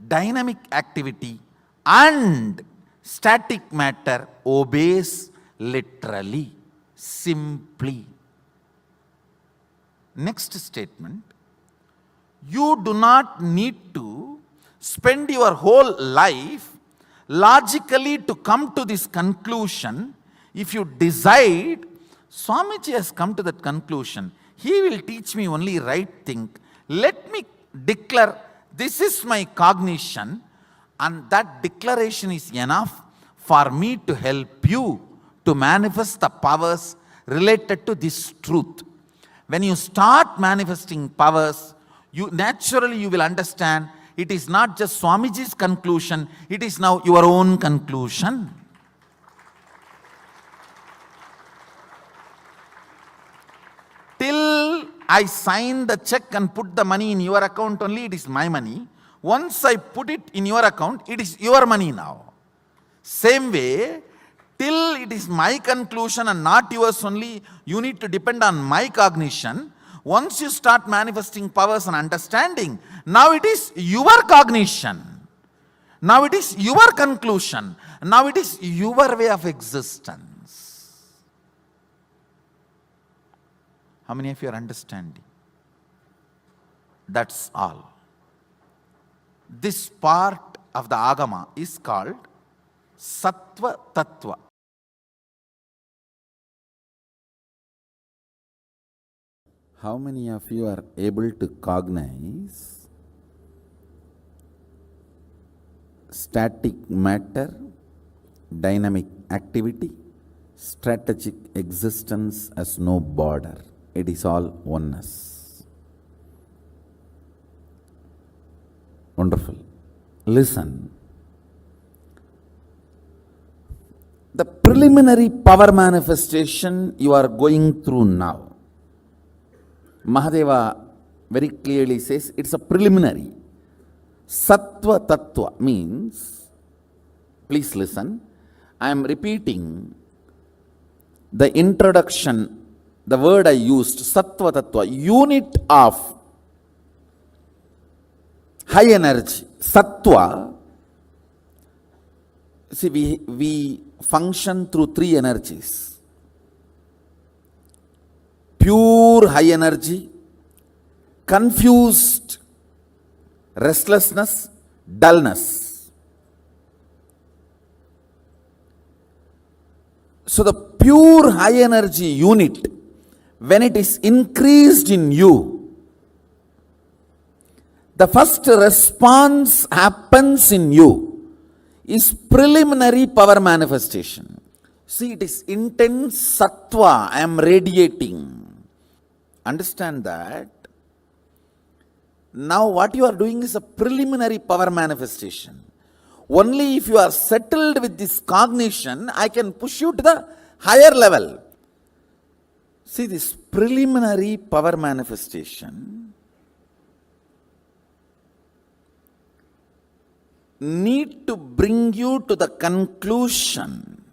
dynamic activity and static matter obeys literally, simply. Next statement, you do not need to spend your whole life logically to come to this conclusion. If you decide, Swamiji has come to that conclusion, he will teach me only right thing. Let me declare, this is my cognition, and that declaration is enough for me to help you to manifest the powers related to this truth. When you start manifesting powers, you will understand it is not just Swamiji's conclusion, it is now your own conclusion. Till I sign the check and put the money in your account only, it is my money. Once I put it in your account, it is your money now. Same way, till it is my conclusion and not yours only, you need to depend on my cognition. Once you start manifesting powers and understanding, now it is your cognition. Now it is your conclusion. Now it is your way of existence. How many of you are understanding? That's all. This part of the Agama is called Sattva Tattva. How many of you are able to cognize static matter, dynamic activity, strategic existence as no border? It is all oneness. Wonderful. Listen. The preliminary power manifestation you are going through now, Mahadeva very clearly says it's a preliminary. Sattva Tattva means, please listen, I am repeating the introduction, the word I used, Sattva Tattva, unit of high energy. Sattva, see, we function through three energies. Pure high energy, confused restlessness, dullness. So the pure high energy unit, when it is increased in you, the first response happens in you is preliminary power manifestation. See, it is intense sattva I am radiating. Understand that. Now what you are doing is a preliminary power manifestation. Only if you are settled with this cognition, I can push you to the higher level. See, this preliminary power manifestation need to bring you to the conclusion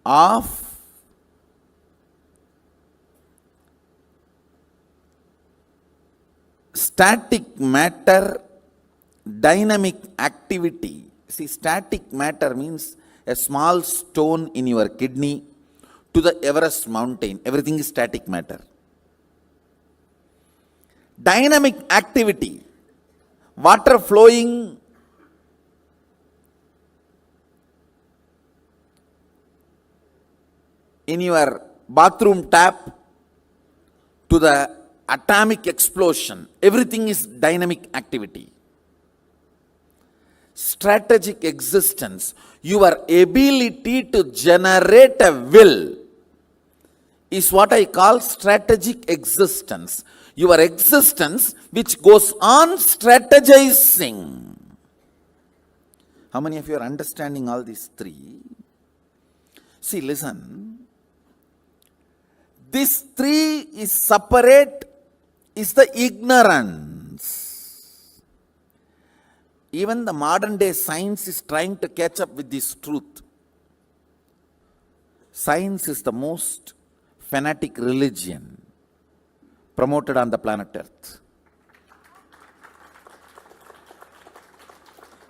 of static matter, dynamic activity. See, static matter means a small stone in your kidney to the Everest mountain. Everything is static matter. Dynamic activity, water flowing in your bathroom tap to the atomic explosion. Everything is dynamic activity. Strategic existence, your ability to generate a will, is what I call strategic existence. Your existence which goes on strategizing. How many of you are understanding all these three? See, listen. This three is separate, is the ignorance. Even the modern day science is trying to catch up with this truth. Science is the most fanatic religion promoted on the planet Earth.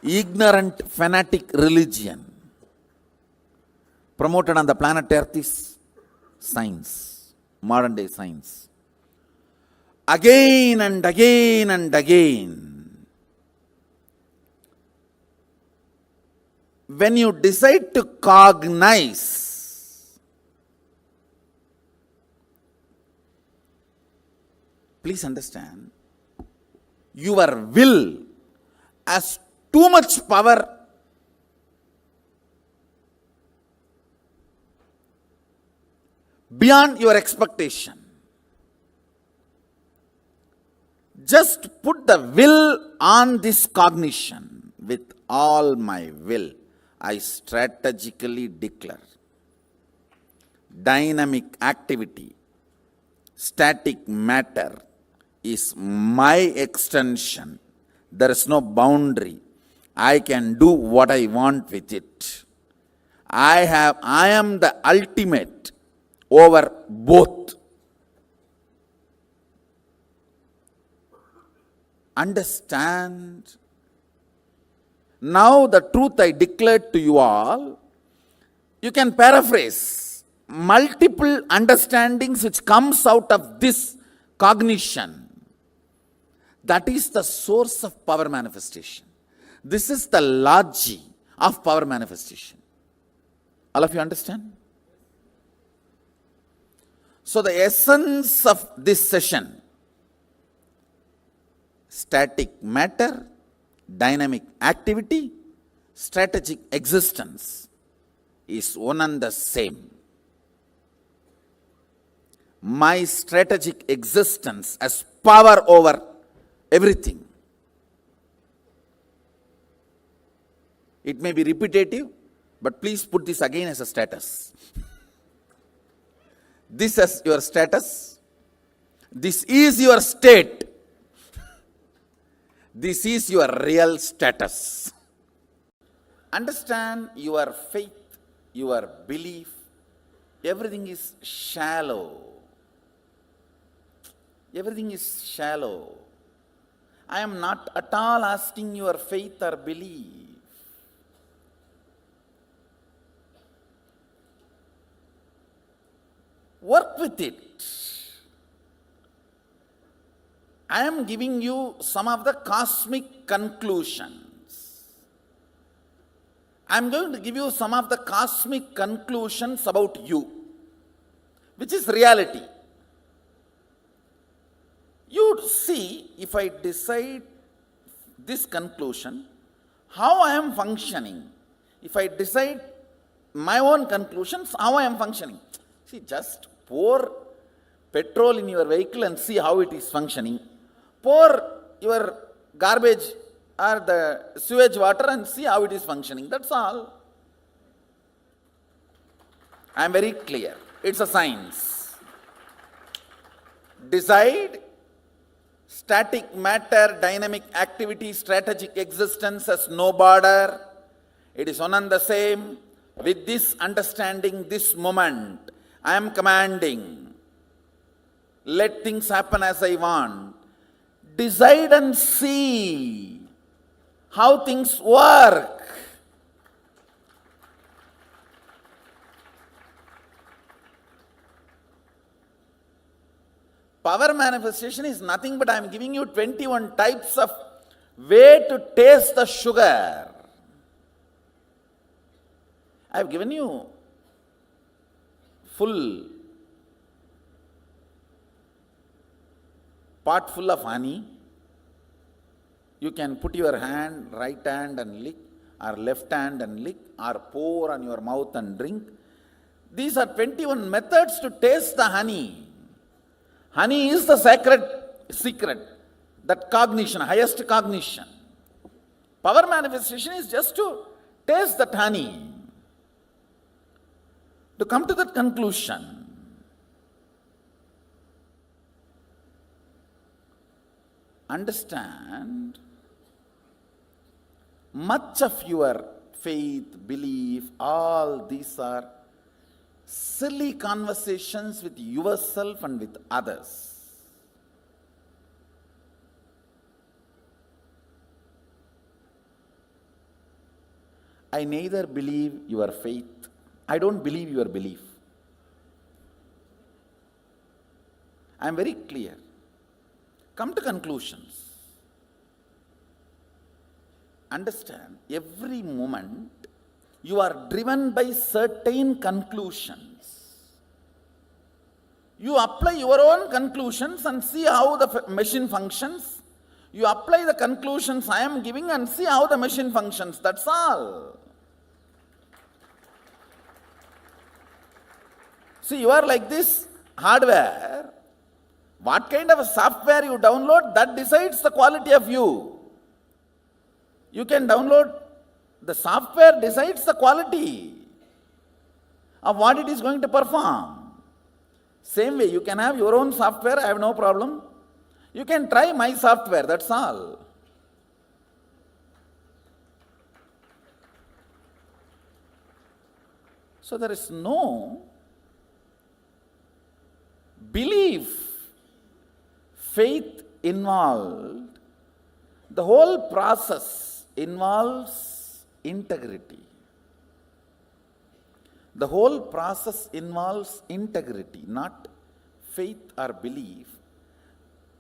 Ignorant fanatic religion promoted on the planet Earth is science, modern day science. Again and again and again, when you decide to cognize, please understand, your will has too much power beyond your expectation. Just put the will on this cognition. With all my will, I strategically declare dynamic activity, static matter is my extension. There is no boundary. I can do what I want with it. I am the ultimate over both. Understand? Now the truth I declared to you all, you can paraphrase multiple understandings which comes out of this cognition. That is the source of power manifestation. This is the logi of power manifestation. All of you understand? So the essence of this session, static matter, dynamic activity, strategic existence, is one and the same. My strategic existence has power over everything. It may be repetitive, but please put this again as a status. This as your status. This is your state. This is your real status. Understand, your faith, your belief, everything is shallow. Everything is shallow. I am not at all asking your faith or belief. Work with it. I am giving you some of the cosmic conclusions. I am going to give you some of the cosmic conclusions about you, which is reality. You see, if I decide this conclusion, how I am functioning. If I decide my own conclusions, how I am functioning. See, just pour petrol in your vehicle and see how it is functioning. Pour your garbage or the sewage water and see how it is functioning. That's all. I am very clear. It's a science. Decide. Static matter, dynamic activity, strategic existence has no border. It is one and the same. With this understanding, this moment, I am commanding. Let things happen as I want. decide and see how things work. Power manifestation is nothing but I am giving you 21 types of way to taste the sugar. I have given you full pot full of honey. You can put your hand, right hand and lick, or left hand and lick, or pour on your mouth and drink. These are 21 methods to taste the honey. Honey is the sacred secret, that cognition, highest cognition. Power manifestation is just to taste that honey, to come to that conclusion. Understand, much of your faith, belief, all these are silly conversations with yourself and with others. I neither believe your faith, I don't believe your belief. I am very clear. Come to conclusions. Understand, every moment you are driven by certain conclusions. You apply your own conclusions and see how the machine functions. You apply the conclusions I am giving and see how the machine functions. That's all. See, you are like this hardware. What kind of a software you download, that decides the quality of you. You can download, the software decides the quality of what it is going to perform. Same way, you can have your own software, I have no problem. You can try my software, that's all. So there is no belief, faith involved. The whole process involves integrity. The whole process involves integrity, not faith or belief.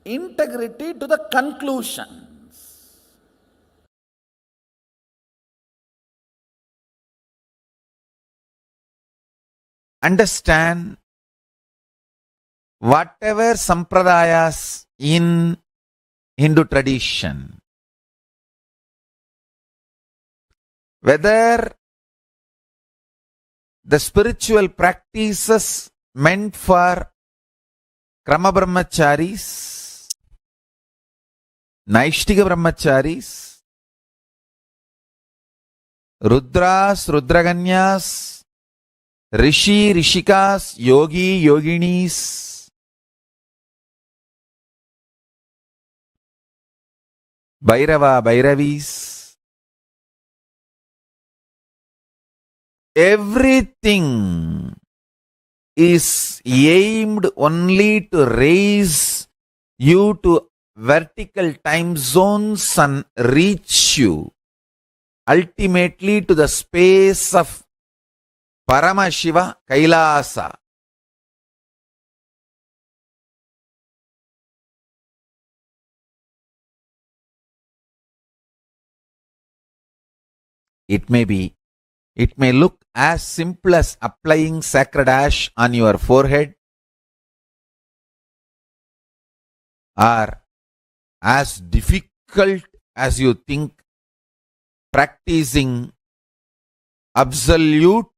Integrity to the conclusions. Understand, whatever sampradayas in Hindu tradition, whether the spiritual practices meant for Krama Brahmacharis, Naishtika Brahmacharis, Rudras, Rudraganyas, Rishi, Rishikas, Yogi, Yoginis, Bhairava, Bhairavis, everything is aimed only to raise you to vertical time zones and reach you ultimately to the space of Paramashiva Kailasa. It may look as simple as applying sacred ash on your forehead, or as difficult as you think practicing absolute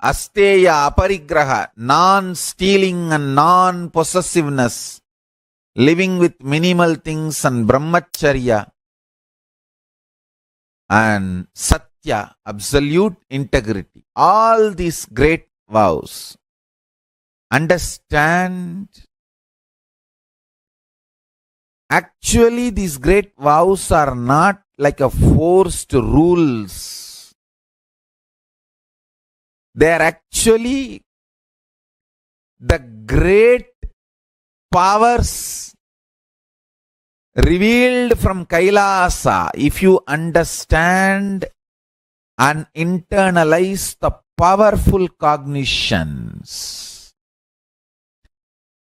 asteya aparigraha, non-stealing and non-possessiveness, living with minimal things and brahmacharya and Satya, absolute integrity. All these great vows. Understand, actually these great vows are not like a forced rules. They are actually the great powers revealed from Kailasa, if you understand and internalize the powerful cognitions.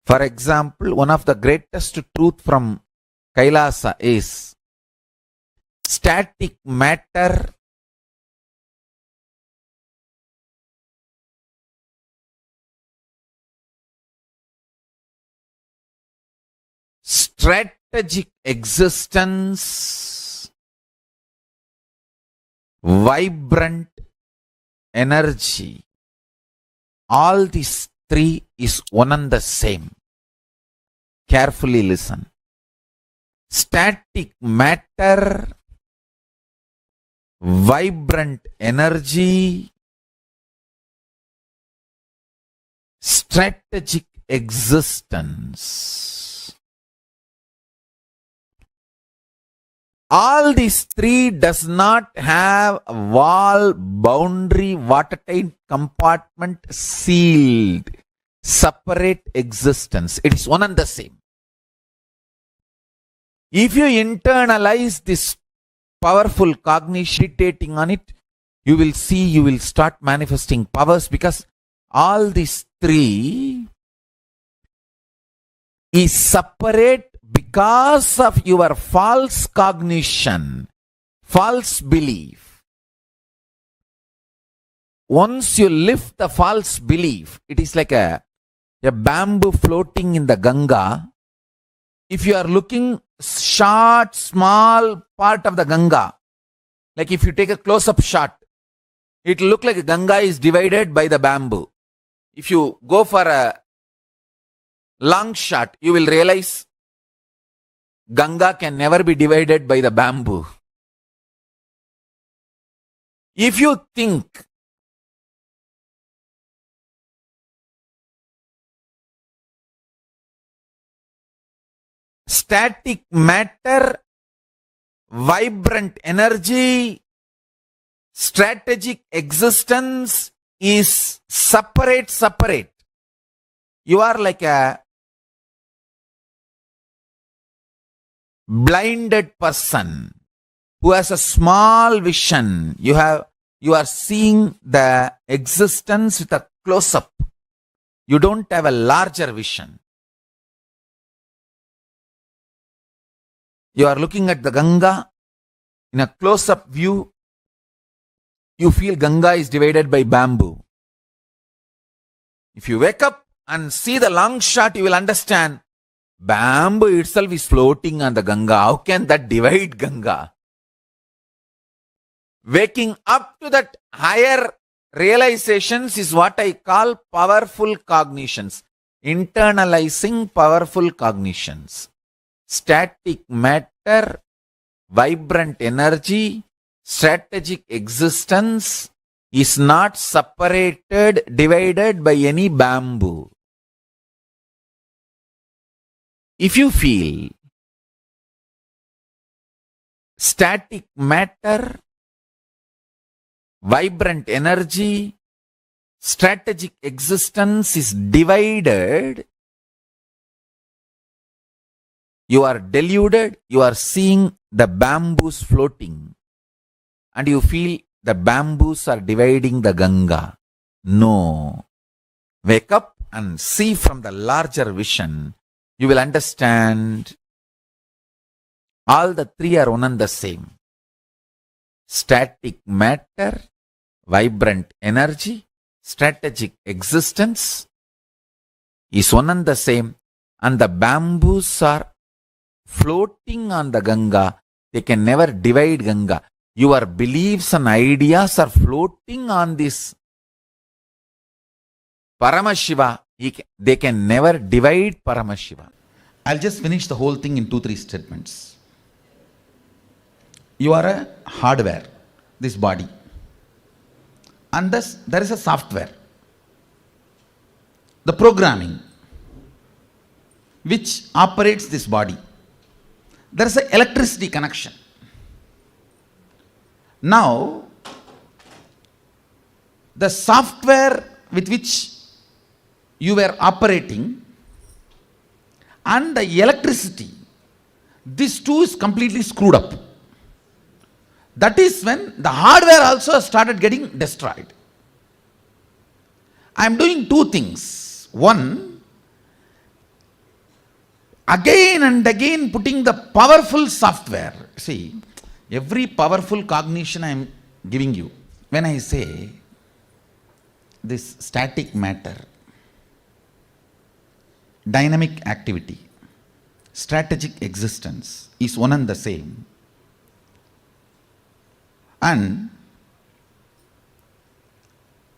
For example, one of the greatest truth from Kailasa is static matter strategic existence, vibrant energy. All these three is one and the same. Carefully listen. Static matter, vibrant energy, strategic existence. All these three does not have a wall, boundary, watertight compartment, sealed, separate existence. It is one and the same. If you internalize this powerful cognition, meditating on it, you will see, you will start manifesting powers, because all these three is separate because of your false cognition, false belief. Once you lift the false belief, it is like a bamboo floating in the Ganga. If you are looking short, small part of the Ganga, like if you take a close-up shot, it will look like Ganga is divided by the bamboo. If you go for a long shot, you will realize Ganga can never be divided by the bamboo. If you think static matter, vibrant energy, strategic existence is separate, you are like a blinded person who has a small vision. You are seeing the existence with a close-up. You don't have a larger vision. You are looking at the Ganga in a close-up view. You feel Ganga is divided by bamboo. If you wake up and see the long shot, you will understand bamboo itself is floating on the Ganga. How can that divide Ganga? Waking up to that higher realizations is what I call powerful cognitions. Internalizing powerful cognitions. Static matter, vibrant energy, strategic existence is not separated, divided by any bamboo. If you feel static matter, vibrant energy, strategic existence is divided, you are deluded, you are seeing the bamboos floating, and you feel the bamboos are dividing the Ganga. No. Wake up and see from the larger vision. You will understand all the three are one and the same. Static matter, vibrant energy, strategic existence is one and the same, and the bamboos are floating on the Ganga. They can never divide Ganga. Your beliefs and ideas are floating on this Paramashiva. They can never divide Paramashiva. I'll just finish the whole thing in 2-3 statements. You are a hardware, this body. And thus there is a software, the programming, which operates this body. There is an electricity connection. Now, the software with which you were operating and the electricity this too is completely screwed up. That is when the hardware also started getting destroyed. I am doing two things. One, again and again putting the powerful software. See, every powerful cognition I am giving you, when I say this static matter, dynamic activity, strategic existence is one and the same. And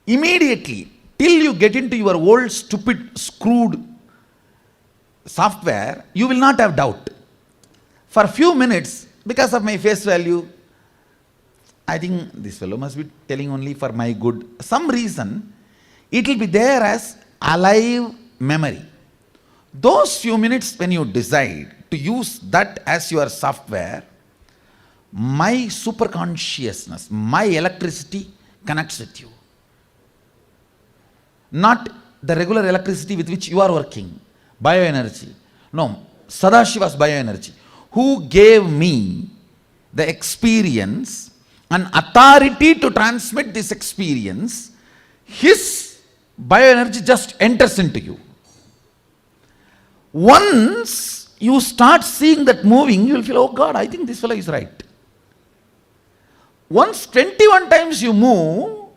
immediately, till you get into your old stupid screwed software, you will not have doubt. For a few minutes, because of my face value, I think this fellow must be telling only for my good. Some reason, it will be there as alive memory. Those few minutes when you decide to use that as your software, my superconsciousness, my electricity connects with you. Not the regular electricity with which you are working, bioenergy. No, Sadashiva's bioenergy, who gave me the experience and authority to transmit this experience, his bioenergy just enters into you. Once you start seeing that moving, you will feel, oh God, I think this fellow is right. Once 21 times you move,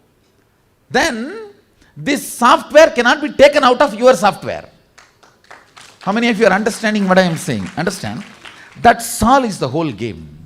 then this software cannot be taken out of your software. How many of you are understanding what I am saying? Understand? That's all is the whole game.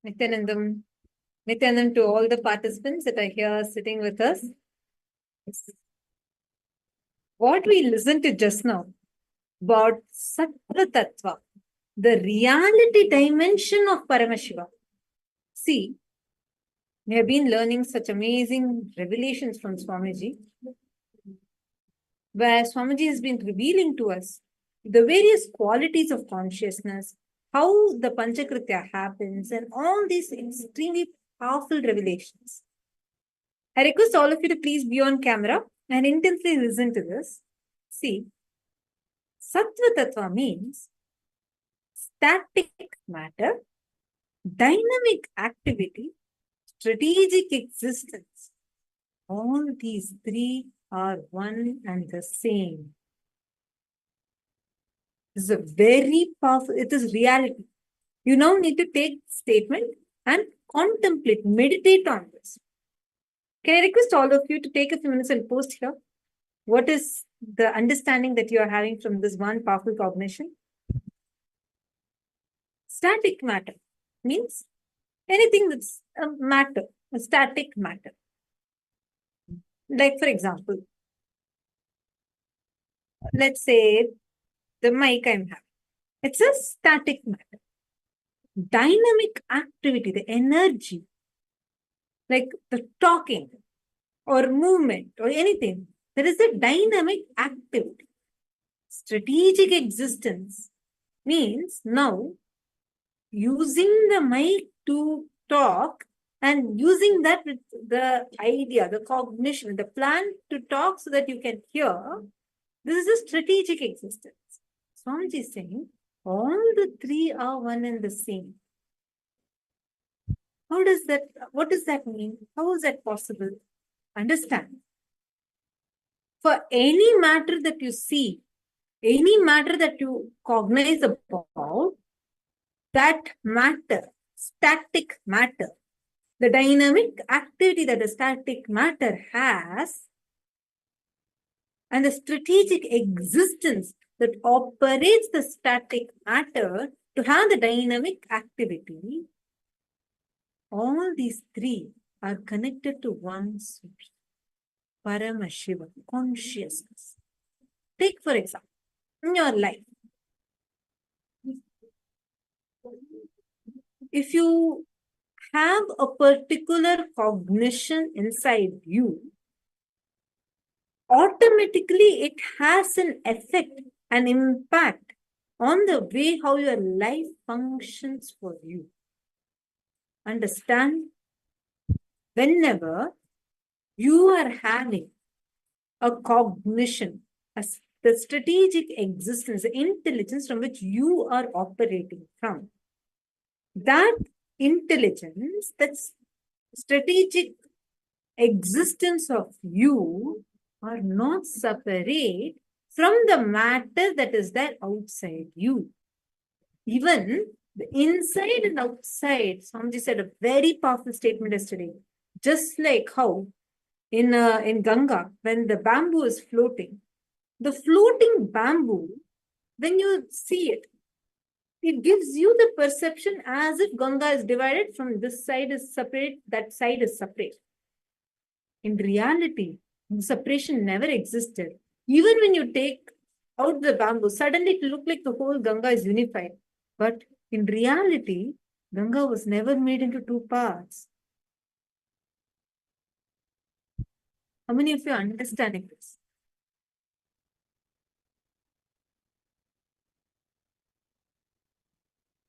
Nityanandam, to all the participants that are here sitting with us. What we listened to just now about Sattva Tattva, the reality dimension of Paramashiva. See, we have been learning such amazing revelations from Swamiji, where Swamiji has been revealing to us the various qualities of consciousness, how the Panchakritya happens, and all these extremely powerful revelations. I request all of you to please be on camera and intensely listen to this. See, Sattva Tattva means static matter, dynamic activity, strategic existence. All these three are one and the same. This is a very powerful, it is reality. You now need to take statement and contemplate, meditate on this. Can I request all of you to take a few minutes and post here? What is the understanding that you are having from this one powerful cognition? Static matter means anything that's a matter, a static matter. Like, for example, let's say the mic I'm having. It's a static matter. Dynamic activity, the energy, like the talking or movement or anything, there is a dynamic activity. Strategic existence means now using the mic to talk and using that with the idea, the cognition, the plan to talk so that you can hear. This is a strategic existence. Swamiji is saying all the three are one and the same. What does that mean? How is that possible? Understand. For any matter that you see, any matter that you cognize about, that matter, static matter, the dynamic activity that the static matter has, and the strategic existence that operates the static matter to have the dynamic activity, all these three are connected to one source, Paramashiva, consciousness. Take, for example, in your life, if you have a particular cognition inside you, automatically it has an effect, an impact on the way how your life functions for you. Understand? Whenever you are having a cognition, the strategic existence, the intelligence from which you are operating from, that intelligence, that strategic existence of you are not separate from the matter that is there outside you. Even the inside and outside, Swamiji said a very powerful statement yesterday. Just like how in Ganga, when the bamboo is floating, the floating bamboo, when you see it, it gives you the perception as if Ganga is divided from this side is separate, that side is separate. In reality, separation never existed. Even when you take out the bamboo, suddenly it looked like the whole Ganga is unified. But in reality, Ganga was never made into two parts. How many of you are understanding this?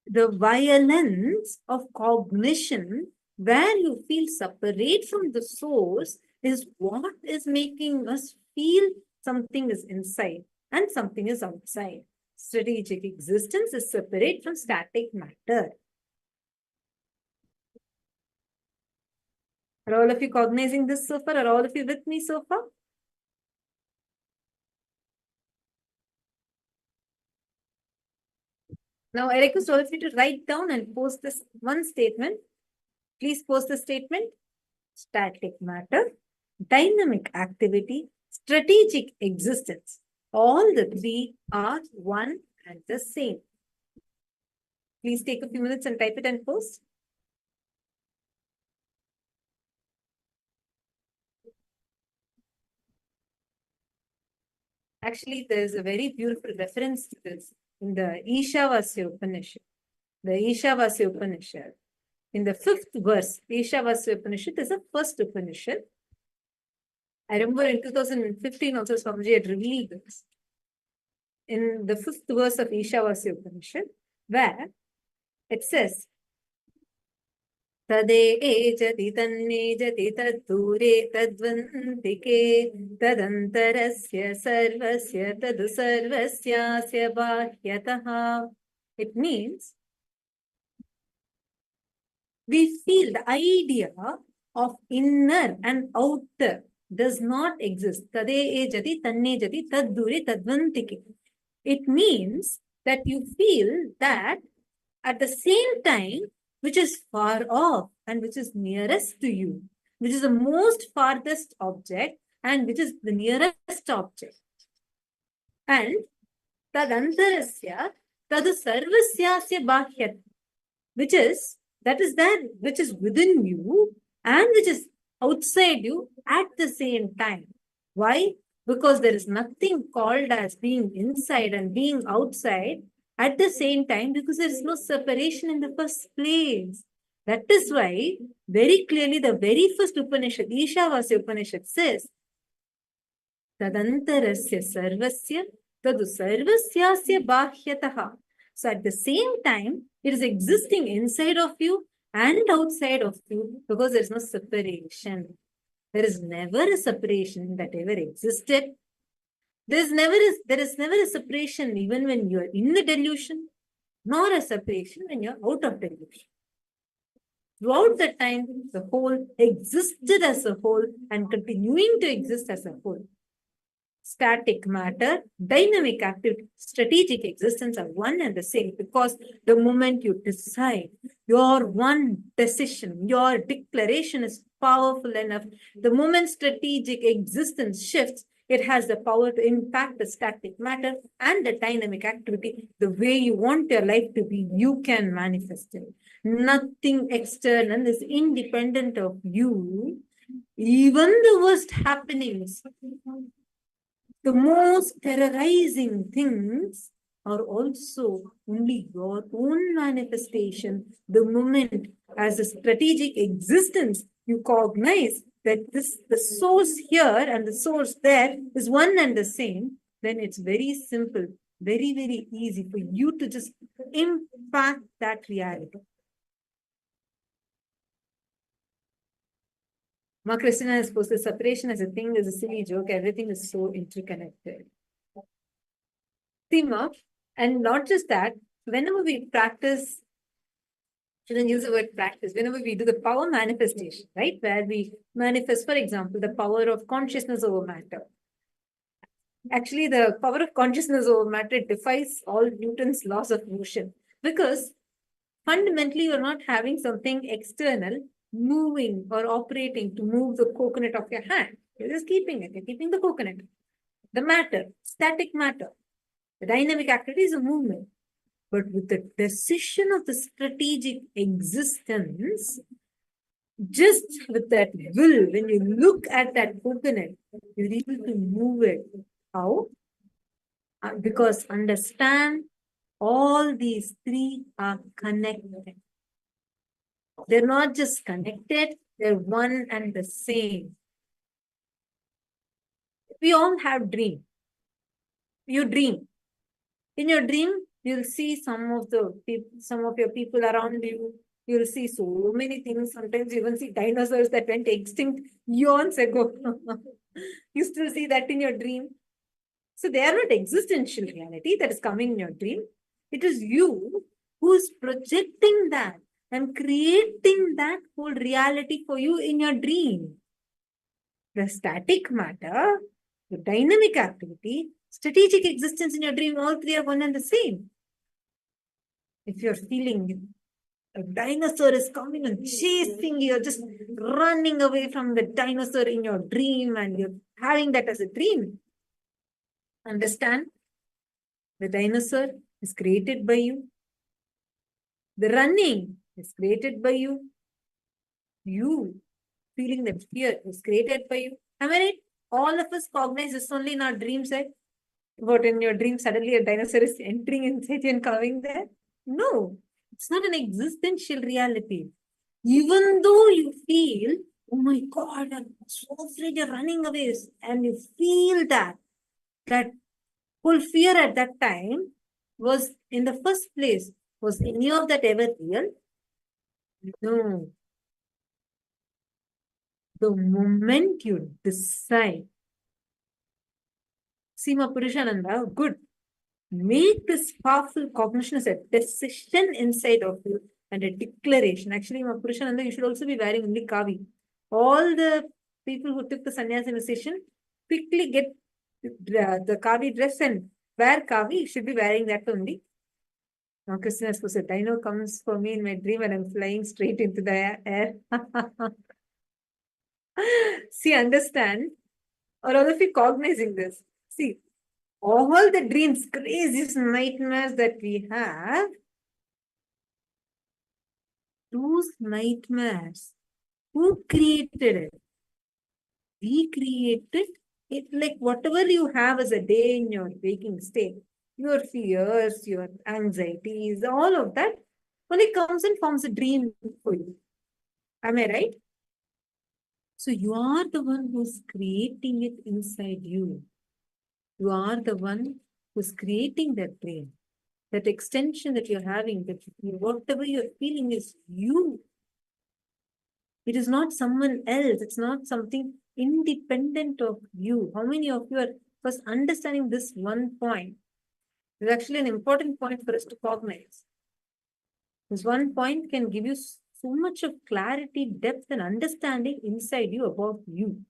The violence of cognition, where you feel separate from the source, is what is making us feel something is inside and something is outside. Strategic existence is separate from static matter. Are all of you cognizing this so far? Are all of you with me so far? Now, I request all of you to write down and post this one statement. Please post the statement. Static matter, dynamic activity, strategic existence. All the three are one and the same. Please take a few minutes and type it and post. Actually, there is a very beautiful reference to this in the Ishavasya Upanishad. The Ishavasya Upanishad. In the 5th verse, Ishavasya Upanishad is the first Upanishad. I remember in 2015 also Swamiji had revealed this. In the 5th verse of Ishavasya Upanishad, where it says, Tade ejati tannejati taddure tadvantike tadantarasya sarvasya tadu sarvasyasya bahyataha. It means we feel the idea of inner and outer does not exist. Tade ejati tannejati taddure tadvantike. It means that you feel that at the same time, which is far off and which is nearest to you, which is the most farthest object and which is the nearest object. And tadantarasya tadu sarvasyasya bahyat, which is that which is within you and which is outside you at the same time. Why? Because there is nothing called as being inside and being outside at the same time, because there is no separation in the first place. That is why very clearly the very first Upanishad, Ishavasya Upanishad says, Tadantarasya sarvasya tadu sarvasyasya bahyataha. So at the same time, it is existing inside of you and outside of you because there is no separation. There is never a separation that ever existed. There is never a separation even when you are in the delusion, nor a separation when you are out of delusion. Throughout that time, the whole existed as a whole and continuing to exist as a whole. Static matter, dynamic activity, strategic existence are one and the same, because the moment you decide, your one decision, your declaration is powerful enough. The moment strategic existence shifts, it has the power to impact the static matter and the dynamic activity. The way you want your life to be, you can manifest it. Nothing external is independent of you. Even the worst happenings, the most terrorizing things are also only your own manifestation. The moment as a strategic existence, you cognize that the source here and the source there is one and the same, then it's very simple, very, very easy for you to just impact that reality. Ma Christina has posted separation as a thing is a silly joke. Everything is so interconnected. Thema, and not just that, whenever we practice, shouldn't use the word practice, whenever we do the power manifestation, right? Where we manifest, for example, the power of consciousness over matter. Actually, the power of consciousness over matter defies all Newton's laws of motion, because fundamentally you're not having something external moving or operating to move the coconut of your hand. You're just keeping it. You're keeping the coconut. The matter, static matter. The dynamic activity is a movement. But with the decision of the strategic existence, just with that will, when you look at that coconut, you're able to move it. How? Because understand, all these three are connected. They're not just connected, they're one and the same. We all have dream. You dream. In your dream, you'll see some of your people around you. You'll see so many things. Sometimes you even see dinosaurs that went extinct eons ago. You still see that in your dream. So they are not existential reality that is coming in your dream. It is you who is projecting that and creating that whole reality for you in your dream. The static matter, the dynamic activity, strategic existence in your dream, all three are one and the same. If you're feeling a dinosaur is coming and chasing you, you're just running away from the dinosaur in your dream and you're having that as a dream. Understand? The dinosaur is created by you. The running is created by you. You feeling that fear is created by you. Am I right? All of us cognize this only in our dreams, right? What, in your dream, suddenly a dinosaur is entering inside you and coming there? No, it's not an existential reality. Even though you feel, oh my God, I'm so afraid you're running away, and you feel that whole fear at that time was in the first place, was any of that ever real? No. The moment you decide, Seema Purushananda, good. Make this powerful cognition as a decision inside of you and a declaration. Actually, Purushananda, you should also be wearing only kavi. All the people who took the sannyas initiation quickly get the kavi dress and wear kavi. You should be wearing that only. Now, Krishna has said, Dino comes for me in my dream and I'm flying straight into the air. See, understand, or all of you cognizing this. See, all the dreams, craziest nightmares that we have, those nightmares, who created it? We created it. Like whatever you have as a day in your waking state, your fears, your anxieties, all of that only comes and forms a dream for you. Am I right? So you are the one who's creating it inside you. You are the one who's creating that dream. That extension that you're having, that whatever you're feeling is you. It is not someone else. It's not something independent of you. How many of you are first understanding this one point? It's actually an important point for us to cognize. This one point can give you so much of clarity, depth, and understanding inside you about you.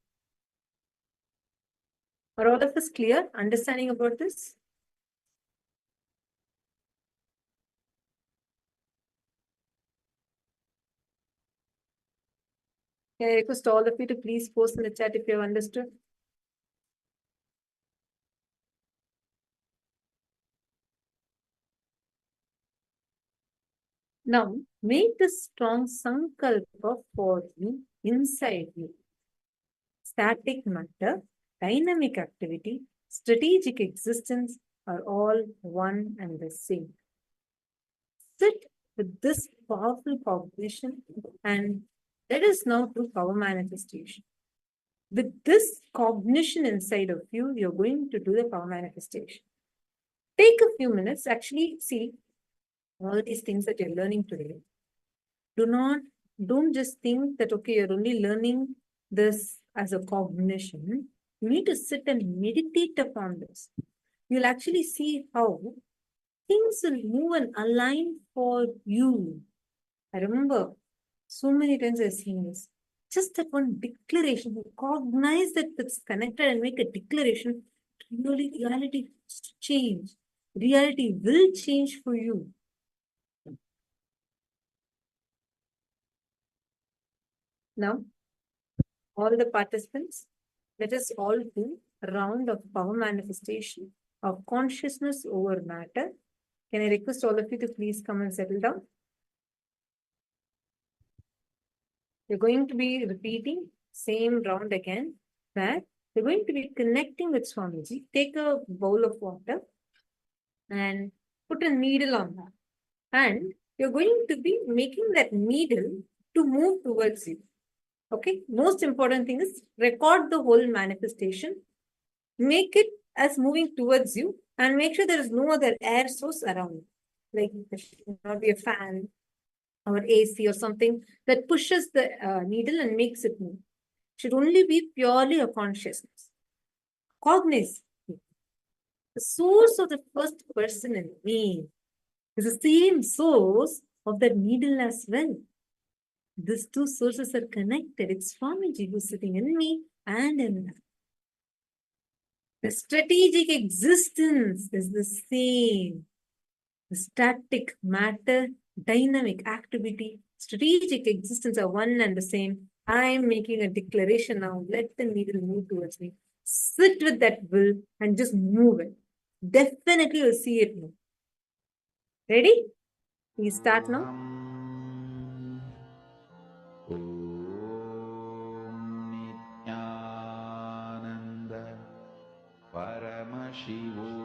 Are all of us clear? Understanding about this? I request all of you to please post in the chat if you have understood. Now, make this strong sankalpa for you inside you. Static matter, dynamic activity, strategic existence are all one and the same. Sit with this powerful cognition and let us now do power manifestation. With this cognition inside of you, you're going to do the power manifestation. Take a few minutes, actually see all these things that you're learning today. Don't just think that, okay, you're only learning this as a cognition. You need to sit and meditate upon this. You'll actually see how things will move and align for you. I remember so many times I've seen this. Just that one declaration, you cognize that it's connected and make a declaration, really reality change. Reality will change for you. Now, all the participants, let us all do a round of power manifestation of consciousness over matter. Can I request all of you to please come and settle down? You're going to be repeating same round again, where you're going to be connecting with Swamiji. Take a bowl of water and put a needle on that. And you're going to be making that needle to move towards you. Okay, most important thing is record the whole manifestation, make it as moving towards you, and make sure there is no other air source around. Like there should not be a fan or AC or something that pushes the needle and makes it move. It should only be purely a consciousness. Cognize. The source of the first person in me is the same source of the needle as well. These two sources are connected. It's Swamiji who's sitting in me and in them. The strategic existence is the same. The static matter, dynamic activity, strategic existence are one and the same. I am making a declaration now. Let the needle move towards me. Sit with that will and just move it. Definitely you'll see it move. Ready? We start now. Nityananda Paramashivoham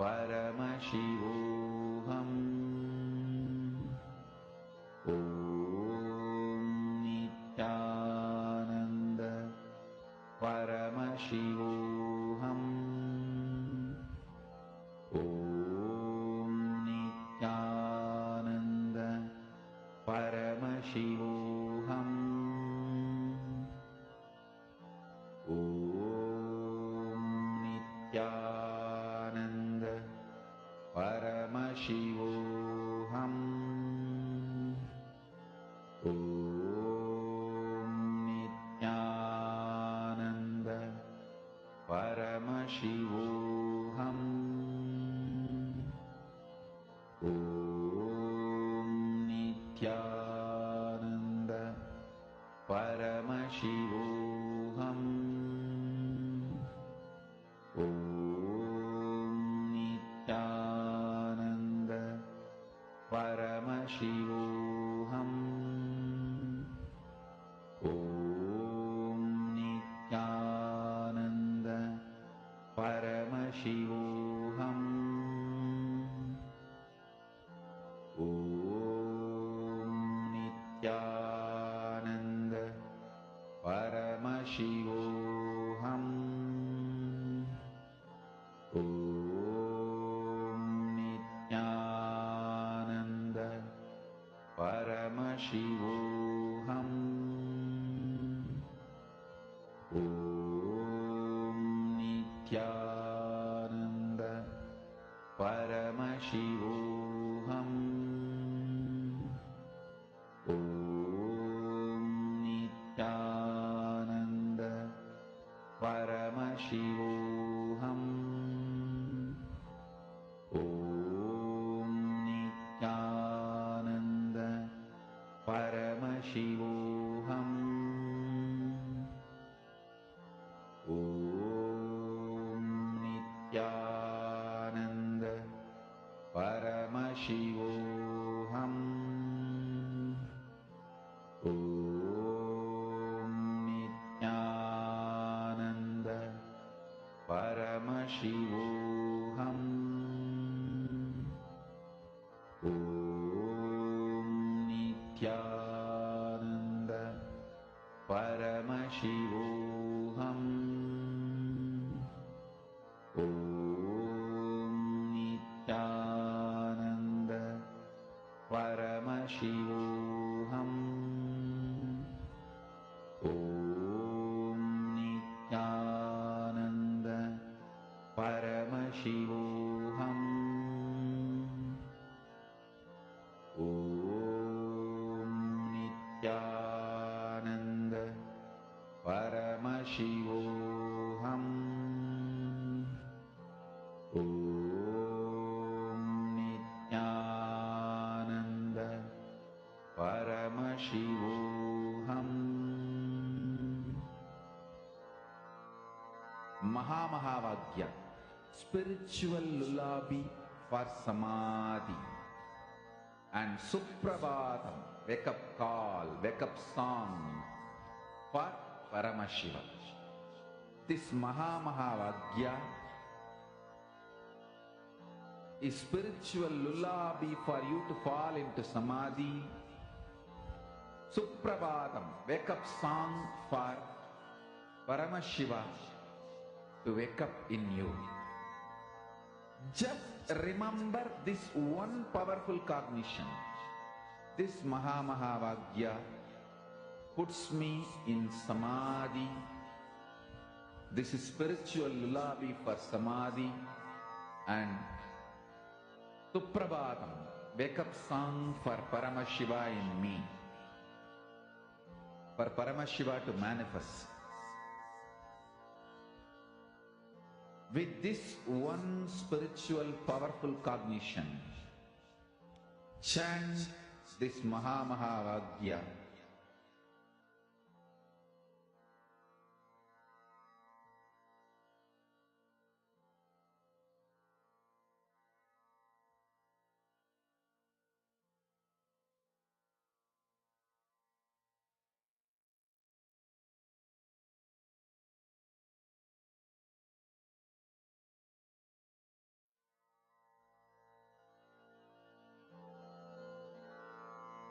Paramashivoham. Om Nityananda Paramashivoham. Om Nityananda Paramashivoham. Om Nityananda Paramashivoham. Om Nityananda Paramashivoham. Om Nityananda Paramashivoham. Om Nityananda Paramashivoham. Om Nityananda Paramashivoham. Om Nityananda Paramashivoham. Om Nityananda Paramashivoham. Om Nityananda Paramashivoham. Om Nityananda Paramashivoham. Om Nityananda Paramashivoham. Om Nityananda Paramashivoham. Om Nityananda Paramashivoham. Om Nityananda Paramashivoham. Om Nityananda Paramashivoham. Om Nityananda Paramashivoham. Om Nityananda Paramashivoham. Om Nityananda Paramashivoham. Mahamahavagya, spiritual lullaby for Samadhi, and Suprabhatam, wake up call, wake up song for Paramashiva. This Mahamahavagya is spiritual lullaby for you to fall into Samadhi. Suprabhatam, wake up song for Paramashiva to wake up in you. Just remember this one powerful cognition. This Mahamahavagya puts me in Samadhi. This is spiritual lullaby for Samadhi. And Suprabhatam, wake up song for Paramashiva in me. For Paramashiva to manifest. With this one spiritual powerful cognition, chant this Mahamahavagya.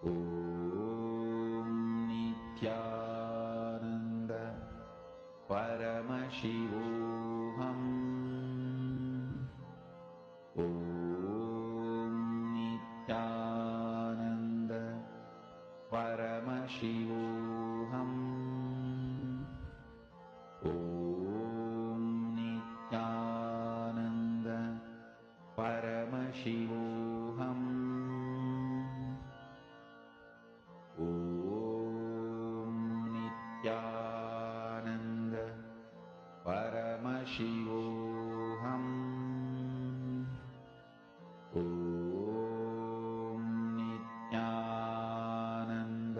ॐ नित्यानन्द परमशिवोऽहम् ॐ नित्यानन्द परमशिवोऽहम् ॐ नित्यानन्द परमशिवोऽहम् ॐ नित्यानन्द परमशिवोऽहम् ॐ नित्यानन्द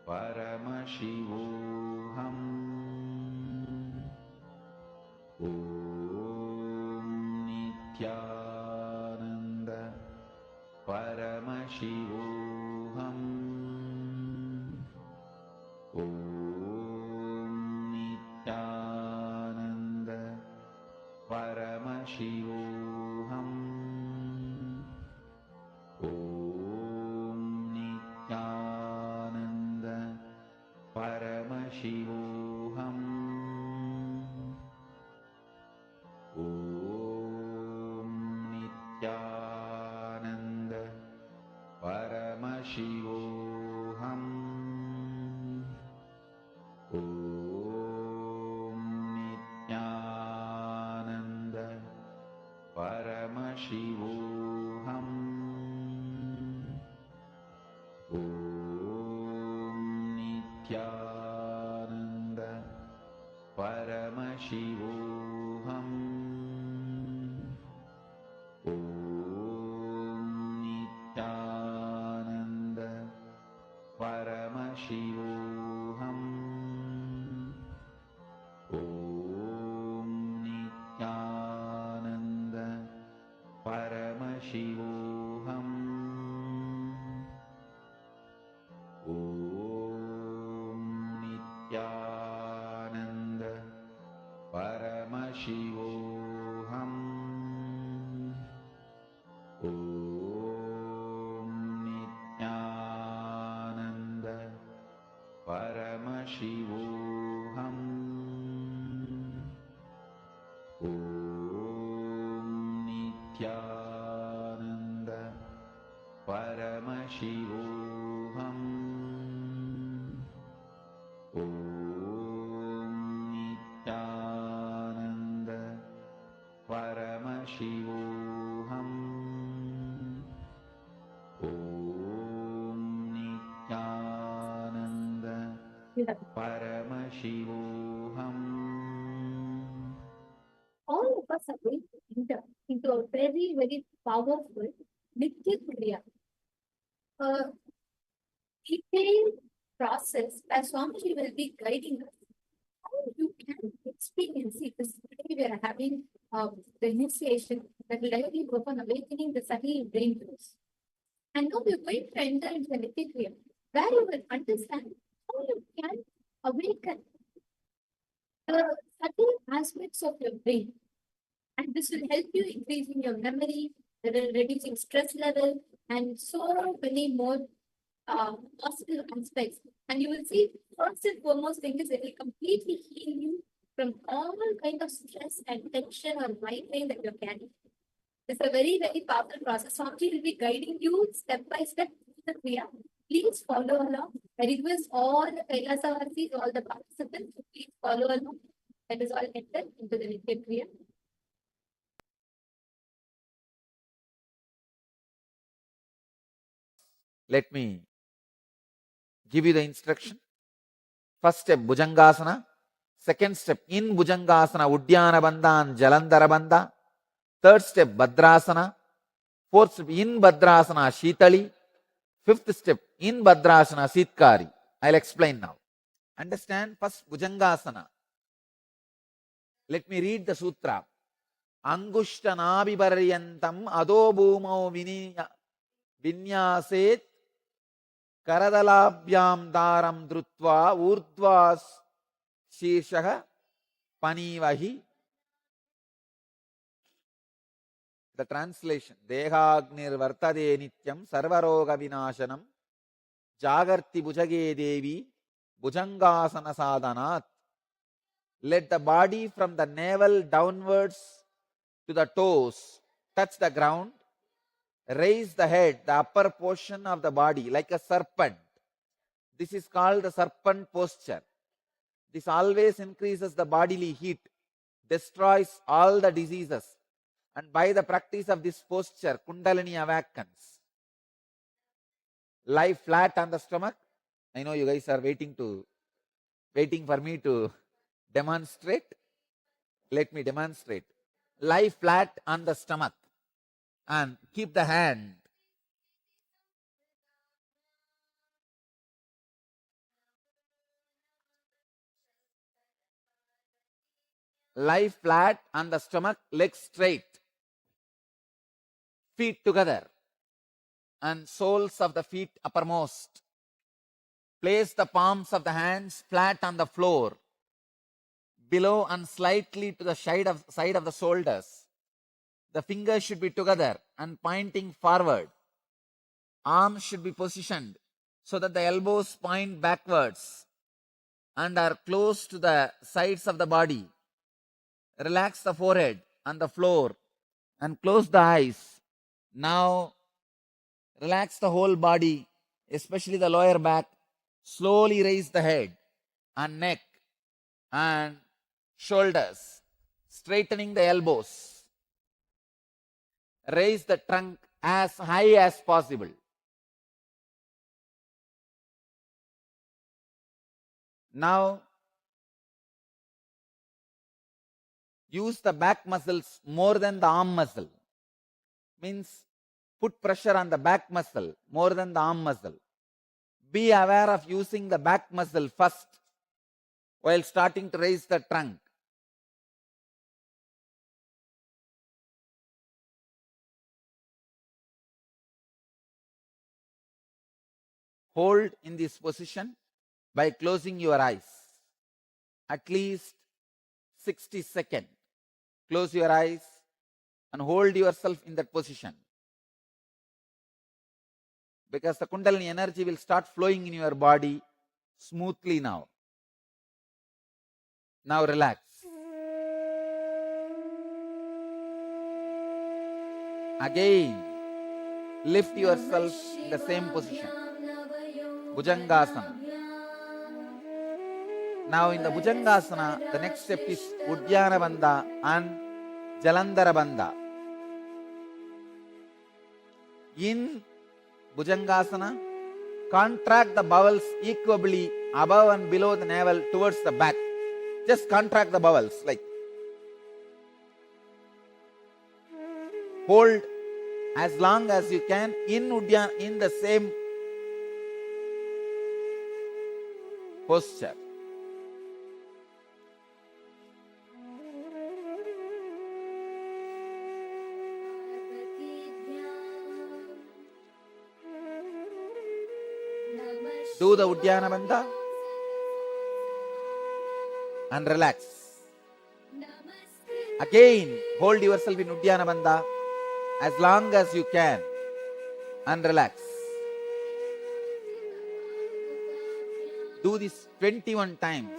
परमशिवोऽहम् ॐ नित्यानन्द परमशिवोऽहम् ॐ नित्यानन्द परमशिवोऽहम् ॐ नित्यानन्द परमशिवोऽहम् ॐ नित्यानन्द परमशिवोऽहम् ॐ नित्यानन्द परमशिवोऽहम् ॐ नित्यानन्द परमशिवोऽहम् ॐ नित्यानन्द परमशिवोऽहम् ॐ नित्यानन्द परमशिवोऽहम् ॐ नित्यानन्द परमशिवोऽहम् ॐ नित्यानन्द परमशिवोऽहम् ॐ नित्यानन्द परमशिवोऽहम् ॐ नित्यानन्द परमशिवोऽहम् ॐ नित्यानन्द परमशिवोऽहम् All of us are going to enter into a very, very powerful Nitya Kriya, a detailed process where Swamiji will be guiding us. How you can experience it. This today we are having the initiation that will directly work on awakening the subtle brain flows. And now we are going to enter into the Nitya Kriya, where you will understand how you can awaken the subtle aspects of your brain. And this will help you increasing your memory, reducing stress level, and so many more positive aspects. And you will see, first and foremost thing is it will completely heal you from all kind of stress and tension or migraine that you're carrying. It's a very, very powerful process. Swamiji will be guiding you step by step through the Kriya. Please follow along. I request all the Kailasa-vasis, all the participants, to please follow along. That is all entered into the Nitya Kriya. Let me give you the instruction. First step, Bhujangasana. Second step, in Bhujangasana, Udyana Bandha and Jalandhara Bandha. Third step, Bhadrasana. Fourth step, in Bhadrasana, Shitali. Fifth step, in Bhadrasana, Sitkari. I'll explain now. Understand? First, Bhujangasana. Let me read the sutra. Angushtanabhiparyantam ado bhumau vinyaset karadalabhyam daram drutva urdvas sheshaha panivahi. The translation, Dehagnir vartade nityam sarvaroga vinashanam Jagarti Bujage Devi Bujangasana Sadhanat. Let the body from the navel downwards to the toes touch the ground. Raise the head, the upper portion of the body, like a serpent. This is called the serpent posture. This always increases the bodily heat, destroys all the diseases, and by the practice of this posture, Kundalini awakens. Lie flat on the stomach. I know you guys are waiting for me to demonstrate. Let me demonstrate. Lie flat on the stomach and keep the hand lie flat on the stomach, legs straight, feet together, and soles of the feet uppermost. Place the palms of the hands flat on the floor, below and slightly to the side of the shoulders. The fingers should be together and pointing forward. Arms should be positioned so that the elbows point backwards and are close to the sides of the body. Relax the forehead on the floor and close the eyes. Now relax the whole body, especially the lower back. Slowly raise the head and neck and shoulders, straightening the elbows. Raise the trunk as high as possible. Now, use the back muscles more than the arm muscle. Means put pressure on the back muscle more than the arm muscle. Be aware of using the back muscle first while starting to raise the trunk. Hold in this position by closing your eyes. At least 60 seconds. Close your eyes and hold yourself in that position. Because the Kundalini energy will start flowing in your body smoothly now. Now relax. Again, lift yourself in the same position. Bhujangasana. Now in the Bhujangasana, the next step is Uddiyana Bandha and Jalandhara Bandha. In Bhujangasana, contract the bowels equably above and below the navel towards the back. Just contract the bowels like. Hold as long as you can in Uddiyana, in the same posture. Do the Uddiyana Bandha and relax. Again, hold yourself in Uddiyana Bandha as long as you can and relax. Do this 21 times.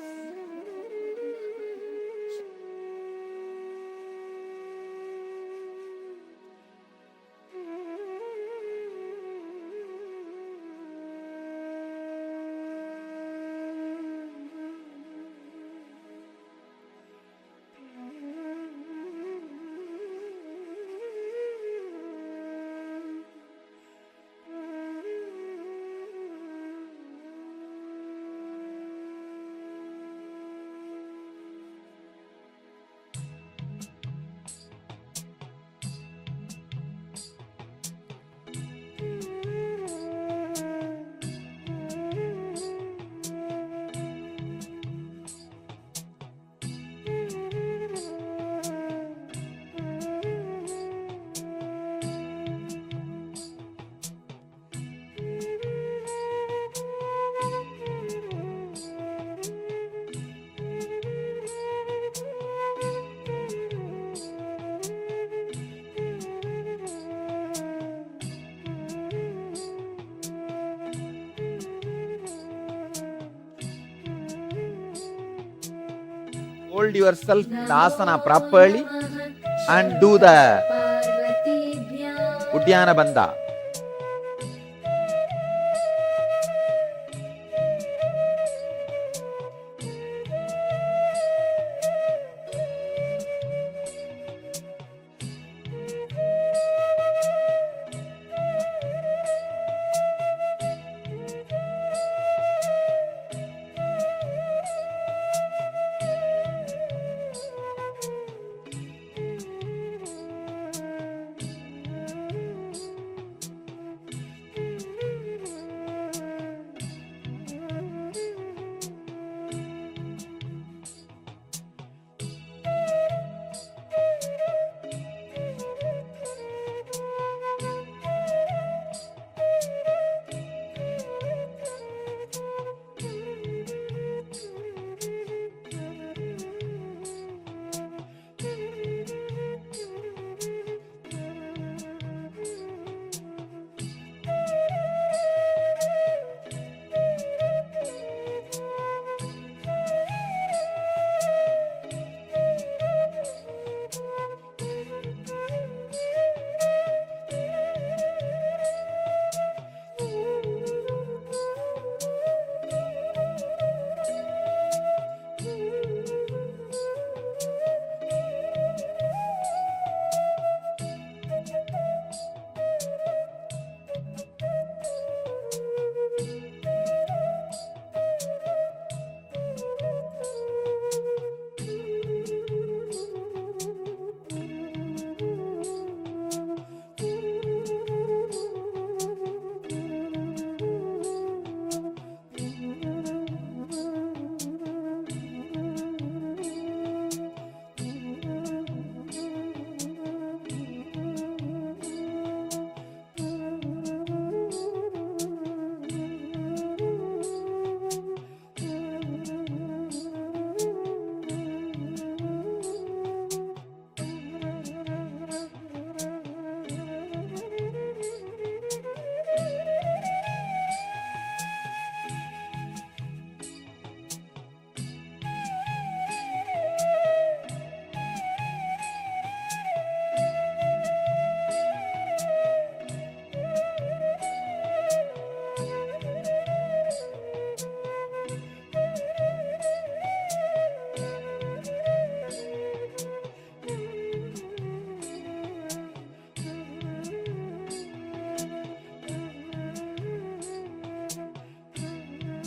hold yourself in the asana properly and do the Uddiyana Bandha.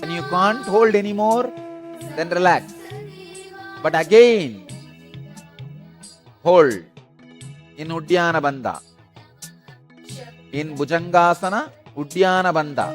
When you can't hold anymore, then relax. But again, hold in Uddiyana Bandha. In Bhujangasana, Uddiyana Bandha.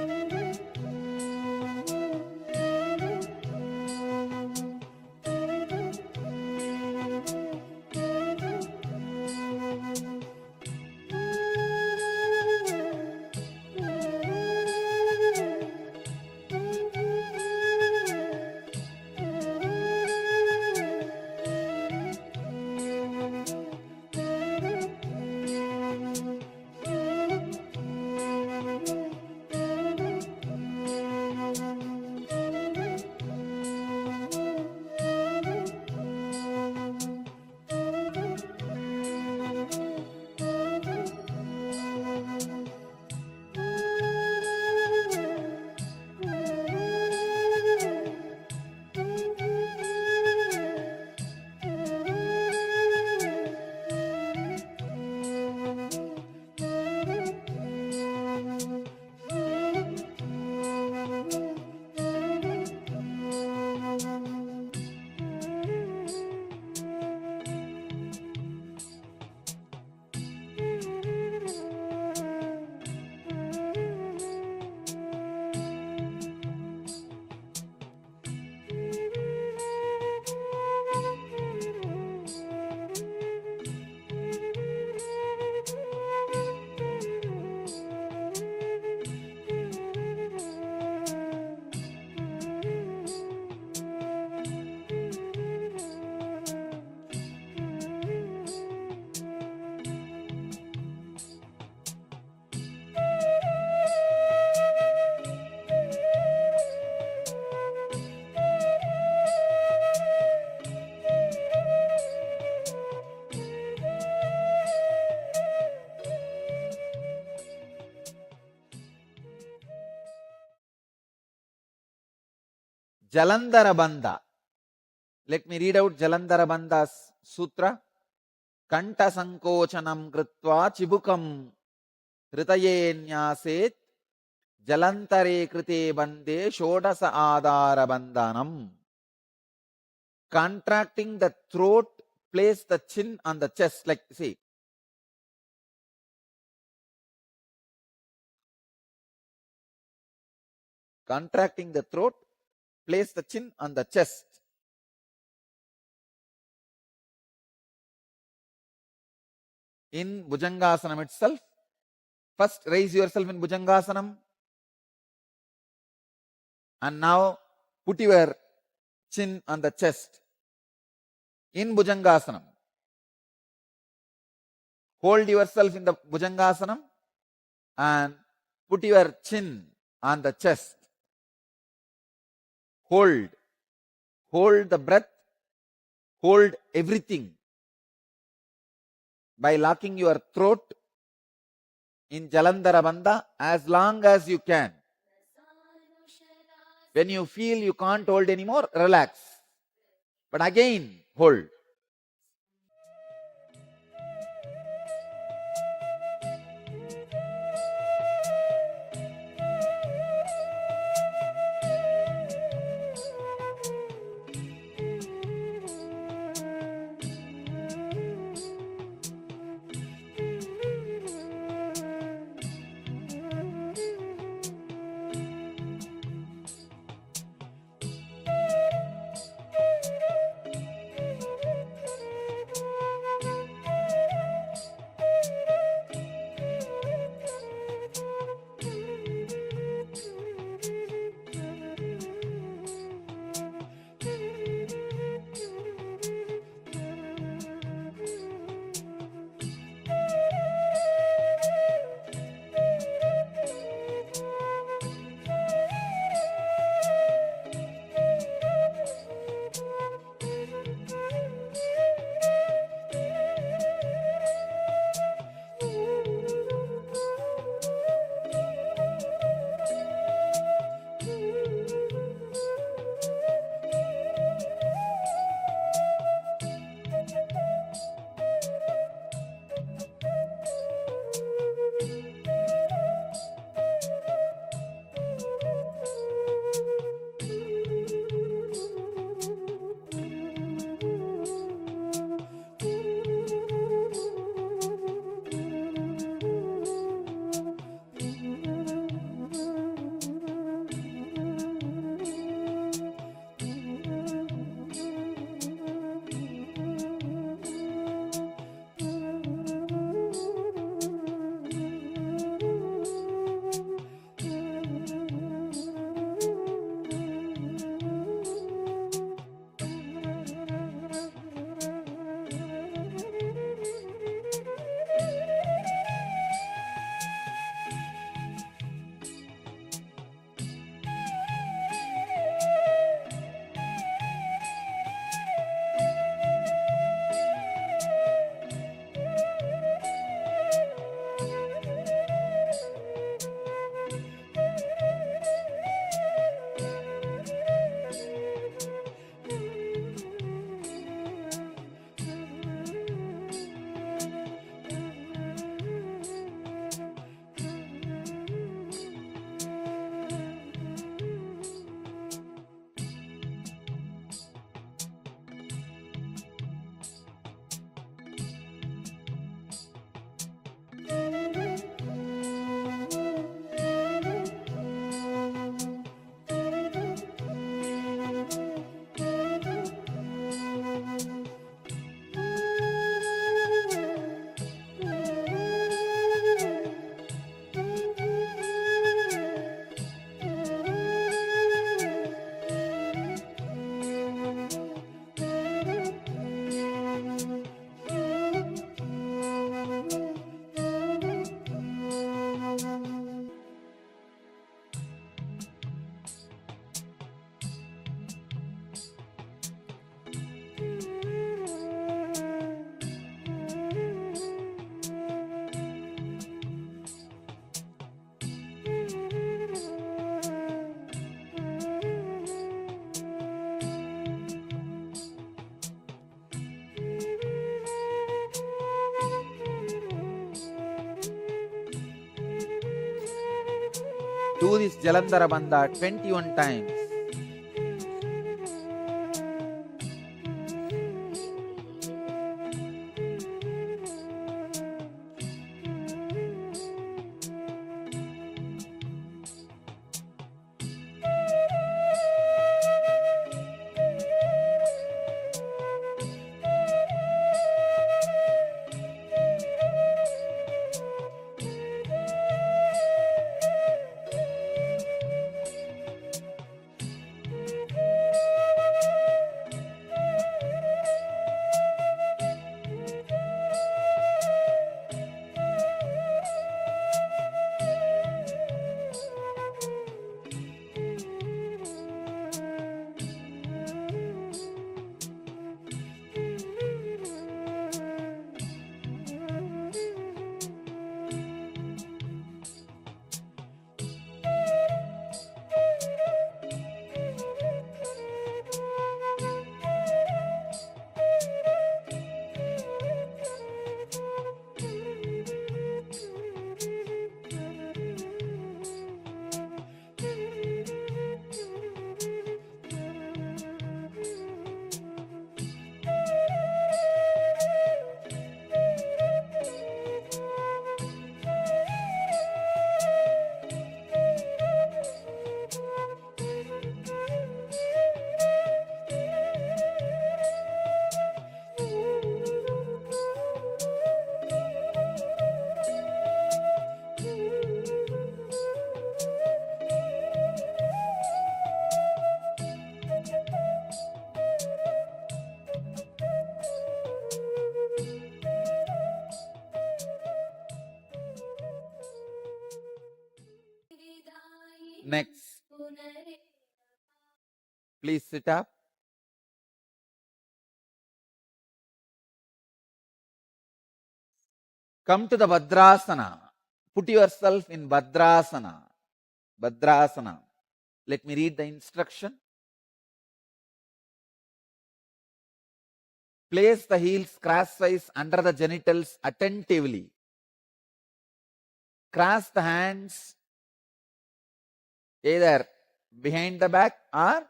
Jalandhara Bandha. Let me read out Jalandhara Bandha's sutra. Kanta sankochanam kritva chibukam ritaye nyaset jalantare krite bande shodasa adara bandhanam. Contracting the throat, place the chin on the chest, like see. Contracting the throat, place the chin on the chest. In Bhujangasanam itself, first raise yourself in Bhujangasanam and now put your chin on the chest. In Bhujangasanam, hold yourself in the Bhujangasanam and put your chin on the chest. Hold the breath, hold everything by locking your throat in Jalandhara Bandha as long as you can. When you feel you can't hold anymore, relax. But again, hold. Do this Jalandhara Bandha 21 times. Next, please sit up. Come to the Bhadrasana. Put yourself in Bhadrasana. Bhadrasana. Let me read the instruction. Place the heels crosswise under the genitals attentively. Cross the hands either behind the back or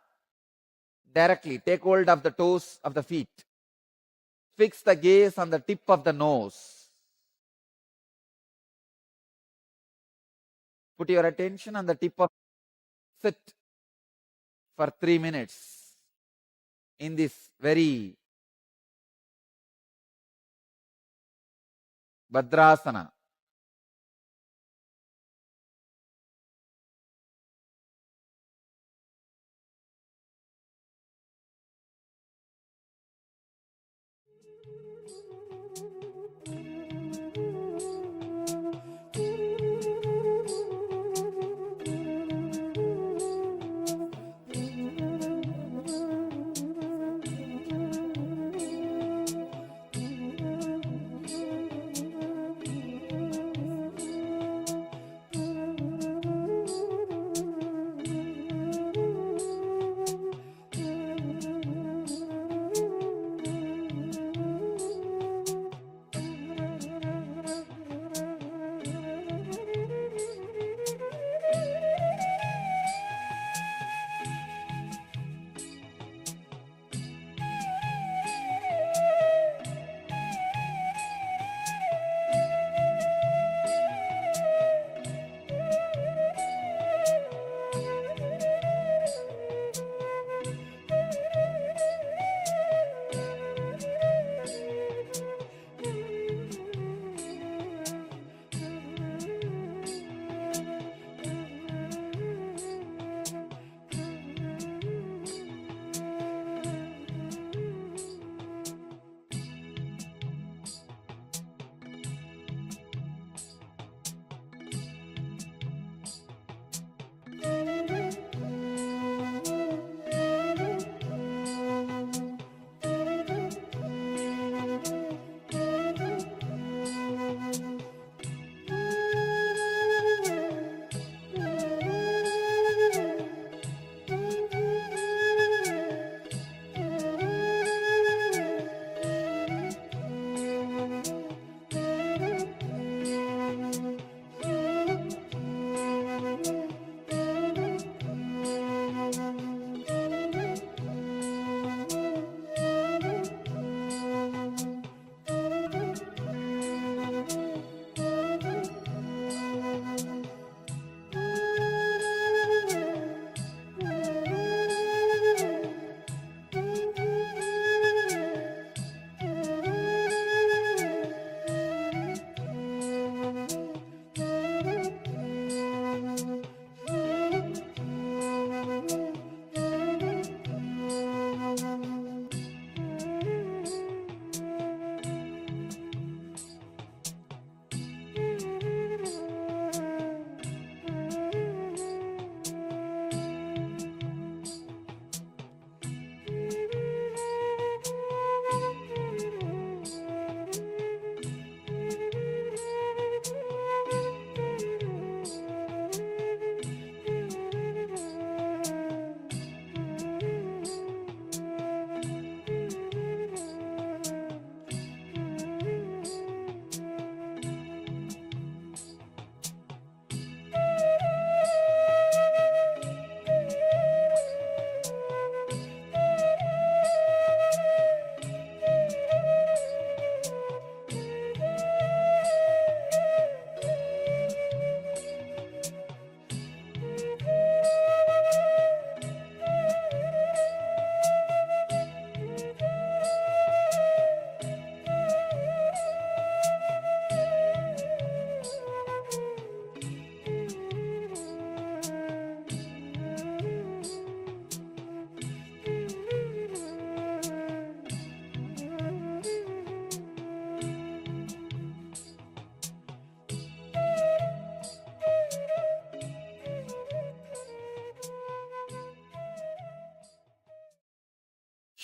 directly. Take hold of the toes of the feet. Fix the gaze on the tip of the nose. Put your attention on the tip of. Sit for 3 minutes in this very Bhadrasana.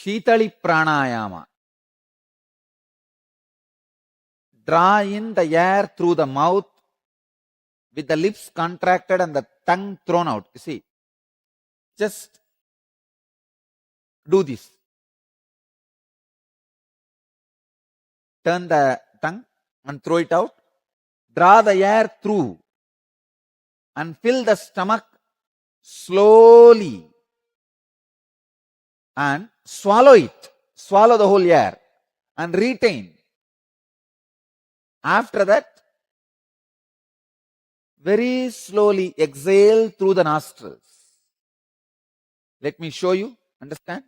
Shitali pranayama. Draw in the air through the mouth with the lips contracted and the tongue thrown out. You see, just do this. Turn the tongue and throw it out. Draw the air through and fill the stomach slowly and swallow it. Swallow the whole air and retain. After that, very slowly exhale through the nostrils. Let me show you. Understand?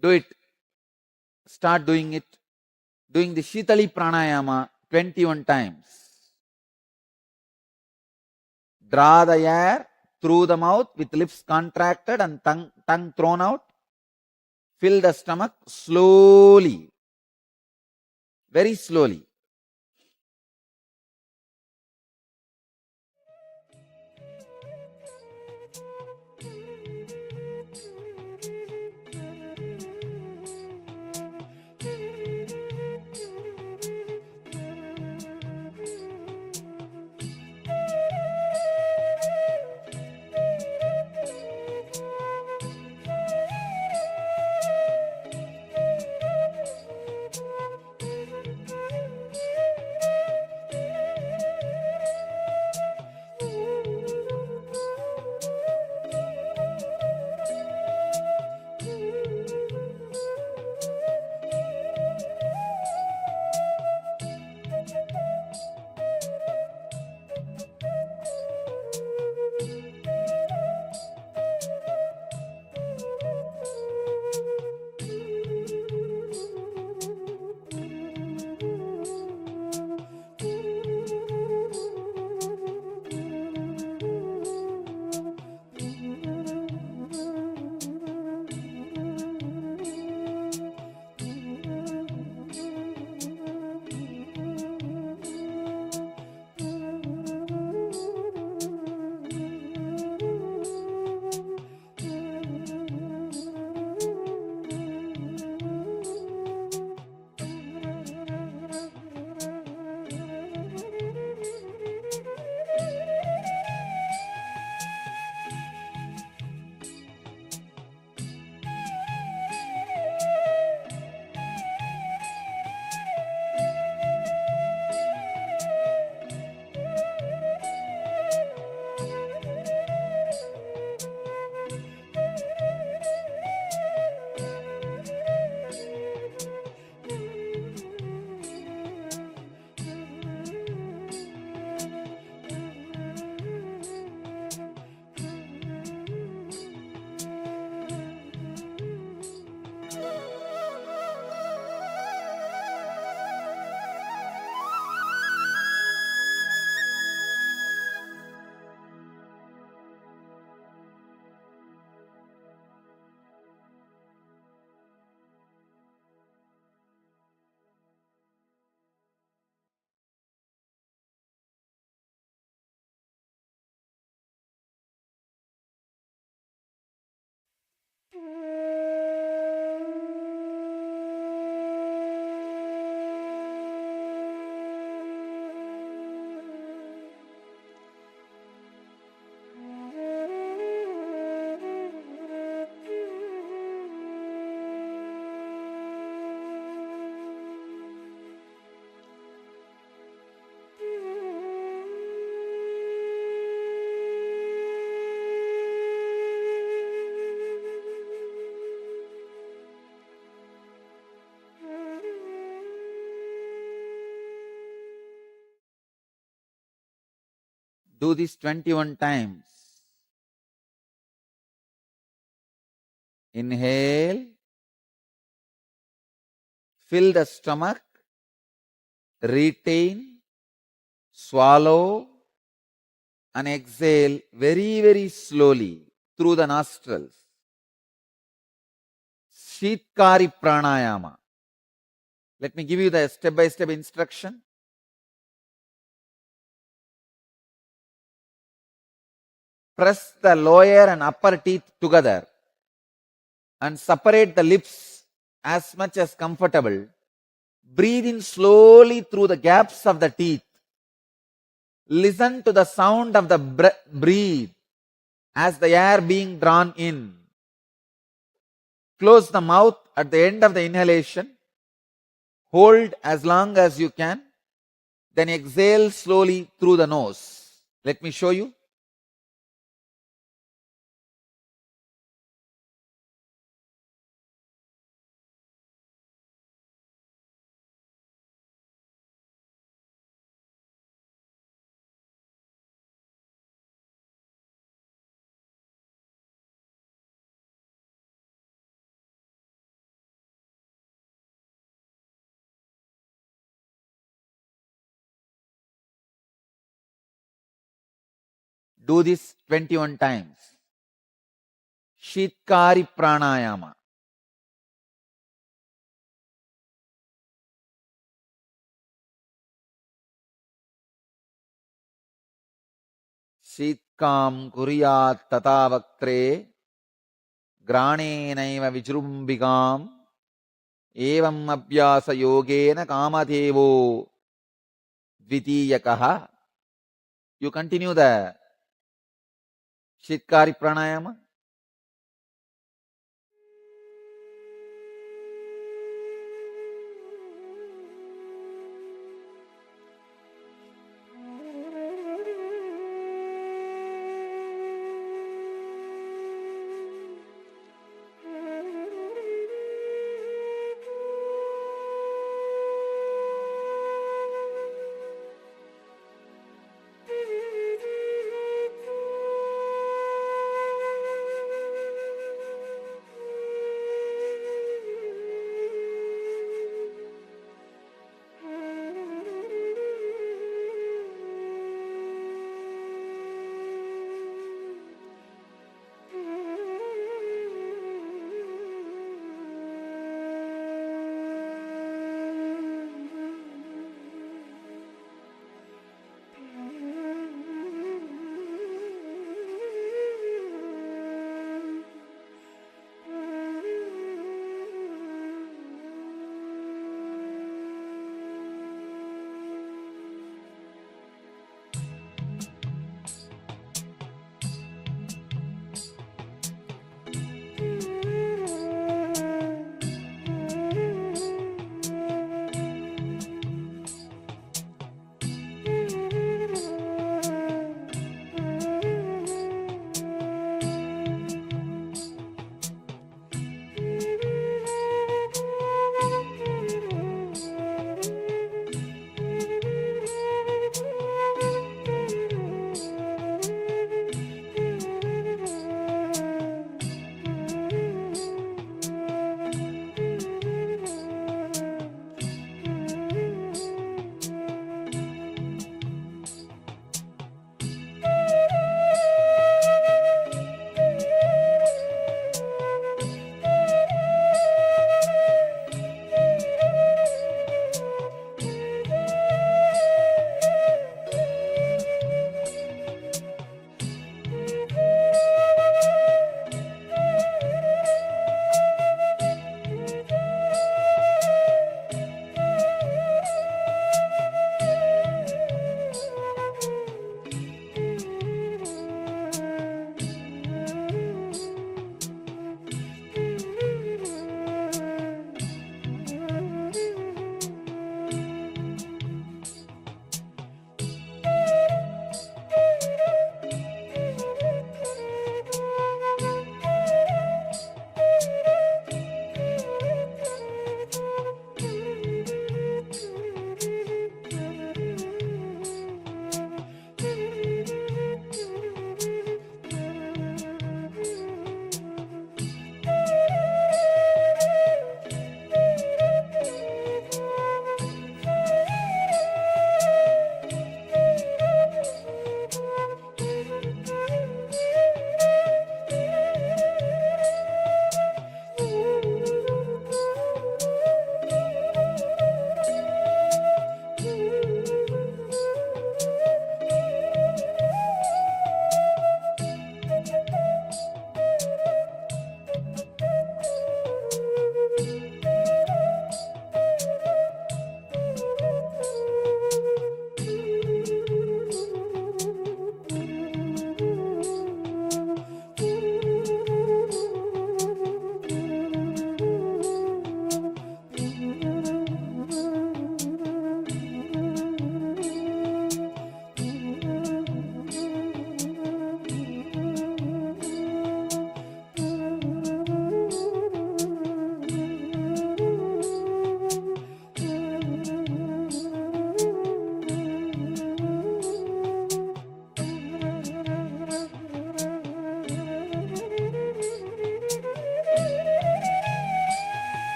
Do it. Start doing it. Doing the Shitali Pranayama 21 times. Draw the air through the mouth with lips contracted and tongue thrown out. Fill the stomach slowly. Very slowly. Do this 21 times. Inhale. Fill the stomach. Retain. Swallow. and exhale very, very slowly through the nostrils. Shitkari pranayama. Let me give you the step-by-step instruction. Press the lower and upper teeth together and separate the lips as much as comfortable. Breathe in slowly through the gaps of the teeth. Listen to the sound of the breathe as the air being drawn in. Close the mouth at the end of the inhalation. Hold as long as you can. Then exhale slowly through the nose. Let me show you. Do this 21 times. Shitkari pranayama. Shitkam kuriyat tatavaktre granenaiva vijrumbikam evam abhyasa yogena kamadevo dvitiyakaha. You continue the Shitkari pranayama.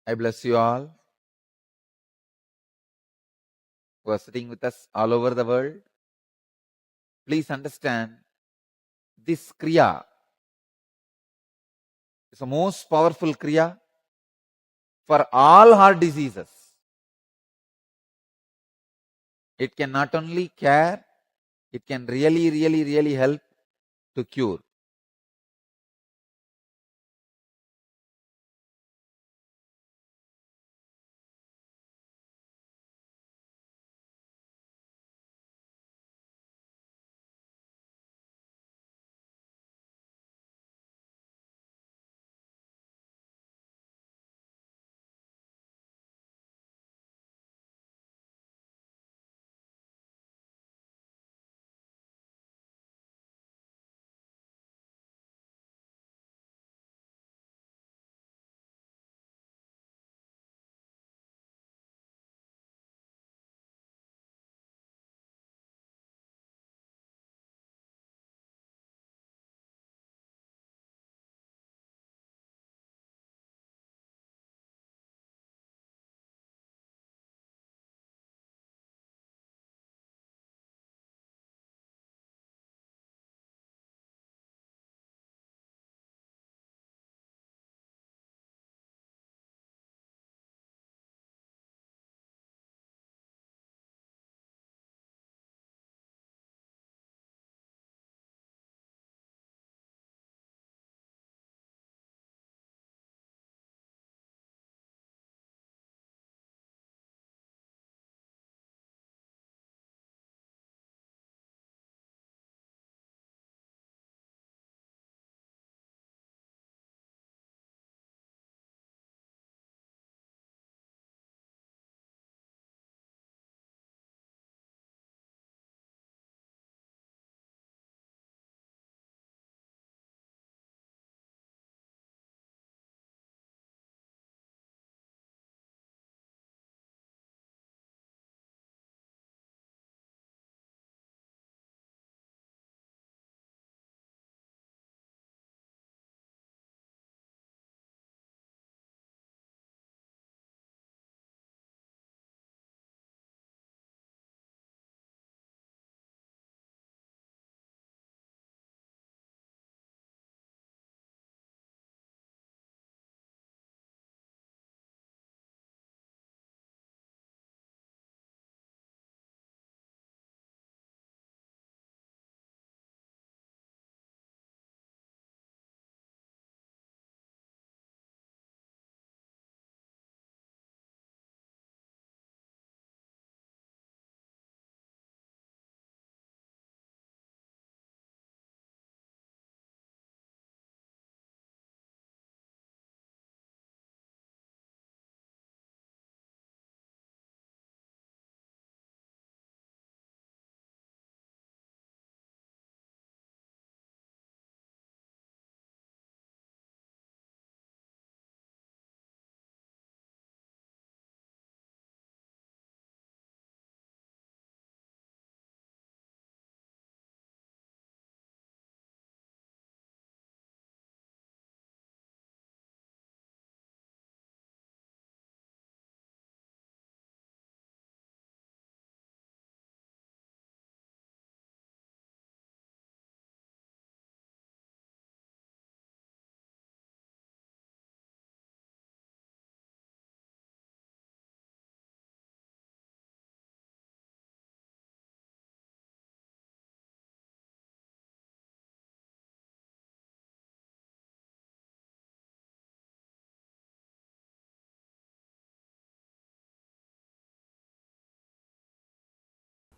I bless you all who are sitting with us all over the world. Please understand, this Kriya is the most powerful Kriya for all heart diseases. It can not only care, it can really help to cure.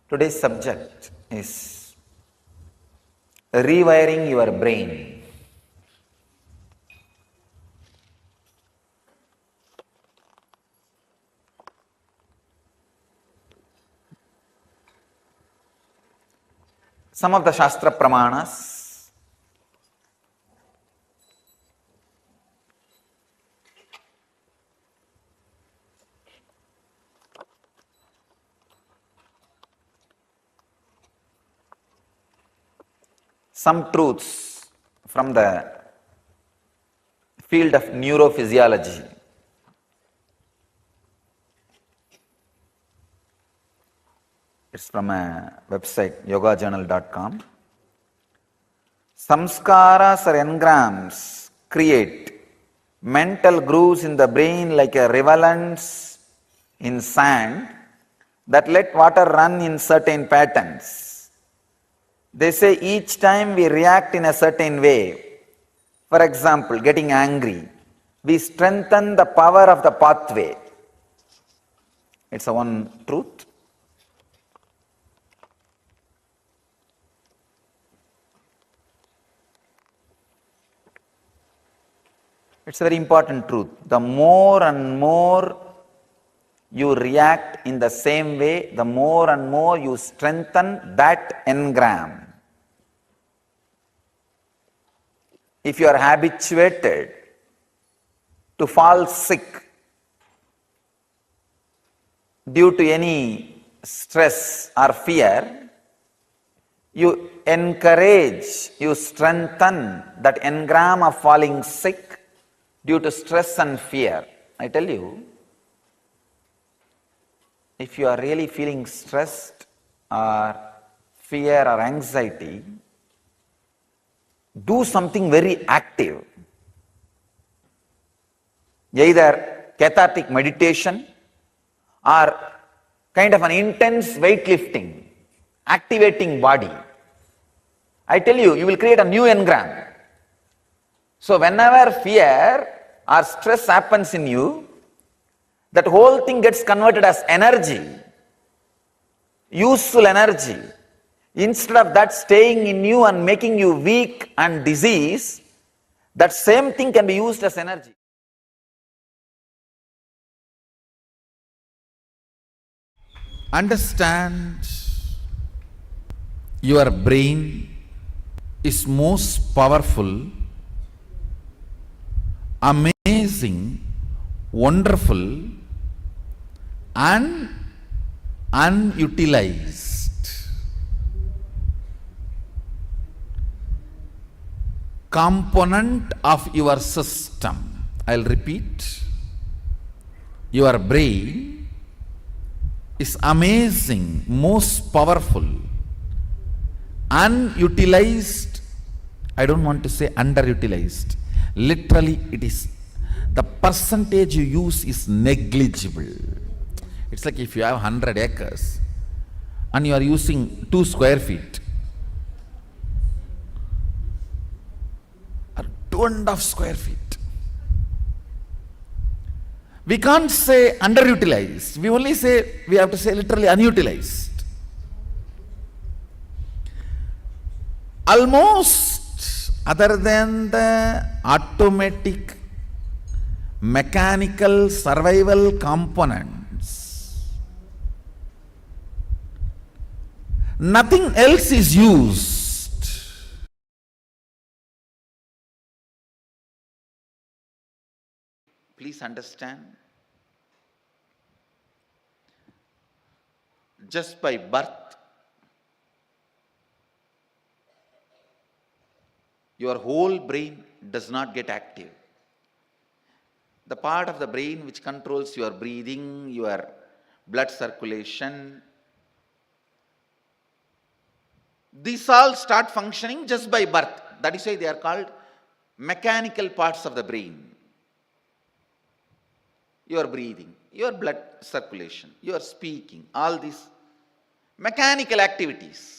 Today's subject is rewiring your brain. Some of the Shastra Pramanas some truths from the field of neurophysiology It's from a website, yogajournal.com. Samskaras or engrams create mental grooves in the brain like a riverlands in sand that let water run in certain patterns. They say each time we react in a certain way, for example, getting angry, we strengthen the power of the pathway. It's a one truth. It's a very important truth. The more and more you react in the same way, the more and more you strengthen that engram. If you are habituated to fall sick due to any stress or fear, you encourage, you strengthen that engram of falling sick due to stress and fear. I tell you, if you are really feeling stressed or fear or anxiety, do something very active. Either cathartic meditation or kind of an intense weightlifting, activating body. I tell you, you will create a new engram. So whenever fear or stress happens in you, that whole thing gets converted as energy, useful energy. Instead of that staying in you and making you weak and disease, that same thing can be used as energy. Understand, your brain is most powerful, amazing, wonderful, and unutilized. Component of your system. I'll repeat. Your brain is amazing, most powerful, unutilized. I don't want to say underutilized. Literally, it is. The percentage you use is negligible. It's like if you have 100 acres and you are using 2 square feet or 2.5 square feet. We can't say underutilized. We only say, we have to say literally unutilized. Almost, other than the automatic mechanical survival components, nothing else is used. Please understand, just by birth, your whole brain does not get active. The part of the brain which controls your breathing, your blood circulation, these all start functioning just by birth. That is why they are called mechanical parts of the brain. Your breathing, your blood circulation, your speaking, all these mechanical activities.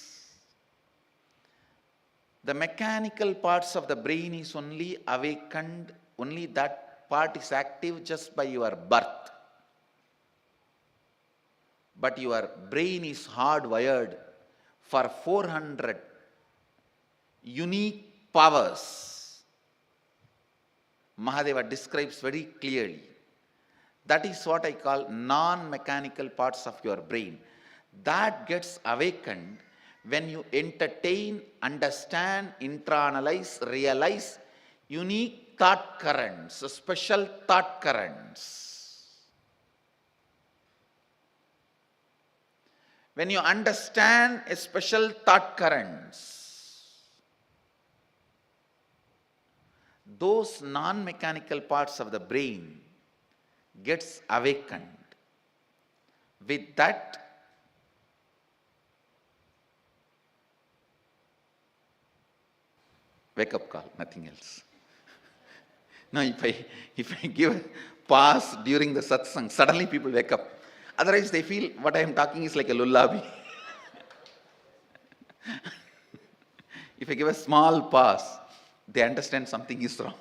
The mechanical parts of the brain is only awakened, only that part is active just by your birth. But your brain is hardwired for 400 unique powers. Mahadeva describes very clearly. That is what I call non-mechanical parts of your brain. That gets awakened when you entertain, understand, internalize, realize unique thought currents, special thought currents. When you understand a special thought currents, those non-mechanical parts of the brain gets awakened. With that, Wake up call, nothing else. Now, if I give a pause during the satsang, suddenly people wake up. Otherwise, they feel what I am talking is like a lullaby. If I give a small pause, they understand something is wrong.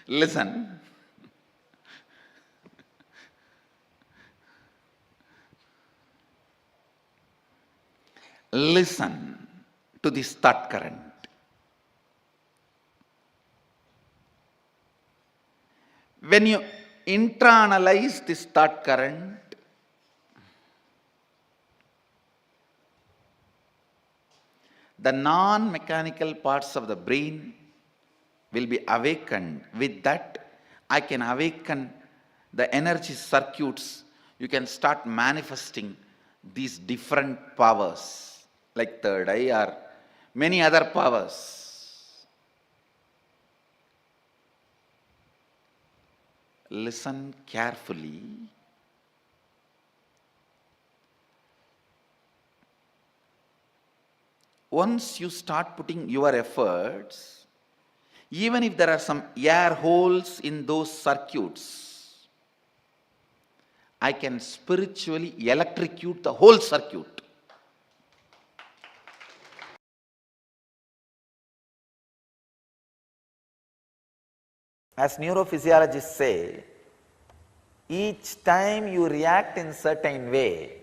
Listen. Listen to this thought current. When you internalize this thought current, the non-mechanical parts of the brain will be awakened. With that, I can awaken the energy circuits. You can start manifesting these different powers, like third eye or many other powers. Listen carefully. Once you start putting your efforts, even if there are some air holes in those circuits, I can spiritually electrocute the whole circuit. As neurophysiologists say, each time you react in certain way,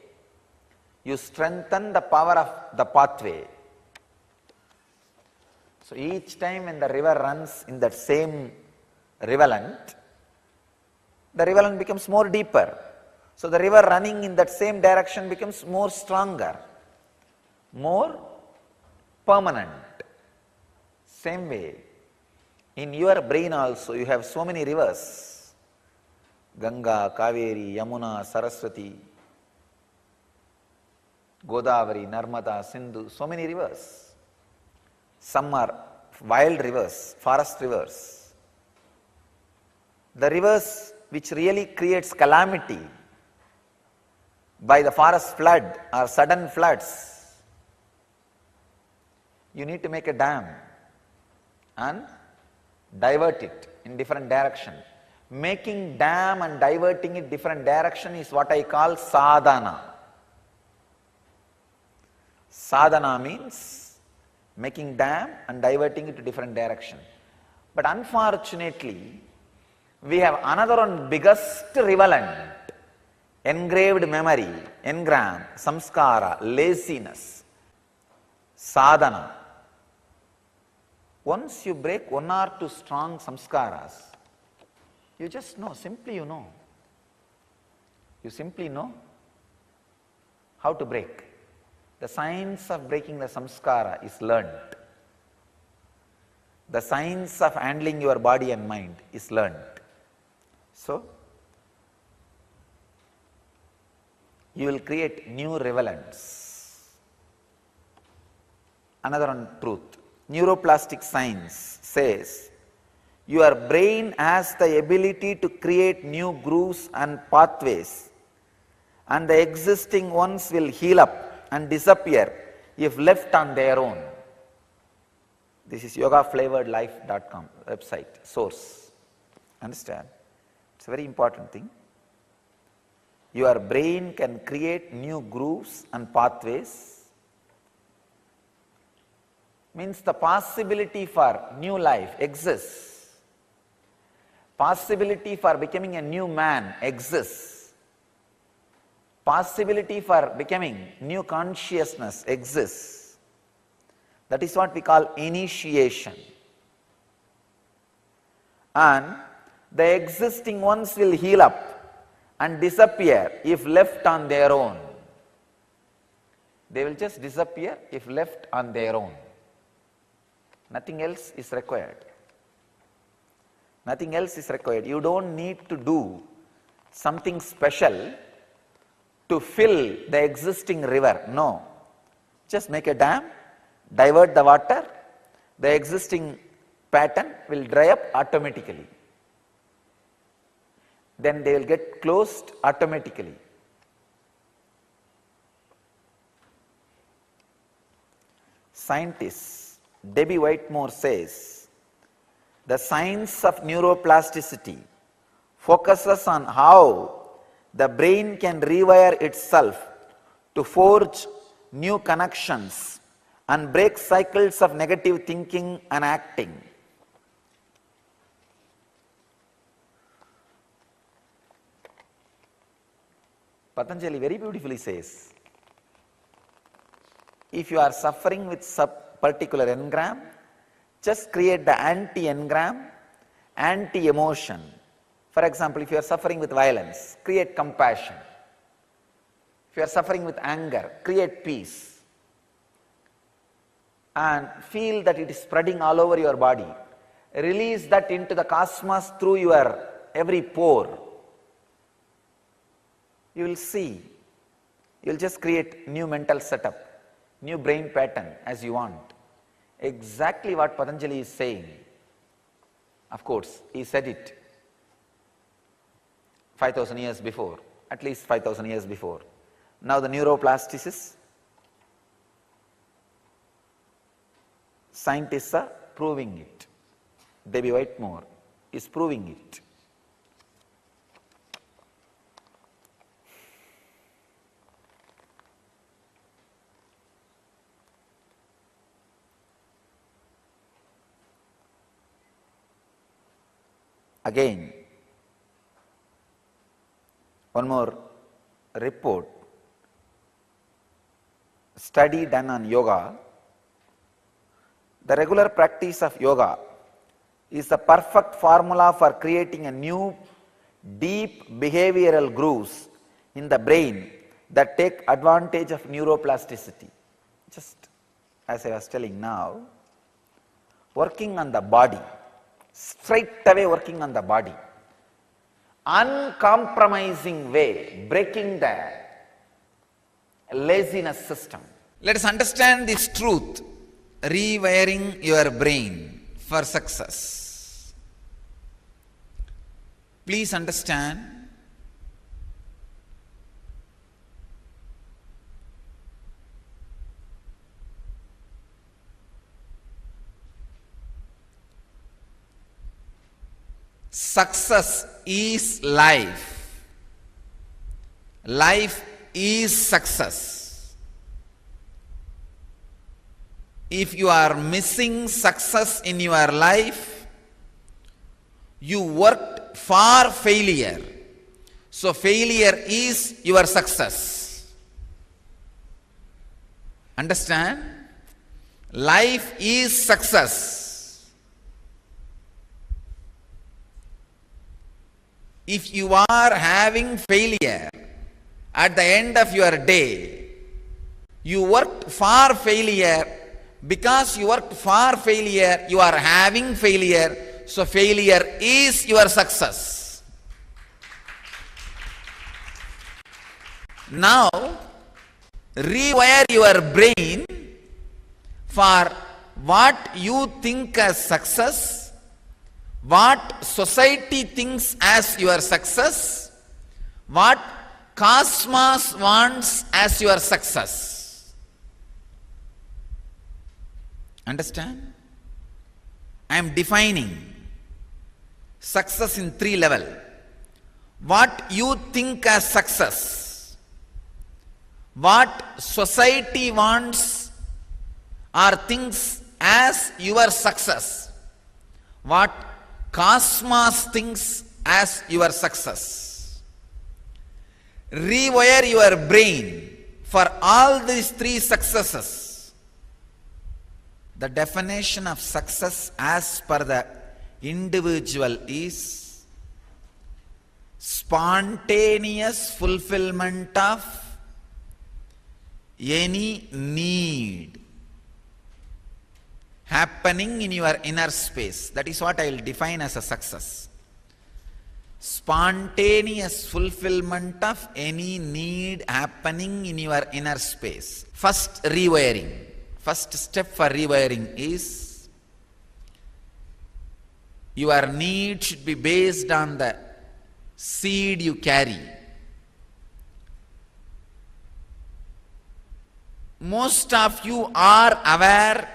you strengthen the power of the pathway. So each time when the river runs in that same rivulet, the rivulet becomes more deeper. So the river running in that same direction becomes more stronger, more permanent. Same way, in your brain also you have so many rivers. Ganga, Kaveri, Yamuna, Saraswati, Godavari, Narmada, Sindhu, so many rivers. Some are wild rivers, forest rivers. The rivers which really creates calamity by the forest flood or sudden floods, you need to make a dam and divert it in different direction. Making dam and diverting it different direction is what I call sadhana. Sadhana means making dam and diverting it to different direction. But unfortunately, we have another one biggest rivulet, engraved memory, engram, samskara, laziness, sadhana. Once you break one or two strong samskaras, you just know, simply you know. You simply know how to break. The science of breaking the samskara is learned. The science of handling your body and mind is learned. So, you will create new rivulets. Another one truth. Neuroplastic science says your brain has the ability to create new grooves and pathways, and the existing ones will heal up and disappear if left on their own. This is yogaflavoredlife.com website, source. Understand? It's a very important thing. Your brain can create new grooves and pathways. Means the possibility for new life exists. Possibility for becoming a new man exists. Possibility for becoming new consciousness exists. That is what we call initiation. And the existing ones will heal up and disappear if left on their own. They will just disappear if left on their own. Nothing else is required. Nothing else is required. You don't need to do something special to fill the existing river. No. Just make a dam, divert the water, the existing pattern will dry up automatically. Then they will get closed automatically. scientist Debbie Whitmore says, the science of neuroplasticity focuses on how the brain can rewire itself to forge new connections and break cycles of negative thinking and acting. Patanjali very beautifully says, if you are suffering with some particular engram, just create the anti-engram, anti-emotion. For example, if you are suffering with violence, create compassion. If you are suffering with anger, create peace. And feel that it is spreading all over your body. Release that into the cosmos through your every pore. You will see, you will just create new mental setup, new brain pattern as you want. Exactly what Patanjali is saying. Of course, he said it 5,000 years before, at least 5,000 years before. Now the neuroplasticists, scientists are proving it. Debbie Whitmore is proving it. Again, one more report, study done on yoga. The regular practice of yoga is the perfect formula for creating a new deep behavioral grooves in the brain that take advantage of neuroplasticity. Just as I was telling now, working on the body, straight away working on the body, uncompromising way, breaking the laziness system. Let us understand this truth, rewiring your brain for success. Please understand, success is life. Life is success. If you are missing success in your life, you worked for failure. So failure is your success. Understand? Life is success. If you are having failure at the end of your day, you worked for failure. Because you worked for failure, you are having failure. So failure is your success. Now, rewire your brain for what you think as success, what society thinks as your success, what cosmos wants as your success. Understand? I am defining success in 3 levels. What you think as success, what society wants or thinks as your success, what cosmos thinks as your success. Rewire your brain for all these 3 successes. The definition of success as per the individual is spontaneous fulfillment of any need happening in your inner space. That is what I will define as a success. Spontaneous fulfillment of any need happening in your inner space. First, rewiring. First step for rewiring is your need should be based on the seed you carry. most of you are aware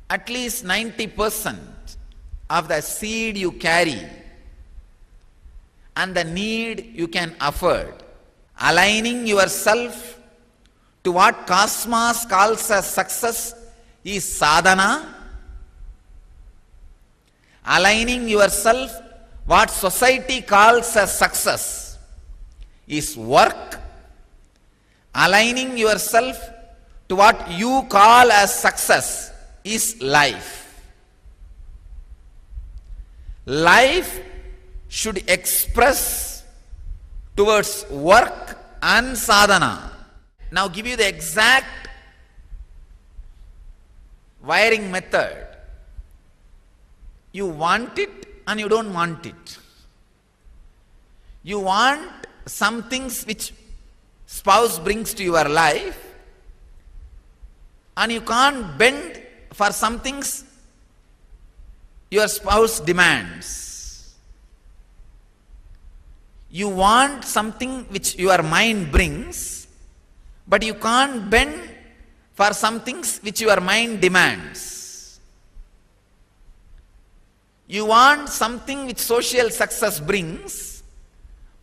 at least 90% of the seed you carry and the need you can afford. Aligning yourself to what Cosmos calls as success is sadhana. Aligning yourself what society calls as success is work. Aligning yourself to what you call as success is life. Life should express towards work and sadhana. Now give you the exact wiring method. You want it and you don't want it. You want some things which spouse brings to your life, and you can't bend for some things your spouse demands. You want something which your mind brings, but you can't bend for some things which your mind demands. You want something which social success brings,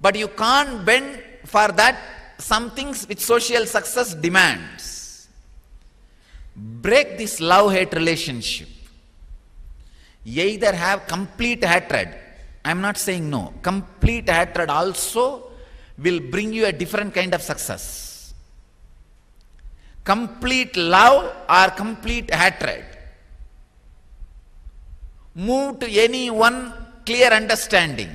but you can't bend for that some things which social success demands. Break this love-hate relationship. Either have complete hatred. I am not saying no. Complete hatred also will bring you a different kind of success. Complete love or complete hatred. Move to any one clear understanding.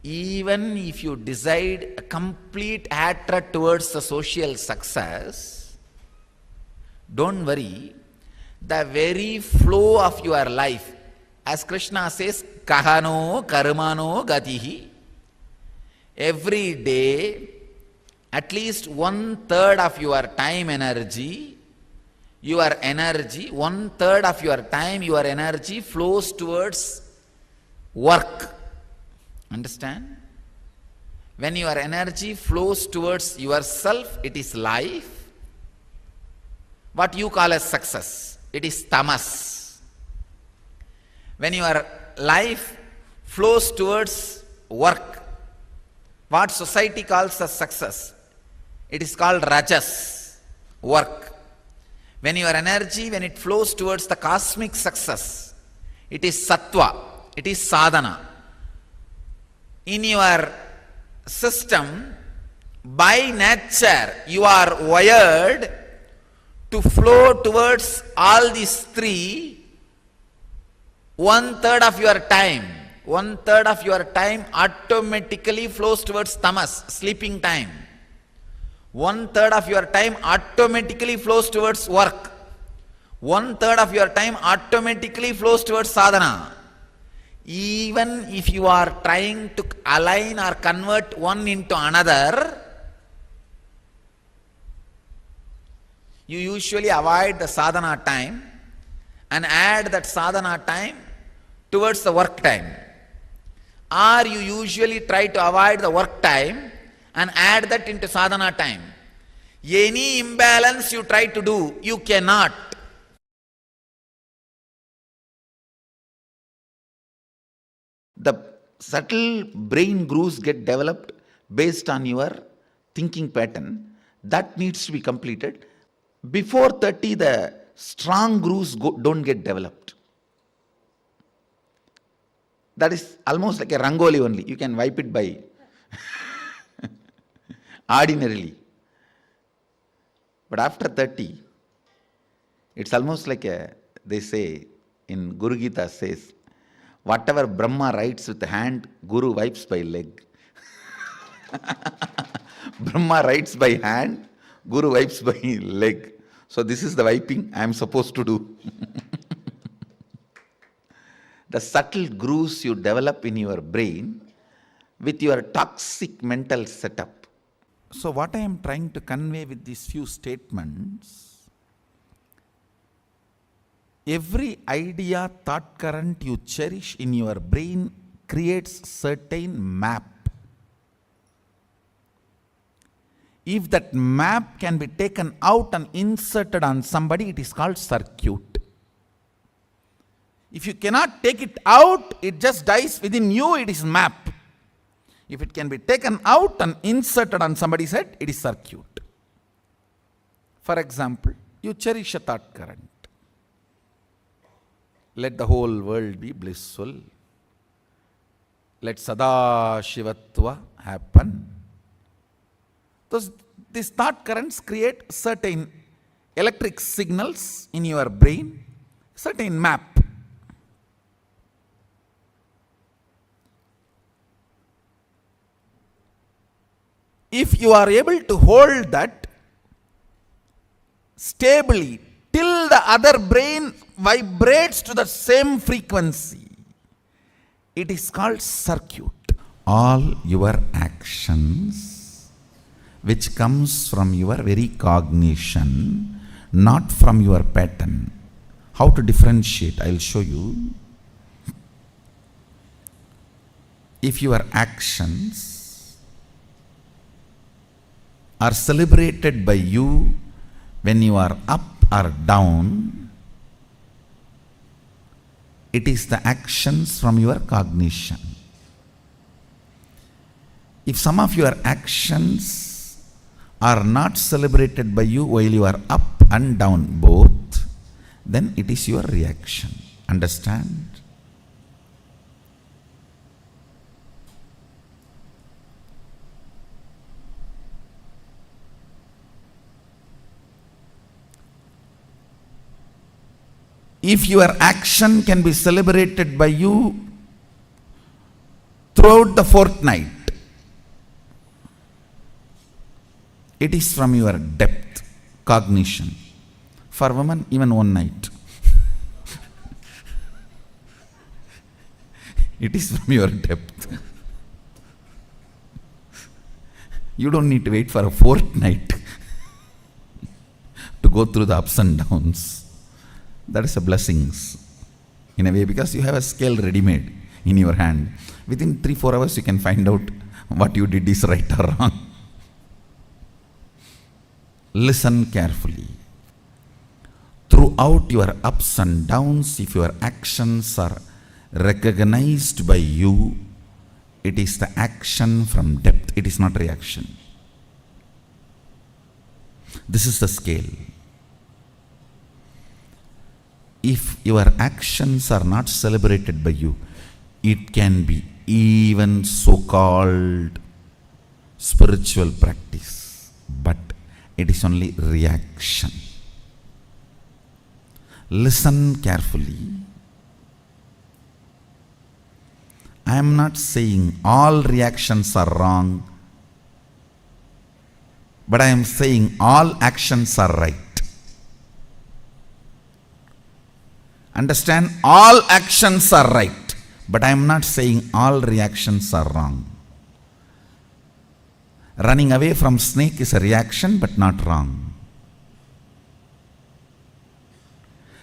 Even if you decide a complete hatred towards the social success, don't worry, the very flow of your life, as Krishna says, kahano karmano gatihi, every day, at least 1/3 of your time energy, 1/3 of your time, your energy flows towards work. Understand? When your energy flows towards yourself, it is life. What you call as success, it is tamas. When your life flows towards work, what society calls as success, it is called rajas, work. When your energy, when it flows towards the cosmic success, it is sattva, it is sadhana. In your system, by nature, you are wired to flow towards all these three 1/3 of your time. 1/3 of your time automatically flows towards tamas, sleeping time. 1/3 of your time automatically flows towards work. 1/3 of your time automatically flows towards sadhana. Even if you are trying to align or convert one into another, you usually avoid the sadhana time and add that sadhana time towards the work time. Or you usually try to avoid the work time and add that into sadhana time. Any imbalance you try to do, you cannot. The subtle brain grooves get developed based on your thinking pattern. That needs to be completed. Before 30, the strong grooves don't get developed. That is almost like a rangoli only. You can wipe it by ordinarily. But after 30, it's almost like they say in Guru Gita says, whatever Brahma writes with the hand, Guru wipes by leg. Brahma writes by hand, Guru wipes by leg. So this is the wiping I am supposed to do. The subtle grooves you develop in your brain with your toxic mental setup. So what I am trying to convey with these few statements, every idea, thought current you cherish in your brain creates certain map. If that map can be taken out and inserted on somebody, it is called circuit. If you cannot take it out, it just dies within you, it is map. If it can be taken out and inserted on somebody's head, it is circuit. For example, you cherish a thought current. Let the whole world be blissful. Let Sada Shivatva happen. These thought currents create certain electric signals in your brain, certain map. If you are able to hold that stably till the other brain vibrates to the same frequency, it is called circuit. All your actions, which comes from your very cognition, not from your pattern. How to differentiate? I will show you. If your actions are celebrated by you when you are up or down, it is the actions from your cognition. If some of your actions are not celebrated by you while you are up and down both, then it is your reaction. Understand? If your action can be celebrated by you throughout the fortnight, it is from your depth, cognition. For women, even one night. It is from your depth. You don't need to wait for a fortnight to go through the ups and downs. That is a blessings in a way, because you have a scale ready-made in your hand. Within 3-4 hours you can find out what you did is right or wrong. Listen carefully. Throughout your ups and downs, if your actions are recognized by you, it is the action from depth, it is not reaction. This is the scale. If your actions are not celebrated by you, it can be even so-called spiritual practice, but it is only reaction. Listen carefully. I am not saying all reactions are wrong, but I am saying all actions are right. Understand? All actions are right, but I am not saying all reactions are wrong. Running away from snake is a reaction, but not wrong.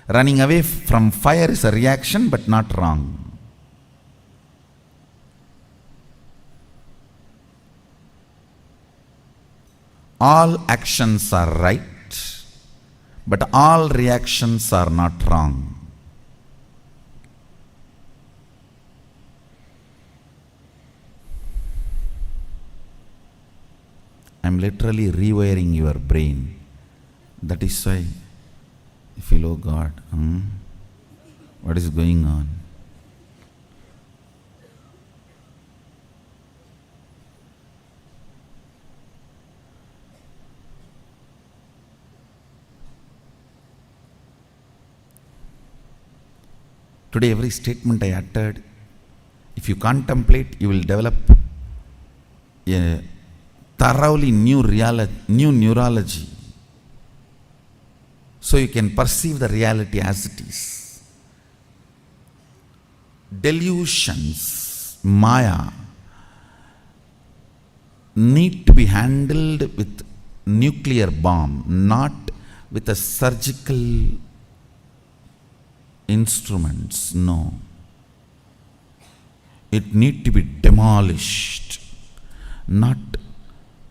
Running away from fire is a reaction, but not wrong. All actions are right, but all reactions are not wrong. I am literally rewiring your brain. That is why you feel, oh God, what is going on? Today, every statement I uttered, if you contemplate, you will develop a thoroughly new neurology. So you can perceive the reality as it is. Delusions, Maya, need to be handled with nuclear bomb, not with a surgical instruments. No. It need to be demolished, not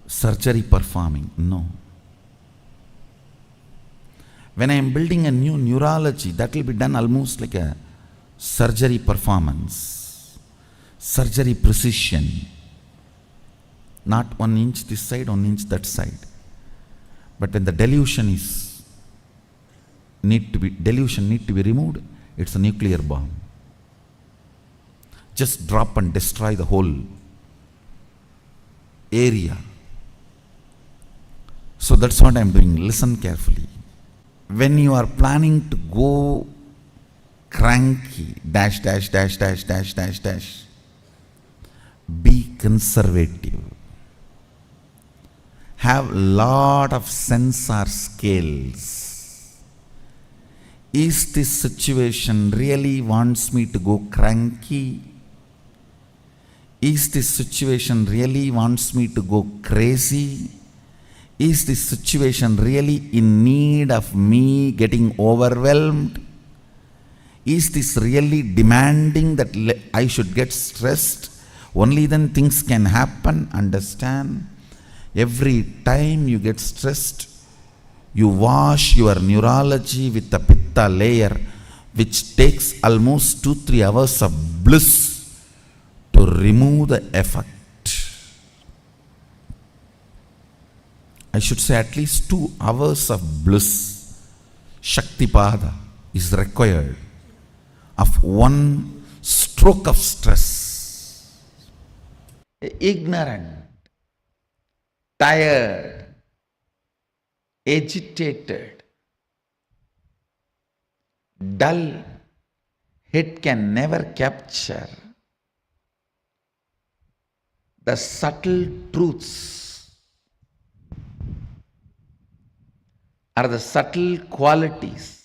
surgery performing. No. When I am building a new neurology, that will be done almost like a surgery performance, surgery precision. Not 1 inch this side, 1 inch that side. But when the delusion need to be removed, it's a nuclear bomb. Just drop and destroy the whole area. So that's what I'm doing. Listen carefully. When you are planning to go cranky, dash, dash, dash, dash, dash, dash, dash, be conservative. Have lot of sensor scales. Is this situation really wants me to go cranky? Is this situation really wants me to go crazy? Is this situation really in need of me getting overwhelmed? Is this really demanding that I should get stressed? Only then things can happen. Understand? Every time you get stressed, you wash your neurology with the pitta layer, which takes almost 2-3 hours of bliss to remove the effect. I should say at least 2 hours of bliss, Shaktipada, is required of one stroke of stress. Ignorant, tired, agitated, dull head can never capture the subtle truths or the subtle qualities.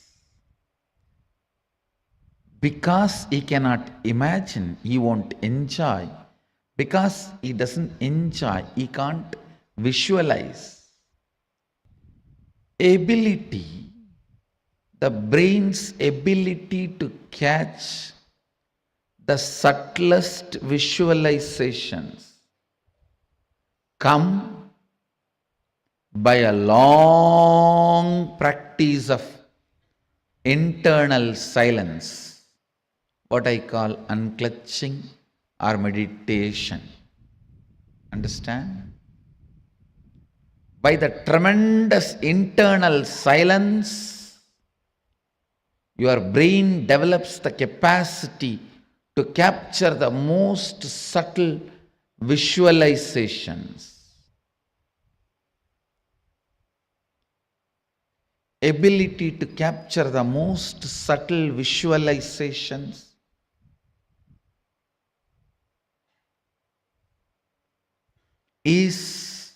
Because he cannot imagine, he won't enjoy. Because he doesn't enjoy, he can't visualize. Ability, the brain's ability to catch the subtlest visualizations come by a long practice of internal silence, what I call unclutching or meditation. Understand? By the tremendous internal silence, your brain develops the capacity to capture the most subtle visualizations. Ability to capture the most subtle visualizations is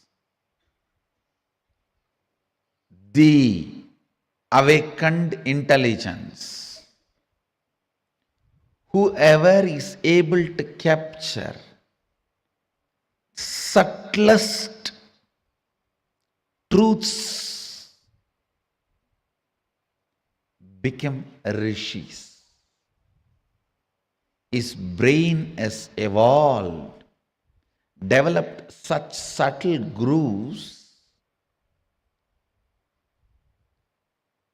the awakened intelligence. Whoever is able to capture subtlest truths become rishis. His brain has evolved, developed such subtle grooves.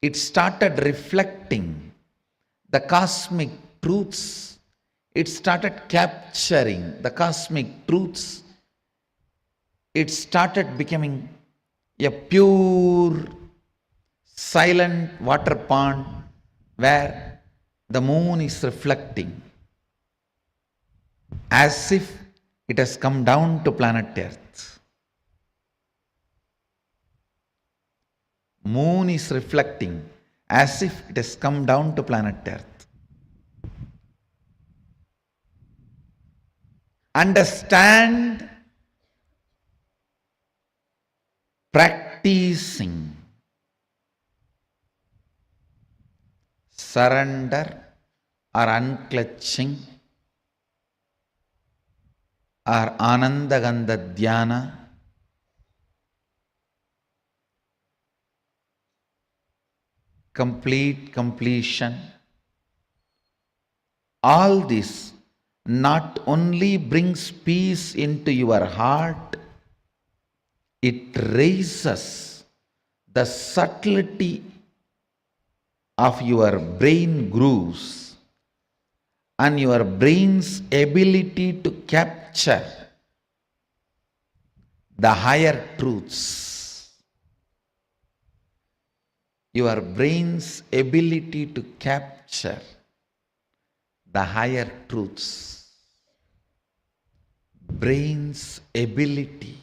It started reflecting the cosmic truths. It started capturing the cosmic truths. It started becoming a pure, silent water pond where the moon is reflecting as if it has come down to planet Earth. Moon is reflecting as if it has come down to planet Earth. Understand, practicing surrender or unclutching or Anandagandha Dhyana completion. All this not only brings peace into your heart, it raises the subtlety of your brain grooves and your brain's ability to capture the higher truths. Your brain's ability to capture the higher truths. Brain's ability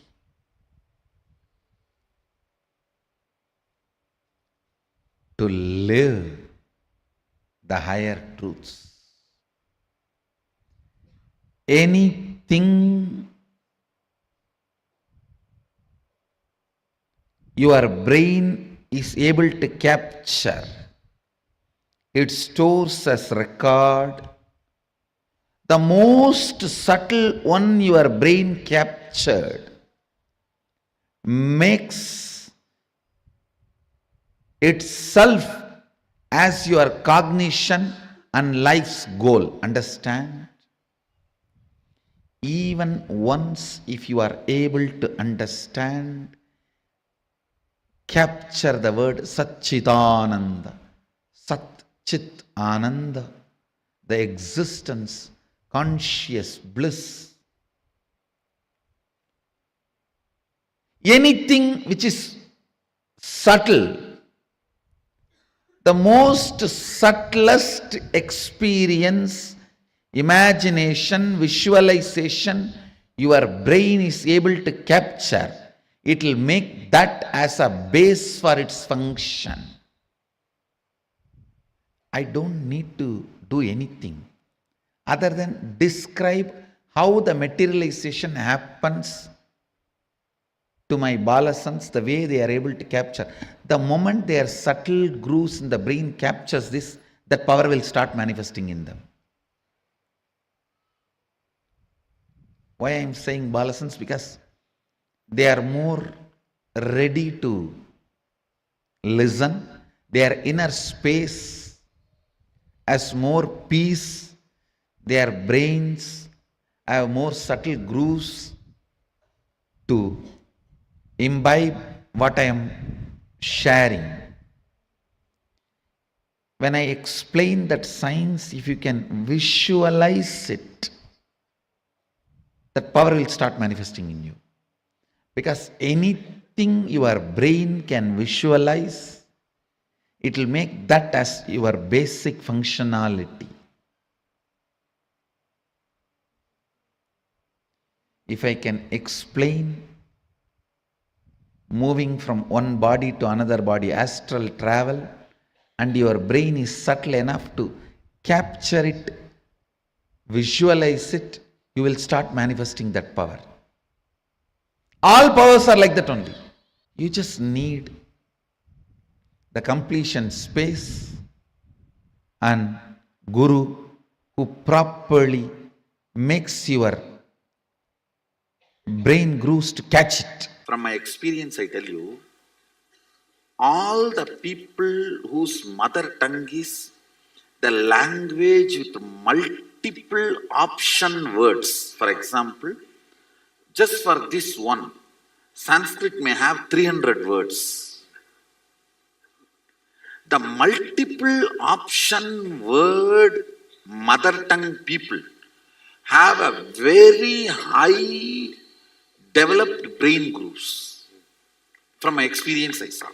to live the higher truths. Anything your brain is able to capture, it stores as record. The most subtle one your brain captured makes itself as your cognition and life's goal. Understand? Even once, if you are able to understand, capture the word Satchitananda, Sat Chit Ananda, the existence, conscious bliss. Anything which is subtle, the most subtlest experience, imagination, visualization, your brain is able to capture, it will make that as a base for its function. I don't need to do anything other than describe how the materialization happens to my balasans, the way they are able to capture. The moment their subtle grooves in the brain captures this, that power will start manifesting in them. Why I am saying balasans? Because they are more ready to listen. Their inner space has more peace. Their brains have more subtle grooves to imbibe what I am sharing. When I explain that science, if you can visualize it, that power will start manifesting in you. Because anything your brain can visualize, it will make that as your basic functionality. If I can explain moving from one body to another body, astral travel, and your brain is subtle enough to capture it, visualize it, you will start manifesting that power. All powers are like that only. You just need the completion space and Guru who properly makes your brain grooves to catch it. From my experience, I tell you, all the people whose mother tongue is the language with multiple option words, for example, just for this one, Sanskrit may have 300 words. The multiple option word mother tongue people have a very high developed brain grooves. From my experience, I saw.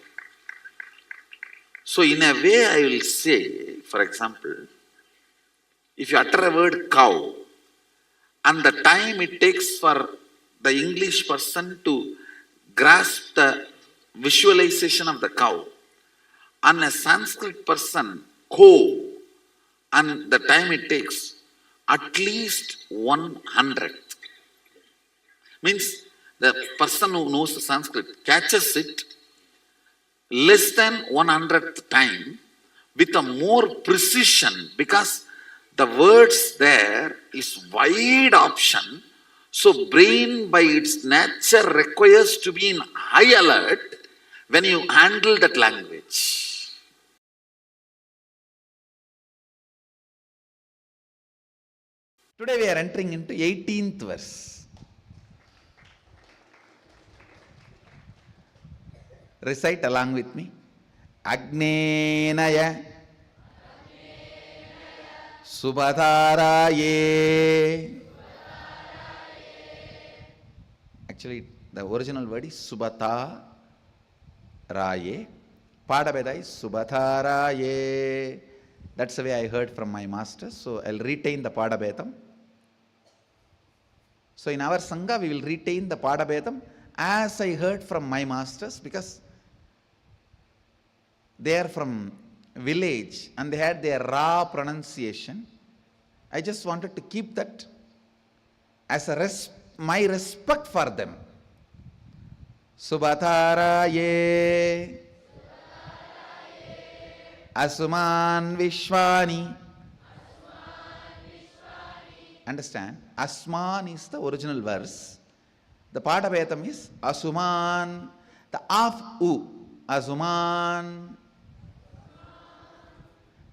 So in a way, I will say, for example, if you utter a word cow, and the time it takes for the English person to grasp the visualization of the cow, and a Sanskrit person, ko, and the time it takes, at least 100. Means the person who knows the Sanskrit catches it less than 100th time with a more precision, because the words there is wide option. So brain by its nature requires to be in high alert when you handle that language. Today we are entering into 18th verse. Recite along with me. Agnenaya Subhataraye. Actually, the original word is Subhata Raye. Padabeda is Subhataraye. That's the way I heard from my master. So I'll retain the Padabedam. So in our Sangha, we will retain the Padabedam as I heard from my masters, because they are from village and they had their raw pronunciation. I just wanted to keep that as a my respect for them. Subhataraye Asuman Vishwani. Understand? Asman is the original verse. The Padabedam is Asuman. The af u. Asuman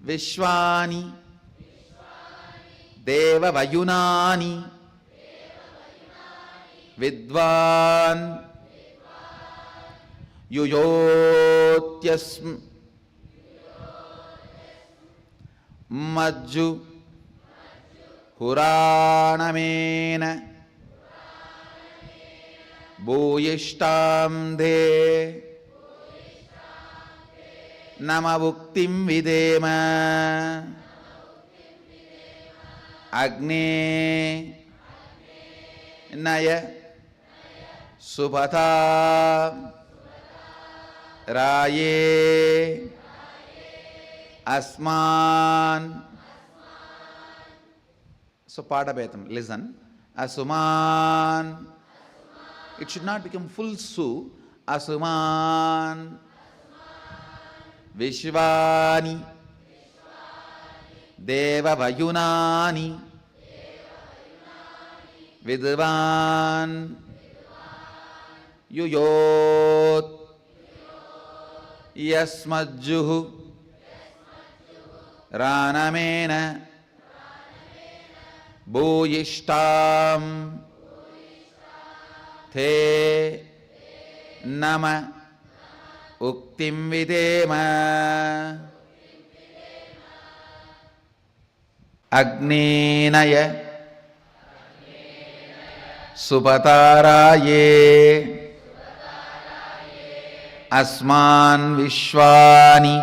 Vishwani Deva Vayunani Vidvan Yuyotyasm Majju Huranamena Bhuyishtam De Namavuktim Videma Agne Naya Subhata Raye Asman. So Padabedam, listen. Asuman. It should not become full su. Asuman Vishwani Deva Vayunani Vidvan Yuyot Yasmajjuhu Ranamena Bhuyishtam Te Nama Uktim Videma Agnenaya Subhataraye Asman Vishwani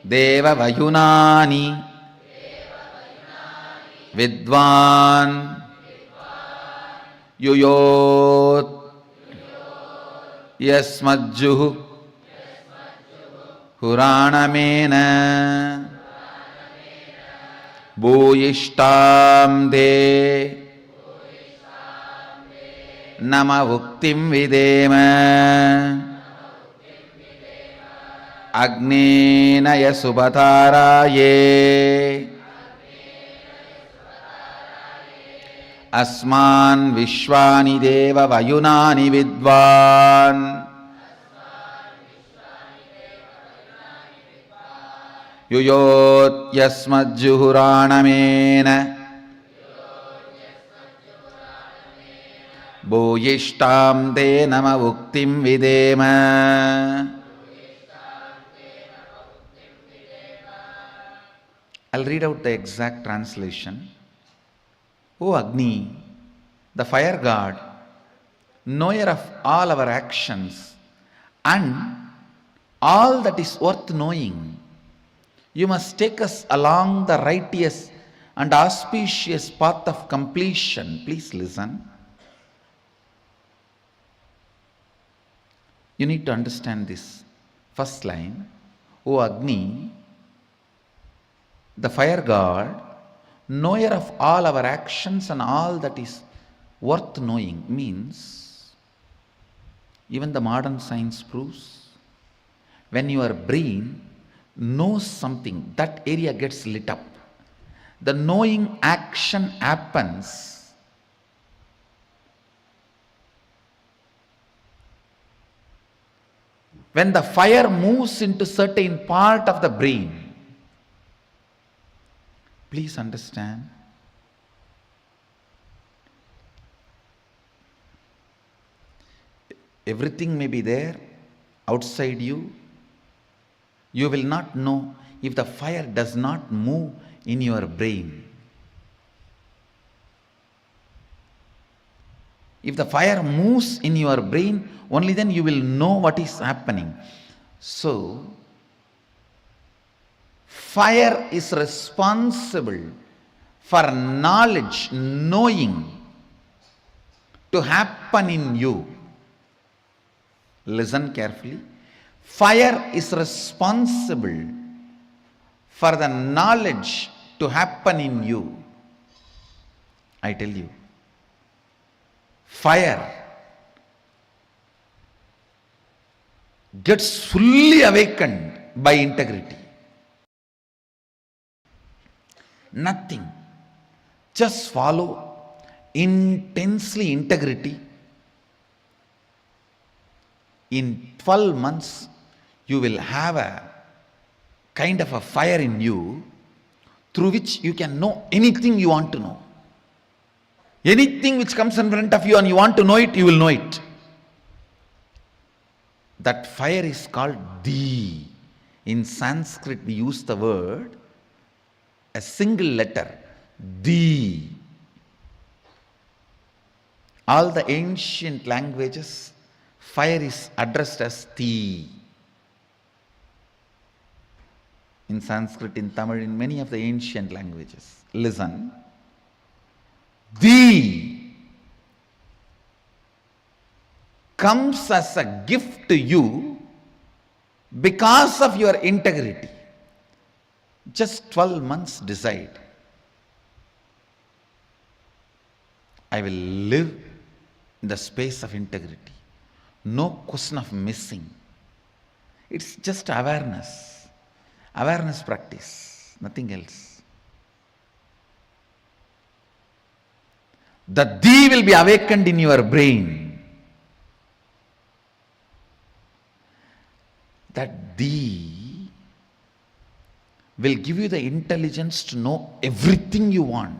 Deva Vayunani Vidvan Yuyot Yasmajjuhu Huranamena Bhuyishtam De Namavuktim Videma Agnenaya Subhataraye Asman Vishwani Deva Vayunani Vidvan Yuyot Yasmajjuhuranamena Bhuyishtam De Namavuktim Videma. I'll read out the exact translation. O Agni, the fire god, knower of all our actions and all that is worth knowing, you must take us along the righteous and auspicious path of completion. Please listen. You need to understand this first line. O Agni, the fire god, knower of all our actions and all that is worth knowing, means even the modern science proves when your brain knows something, that area gets lit up. The knowing action happens when the fire moves into certain part of the brain. Please understand. Everything may be there outside you. You will not know if the fire does not move in your brain. If the fire moves in your brain, only then you will know what is happening. So, fire is responsible for knowledge, knowing to happen in you. Listen carefully. Fire is responsible for the knowledge to happen in you. I tell you, fire gets fully awakened by integrity. Nothing. Just follow intensely integrity. In 12 months, you will have a kind of a fire in you through which you can know anything you want to know. Anything which comes in front of you and you want to know it, you will know it. That fire is called di. In Sanskrit, we use the word, a single letter, di. All the ancient languages, fire is addressed as ti. In Sanskrit, in Tamil, in many of the ancient languages. Listen. Di comes as a gift to you because of your integrity. Just 12 months decide. I will live in the space of integrity. No question of missing. It's just awareness. Awareness practice, nothing else. The di will be awakened in your brain. That di will give you the intelligence to know everything you want.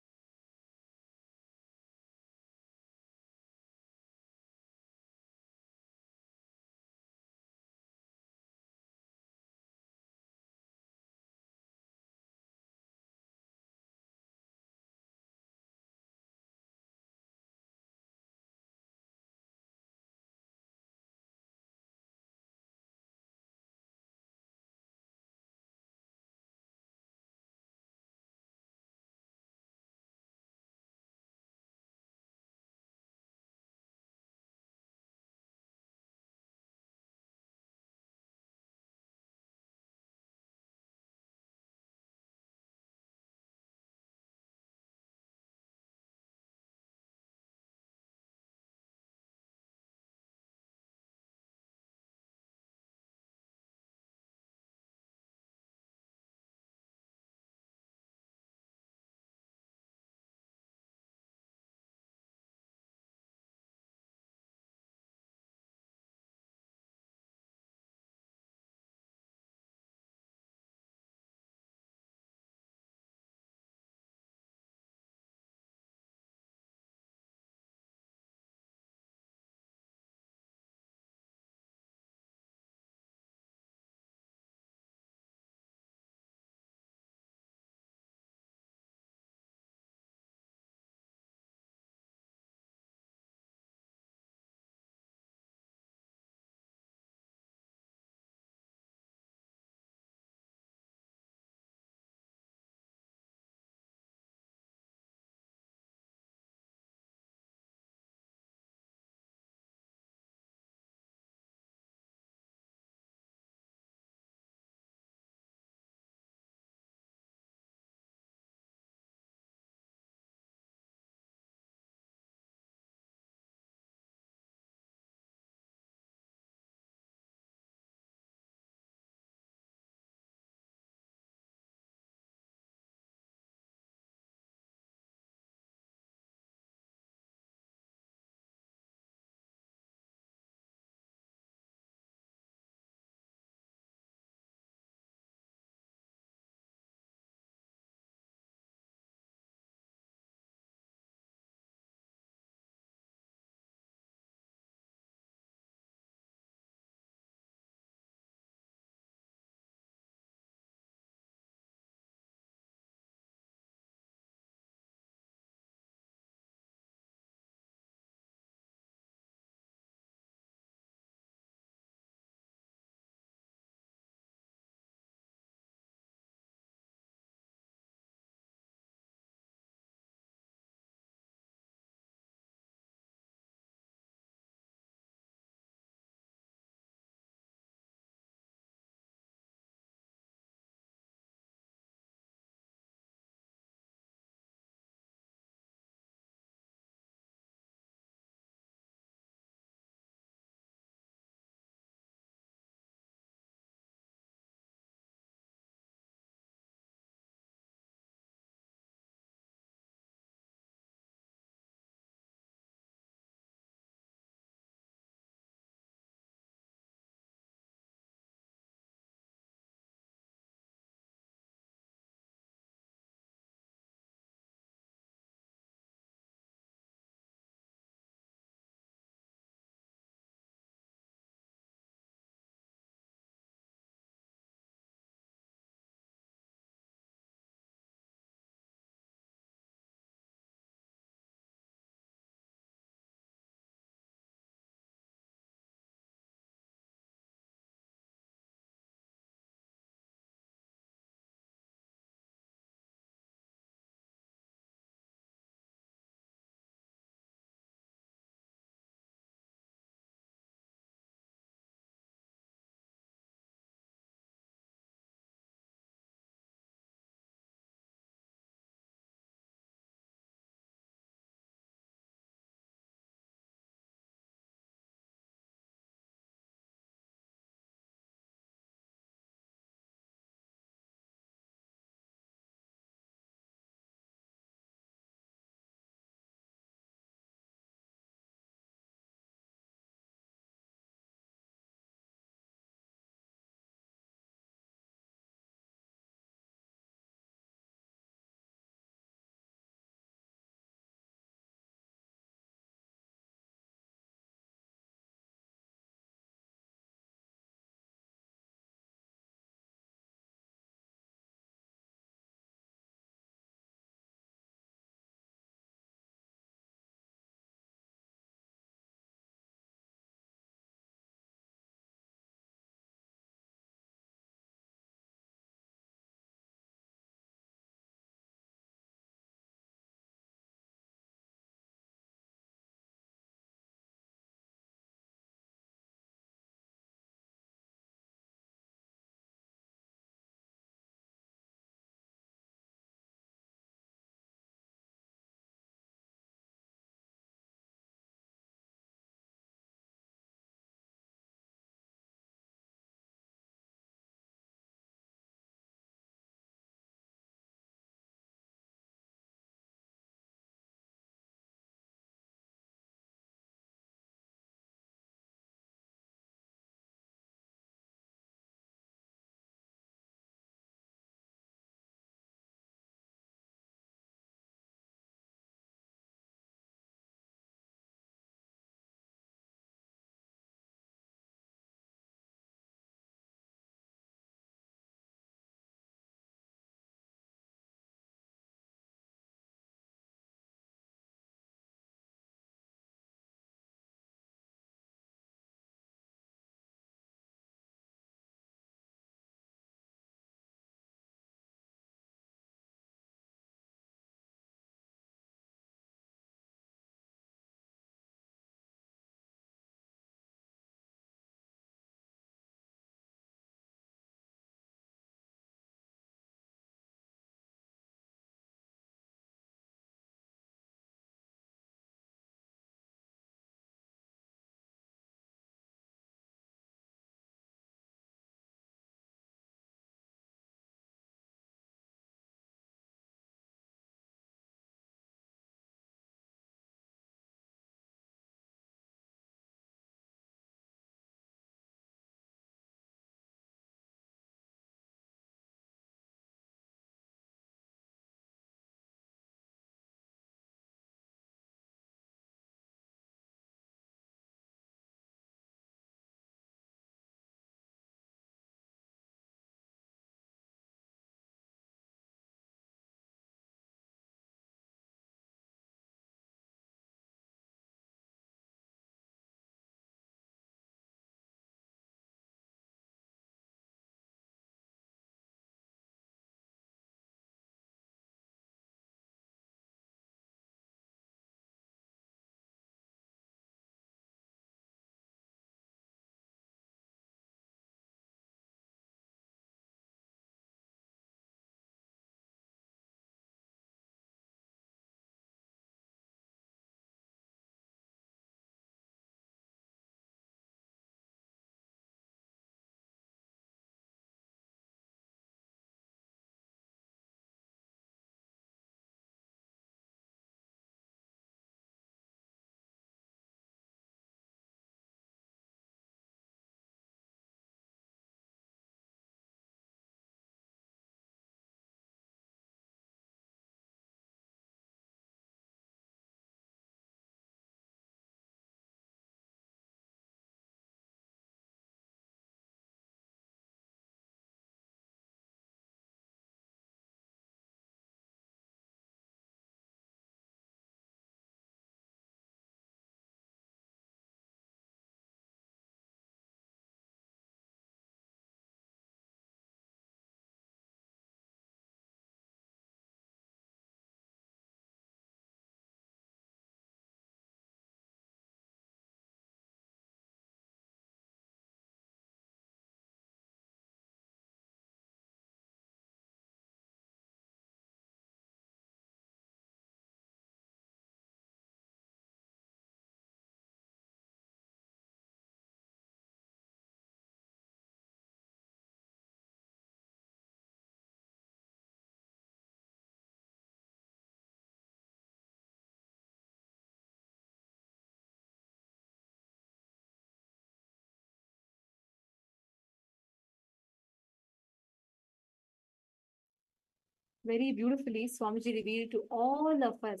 very beautifully, Swamiji revealed to all of us,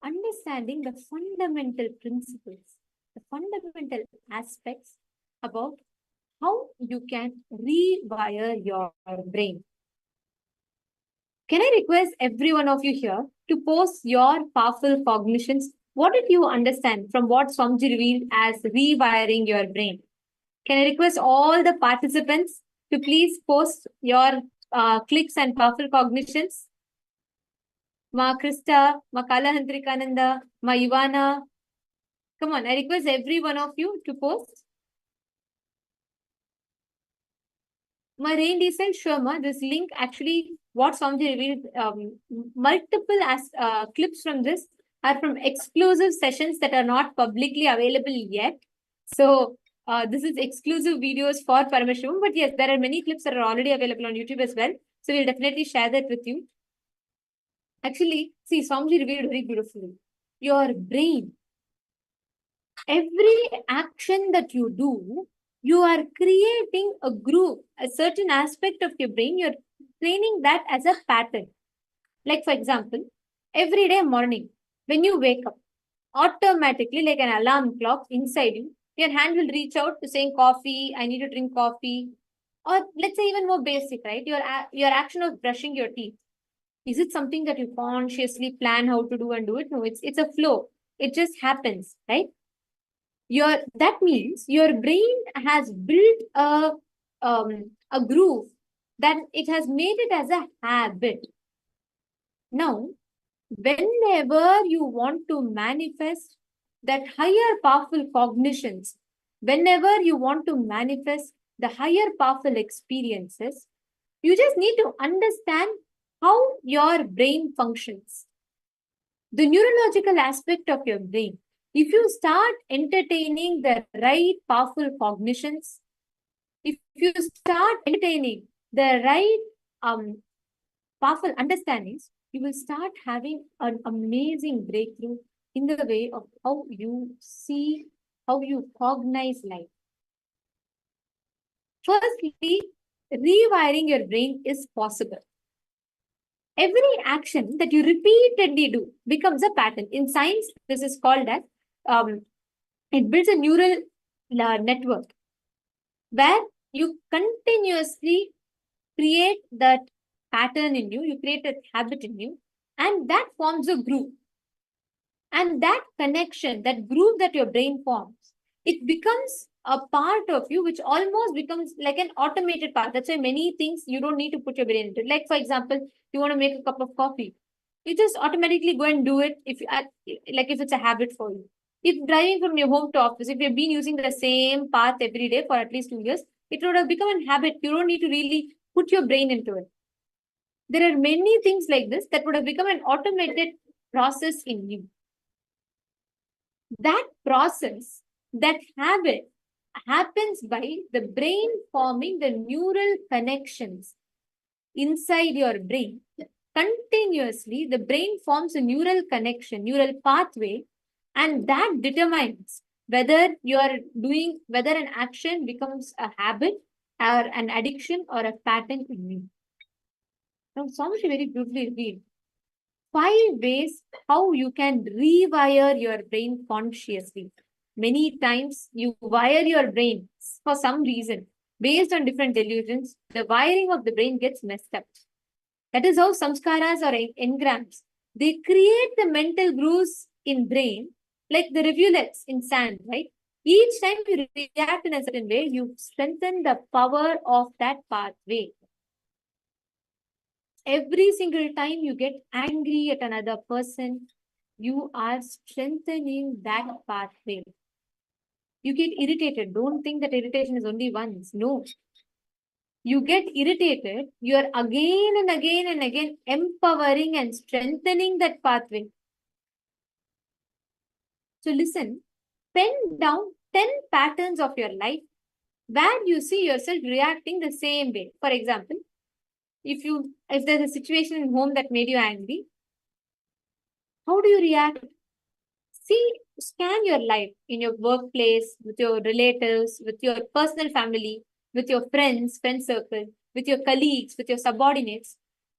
understanding the fundamental principles, the fundamental aspects about how you can rewire your brain. Can I request every one of you here to post your powerful cognitions? What did you understand from what Swamiji revealed as rewiring your brain? Can I request all the participants to please post your clicks and powerful cognitions? Ma Krista, Ma Kalahandrikananda, Ma Ivana. Come on, I request every one of you to post. My rain decent, sure, ma. This link actually, what Swamiji revealed, multiple clips from this are from exclusive sessions that are not publicly available yet. So this is exclusive videos for Paramashivoham. But yes, there are many clips that are already available on YouTube as well. So we'll definitely share that with you. Actually, see, Swamiji revealed very beautifully. Your brain, every action that you do, you are creating a groove, a certain aspect of your brain, you're training that as a pattern. Like, for example, every day morning, when you wake up, automatically, like an alarm clock inside you, your hand will reach out to saying coffee, I need to drink coffee. Or let's say even more basic, right? Your action of brushing your teeth. Is it something that you consciously plan how to do and do it? No, it's a flow. It just happens, right? That means your brain has built a groove that it has made it as a habit. Now, whenever you want to manifest that higher powerful cognitions, whenever you want to manifest the higher powerful experiences, you just need to understand how your brain functions. The neurological aspect of your brain. If you start entertaining the right powerful cognitions, if you start entertaining the right powerful understandings, you will start having an amazing breakthrough in the way of how you see, how you cognize life. Firstly, rewiring your brain is possible. Every action that you repeatedly do becomes a pattern. In science, this is called as, it builds a neural network where you continuously create that pattern in you, you create a habit in you, and that forms a groove. And that connection, that groove that your brain forms, it becomes a part of you, which almost becomes like an automated part. That's why many things you don't need to put your brain into. Like, for example, you want to make a cup of coffee. You just automatically go and do it if it's a habit for you. If driving from your home to office, if you've been using the same path every day for at least 2 years, it would have become a habit. You don't need to really put your brain into it. There are many things like this that would have become an automated process in you. That process, that habit, happens by the brain forming the neural connections inside your brain. Continuously, the brain forms a neural connection, neural pathway, and that determines whether whether an action becomes a habit or an addiction or a pattern in you. Now, Swamiji very beautifully revealed 5 ways how you can rewire your brain consciously. Many times you wire your brain for some reason. Based on different delusions, the wiring of the brain gets messed up. That is how samskaras or engrams, they create the mental grooves in brain like the rivulets in sand, right? Each time you react in a certain way, you strengthen the power of that pathway. Every single time you get angry at another person, you are strengthening that pathway. You get irritated. Don't think that irritation is only once. No. You get irritated, you are again and again and again empowering and strengthening that pathway. So listen, pen down 10 patterns of your life where you see yourself reacting the same way. For example, if there's a situation in home that made you angry, how do you react? See, scan your life in your workplace, with your relatives, with your personal family, with your friends, friend circle, with your colleagues, with your subordinates.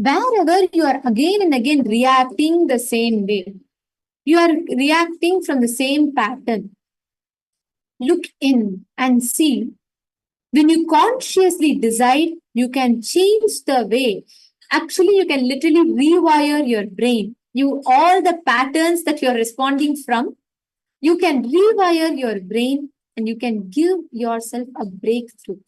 Wherever you are again and again reacting the same way, you are reacting from the same pattern. Look in and see. When you consciously decide, you can change the way. Actually, you can literally rewire your brain. All the patterns that you're responding from, you can rewire your brain and you can give yourself a breakthrough.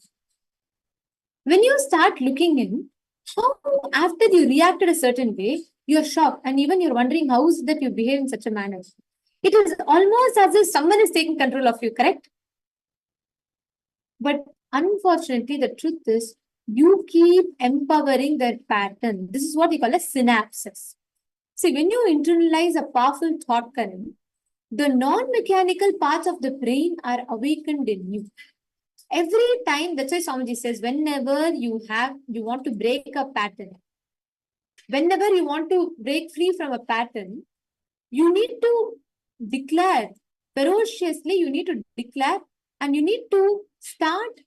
When you start looking in, how after you reacted a certain way, you're shocked and even you're wondering how is that you behave in such a manner. It is almost as if someone is taking control of you, correct? But unfortunately, the truth is you keep empowering that pattern. This is what we call a synapses. See, when you internalize a powerful thought current, the non-mechanical parts of the brain are awakened in you. Every time, that's why Swamiji says, whenever you want to break a pattern, whenever you want to break free from a pattern, you need to declare ferociously, you need to declare and you need to start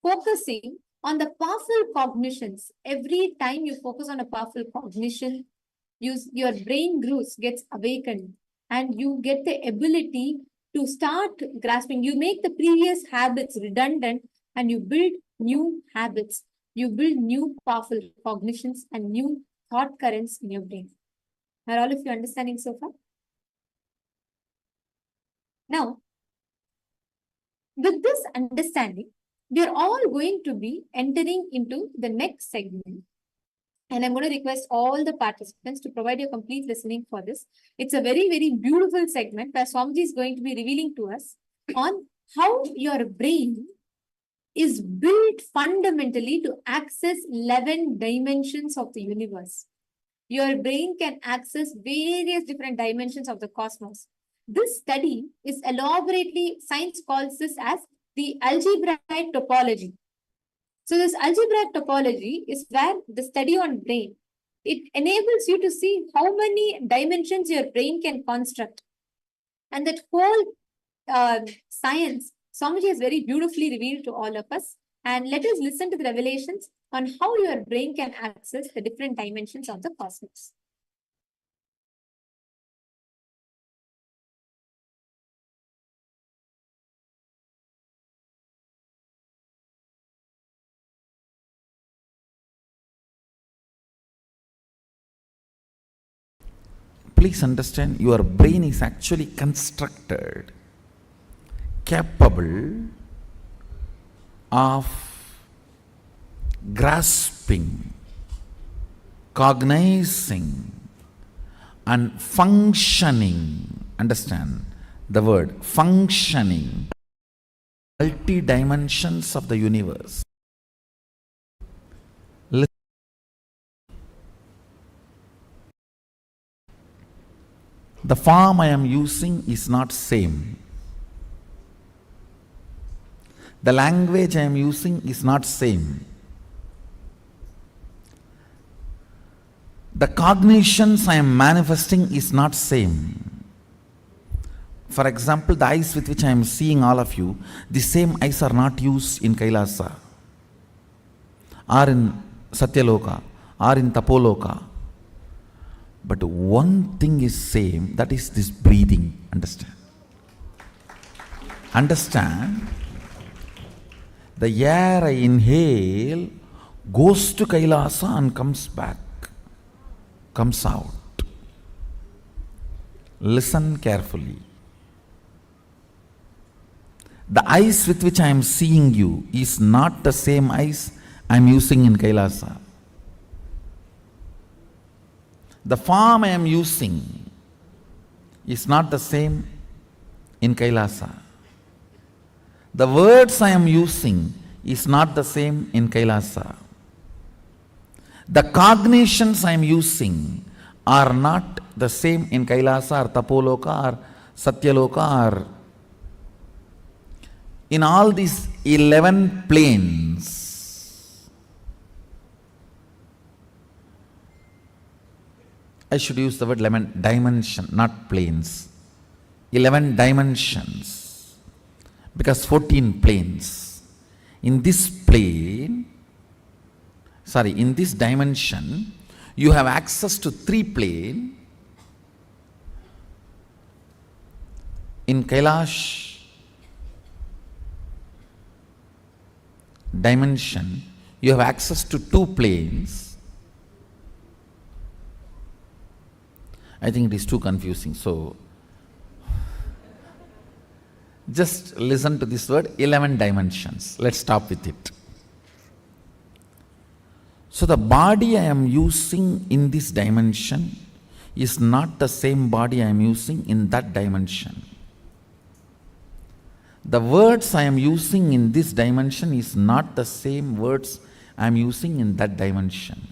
focusing on the powerful cognitions. Every time you focus on a powerful cognition, your brain gets awakened and you get the ability to start grasping. You make the previous habits redundant and you build new habits. You build new powerful cognitions and new thought currents in your brain. Are all of you understanding so far? Now, with this understanding, we are all going to be entering into the next segment. And I'm going to request all the participants to provide your complete listening for this. It's a very, very beautiful segment where Swamiji is going to be revealing to us on how your brain is built fundamentally to access 11 dimensions of the universe. Your brain can access various different dimensions of the cosmos. This study is elaborately, science calls this as the algebraic topology. So this algebraic topology is where the study on brain, it enables you to see how many dimensions your brain can construct. And that whole science, Swamiji has very beautifully revealed to all of us. And let us listen to the revelations on how your brain can access the different dimensions of the cosmos. Please understand, your brain is actually constructed capable of grasping, cognizing, and functioning. Understand the word functioning, multi-dimensions of the universe. The form I am using is not same. The language I am using is not same. The cognitions I am manifesting is not same. For example, the eyes with which I am seeing all of you, the same eyes are not used in Kailasa, or in Satya Loka, or in Tapoloka. But one thing is same, that is this breathing. Understand? Understand? The air I inhale goes to Kailasa and comes back, comes out. Listen carefully. The eyes with which I am seeing you is not the same eyes I am using in Kailasa. The form I am using is not the same in Kailasa. The words I am using is not the same in Kailasa. The cognitions I am using are not the same in Kailasa or Tapoloka or Satyaloka or in all these 11 planes. I should use the word 11 dimension, not planes. 11 dimensions, because 14 planes. In this plane, in this dimension, you have access to 3 planes. In Kailash dimension, you have access to 2 planes. I think it is too confusing. So, just listen to this word, 11 dimensions. Let's stop with it. So, the body I am using in this dimension is not the same body I am using in that dimension. The words I am using in this dimension is not the same words I am using in that dimension.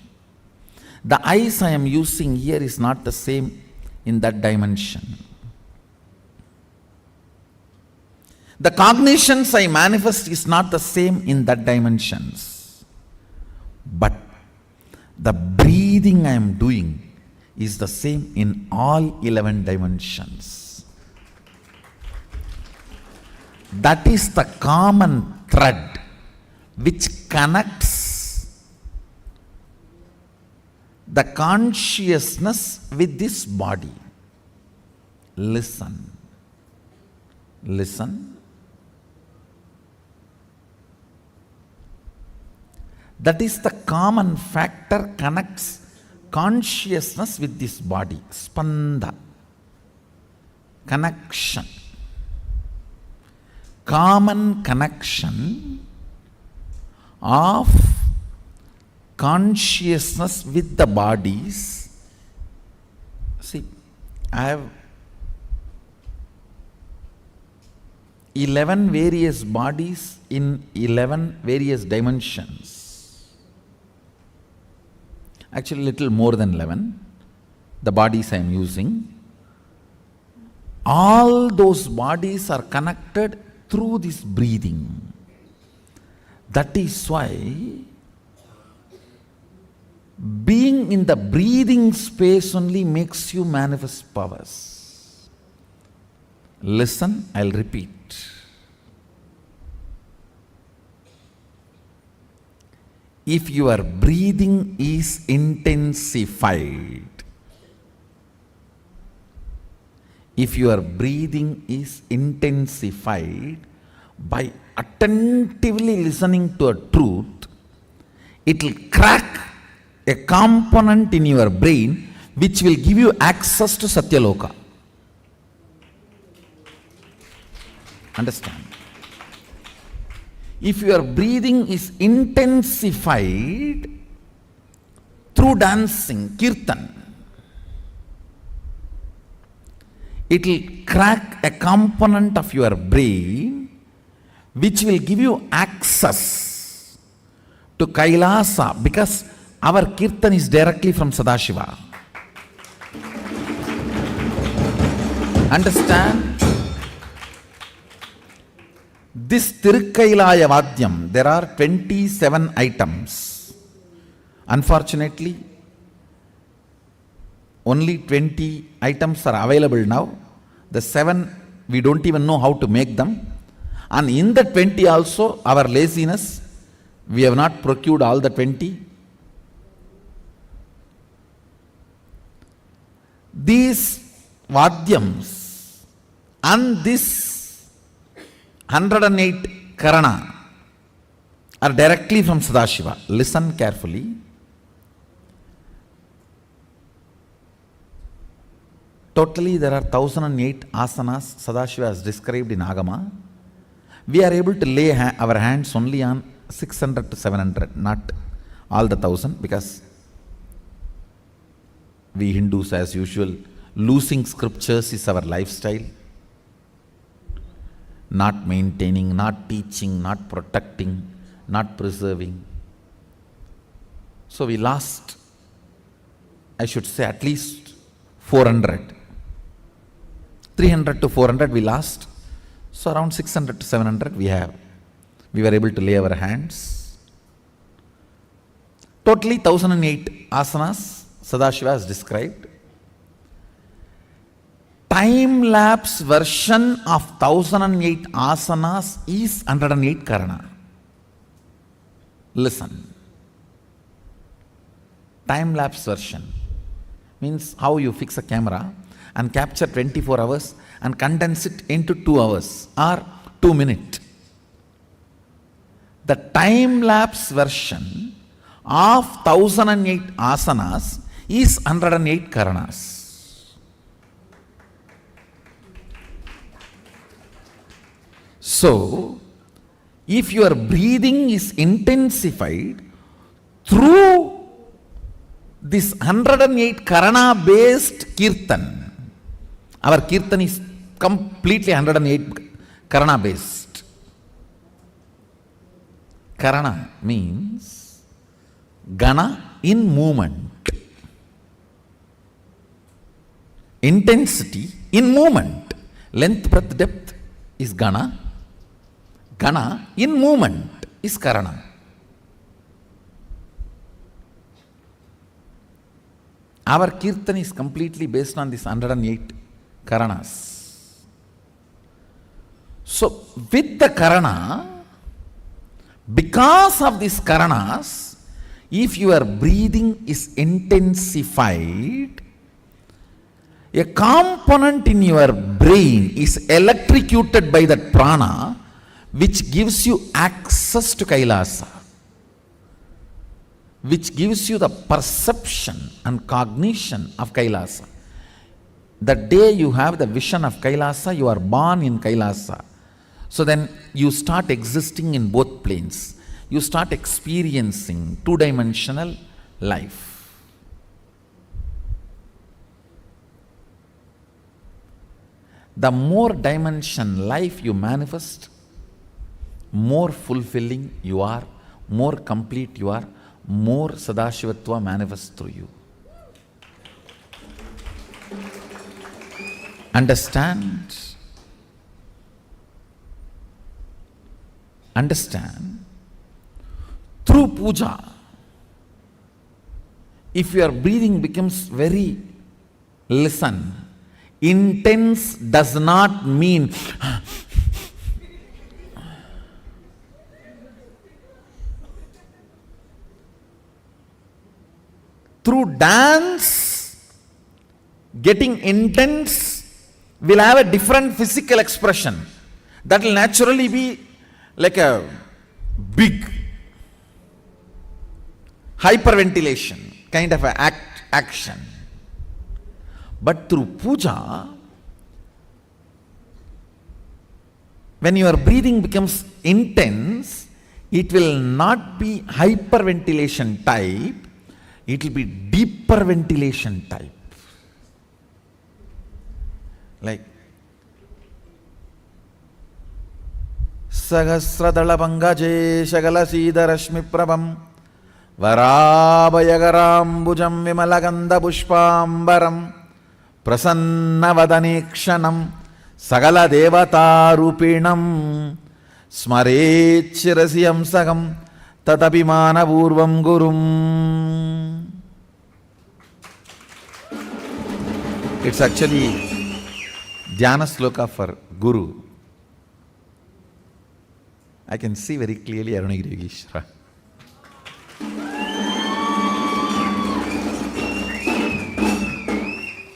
The eyes I am using here is not the same in that dimension. The cognitions I manifest is not the same in that dimensions. But the breathing I am doing is the same in all 11 dimensions. That is the common thread which connects the consciousness with this body. Listen. Listen. That is the common factor connects consciousness with this body. Spanda. Connection. Common connection of consciousness with the bodies. See, I have 11 various bodies in 11 various dimensions. Actually, little more than 11, the bodies I am using. All those bodies are connected through this breathing. That is why being in the breathing space only makes you manifest powers. Listen, I'll repeat. If your breathing is intensified, if your breathing is intensified by attentively listening to a truth, it will crack a component in your brain which will give you access to Satya Loka. Understand? If your breathing is intensified through dancing, kirtan, it will crack a component of your brain which will give you access to Kailasa, because our kirtan is directly from Sadashiva. Understand? This Tirukkailaya Vadyam, there are 27 items. Unfortunately, only 20 items are available now. The 7, we don't even know how to make them. And in the 20 also, our laziness, we have not procured all the 20. These Vadyams and this 108 Karana are directly from Sadashiva. Listen carefully. Totally there are 1008 asanas Sadashiva has described in Agama. We are able to lay our hands only on 600 to 700, not all the 1000, because we Hindus, as usual, losing scriptures is our lifestyle. Not maintaining, not teaching, not protecting, not preserving. So we lost, I should say, at least 400. 300 to 400 we lost. So around 600 to 700 we have. We were able to lay our hands. Totally 1008 asanas Sadashiva has described. Time-lapse version of 1008 asanas is 108 Karana. Listen. time-lapse version means how you fix a camera and capture 24 hours and condense it into 2 hours or 2 minutes. The time-lapse version of 1008 asanas is 108 karanas. So, if your breathing is intensified through this 108 karana based kirtan, our kirtan is completely 108 karana based. Karana means gana in movement. Intensity in movement. Length, breadth, depth is gana. Gana in movement is karana. Our kirtan is completely based on this 108 karanas. So, with the karana, because of these karanas, if your breathing is intensified, a component in your brain is electrocuted by that prana, which gives you access to Kailasa, which gives you the perception and cognition of Kailasa. The day you have the vision of Kailasa, you are born in Kailasa. So then you start existing in both planes. You start experiencing two-dimensional life. The more dimension life you manifest, more fulfilling you are, more complete you are, more Sadashivatva manifests through you. Understand? Understand? Through puja, if your breathing becomes very, listen, intense does not mean through dance, getting intense will have a different physical expression. That will naturally be like a big hyperventilation kind of an action. But through puja, when your breathing becomes intense, it will not be hyperventilation type, it will be deeper ventilation type. Like Sahasradala Pangaje Shagala Sida Rashmi Prabham Varabhayagaram Bujam Vimalaganda Pushpambaram Prasanna Vadanekshanam Sagala Devata Rupinam Smarechirasiyam Sagam Tatapimana Purvam Gurum. It's actually Dhyana Sloka for Guru. I can see very clearly Arunagiri Yogeshwara.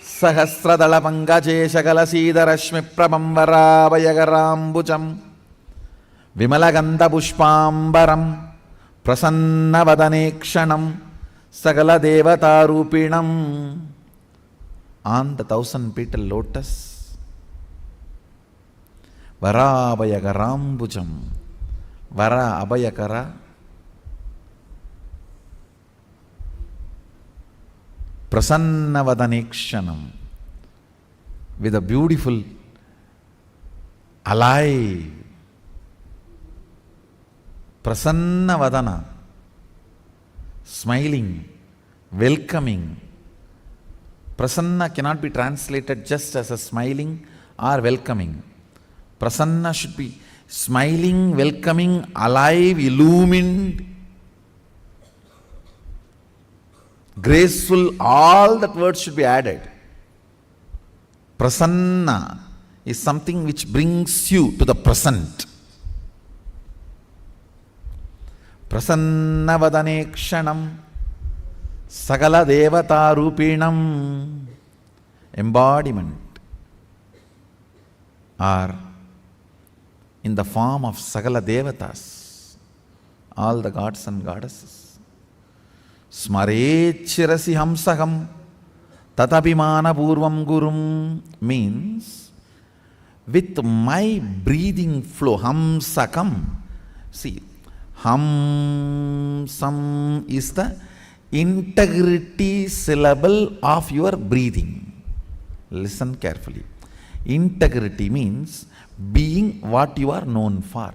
Sahasradala Pangaje Shagala Sida Rashmi Prabhambara Vayagaram Bujam Vimalaganda Pushpambaram Prasanna Vadanekshanam Sagala Devata Rupinam. On the 1000-petal lotus, Vara Abhayagaram Bujam, Vara Abhayakara, Prasanna Vadanekshanam, with a beautiful, alive, Prasanna Vadana, smiling, welcoming. Prasanna cannot be translated just as a smiling or welcoming. Prasanna should be smiling, welcoming, alive, illumined, graceful. All that words should be added. Prasanna is something which brings you to the present. Prasanna Vadanekshanam Sagala Devata Rupinam, embodiment, are in the form of Sagala Devatas, all the gods and goddesses. Smarechirasi hamsaham tatapimana purvam gurum means with my breathing flow, hamsakam. See, hamsam is the integrity syllable of your breathing. Listen carefully. Integrity means being what you are known for.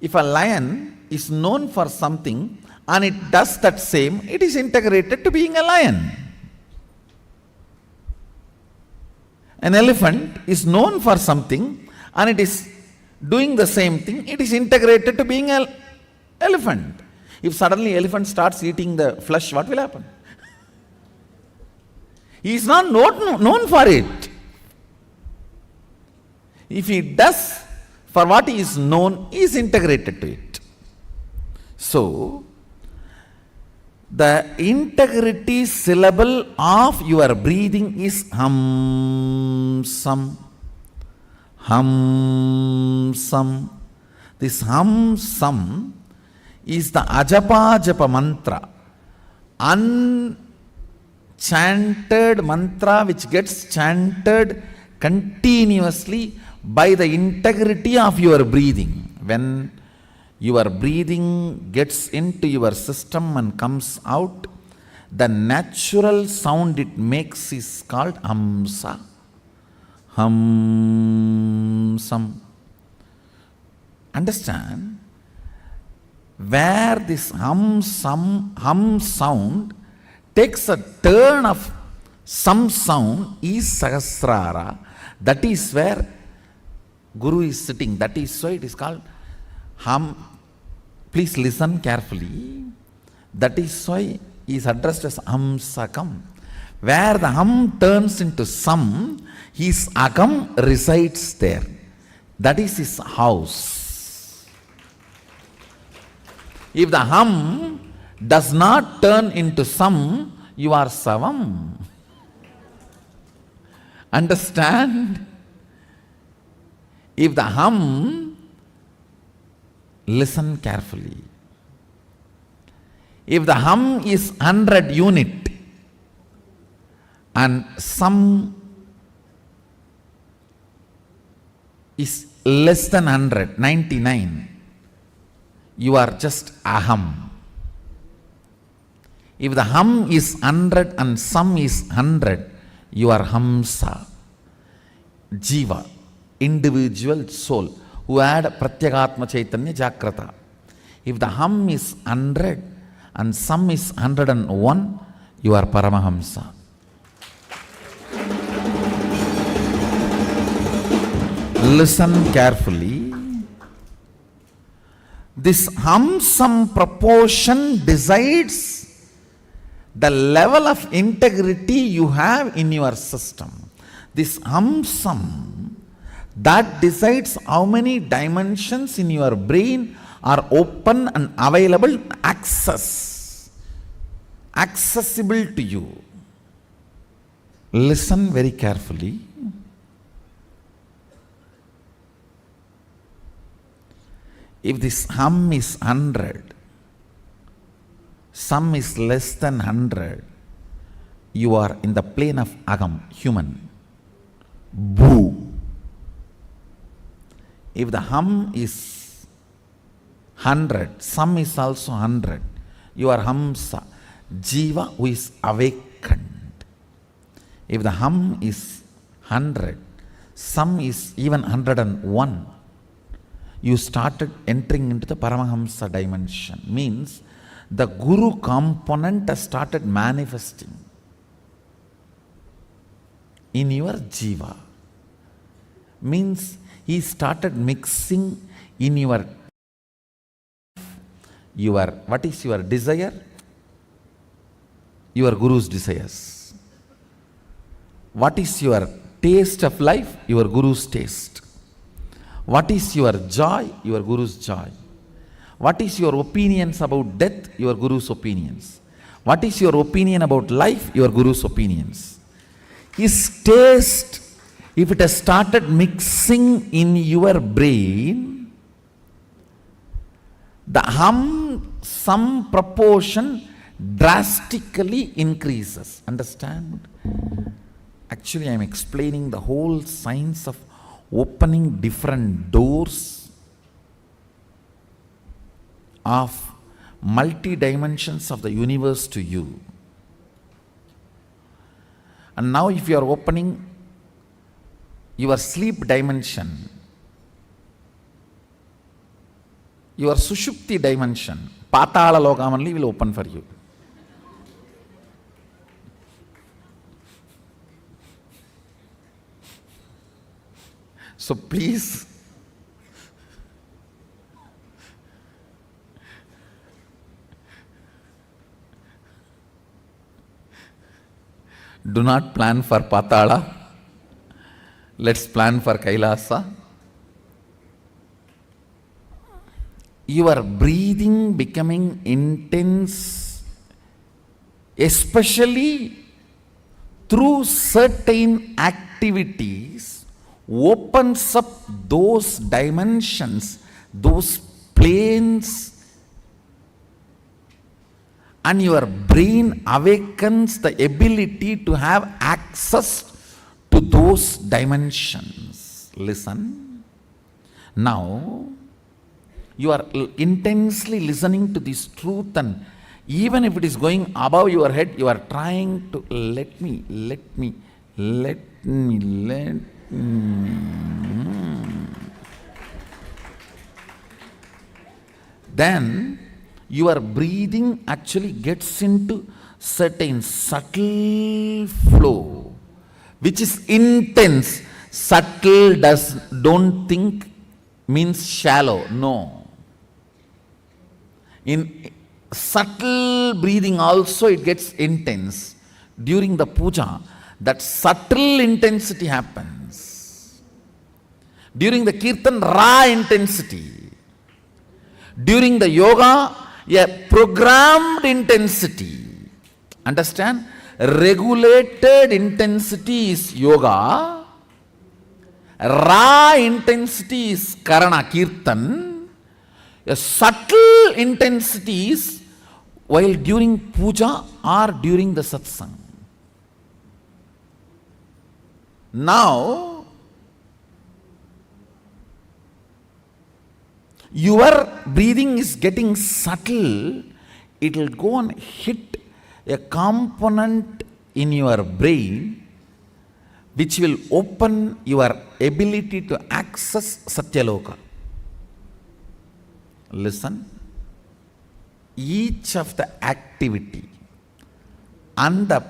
If a lion is known for something and it does that same, it is integrated to being a lion. An elephant is known for something and it is doing the same thing, it is integrated to being an elephant. If suddenly elephant starts eating the flesh, what will happen? He is not known for it. If he does for what he is known, he is integrated to it. So, the integrity syllable of your breathing is hamsam. Hamsam. This hamsam is the ajapa japa mantra, unchanted mantra which gets chanted continuously by the integrity of your breathing. When your breathing gets into your system and comes out, the natural sound it makes is called hamsa. Hamsam. Understand? Where this hum sound takes a turn of some sound is Sahasrara. That is where Guru is sitting. That is why it is called hum. Please listen carefully. That is why he is addressed as Hamsakam. Where the hum turns into sam, his agam resides there. That is his house. If the hum does not turn into sam, you are savam. Understand? If the hum, listen carefully. If the hum is 100 unit and sam is less than 100, 99, you are just aham. If the hum is 100 and sam is 100, you are hamsa. Jiva, individual soul, who had Pratyagatma Chaitanya Jagrata. If the hum is 100 and sam is 101, you are Paramahamsa. Listen carefully. This hum-sam proportion decides the level of integrity you have in your system. This hum-sam, that decides how many dimensions in your brain are open and available, accessible to you. Listen very carefully. If this hum is 100, sam is less than 100, you are in the plane of agam, human. Boo. If the hum is 100, sam is also 100, you are hamsa, jiva who is awakened. If the hum is 100, sam is even 101, you started entering into the Paramahamsa dimension. Means the Guru component has started manifesting in your jiva. Means he started mixing in your what is your desire? Your Guru's desires. What is your taste of life? Your Guru's taste. What is your joy? Your Guru's joy. What is your opinions about death? Your guru's opinions. What is your opinion about life? Your guru's opinions. His taste, if it has started mixing in your brain, some proportion drastically increases. Understand? Actually, I am explaining the whole science of opening different doors of multi-dimensions of the universe to you. And now if you are opening your sleep dimension, your Sushupti dimension, Patala Loka only will open for you. So please, do not plan for Patala. Let's plan for Kailasa. Your breathing becoming intense, especially through certain activities, opens up those dimensions, those planes, and your brain awakens the ability to have access to those dimensions. Listen. Now, you are intensely listening to this truth, and even if it is going above your head, you are trying to let me. Then your breathing actually gets into certain subtle flow, which is intense. Subtle don't think means shallow. No. In subtle breathing also it gets intense. During the puja, that subtle intensity happens. During the kirtan, raw intensity. During the yoga, a programmed intensity. Understand? Regulated intensity is yoga. Raw intensity is karana, kirtan. A subtle intensity is while during puja or during the satsang. Now, your breathing is getting subtle. It will go and hit a component in your brain which will open your ability to access Satya Loka. Listen. Each of the activity and the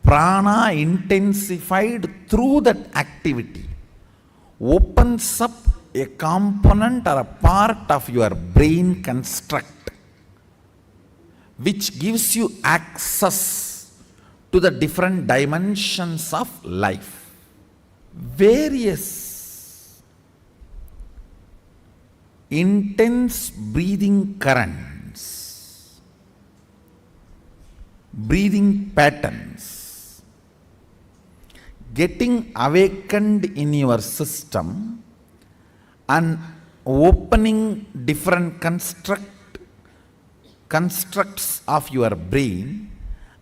prana intensified through that activity opens up a component or a part of your brain construct which gives you access to the different dimensions of life. Various intense breathing currents, breathing patterns, getting awakened in your system and opening different constructs of your brain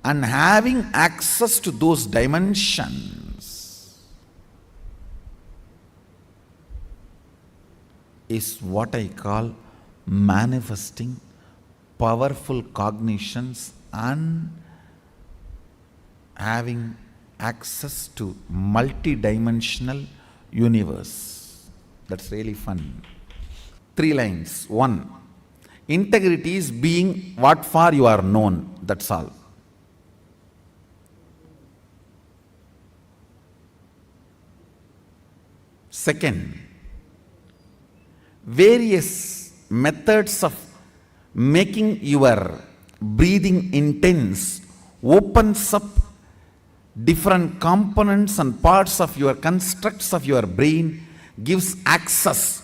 and having access to those dimensions is what I call manifesting powerful cognitions and having access to multi-dimensional universe. That's really fun. 3 lines. 1. Integrity is being what for you are known. That's all. Second, various methods of making your breathing intense opens up different components and parts of your constructs of your brain, gives access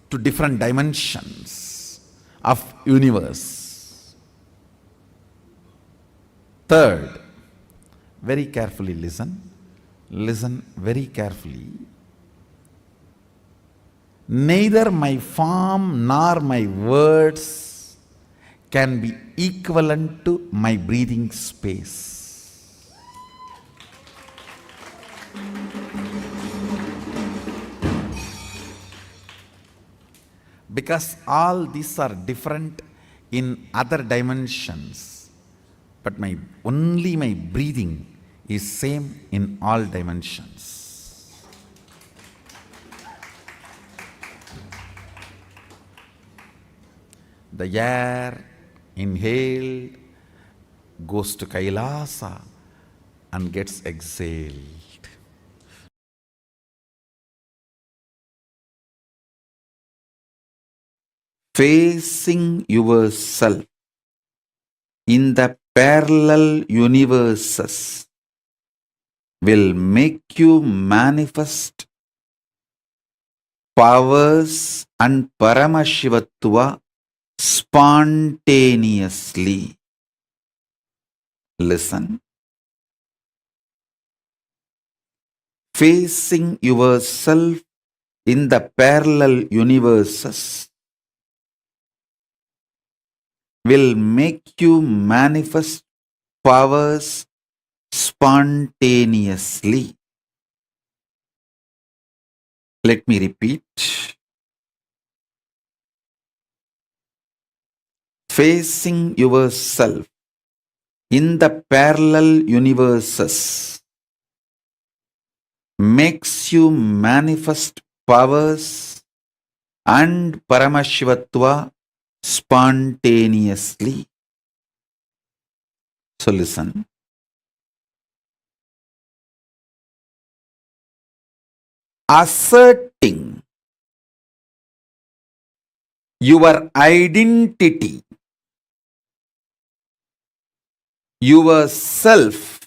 to different dimensions. of universe. Third, very carefully listen. Listen very carefully. Neither my form nor my words can be equivalent to my breathing space. Because all these are different in other dimensions, but only my breathing is same in all dimensions. The air inhaled goes to Kailasa and gets exhaled. Facing yourself in the parallel universes will make you manifest powers and Paramashivatva spontaneously. Listen. Facing yourself in the parallel universes will make you manifest powers spontaneously. Let me repeat. Facing yourself in the parallel universes makes you manifest powers and Paramashivatva spontaneously. So listen. Asserting your identity, yourself,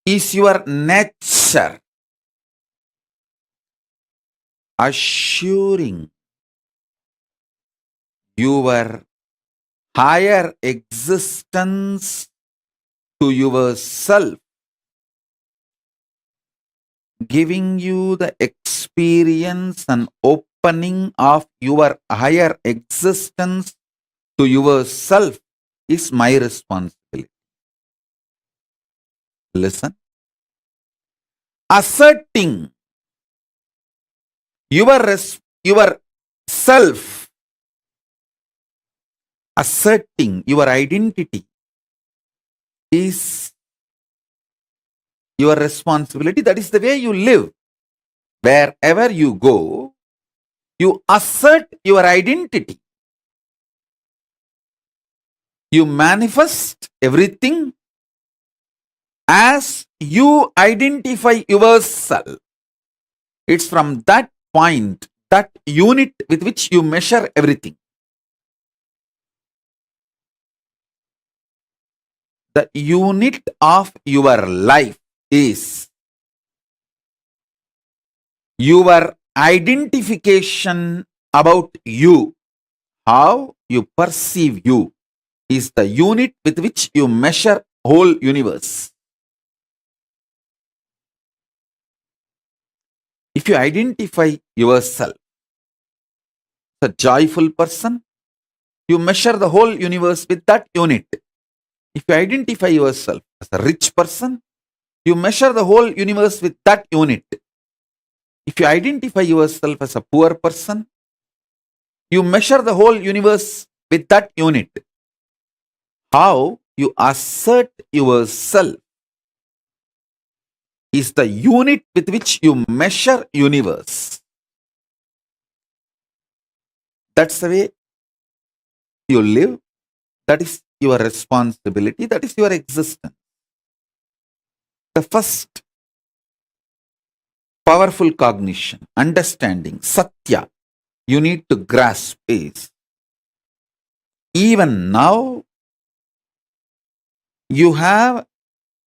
is your nature. Assuring your higher existence to yourself, giving you the experience and opening of your higher existence to yourself is my responsibility. Listen. Asserting your self, asserting your identity is your responsibility. That is the way you live. Wherever you go, you assert your identity. You manifest everything as you identify yourself. It's from that point, that unit with which you measure everything. The unit of your life is your identification about you. How you perceive you is the unit with which you measure whole universe. If you identify yourself as a joyful person, you measure the whole universe with that unit. If you identify yourself as a rich person, you measure the whole universe with that unit. If you identify yourself as a poor person, you measure the whole universe with that unit. How you assert yourself is the unit with which you measure universe. That's the way you live. That is your responsibility. That is your existence. The first powerful cognition, understanding, Satya, you need to grasp is, even now, you have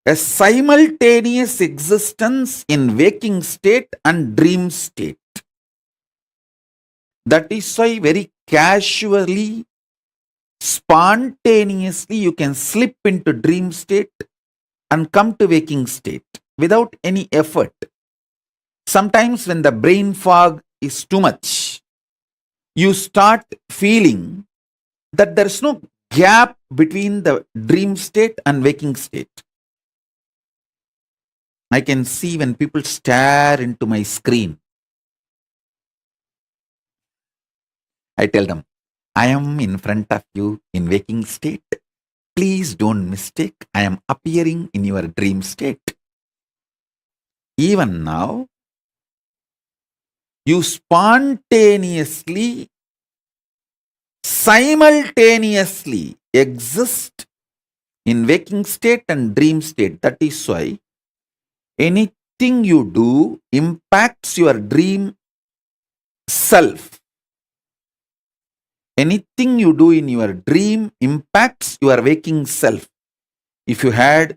a simultaneous existence in waking state and dream state. That is why very casually, spontaneously, you can slip into dream state and come to waking state without any effort. Sometimes when the brain fog is too much, you start feeling that there is no gap between the dream state and waking state. I can see when people stare into my screen, I tell them, I am in front of you in waking state. Please don't mistake, I am appearing in your dream state. Even now, you spontaneously, simultaneously exist in waking state and dream state. That is why anything you do impacts your dream self. Anything you do in your dream impacts your waking self. If you had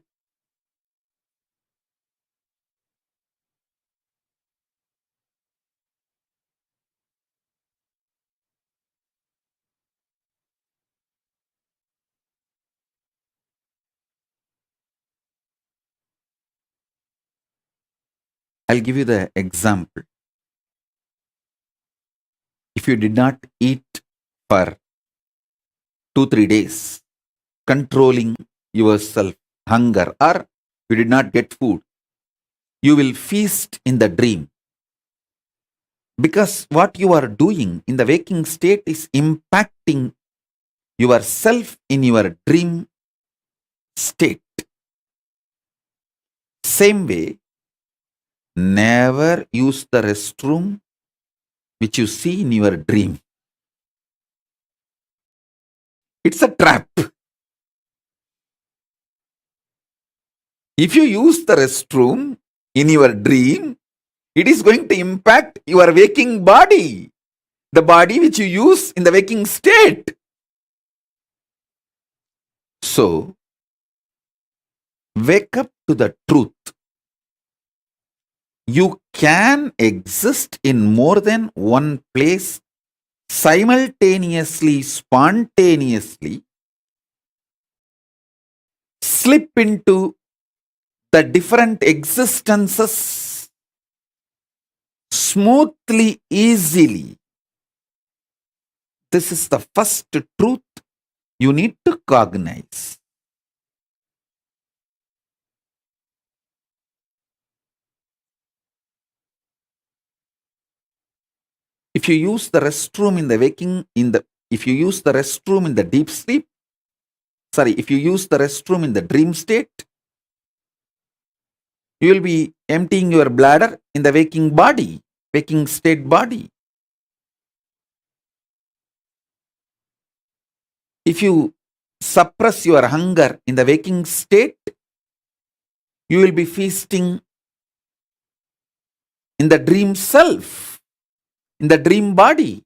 I'll give you the example. If you did not eat for 2-3 days, controlling yourself, hunger, or you did not get food, you will feast in the dream. Because what you are doing in the waking state is impacting yourself in your dream state. Same way, never use the restroom which you see in your dream. It's a trap. If you use the restroom in your dream, it is going to impact your waking body, the body which you use in the waking state. So, wake up to the truth. You can exist in more than one place simultaneously, spontaneously, slip into the different existences smoothly, easily. This is the first truth you need to cognize. If you use the restroom in the if you use the restroom in the deep sleep, if you use the restroom in the dream state, you will be emptying your bladder in the waking state body. If you suppress your hunger in the waking state, you will be feasting in the dream self, in the dream body.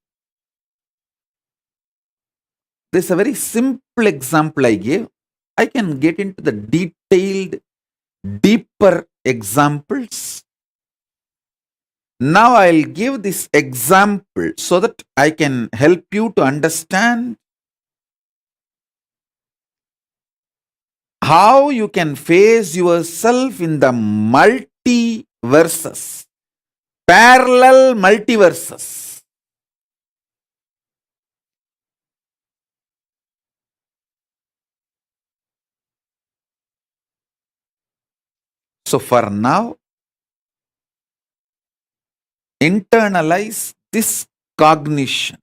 This is a very simple example I gave. I can get into the detailed, deeper examples. Now I'll give this example so that I can help you to understand how you can face yourself in the multiverses, parallel multiverses. So for now, internalize this cognition.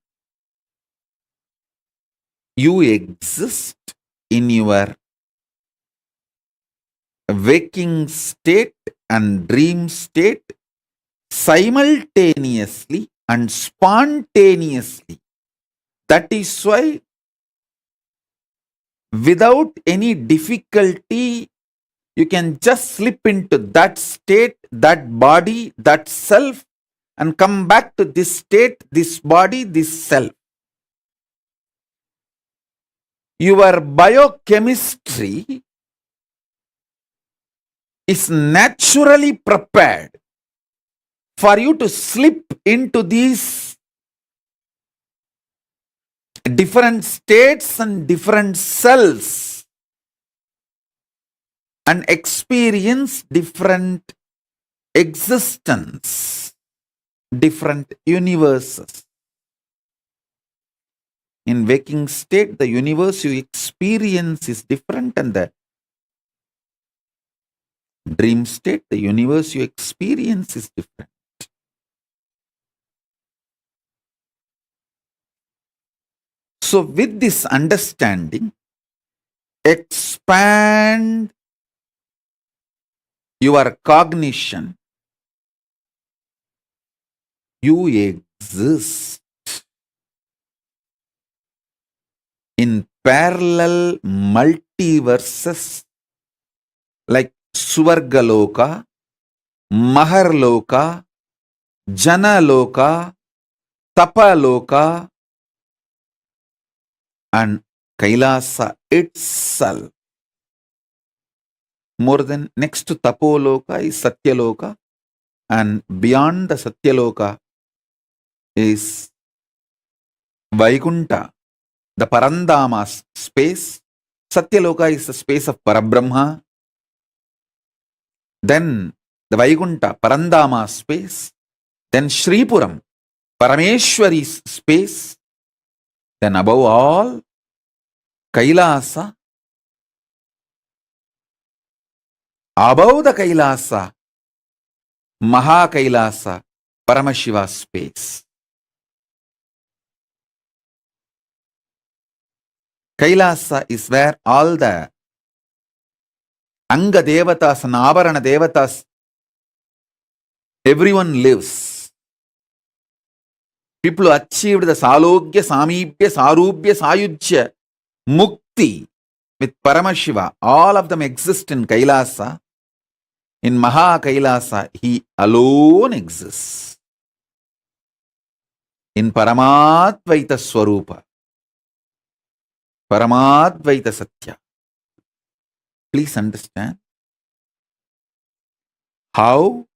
You exist in your waking state and dream state simultaneously and spontaneously. That is why without any difficulty, you can just slip into that state, that body, that self, and come back to this state, this body, this self. Your biochemistry is naturally prepared for you to slip into these different states and different selves, and experience different existence, different universes. In waking state, the universe you experience is different, and the dream state, the universe you experience is different. So with this understanding, expand your cognition. You exist in parallel multiverses like Swargaloka, Maharloka, Janaloka, Tapaloka, and Kailasa itself. More than next to Tapoloka is Satyaloka, and beyond the Satyaloka is Vaikunta, the Parandama space. Satyaloka is the space of Parabrahma. Then the Vaikunta, Parandama space. Then Shripuram, Parameshwari's space. Then above all, Kailasa. Above the Kailasa, Maha Kailasa, Paramashiva space. Kailasa is where all the Anga Devatas and Avarana Devatas, everyone lives. People who achieved the Salogya, Samibhya, Sarubhya, Sayujya, Mukti with Paramashiva, all of them exist in Kailasa. In Maha Kailasa, he alone exists. In Paramadvaita Swarupa, Paramadvaita Satya. Please understand how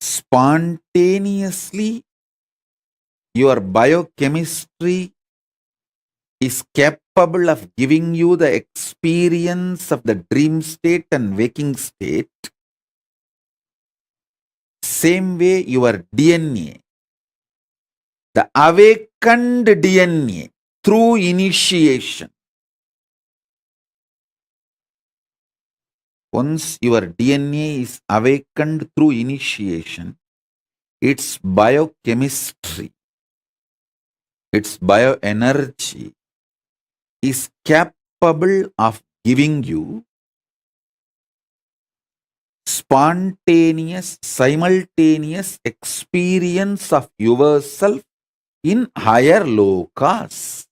spontaneously your biochemistry is capable of giving you the experience of the dream state and waking state. Same way your DNA, the awakened DNA through initiation. Once your DNA is awakened through initiation, its biochemistry, its bioenergy is capable of giving you spontaneous, simultaneous experience of yourself in higher lokas.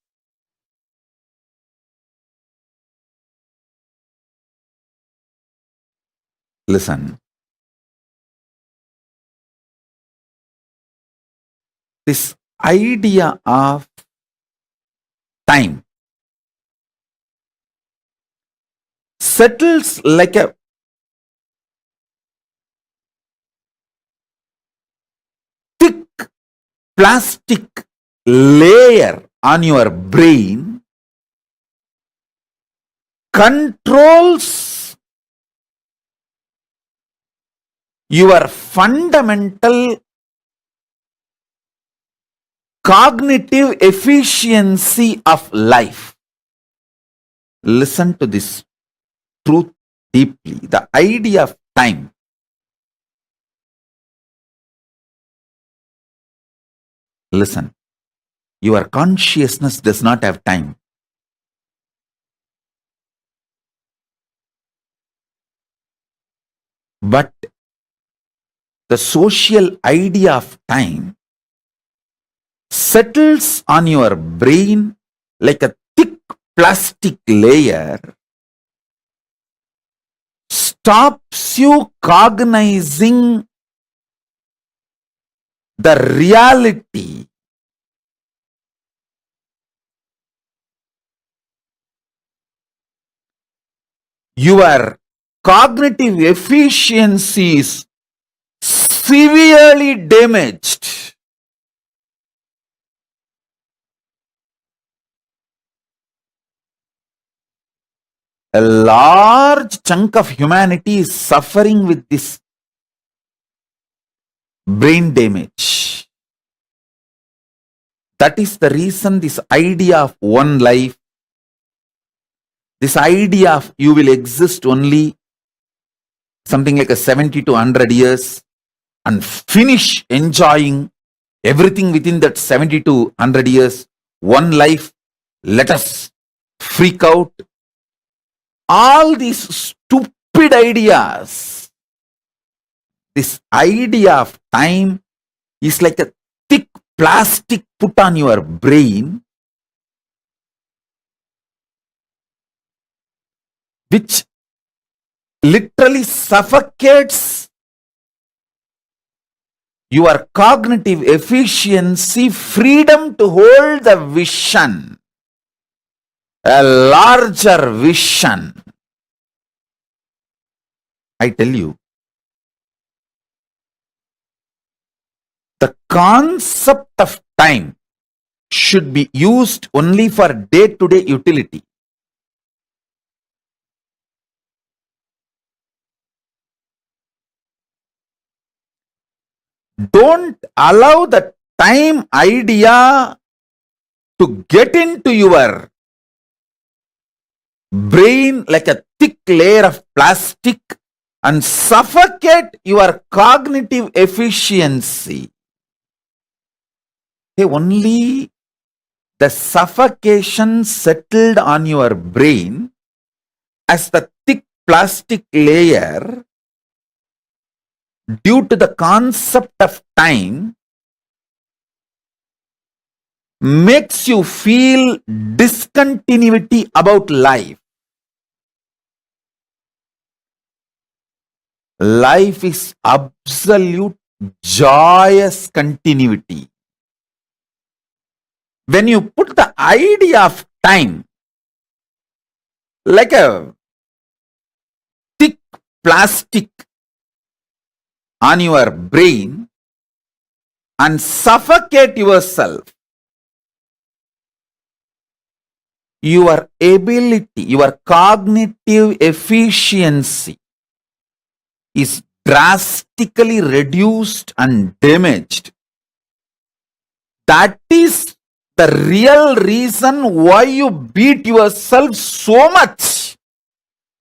Listen. This idea of time settles like a thick plastic layer on your brain, controls your fundamental cognitive efficiency of life. Listen to this truth deeply. The idea of time. Listen, your consciousness does not have time. But the social idea of time settles on your brain like a thick plastic layer, stops you cognizing the reality your cognitive efficiency is severely damaged. A large chunk of humanity is suffering with this brain damage. That is the reason this idea of one life, this idea of you will exist only something like a 70 to 100 years and finish enjoying everything within that 70 to 100 years, one life, let us freak out. All these stupid ideas, this idea of time is like a thick plastic put on your brain, which literally suffocates your cognitive efficiency, freedom to hold the vision, a larger vision. I tell you, the concept of time should be used only for day-to-day utility. Don't allow the time idea to get into your brain like a thick layer of plastic and suffocate your cognitive efficiency. Hey, only the suffocation settled on your brain as the thick plastic layer due to the concept of time makes you feel discontinuity about life. Life is absolute joyous continuity. When you put the idea of time like a thick plastic on your brain and suffocate yourself, your ability, your cognitive efficiency is drastically reduced and damaged. That is the real reason why you beat yourself so much.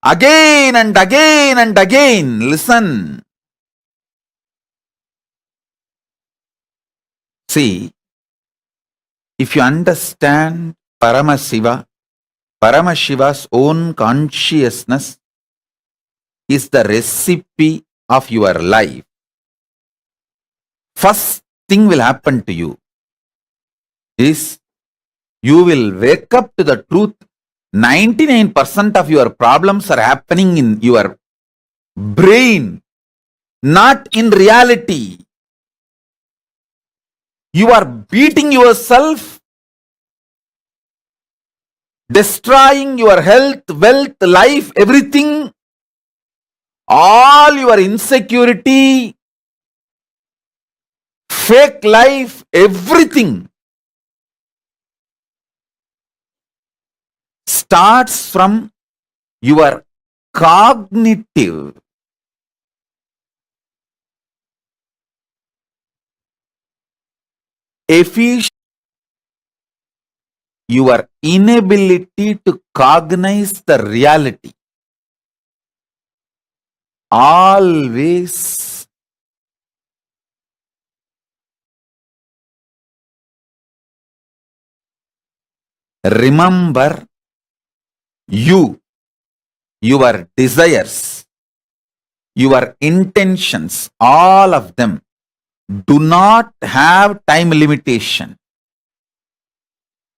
Again and again and again. Listen. See, if you understand Paramashiva's own consciousness is the recipe of your life. First thing will happen to you is you will wake up to the truth. 99% of your problems are happening in your brain, not in reality. You are beating yourself, destroying your health, wealth, life, everything, all your insecurity, fake life, everything starts from your cognitive efficiency, your inability to cognize the reality. Always remember you, your desires, your intentions, all of them do not have time limitation.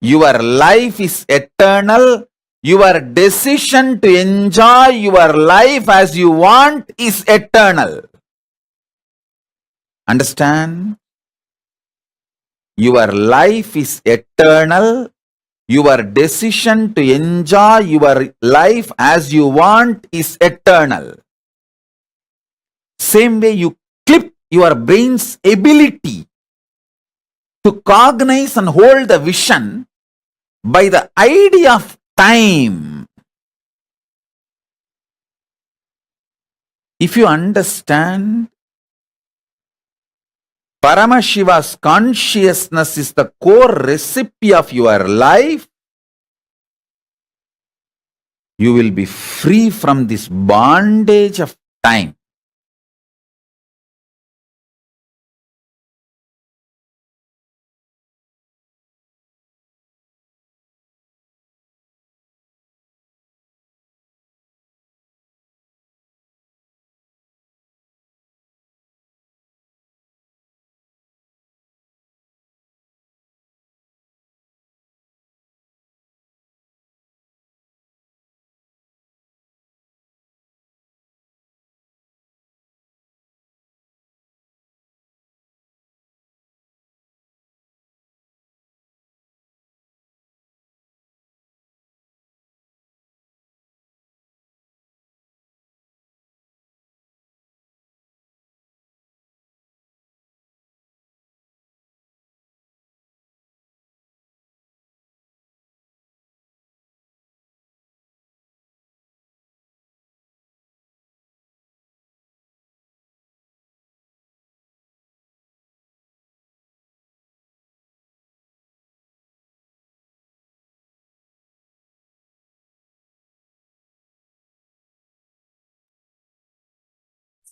Your life is eternal. Your decision to enjoy your life as you want is eternal. Understand? Your life is eternal. Your decision to enjoy your life as you want is eternal. Same way you clip your brain's ability to cognize and hold the vision by the idea of time. If you understand Paramashiva's consciousness is the core recipe of your life, you will be free from this bondage of time.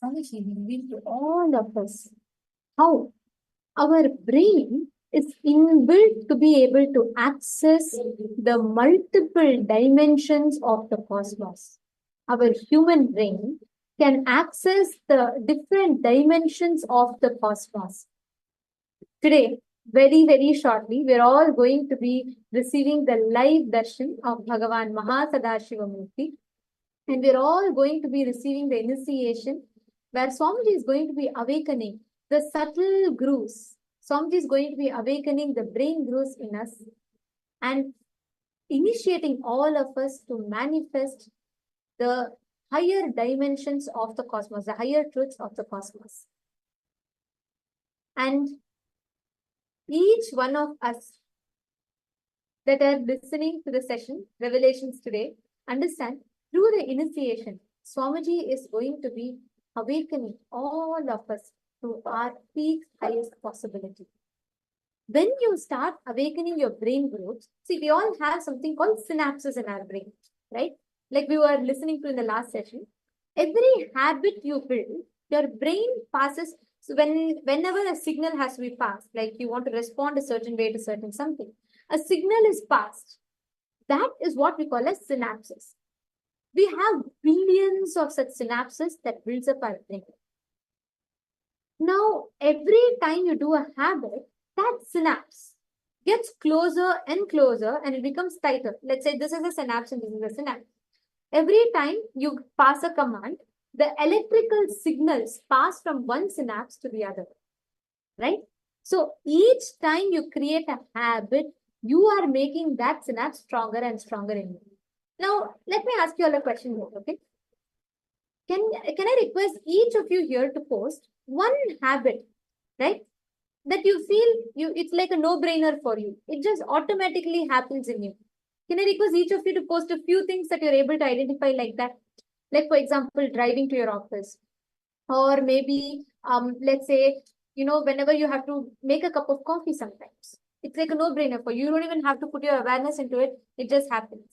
Swamiji revealed to all of us how our brain is inbuilt to be able to access the multiple dimensions of the cosmos. Our human brain can access the different dimensions of the cosmos. Today, very, very shortly, we're all going to be receiving the live darshan of Bhagavan Mahasadashivamurti. And we're all going to be receiving the initiation where Swamiji is going to be awakening the subtle grooves. Swamiji is going to be awakening the brain grooves in us and initiating all of us to manifest the higher dimensions of the cosmos, the higher truths of the cosmos. And each one of us that are listening to the session, Revelations today, understand through the initiation, Swamiji is going to be awakening all of us to our peak highest possibility. When you start awakening your brain groups, see, we all have something called synapses in our brain, right? Like we were listening to in the last session. Every habit you build, your brain passes. So whenever a signal has to be passed, like you want to respond a certain way to certain something, a signal is passed. That is what we call as synapses. We have billions of such synapses that builds up our brain. Now, every time you do a habit, that synapse gets closer and closer and it becomes tighter. Let's say this is a synapse and this is a synapse. Every time you pass a command, the electrical signals pass from one synapse to the other, right? So each time you create a habit, you are making that synapse stronger and stronger in you. Now, let me ask you all a question here, okay? Can I request each of you here to post one habit, right? That you feel it's like a no-brainer for you. It just automatically happens in you. Can I request each of you to post a few things that you're able to identify like that? Like, for example, driving to your office. Or maybe, let's say, whenever you have to make a cup of coffee sometimes. It's like a no-brainer for you. You don't even have to put your awareness into it. It just happens.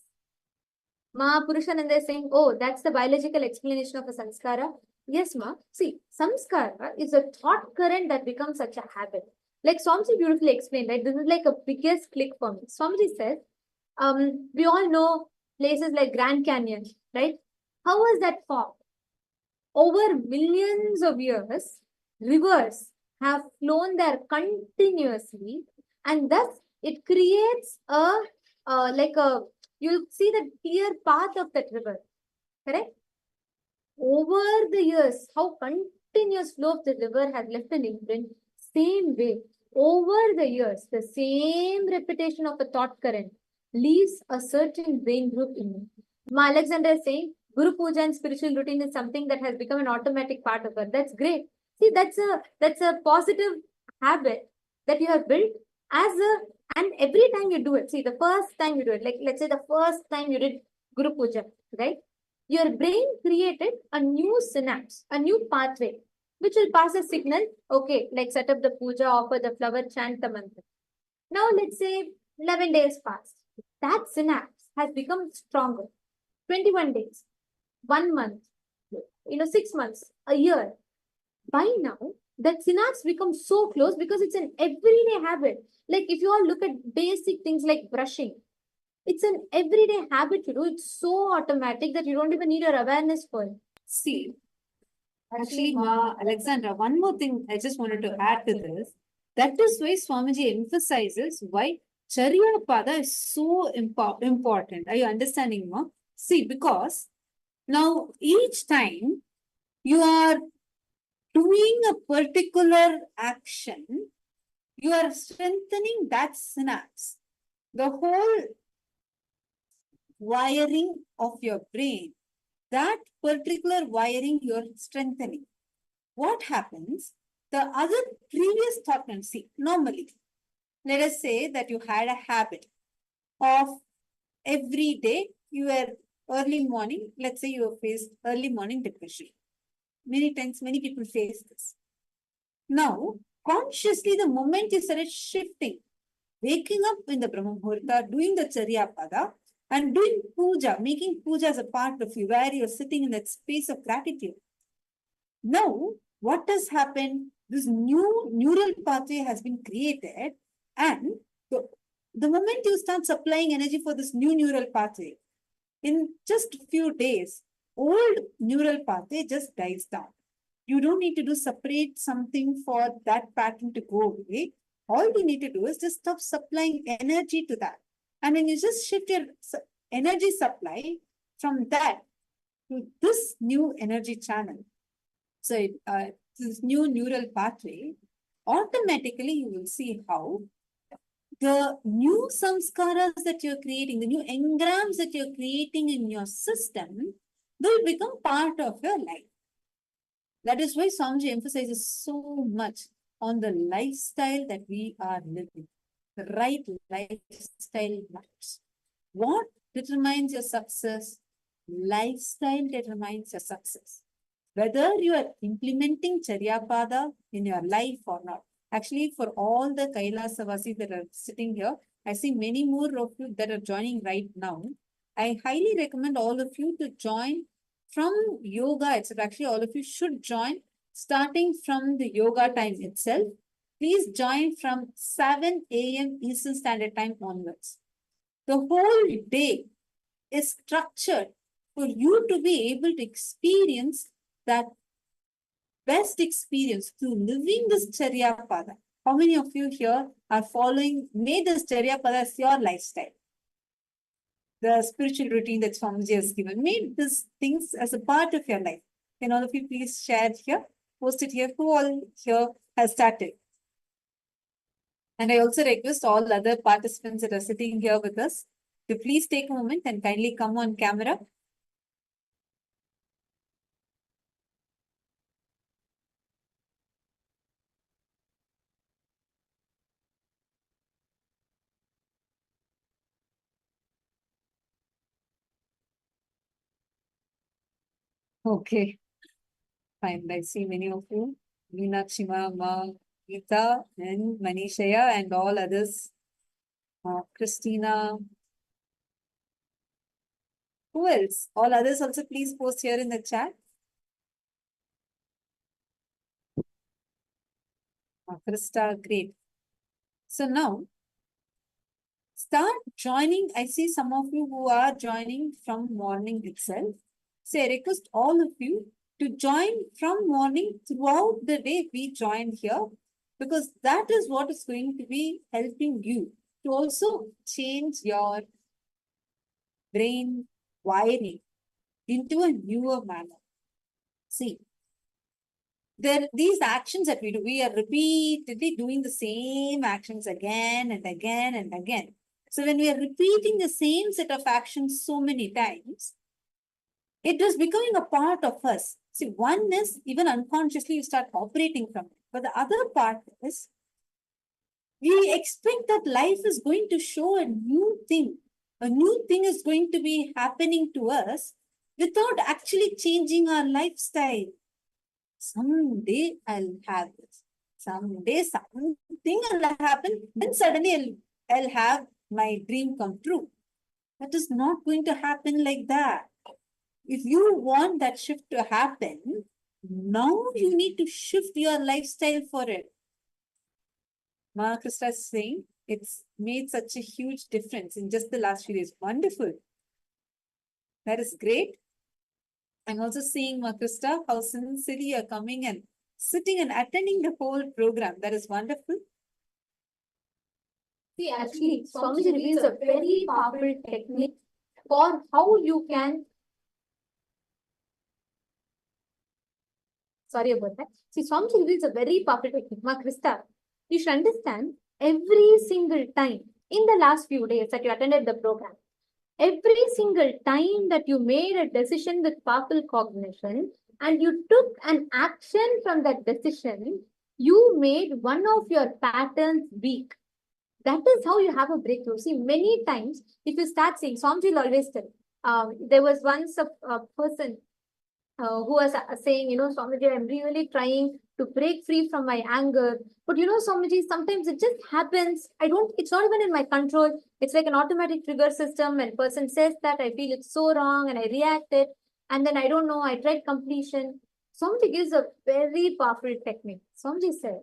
Purushananda is saying, oh, that's the biological explanation of a samskara. Yes, Ma. See, samskara is a thought current that becomes such a habit. Like Swamiji beautifully explained, right? This is like a biggest click for me. Swamiji says, we all know places like Grand Canyon, right? How was that formed? Over millions of years, rivers have flown there continuously, and thus it creates you'll see the clear path of that river, correct? Over the years, how continuous flow of the river has left an imprint, same way, over the years, the same repetition of a thought current leaves a certain brain group in you. Ma Alexander is saying, Guru Puja and spiritual routine is something that has become an automatic part of her. That's great. See, that's a positive habit that you have built and every time you do it, see, the first time you do it, like let's say the first time you did Guru Puja, right? your brain created a new synapse, a new pathway, which will pass a signal, okay, like set up the puja, offer the flower, chant the mantra. Now let's say 11 days passed. That synapse has become stronger. 21 days, 1 month, 6 months, a year. By now, that synapse becomes so close because it's an everyday habit. Like if you all look at basic things like brushing, it's an everyday habit to do. It's so automatic that you don't even need your awareness for it. See, actually, Ma, Alexandra, one more thing I just wanted to add to this. That is why Swamiji emphasizes why Charya Pada is so important. Are you understanding, Ma? See, because now each time you are doing a particular action, you are strengthening that synapse. The whole wiring of your brain, that particular wiring you're strengthening. What happens? The other previous thought and see, normally, let us say that you had a habit of every day you were early morning, let's say you have faced early morning depression. Many times, many people face this. Now, consciously, the moment you started shifting, waking up in the Brahma Muhurta, doing the Charya Pada, and doing puja, making puja as a part of you, where you're sitting in that space of gratitude. Now, what has happened? This new neural pathway has been created, and the moment you start supplying energy for this new neural pathway, in just a few days, old neural pathway just dies down. You don't need to do separate something for that pattern to go away. All you need to do is just stop supplying energy to that. And when you just shift your energy supply from that to this new energy channel, so this new neural pathway, automatically you will see how the new samskaras that you're creating, the new engrams that you're creating in your system will become part of your life. That is why Swamiji emphasizes so much on the lifestyle that we are living. The right lifestyle matters. What determines your success? Lifestyle determines your success. Whether you are implementing Charyapada in your life or not. Actually, for all the Kailasavasis that are sitting here, I see many more of you that are joining right now. I highly recommend all of you to join from yoga itself. Actually, all of you should join starting from the yoga time itself. Please join from 7 a.m. Eastern Standard Time onwards. The whole day is structured for you to be able to experience that best experience through living this Charya Pada. How many of you here are following, made this Charya Pada as your lifestyle? The spiritual routine that Swamiji has given, made these things as a part of your life. Can all of you please share here, post it here, who all here has started? And I also request all other participants that are sitting here with us to please take a moment and kindly come on camera. Okay, fine. I see many of you. Meenakshi Ma, Geeta, and Manishaya, and all others. Christina. Who else? All others also please post here in the chat. Krista, great. So now, start joining. I see some of you who are joining from morning itself. So I request all of you to join from morning throughout the day. We join here because that is what is going to be helping you to also change your brain wiring into a newer manner. See, these actions that we do, we are repeatedly doing the same actions again and again and again. So when we are repeating the same set of actions so many times, it is becoming a part of us. See, one is even unconsciously you start operating from it. But the other part is we expect that life is going to show a new thing. A new thing is going to be happening to us. without actually changing our lifestyle. Someday I'll have this. Someday something will happen. Then suddenly I'll have my dream come true. That is not going to happen like that. If you want that shift to happen, now you need to shift your lifestyle for it. Krista is saying it's made such a huge difference in just the last few days. Wonderful. That is great. I'm also seeing, Krista, how sincerely you're coming and sitting and attending the whole program. That is wonderful. See, actually, Swamiji reveals a very powerful technique for how you can. Sorry about that. See, Swamiji reveals a very powerful technique. Krista, you should understand every single time in the last few days that you attended the program, every single time that you made a decision with powerful cognition and you took an action from that decision, you made one of your patterns weak. That is how you have a breakthrough. See, many times, if you start saying, Swamiji will always tell, there was once a person who was saying, Swamiji, I'm really trying to break free from my anger. But Swamiji, sometimes it just happens. It's not even in my control. It's like an automatic trigger system. When a person says that, I feel it's so wrong and I reacted. And then I don't know, I tried completion. Swamiji gives a very powerful technique. Swamiji said,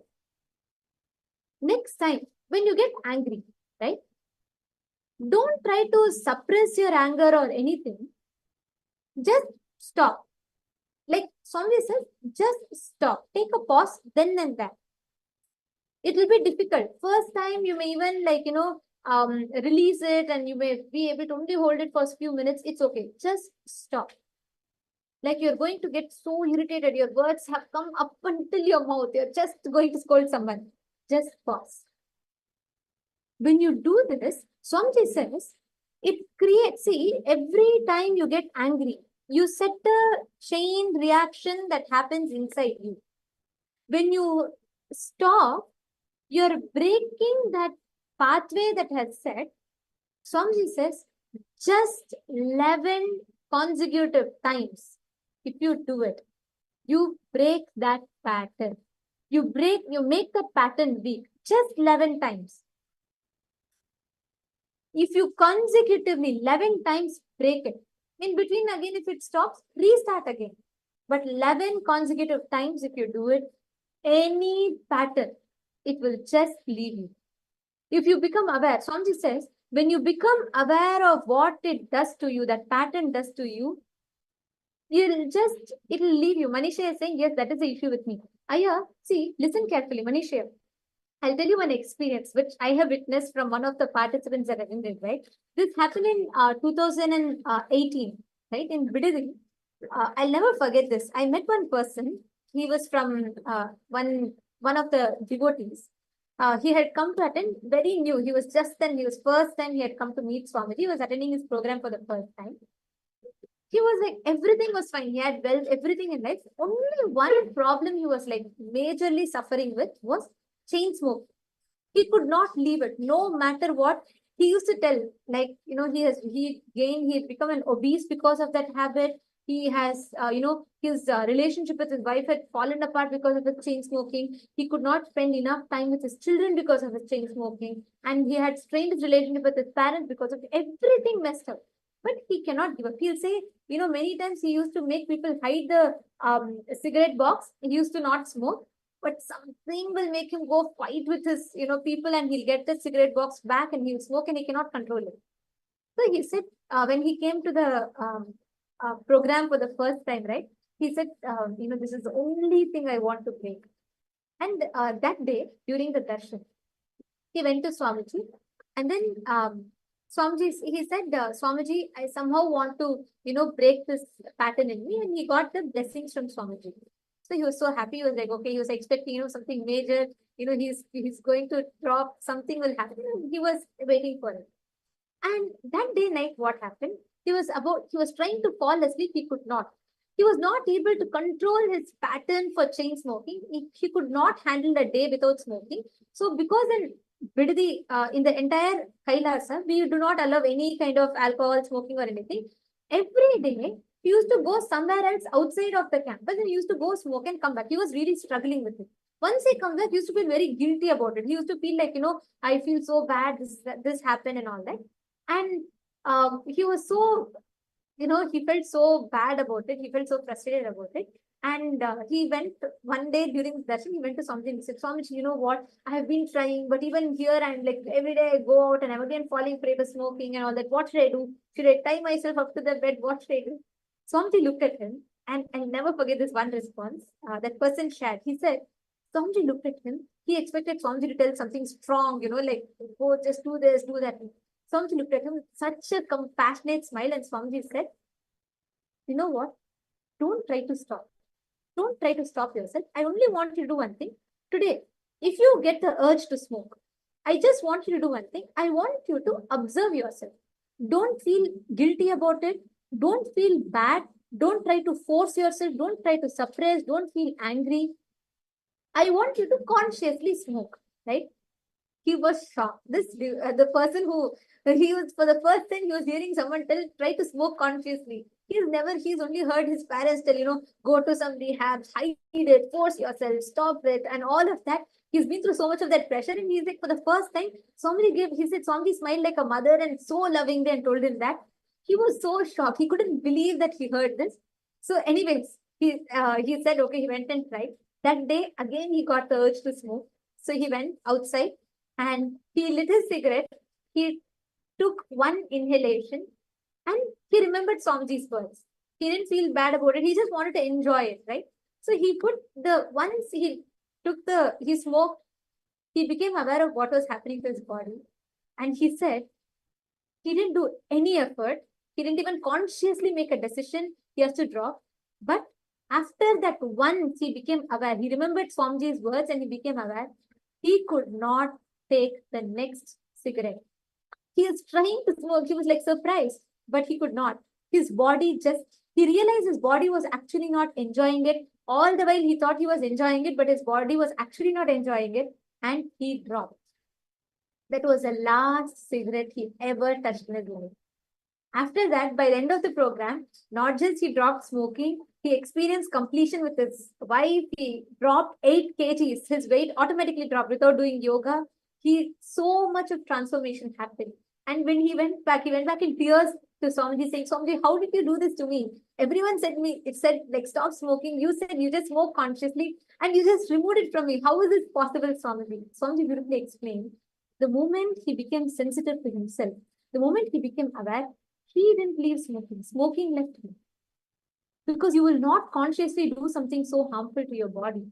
next time, when you get angry, right? Don't try to suppress your anger or anything. Just stop. Like Swamiji says, just stop. Take a pause, then and that. It will be difficult. First time, you may even release it and you may be able to only hold it for a few minutes. It's okay. Just stop. Like you're going to get so irritated. Your words have come up until your mouth. You're just going to scold someone. Just pause. When you do this, Swamiji says, it creates, see, every time you get angry, you set a chain reaction that happens inside you. When you stop, you're breaking that pathway that has set. Swamiji says, just 11 consecutive times, if you do it, you break that pattern. You make that pattern weak, just 11 times. If you consecutively 11 times break it, in between again, if it stops, restart again. But 11 consecutive times, if you do it, any pattern, it will just leave you. If you become aware, Swamiji says, when you become aware of what it does to you, that pattern does to you, it'll leave you. Manisha is saying, yes, that is the issue with me. Aya, see, listen carefully, Manisha. I'll tell you one experience which I have witnessed from one of the participants that attended, right? This happened in 2018, right? In Bidadi. I'll never forget this. I met one person. He was from one of the devotees. He had come to attend, very new. He was first time he had come to meet Swamiji. He was attending his program for the first time. He was like, everything was fine. He had wealth, everything in life. Only one problem he was like majorly suffering with was chain smoke. He could not leave it, no matter what. He used to tell, like, he had become an obese because of that habit. He has, his relationship with his wife had fallen apart because of his chain smoking. He could not spend enough time with his children because of his chain smoking. And he had strained his relationship with his parents because of everything messed up. But he cannot give up. He'll say, many times he used to make people hide the cigarette box. He used to not smoke. But something will make him go fight with his, people, and he'll get the cigarette box back and he'll smoke and he cannot control it. So he said, when he came to the program for the first time, right? He said, this is the only thing I want to break. And that day, during the darshan, he went to Swamiji, and then he said, Swamiji, I somehow want to, break this pattern in me, and he got the blessings from Swamiji. So he was so happy. He was like, okay, he was expecting, something major. He's going to drop, something will happen. He was waiting for it. And that day night, what happened? He was trying to fall asleep. He could not. He was not able to control his pattern for chain smoking. He could not handle the day without smoking. So because in Bidadi, in the entire Kailasa, we do not allow any kind of alcohol, smoking or anything. Every day, He used to go somewhere else outside of the campus and he used to go smoke and come back. He was really struggling with it. Once he comes back, he used to feel very guilty about it. He used to feel like, I feel so bad, this happened and all that. And he was so, he felt so bad about it. He felt so frustrated about it. And he went one day during the darshan, he went to Swamiji and he said, Swamiji, you know what? I have been trying, but even here I'm like every day I go out and I'm again falling prey to smoking and all that. What should I do? Should I tie myself up to the bed? What should I do? Swamiji looked at him and I'll never forget this one response. That person shared. He said, Swamiji looked at him. He expected Swamiji to tell something strong, like, oh, just do this, do that. Swamiji looked at him with such a compassionate smile and Swamiji said, you know what? Don't try to stop. Don't try to stop yourself. I only want you to do one thing. Today, if you get the urge to smoke, I just want you to do one thing. I want you to observe yourself. Don't feel guilty about it. Don't feel bad. Don't try to force yourself. Don't try to suppress. Don't feel angry. I want you to consciously smoke, right? He was shocked. The person who he was for the first time he was hearing someone try to smoke consciously. He's only heard his parents tell, go to some rehabs, hide it, force yourself, stop it, and all of that. He's been through so much of that pressure, and he's like, for the first time, he said, somebody smiled like a mother and so lovingly and told him that. He was so shocked. He couldn't believe that he heard this. So, anyways, he said, okay, he went and tried. That day, again, he got the urge to smoke. So he went outside and he lit his cigarette. He took one inhalation and he remembered Swamiji's words. He didn't feel bad about it. He just wanted to enjoy it, right? So once he smoked, he became aware of what was happening to his body. And he said, he didn't do any effort. He didn't even consciously make a decision he has to drop. But after that, once he became aware, he remembered Swamiji's words and he became aware, he could not take the next cigarette. He was trying to smoke. He was like surprised, but he could not. He realized his body was actually not enjoying it. All the while he thought he was enjoying it, but his body was actually not enjoying it. And he dropped. That was the last cigarette he ever touched in his life. After that, by the end of the program, not just he dropped smoking, he experienced completion with his wife. He dropped 8 kgs. His weight automatically dropped without doing yoga. So much of transformation happened. And when he went back in tears to Swamiji saying, Swamiji, how did you do this to me? Everyone said like, stop smoking. You said you just smoke consciously and you just removed it from me. How is this possible, Swamiji? Swamiji beautifully explained. The moment he became sensitive to himself, the moment he became aware, he didn't leave smoking. Smoking left him. Because you will not consciously do something so harmful to your body.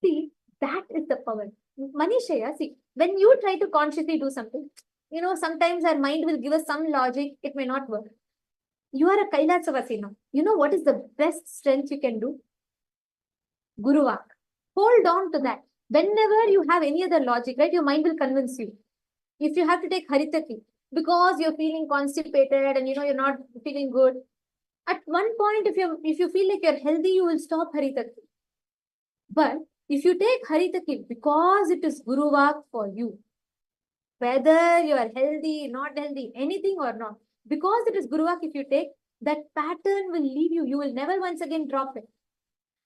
See, that is the power. Manishaya, see, when you try to consciously do something, sometimes our mind will give us some logic, it may not work. You are a Kailasavasi now. You know what is the best strength you can do? Guruvak. Hold on to that. Whenever you have any other logic, right, your mind will convince you. If you have to take Haritaki, because you're feeling constipated and you're not feeling good, at one point, if you feel like you're healthy, you will stop Haritaki. But if you take Haritaki because it is Guruvak for you, whether you are healthy, not healthy, anything or not, because it is Guruvak, if you take, that pattern will leave you. You will never once again drop it.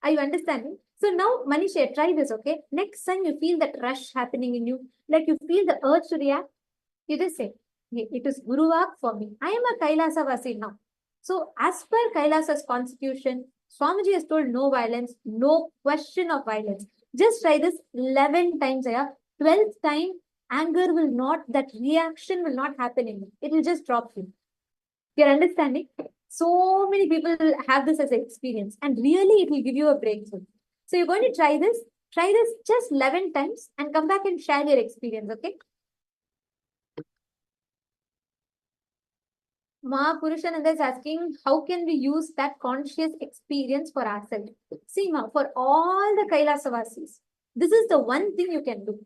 Are you understanding? So now, Manisha, try this, okay? Next time you feel that rush happening in you, like you feel the urge to react, you just say, it is Guruvak for me. I am a Kailasavasi now. So as per Kailasa's constitution, Swamiji has told no violence, no question of violence. Just try this 11 times, 12th time, anger will not, that reaction will not happen in you. It will just drop you. You're understanding? So many people have this as an experience and really it will give you a breakthrough. So you're going to try this just 11 times and come back and share your experience, okay? Purushananda is asking, how can we use that conscious experience for ourselves? See, for all the Kailasavasis, this is the one thing you can do.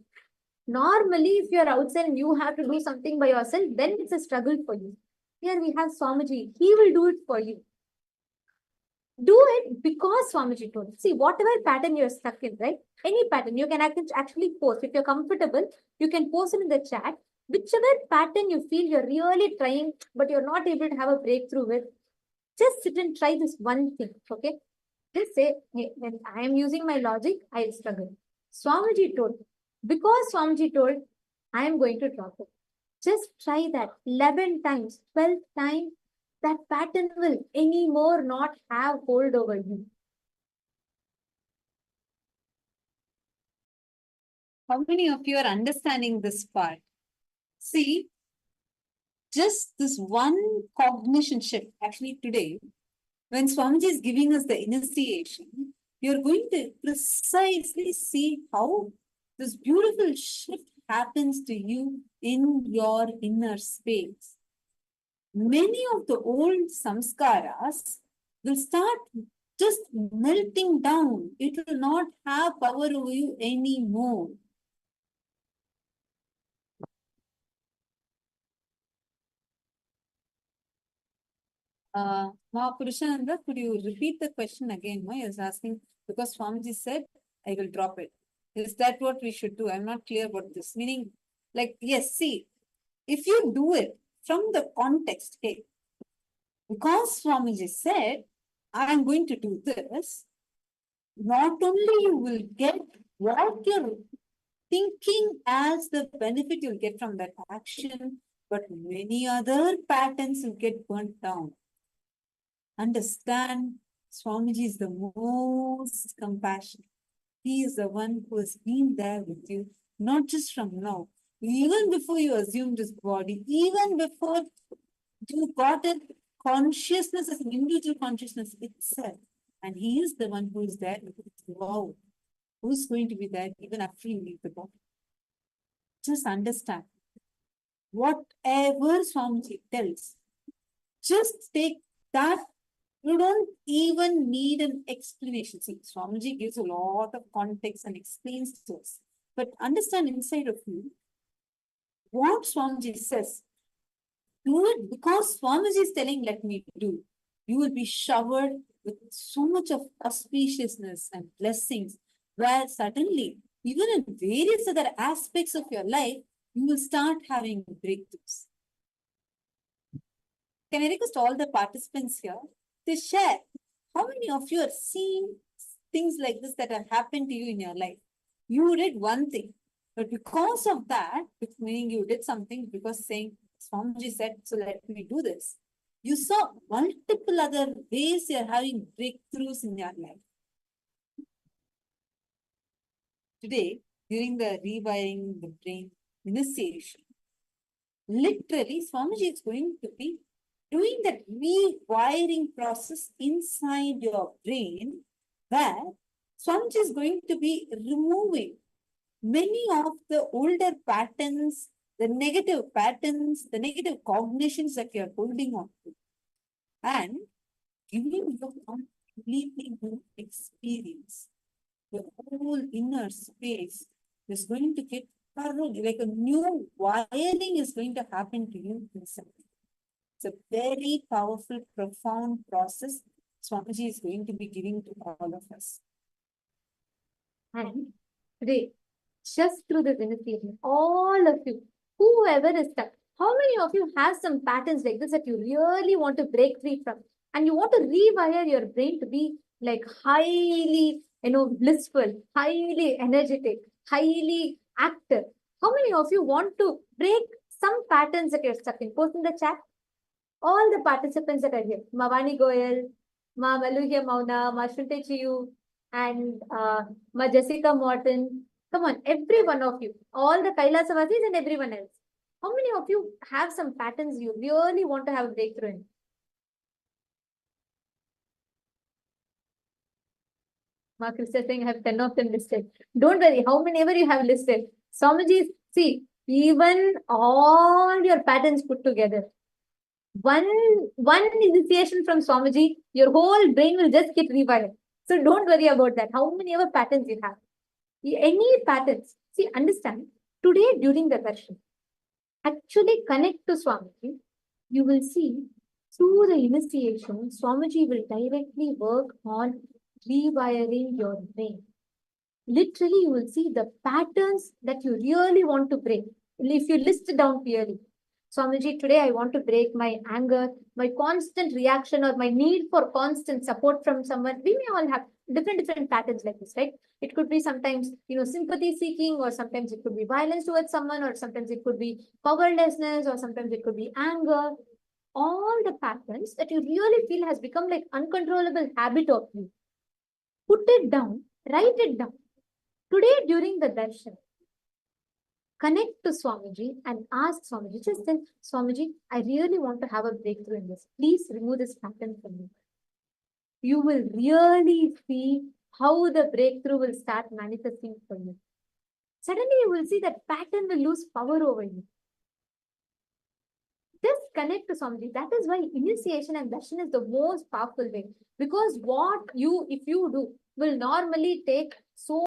Normally, if you're outside and you have to do something by yourself, then it's a struggle for you. Here we have Swamiji. He will do it for you. Do it because Swamiji told. See, whatever pattern you're stuck in, right? Any pattern, you can actually post. If you're comfortable, you can post it in the chat. Whichever pattern you feel you're really trying, but you're not able to have a breakthrough with, just sit and try this one thing, okay? Just say, hey, when I am using my logic, I struggle. Swamiji told, because Swamiji told, I am going to drop it. Just try that 11 times, 12 times. That pattern will anymore not have hold over you. How many of you are understanding this part? See, just this one cognition shift, actually today, when Swamiji is giving us the initiation, you're going to precisely see how this beautiful shift happens to you in your inner space. Many of the old samskaras will start just melting down. It will not have power over you anymore. Mahapurushananda, could you repeat the question again? I was asking because Swamiji said, I will drop it. Is that what we should do? I'm not clear about this. Meaning, like, yes, see, if you do it from the context, hey, because Swamiji said, I'm going to do this, not only you will get what you're thinking as the benefit you'll get from that action, but many other patterns will get burnt down. Understand, Swamiji is the most compassionate. He is the one who has been there with you, not just from now, even before you assumed this body, even before you got a consciousness as an individual consciousness itself. And he is the one who is there throughout. Who's going to be there even after you leave the body? Just understand. Whatever Swamiji tells, just take that. You don't even need an explanation. See, Swamiji gives a lot of context and explains to us. But understand inside of you, what Swamiji says, do it because Swamiji is telling, let me do. You will be showered with so much of auspiciousness and blessings, where suddenly, even in various other aspects of your life, you will start having breakthroughs. Can I request all the participants here to share how many of you are seeing things like this that have happened to you in your life? You did one thing, but because of that, meaning you did something because saying, Swamiji said, so let me do this. You saw multiple other ways you're having breakthroughs in your life. Today, during the rewiring the brain initiation, literally Swamiji is going to be doing that rewiring process inside your brain, where Swamiji is going to be removing many of the older patterns, the negative patterns, the negative cognitions that you're holding on to, and giving you a completely new experience. The whole inner space is going to get thoroughly, like a new wiring is going to happen to you inside. It's a very powerful, profound process Swamiji is going to be giving to all of us. And today, just through this initiation, all of you, whoever is stuck, how many of you have some patterns like this that you really want to break free from? And you want to rewire your brain to be like highly, blissful, highly energetic, highly active. How many of you want to break some patterns that you're stuck in? Post in the chat. All the participants that are here, Mavani Goyal, Ma Maluhya Mauna, Ma Shunte Chiyu, and Ma Jessica Morton. Come on, every one of you, all the Kailasavasis and everyone else. How many of you have some patterns you really want to have a breakthrough in? Mark is saying I have 10 of them listed. Don't worry, how many ever you have listed. Swamiji, see, even all your patterns put together, one initiation from Swamiji, your whole brain will just get rewired. So don't worry about that. How many ever patterns you have. Any patterns. See, understand. Today during the darshan, actually connect to Swamiji. You will see through the initiation, Swamiji will directly work on rewiring your brain. Literally, you will see the patterns that you really want to break. if you list it down clearly, Swamiji, today I want to break my anger, my constant reaction, or my need for constant support from someone. We may all have different patterns like this, right? It could be sometimes, sympathy seeking, or sometimes it could be violence towards someone, or sometimes it could be powerlessness, or sometimes it could be anger. All the patterns that you really feel has become like uncontrollable habit of you. Put it down, write it down. Today during the darshan, connect to Swamiji and ask Swamiji, just tell Swamiji, I really want to have a breakthrough in this. Please remove this pattern from me. You will really feel how the breakthrough will start manifesting for you. Suddenly you will see that pattern will lose power over you. Just connect to Swamiji. That is why initiation and darshan is the most powerful way. Because if you do, will normally take so